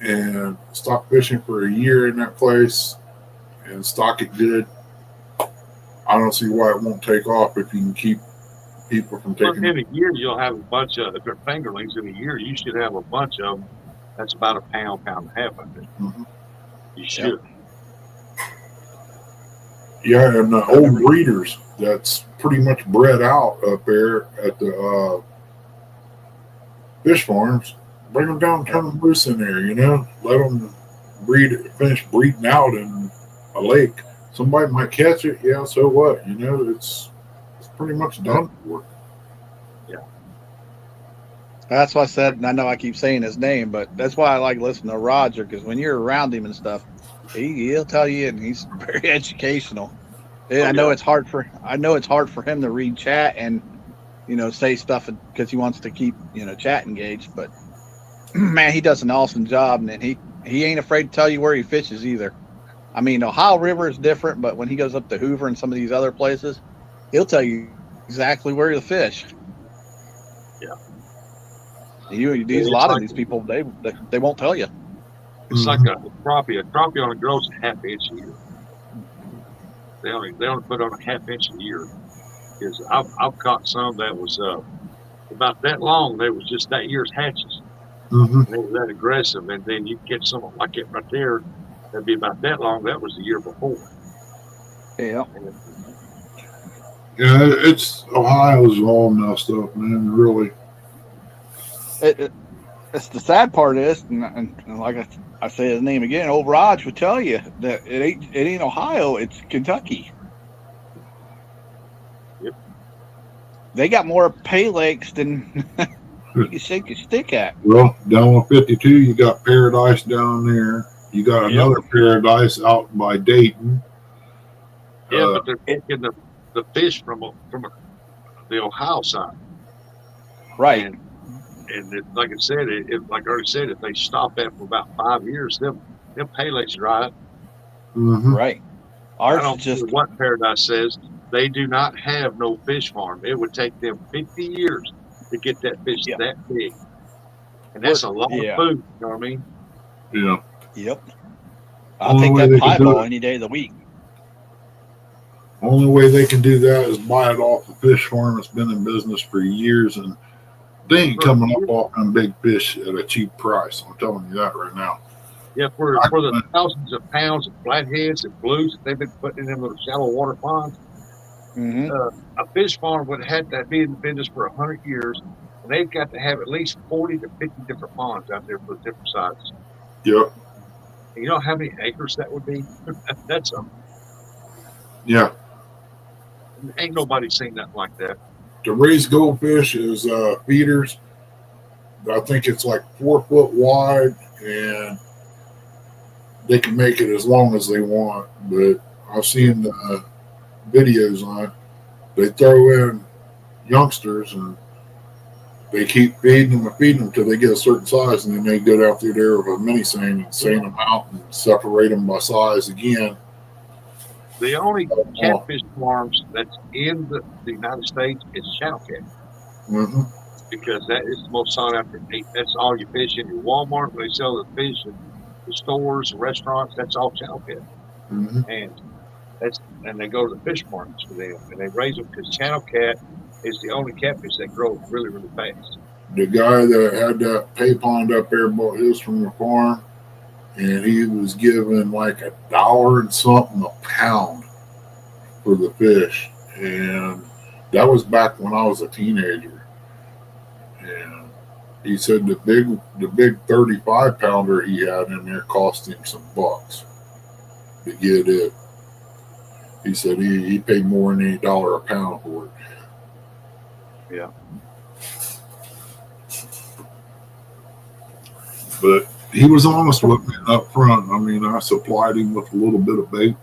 and stop fishing for a year in that place and stock it good. I don't see why it won't take off if you can keep people from Well, taking. in a year, you'll have a bunch of, if they're fingerlings in a year, you should have a bunch of them. That's about a pound and a half, I think. Mhm. You should. Yeah, and the I old remember. breeders that's pretty much bred out up there at the fish farms, bring them down, turn them loose in there. Let them finish breeding out in a lake. Somebody might catch it, yeah. So what? It's pretty much done for. That's why I said, and I know I keep saying his name, but that's why I like listening to Roger, because when you're around him and stuff, he'll tell you, and he's very educational. I know it's hard for him to read chat and say stuff because he wants to keep chat engaged. But man, he does an awesome job, and he ain't afraid to tell you where he fishes either. I mean, Ohio River is different, but when he goes up to Hoover and some of these other places, he'll tell you exactly where to fish. Yeah. A lot of these people, they won't tell you. It's like a crappie. A crappie only grows a half inch a year. They only put on a half inch a year. Because I've caught some that was about that long. They was just that year's hatches. Mm-hmm. And they were that aggressive. And then you catch some like it right there. That'd be about that long. That was the year before. Yeah. And Yeah, it's Ohio's all messed up, man. Really. It's the sad part is, and like I say his name again, old Raj would tell you that it ain't Ohio, it's Kentucky. Yep. They got more pay lakes than you can shake your stick at. Well, down on 52, you got Paradise down there. You got another Paradise out by Dayton. Yeah, but they're taking the fish from the Ohio side. Right. And like I said, like I already said, if they stop that for about 5 years, them pay lakes dry up. Mm-hmm. Right. I Ours don't is care just what Paradise says. They do not have no fish farm. It would take them 50 years to get that fish that big. And that's a lot of food. You know what I mean? Yeah. Yep. I'll take that pie ball any day of the week. Only way they can do that is buy it off a fish farm that's been in business for years, and they ain't coming up off them big fish at a cheap price. I'm telling you that right now. Yeah, for the thousands of pounds of flatheads and blues that they've been putting in them little shallow water ponds, a fish farm would have to be in the business for 100 years, and they've got to have at least 40 to 50 different ponds out there for different sizes. Yep. And you know how many acres that would be? That's yeah. Ain't nobody seen nothing like that. To raise goldfish is feeders. I think it's like 4 foot wide, and they can make it as long as they want. But I've seen the videos on it. They throw in youngsters, and they keep feeding them until they get a certain size, and then they go out through there with a mini seine and seine them out and separate them by size again. The only Oh, catfish farms that's in the United States is channel cat mm-hmm, because that is the most sought after. That's all you fish in your Walmart when they sell the fish in the stores and restaurants. That's all channel cat, mm-hmm. and and they go to the fish markets for them and they raise them because channel cat is the only catfish that grows really really fast. The guy that had that pay pond up there bought his from the farm, and he was given like $1 and something a pound for the fish, and that was back when I was a teenager. And he said the big 35-pounder he had in there cost him some bucks to get it. He said he paid more than $8 a pound for it. Yeah. But he was honest with me up front. I mean, I supplied him with a little bit of bait,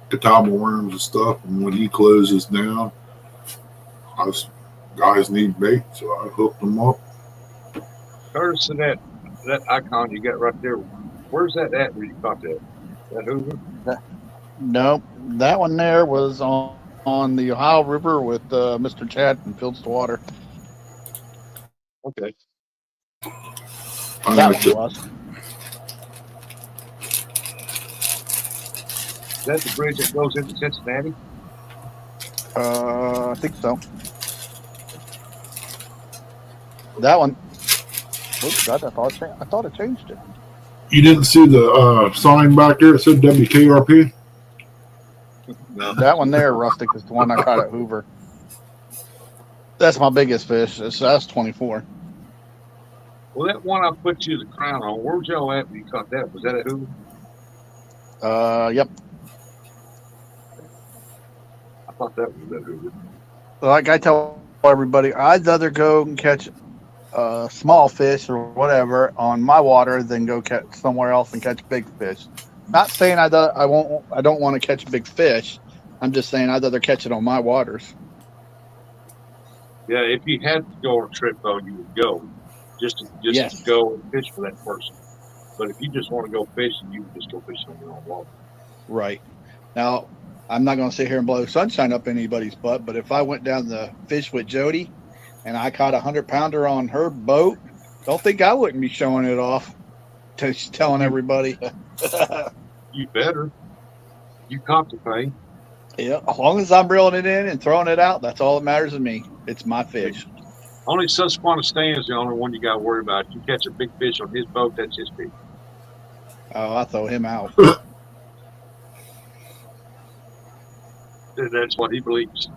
catawba worms and stuff. And when he closes down, guys need bait, so I hooked them up. Curtis, to that icon you got right there, where's that at where you caught that? That Hoover? No, that one there was on the Ohio River with Mr. Chad from Fields to Water. Okay. That one was. Is that the bridge that goes into Cincinnati? I think so. That one. Oops, God, I thought it changed it. You didn't see the sign back there that said WKRP? No. That one there, Rustic, is the one I caught at Hoover. That's my biggest fish. That's 24. Well, that one I put you the crown on, where was y'all at when you caught that? Was that at Hoover? Yep. I thought that was at Hoover. Like I tell everybody, I'd rather go and catch small fish or whatever on my water than go catch somewhere else and catch big fish. Not saying I don't want to catch big fish. I'm just saying I'd rather catch it on my waters. Yeah, if you had to go on a trip though, you would go. Just Yes. to go and fish for that person. But if you just want to go fishing, you would just go fishing on your own water. Right. Now, I'm not going to sit here and blow sunshine up anybody's butt, but if I went down the fish with Jody and I caught a 100-pounder on her boat, don't think I wouldn't be showing it off, telling everybody. You better. You caught the thing. Yeah, as long as I'm reeling it in and throwing it out, that's all that matters to me. It's my fish. Only Susquehanna Stan's the only one you got to worry about. If you catch a big fish on his boat, that's his fish. Oh, I throw him out. That's what he believes.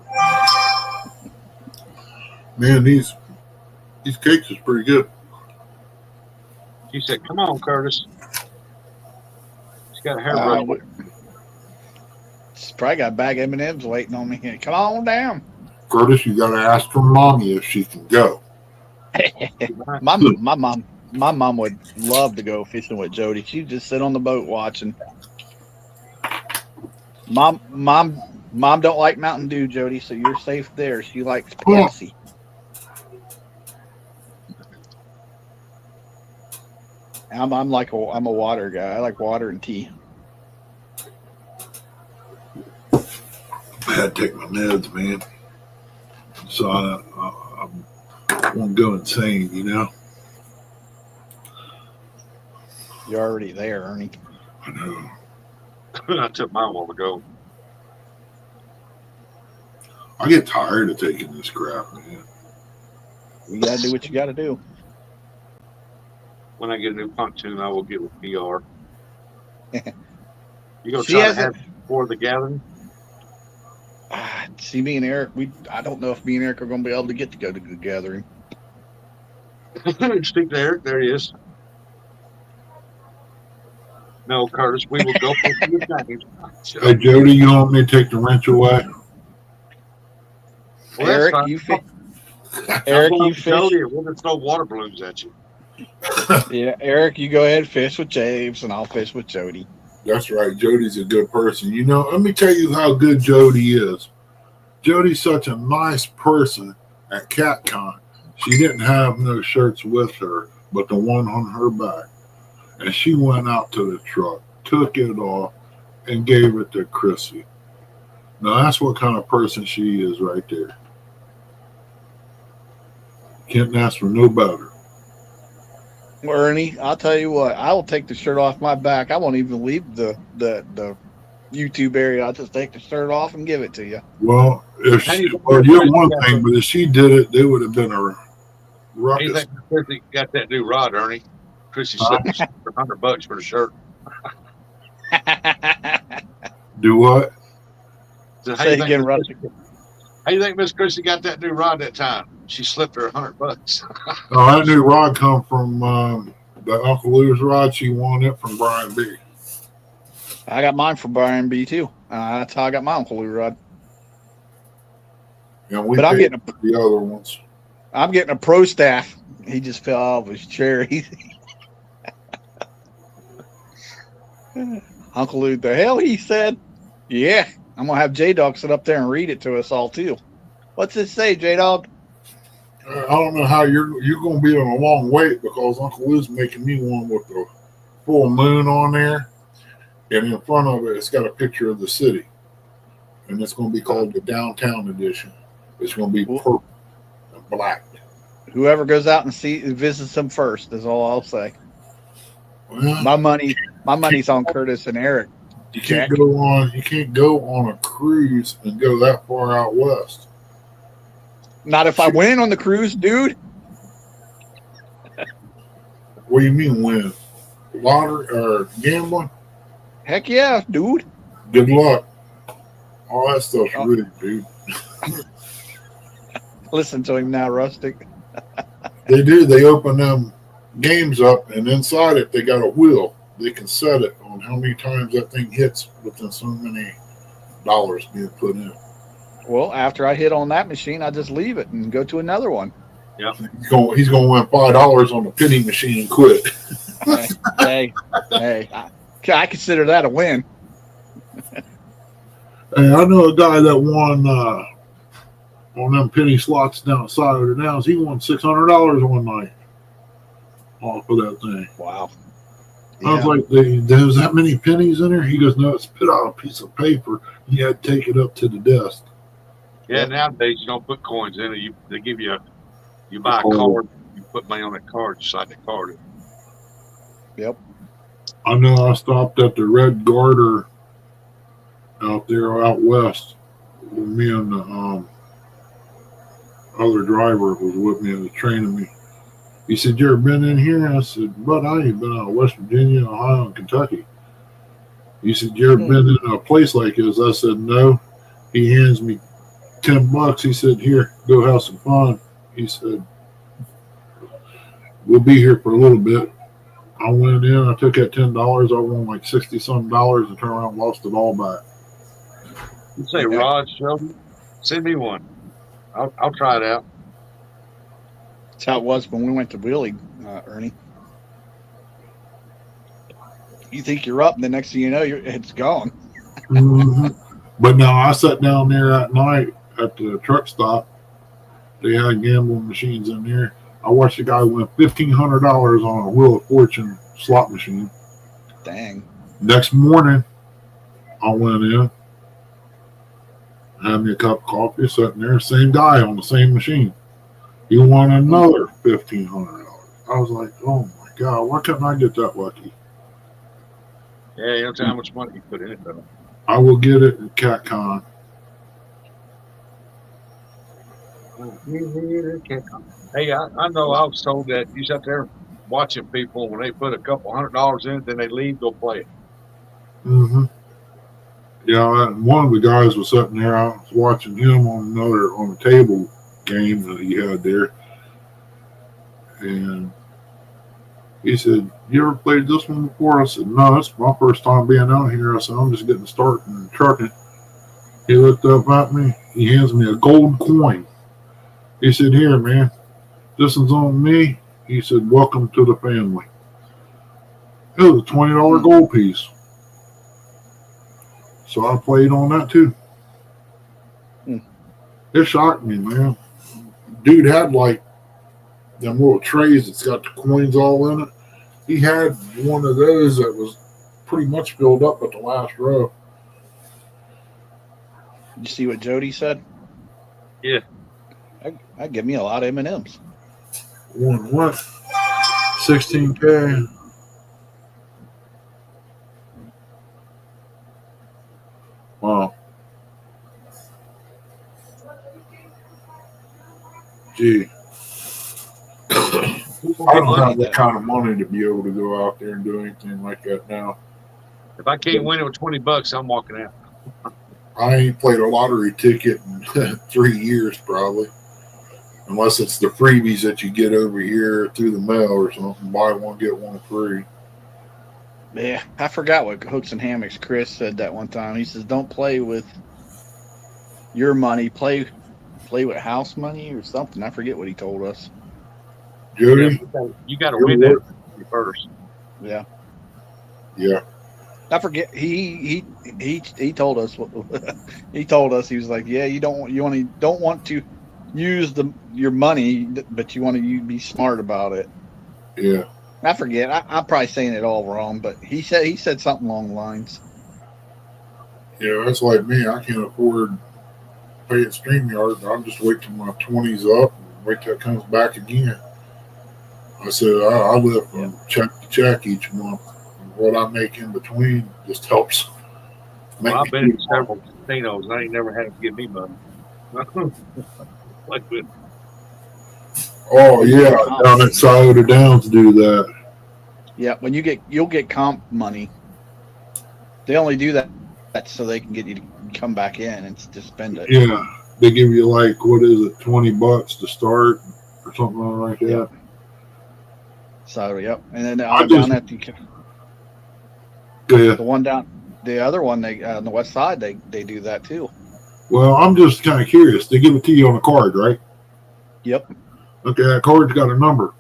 Man, these cakes is pretty good. He said, "Come on, Curtis." He's got a hairbrush. She's probably got a bag of M&Ms waiting on me. Come on down. Curtis, you got to ask her mommy if she can go. my mom would love to go fishing with Jody. She'd just sit on the boat watching. Mom don't like Mountain Dew, Jody, so you're safe there. She likes Pepsi. I'm a water guy. I like water and tea. I had to take my meds, man. So I won't go insane, you know. You're already there, Ernie. I know. I took mine a while ago. I get tired of taking this crap, man. You gotta do what you gotta do. When I get a new pontoon, I will get with PR. You gonna She try to hasn't- have it before the gathering? See, me and Eric, I don't know if me and Eric are gonna be able to get to go to the gathering. Speak to Eric. There he is. No, Curtis, we will go for your thing. Hey, Jody, you want me to take the wrench away? Well, Eric, that's you fine. Eric, I'll you go up to Jody fish. and we're gonna throw water balloons at you. Yeah, Eric, you go ahead and fish with James, and I'll fish with Jody. That's right. Jody's a good person. You know, let me tell you how good Jody is. Jody's such a nice person. at CatCon. She didn't have no shirts with her, but the one on her back. And she went out to the truck, took it off, and gave it to Chrissy. Now that's what kind of person she is right there. Can't ask for no better. Well, Ernie, I'll tell you what, I will take the shirt off my back. I won't even leave the YouTube area. I'll just take the shirt off and give it to you. Well, if How do she, you think well, Miss you're Chrissy one got thing, that- but if she did it, they would have been a How do you ruckus. think Miss Chrissy got that new rod, Ernie? Chrissy slipped me $100 for the shirt. Do what? So Say again, Rusty. How do you think Miss Chrissy got that new rod that time? She slipped her $100. Oh, that new rod come from the Uncle Lou's rod. She won it from Brian B. I got mine from Brian B too. That's how I got my Uncle Lou rod. And we But I'm paid getting for the other ones. I'm getting a pro staff. He just fell off his chair. Uncle Lou, the hell he said? Yeah, I'm gonna have J Dog sit up there and read it to us all too. What's it say, J Dog? I don't know how you're going to be on a long wait because Uncle Lou's making me one with the full moon on there, and in front of it, it's got a picture of the city, and it's going to be called the Downtown Edition. It's going to be purple and black. Whoever goes out and visits him first is all I'll say. Well, My money's on Curtis and Eric. you can't go on a cruise and go that far out west. Not if I win on the cruise, dude. What do you mean win? Lottery or gambling? Heck yeah, dude. Good luck. All that stuff's rigged, dude. Listen to him now, Rustic. They do. They open them games up, and inside it, they got a wheel. They can set it on how many times that thing hits within so many dollars being put in. Well, after I hit on that machine, I just leave it and go to another one. He's going to win $5 on the penny machine and quit. hey, I consider that a win. Hey, I know a guy that won on them penny slots down the side of the downs. He won $600 one night off of that thing. Wow. I was like, there's that many pennies in there? He goes, no, it's spit out a piece of paper. You had to take it up to the desk. Yeah, nowadays you don't put coins in it. They give you you buy a card, you put money on that card, you slide the card in. Yep. I know I stopped at the Red Garter out there out west. Me and the other driver was with me and was training me. He said, you ever been in here? I said, but I ain't been out of West Virginia, Ohio, and Kentucky. He said, you ever been in a place like this? I said, no. He hands me $10. He said, here, go have some fun. He said, we'll be here for a little bit. I went in, I took that $10, I won like $60-something and turned around and lost it all back. You say Rod Sheldon? Send me one. I'll try it out. That's how it was when we went to Willie, Ernie. You think you're up, and the next thing you know, it's gone. Mm-hmm. But now I sat down there at night at the truck stop. They had gambling machines in there. I watched a guy win $1,500 on a Wheel of Fortune slot machine. Dang. Next morning, I went in, had me a cup of coffee, sitting there, same guy on the same machine. He won another $1,500. I was like, oh my God, why couldn't I get that lucky? Yeah, you don't tell how much money you put in it, though. I will get it at CatCon. Hey, I know I was told that you sat there watching people when they put a couple $100 in it, then they leave, go play it. Mm-hmm. Yeah, one of the guys was sitting there. I was watching him on a table game that he had there, and he said, "You ever played this one before?" I said, "No, it's my first time being out here." I said, "I'm just getting started in trucking." He looked up at me. He hands me a gold coin. He said, "Here, man, this is on me." He said, "Welcome to the family." It was a $20 gold piece. So I played on that too. It shocked me, man. dude had like them little trays that's got the coins all in it. He had one of those that was pretty much filled up at the last row. Did you see what Jody said? Yeah. I'd give me a lot of M&Ms. One what? 16K. Wow. Gee. People I get don't money. have that kind of money to be able to go out there and do anything like that now. If I can't win it with $20, I'm walking out. I ain't played a lottery ticket in 3 years probably. Unless it's the freebies that you get over here through the mail or something. Buy one, get one free. Yeah, I forgot what Hooks and Hammocks Chris said that one time. He says, "Don't play with your money. Play with house money or something." I forget what he told us. Yeah, Jody, you got to you're win that worth first. Yeah, Yeah. I forget. He told us. He told us he was like, "Yeah, you don't want to use your money, but you want to be smart about it." Yeah. I forget. I'm probably saying it all wrong, but he said something along the lines. Yeah, that's like me. I can't afford paying StreamYard. I'll just wait till my 20's up and wait till it comes back again. I said I live from check to check each month. What I make in between just helps make Well, me I've been in feel several casinos and I ain't never had to give me money. Like, Oh When you yeah, get comp, down at Scioto Downs do that. yeah, you'll get comp money. They only do that so they can get you to come back in and to spend it. Yeah, they give you like what is it, $20 to start or something like Yep. that. So yep, and then I down just at yeah. the one down the other one they on the west side they do that too. Well, I'm just kind of curious. They give it to you on a card, right? Yep. Okay, that card's got a number.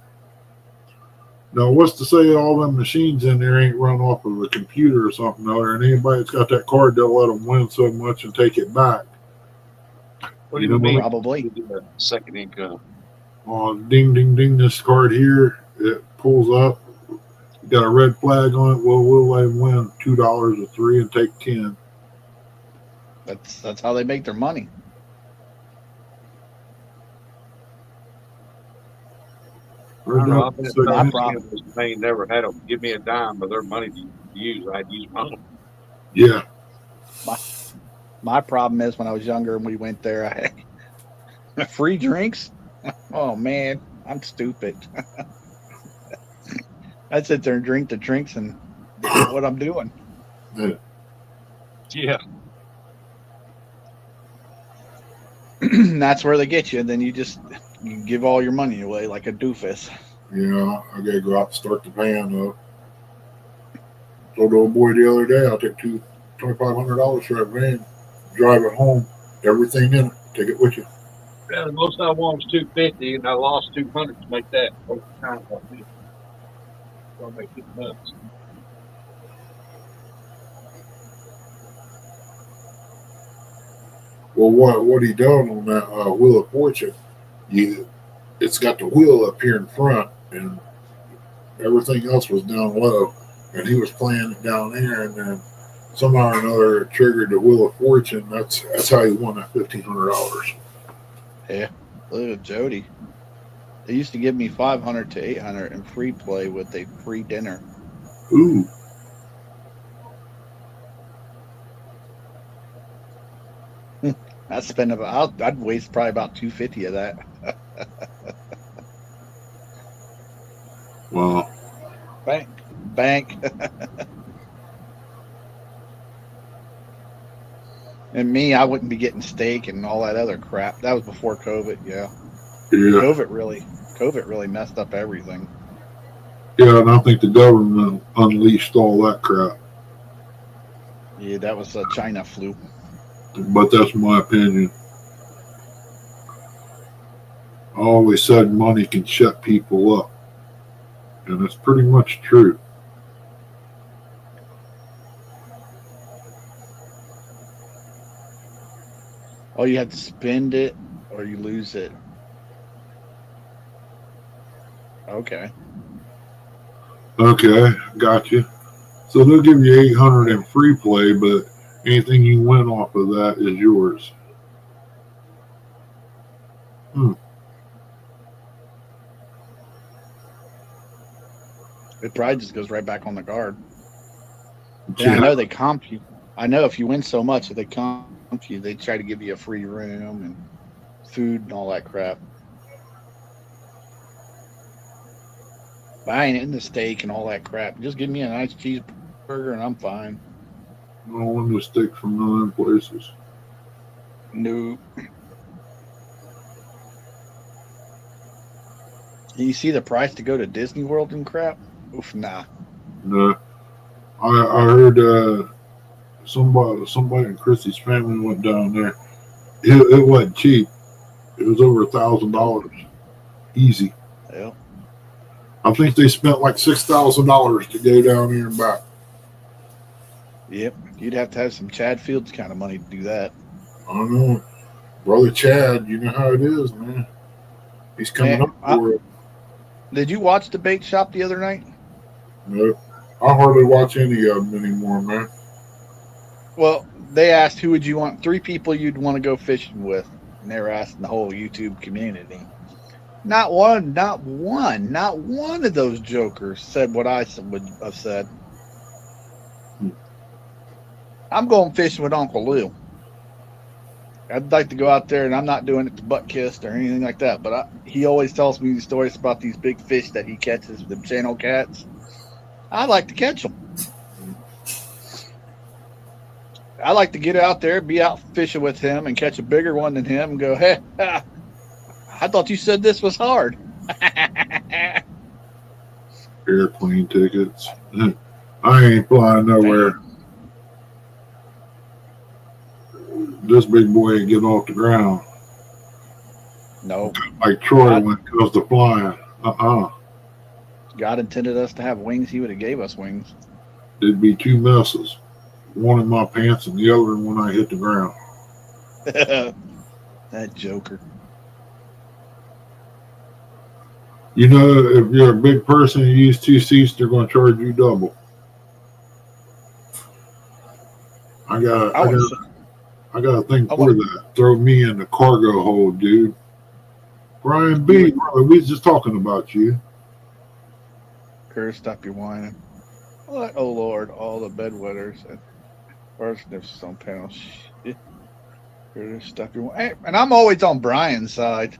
Now, what's to say all them machines in there ain't run off of a computer or something other? And anybody that's got that card, they'll let them win so much and take it back. what You do you know mean? what? Probably. Second income. Ding, ding, ding. This card here, it pulls up. Got a red flag on it. Well, we'll let him win $2 or three and take 10. That's how they make their money. I Where's don't know. that? I've been at My some Second. problem. casinos and they ain't never had them give me a dime of their money to use. I'd use mine. Yeah. My problem is when I was younger and we went there, I had free drinks. Oh man, I'm stupid. I'd sit there and drink the drinks and forget what I'm doing. Yeah. That's where they get you. And then you give all your money away like a doofus. Yeah, I gotta go out and start the van up. Told the old boy the other day, I'll take $2,500 for that van, drive it home, everything in it, take it with you. Yeah, the most I won was 250 and I lost 200 to make that over time like this. So I make it nuts. Well, what he done on that Wheel of Fortune, you it's got the wheel up here in front, and everything else was down low, and he was playing it down there, and then somehow or another it triggered the Wheel of Fortune. That's how he won that $1,500. Yeah. Look at Jody. They used to give me 500 to 800 in free play with a free dinner. Ooh, I'd waste probably about 250 of that. wow. Bank. And me, I wouldn't be getting steak and all that other crap. That was before COVID. Yeah. Yeah, COVID really messed up everything. yeah, and I think the government unleashed all that crap. Yeah, that was a China flu. But that's my opinion. I always said money can shut people up, and it's pretty much true. Oh, you have to spend it or you lose it. Okay. Okay, got you. So they'll give you 800 in free play, but anything you win off of that is yours. It probably just goes right back on the card. And I Yeah. know they comp you. I know if you win so much that they comp you, they try to give you a free room and food and all that crap. But I ain't in the steak and all that crap. Just give me a nice cheeseburger and I'm fine. No one to stick from none of them places. Nope. You see the price to go to Disney World and crap? Oof, nah. No. I heard somebody in Chrissy's family went down there. It wasn't cheap. It was over $1,000. Easy. Well, I think they spent like $6,000 to go down there and back. yep. You'd have to have some Chad Fields kind of money to do that. I don't know. Brother Chad, you know how it is, man. He's coming Man, up for it. did you watch the bait shop the other night? No, I hardly watch any of them anymore, man. Well, they asked who would you want, 3 people you'd want to go fishing with. And they were asking the whole YouTube community. Not one of those jokers said what I would have said. I'm going fishing with Uncle Lou. I'd like to go out there, and I'm not doing it to butt kissed or anything like that. But he always tells me these stories about these big fish that he catches, the channel cats. I like to catch them. I like to get out there, be out fishing with him, and catch a bigger one than him, and go, "Hey, I thought you said this was hard." Airplane tickets. I ain't flying nowhere. This big boy ain't getting off the ground. No. Like Troy when it comes to flying. God intended us to have wings. He would have gave us wings. There'd be 2 messes. One in my pants and the other when I hit the ground. That joker. You know, if you're a big person and you use 2 seats, they're going to charge you double. I got a thing for that. Throw me in the cargo hold, dude. Brian B. Brother, we was just talking about you. Curtis, stop your whining. What? Oh Lord, all the bedwetters and parsnips on panels. Shit. Curtis, stop your whining. Hey, and I'm always on Brian's side.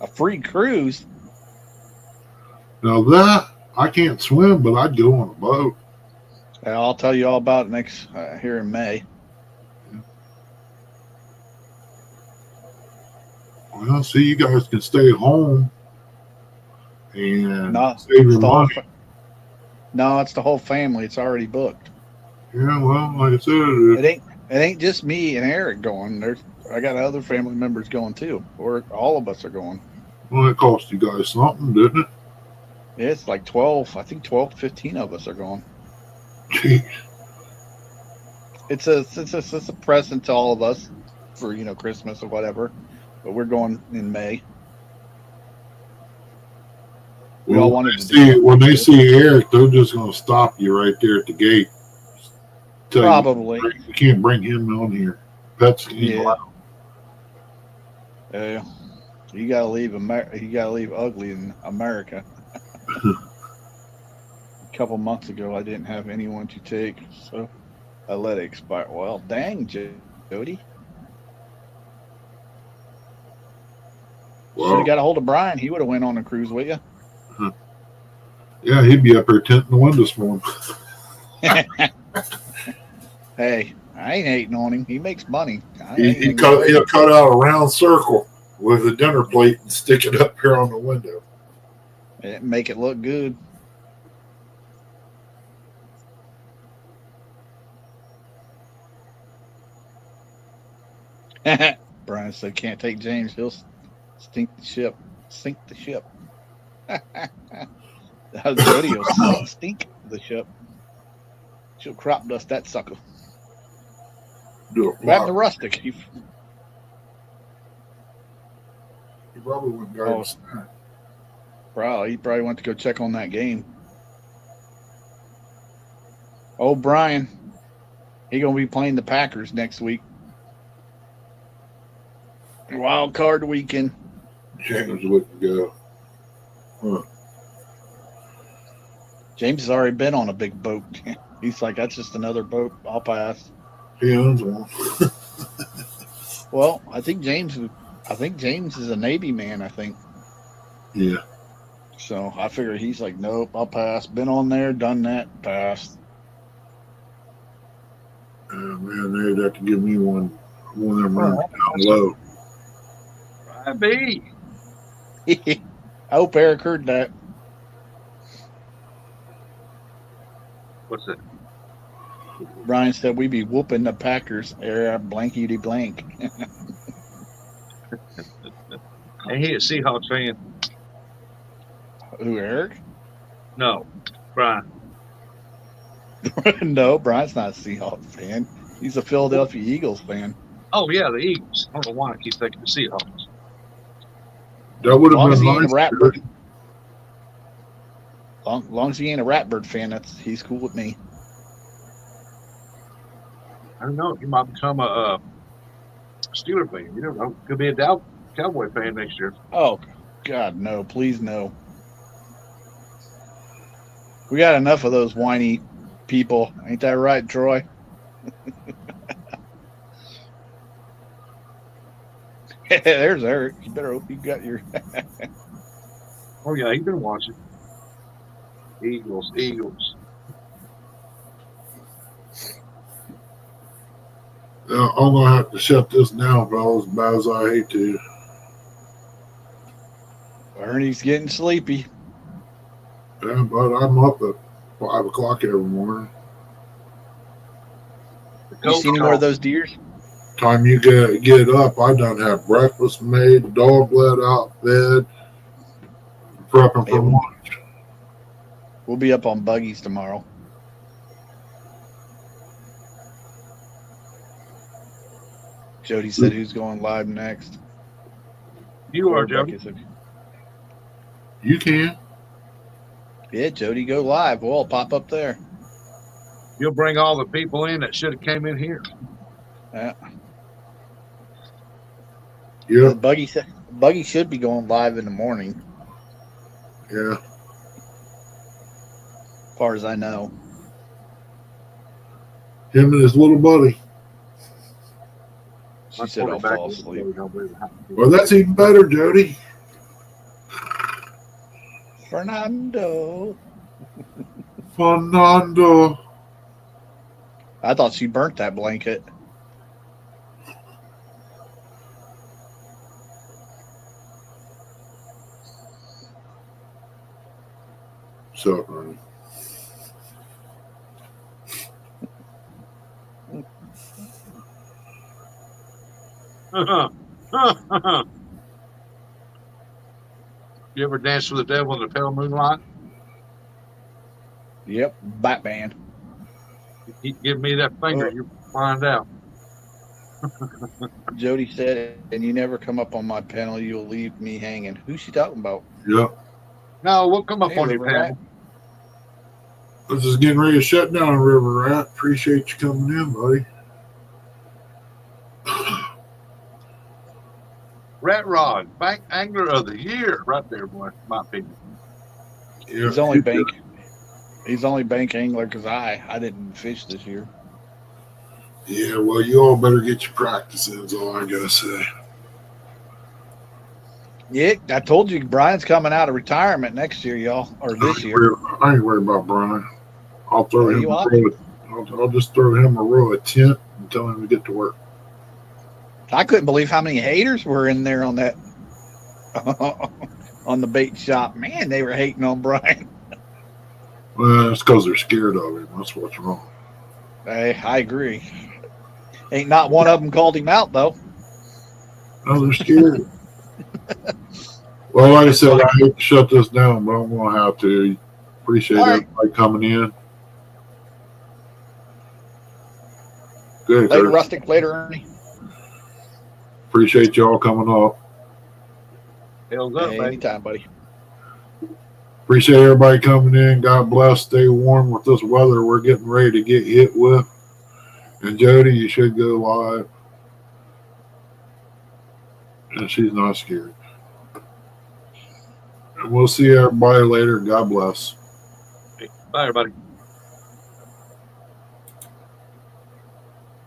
A free cruise. Now that I can't swim, but I'd go on a boat. I'll tell you all about it next here in May. Well, see, you guys can stay home and No, save your money. No, it's the whole family. It's already booked. Yeah, well, like I said, It ain't just me and Eric going. I got other family members going too, or all of us are going. well, it cost you guys something, didn't it? Yeah, it's like 12. I think 12 to 15 of us are going. Jeez. It's a present to all of us for Christmas or whatever. But we're going in May. We all wanted to do it. When they see Eric, they're just going to stop you right there at the gate. Probably. You can't bring him on here. Pets can't allow. Yeah. You gotta leave You gotta leave ugly in America. A couple months ago, I didn't have anyone to take, so I let it expire. Well, dang, Jody. Should have got a hold of Brian. He would have went on a cruise with you. Yeah, he'd be up there tinting the windows for him. Hey, I ain't hating on him. He makes money. He'll cut out a round circle with a dinner plate and stick it up here on the window. Make it look good. Brian said, "Can't take James. He'll sink the ship." Sink the ship. Jody will stink the ship. She'll crop dust that sucker. Do a Grab the rustic. probably went and got him a snack. He probably went to go check on that game. Oh, Brian, he gonna be playing the Packers next week. Wild card weekend. James wouldn't go. Huh. James has already been on a big boat. He's like, that's just another boat. I'll pass. He owns one. Well, I think James is a Navy man. I think Yeah. so. I figure he's like, nope, I'll pass. Been on there, done that, passed. Man, they'd have to give me one of them rooms down low. B. I hope Eric heard that. What's that? Brian said we be whooping the Packers. Blankety blank. And he a Seahawks fan. Who, Eric? No, Brian. No, Brian's not a Seahawks fan. He's a Philadelphia Eagles fan. Oh yeah, the Eagles. I don't know why I keep thinking the Seahawks. That would Long have as he been ain't a nice. Ratbird. Long as he ain't a Ratbird fan, he's cool with me. I don't know. He might become a Steeler fan. You never know. Could be a Cowboy fan next year. Oh, God, no. Please, no. We got enough of those whiny people. Ain't that right, Troy? There's Eric. You better hope you got your... Oh yeah, he's been watching. Eagles. I'm going to have to shut this down, fellas, as bad as I hate to. Ernie's getting sleepy. Yeah, but I'm up at 5 o'clock every morning. You see any more of those deers? Time you get up, I done have breakfast made, dog let out, fed, prepping for lunch. We'll be up on buggies tomorrow. Jody said who's going live next. You are, Jody. You can. Yeah, Jody, go live. We'll all pop up there. You'll bring all the people in that should have came in here. Yeah. Yeah. Buggy should be going live in the morning. Yeah. As far as I know. Him and his little buddy. She said I'll fall asleep. Well, that's even better, Jody. Fernando. I thought she burnt that blanket. So funny. You ever dance with the devil in the pale moonlight? Yep, Batman. You give me that finger, you find out. Jody said, and you never come up on my panel, you'll leave me hanging. Who's she talking about? Yep. No, we'll come up on your panel. This is getting ready to shut down, River Rat. Appreciate you coming in, buddy. Rat Rod, Bank Angler of the Year, right there, boy. My opinion. Yeah, He's only bank angler because I didn't fish this year. Yeah, well, you all better get your practice in, is all I gotta say. Yeah, I told you Brian's coming out of retirement next year, y'all, or this year. I ain't worried about Brian. I'll throw Yeah, him you a are. row. I'll just throw him a row of tent and tell him to get to work. I couldn't believe how many haters were in there on that on the bait shop. Man, they were hating on Brian. Well, it's because they're scared of him. That's what's wrong. Hey, I agree. Ain't not one of them called him out though. No, they're scared. Well, like I said, I hate to shut this down, but I'm going to have to. Appreciate everybody coming in. Good. Later, Kurt. Rustic. Later, Ernie. Appreciate y'all coming up. Hell's up, Hey, baby. anytime, buddy. Appreciate everybody coming in. God bless. Stay warm with this weather we're getting ready to get hit with. And Jody, you should go live. And she's not scared. And we'll see everybody later. God bless. Bye, everybody.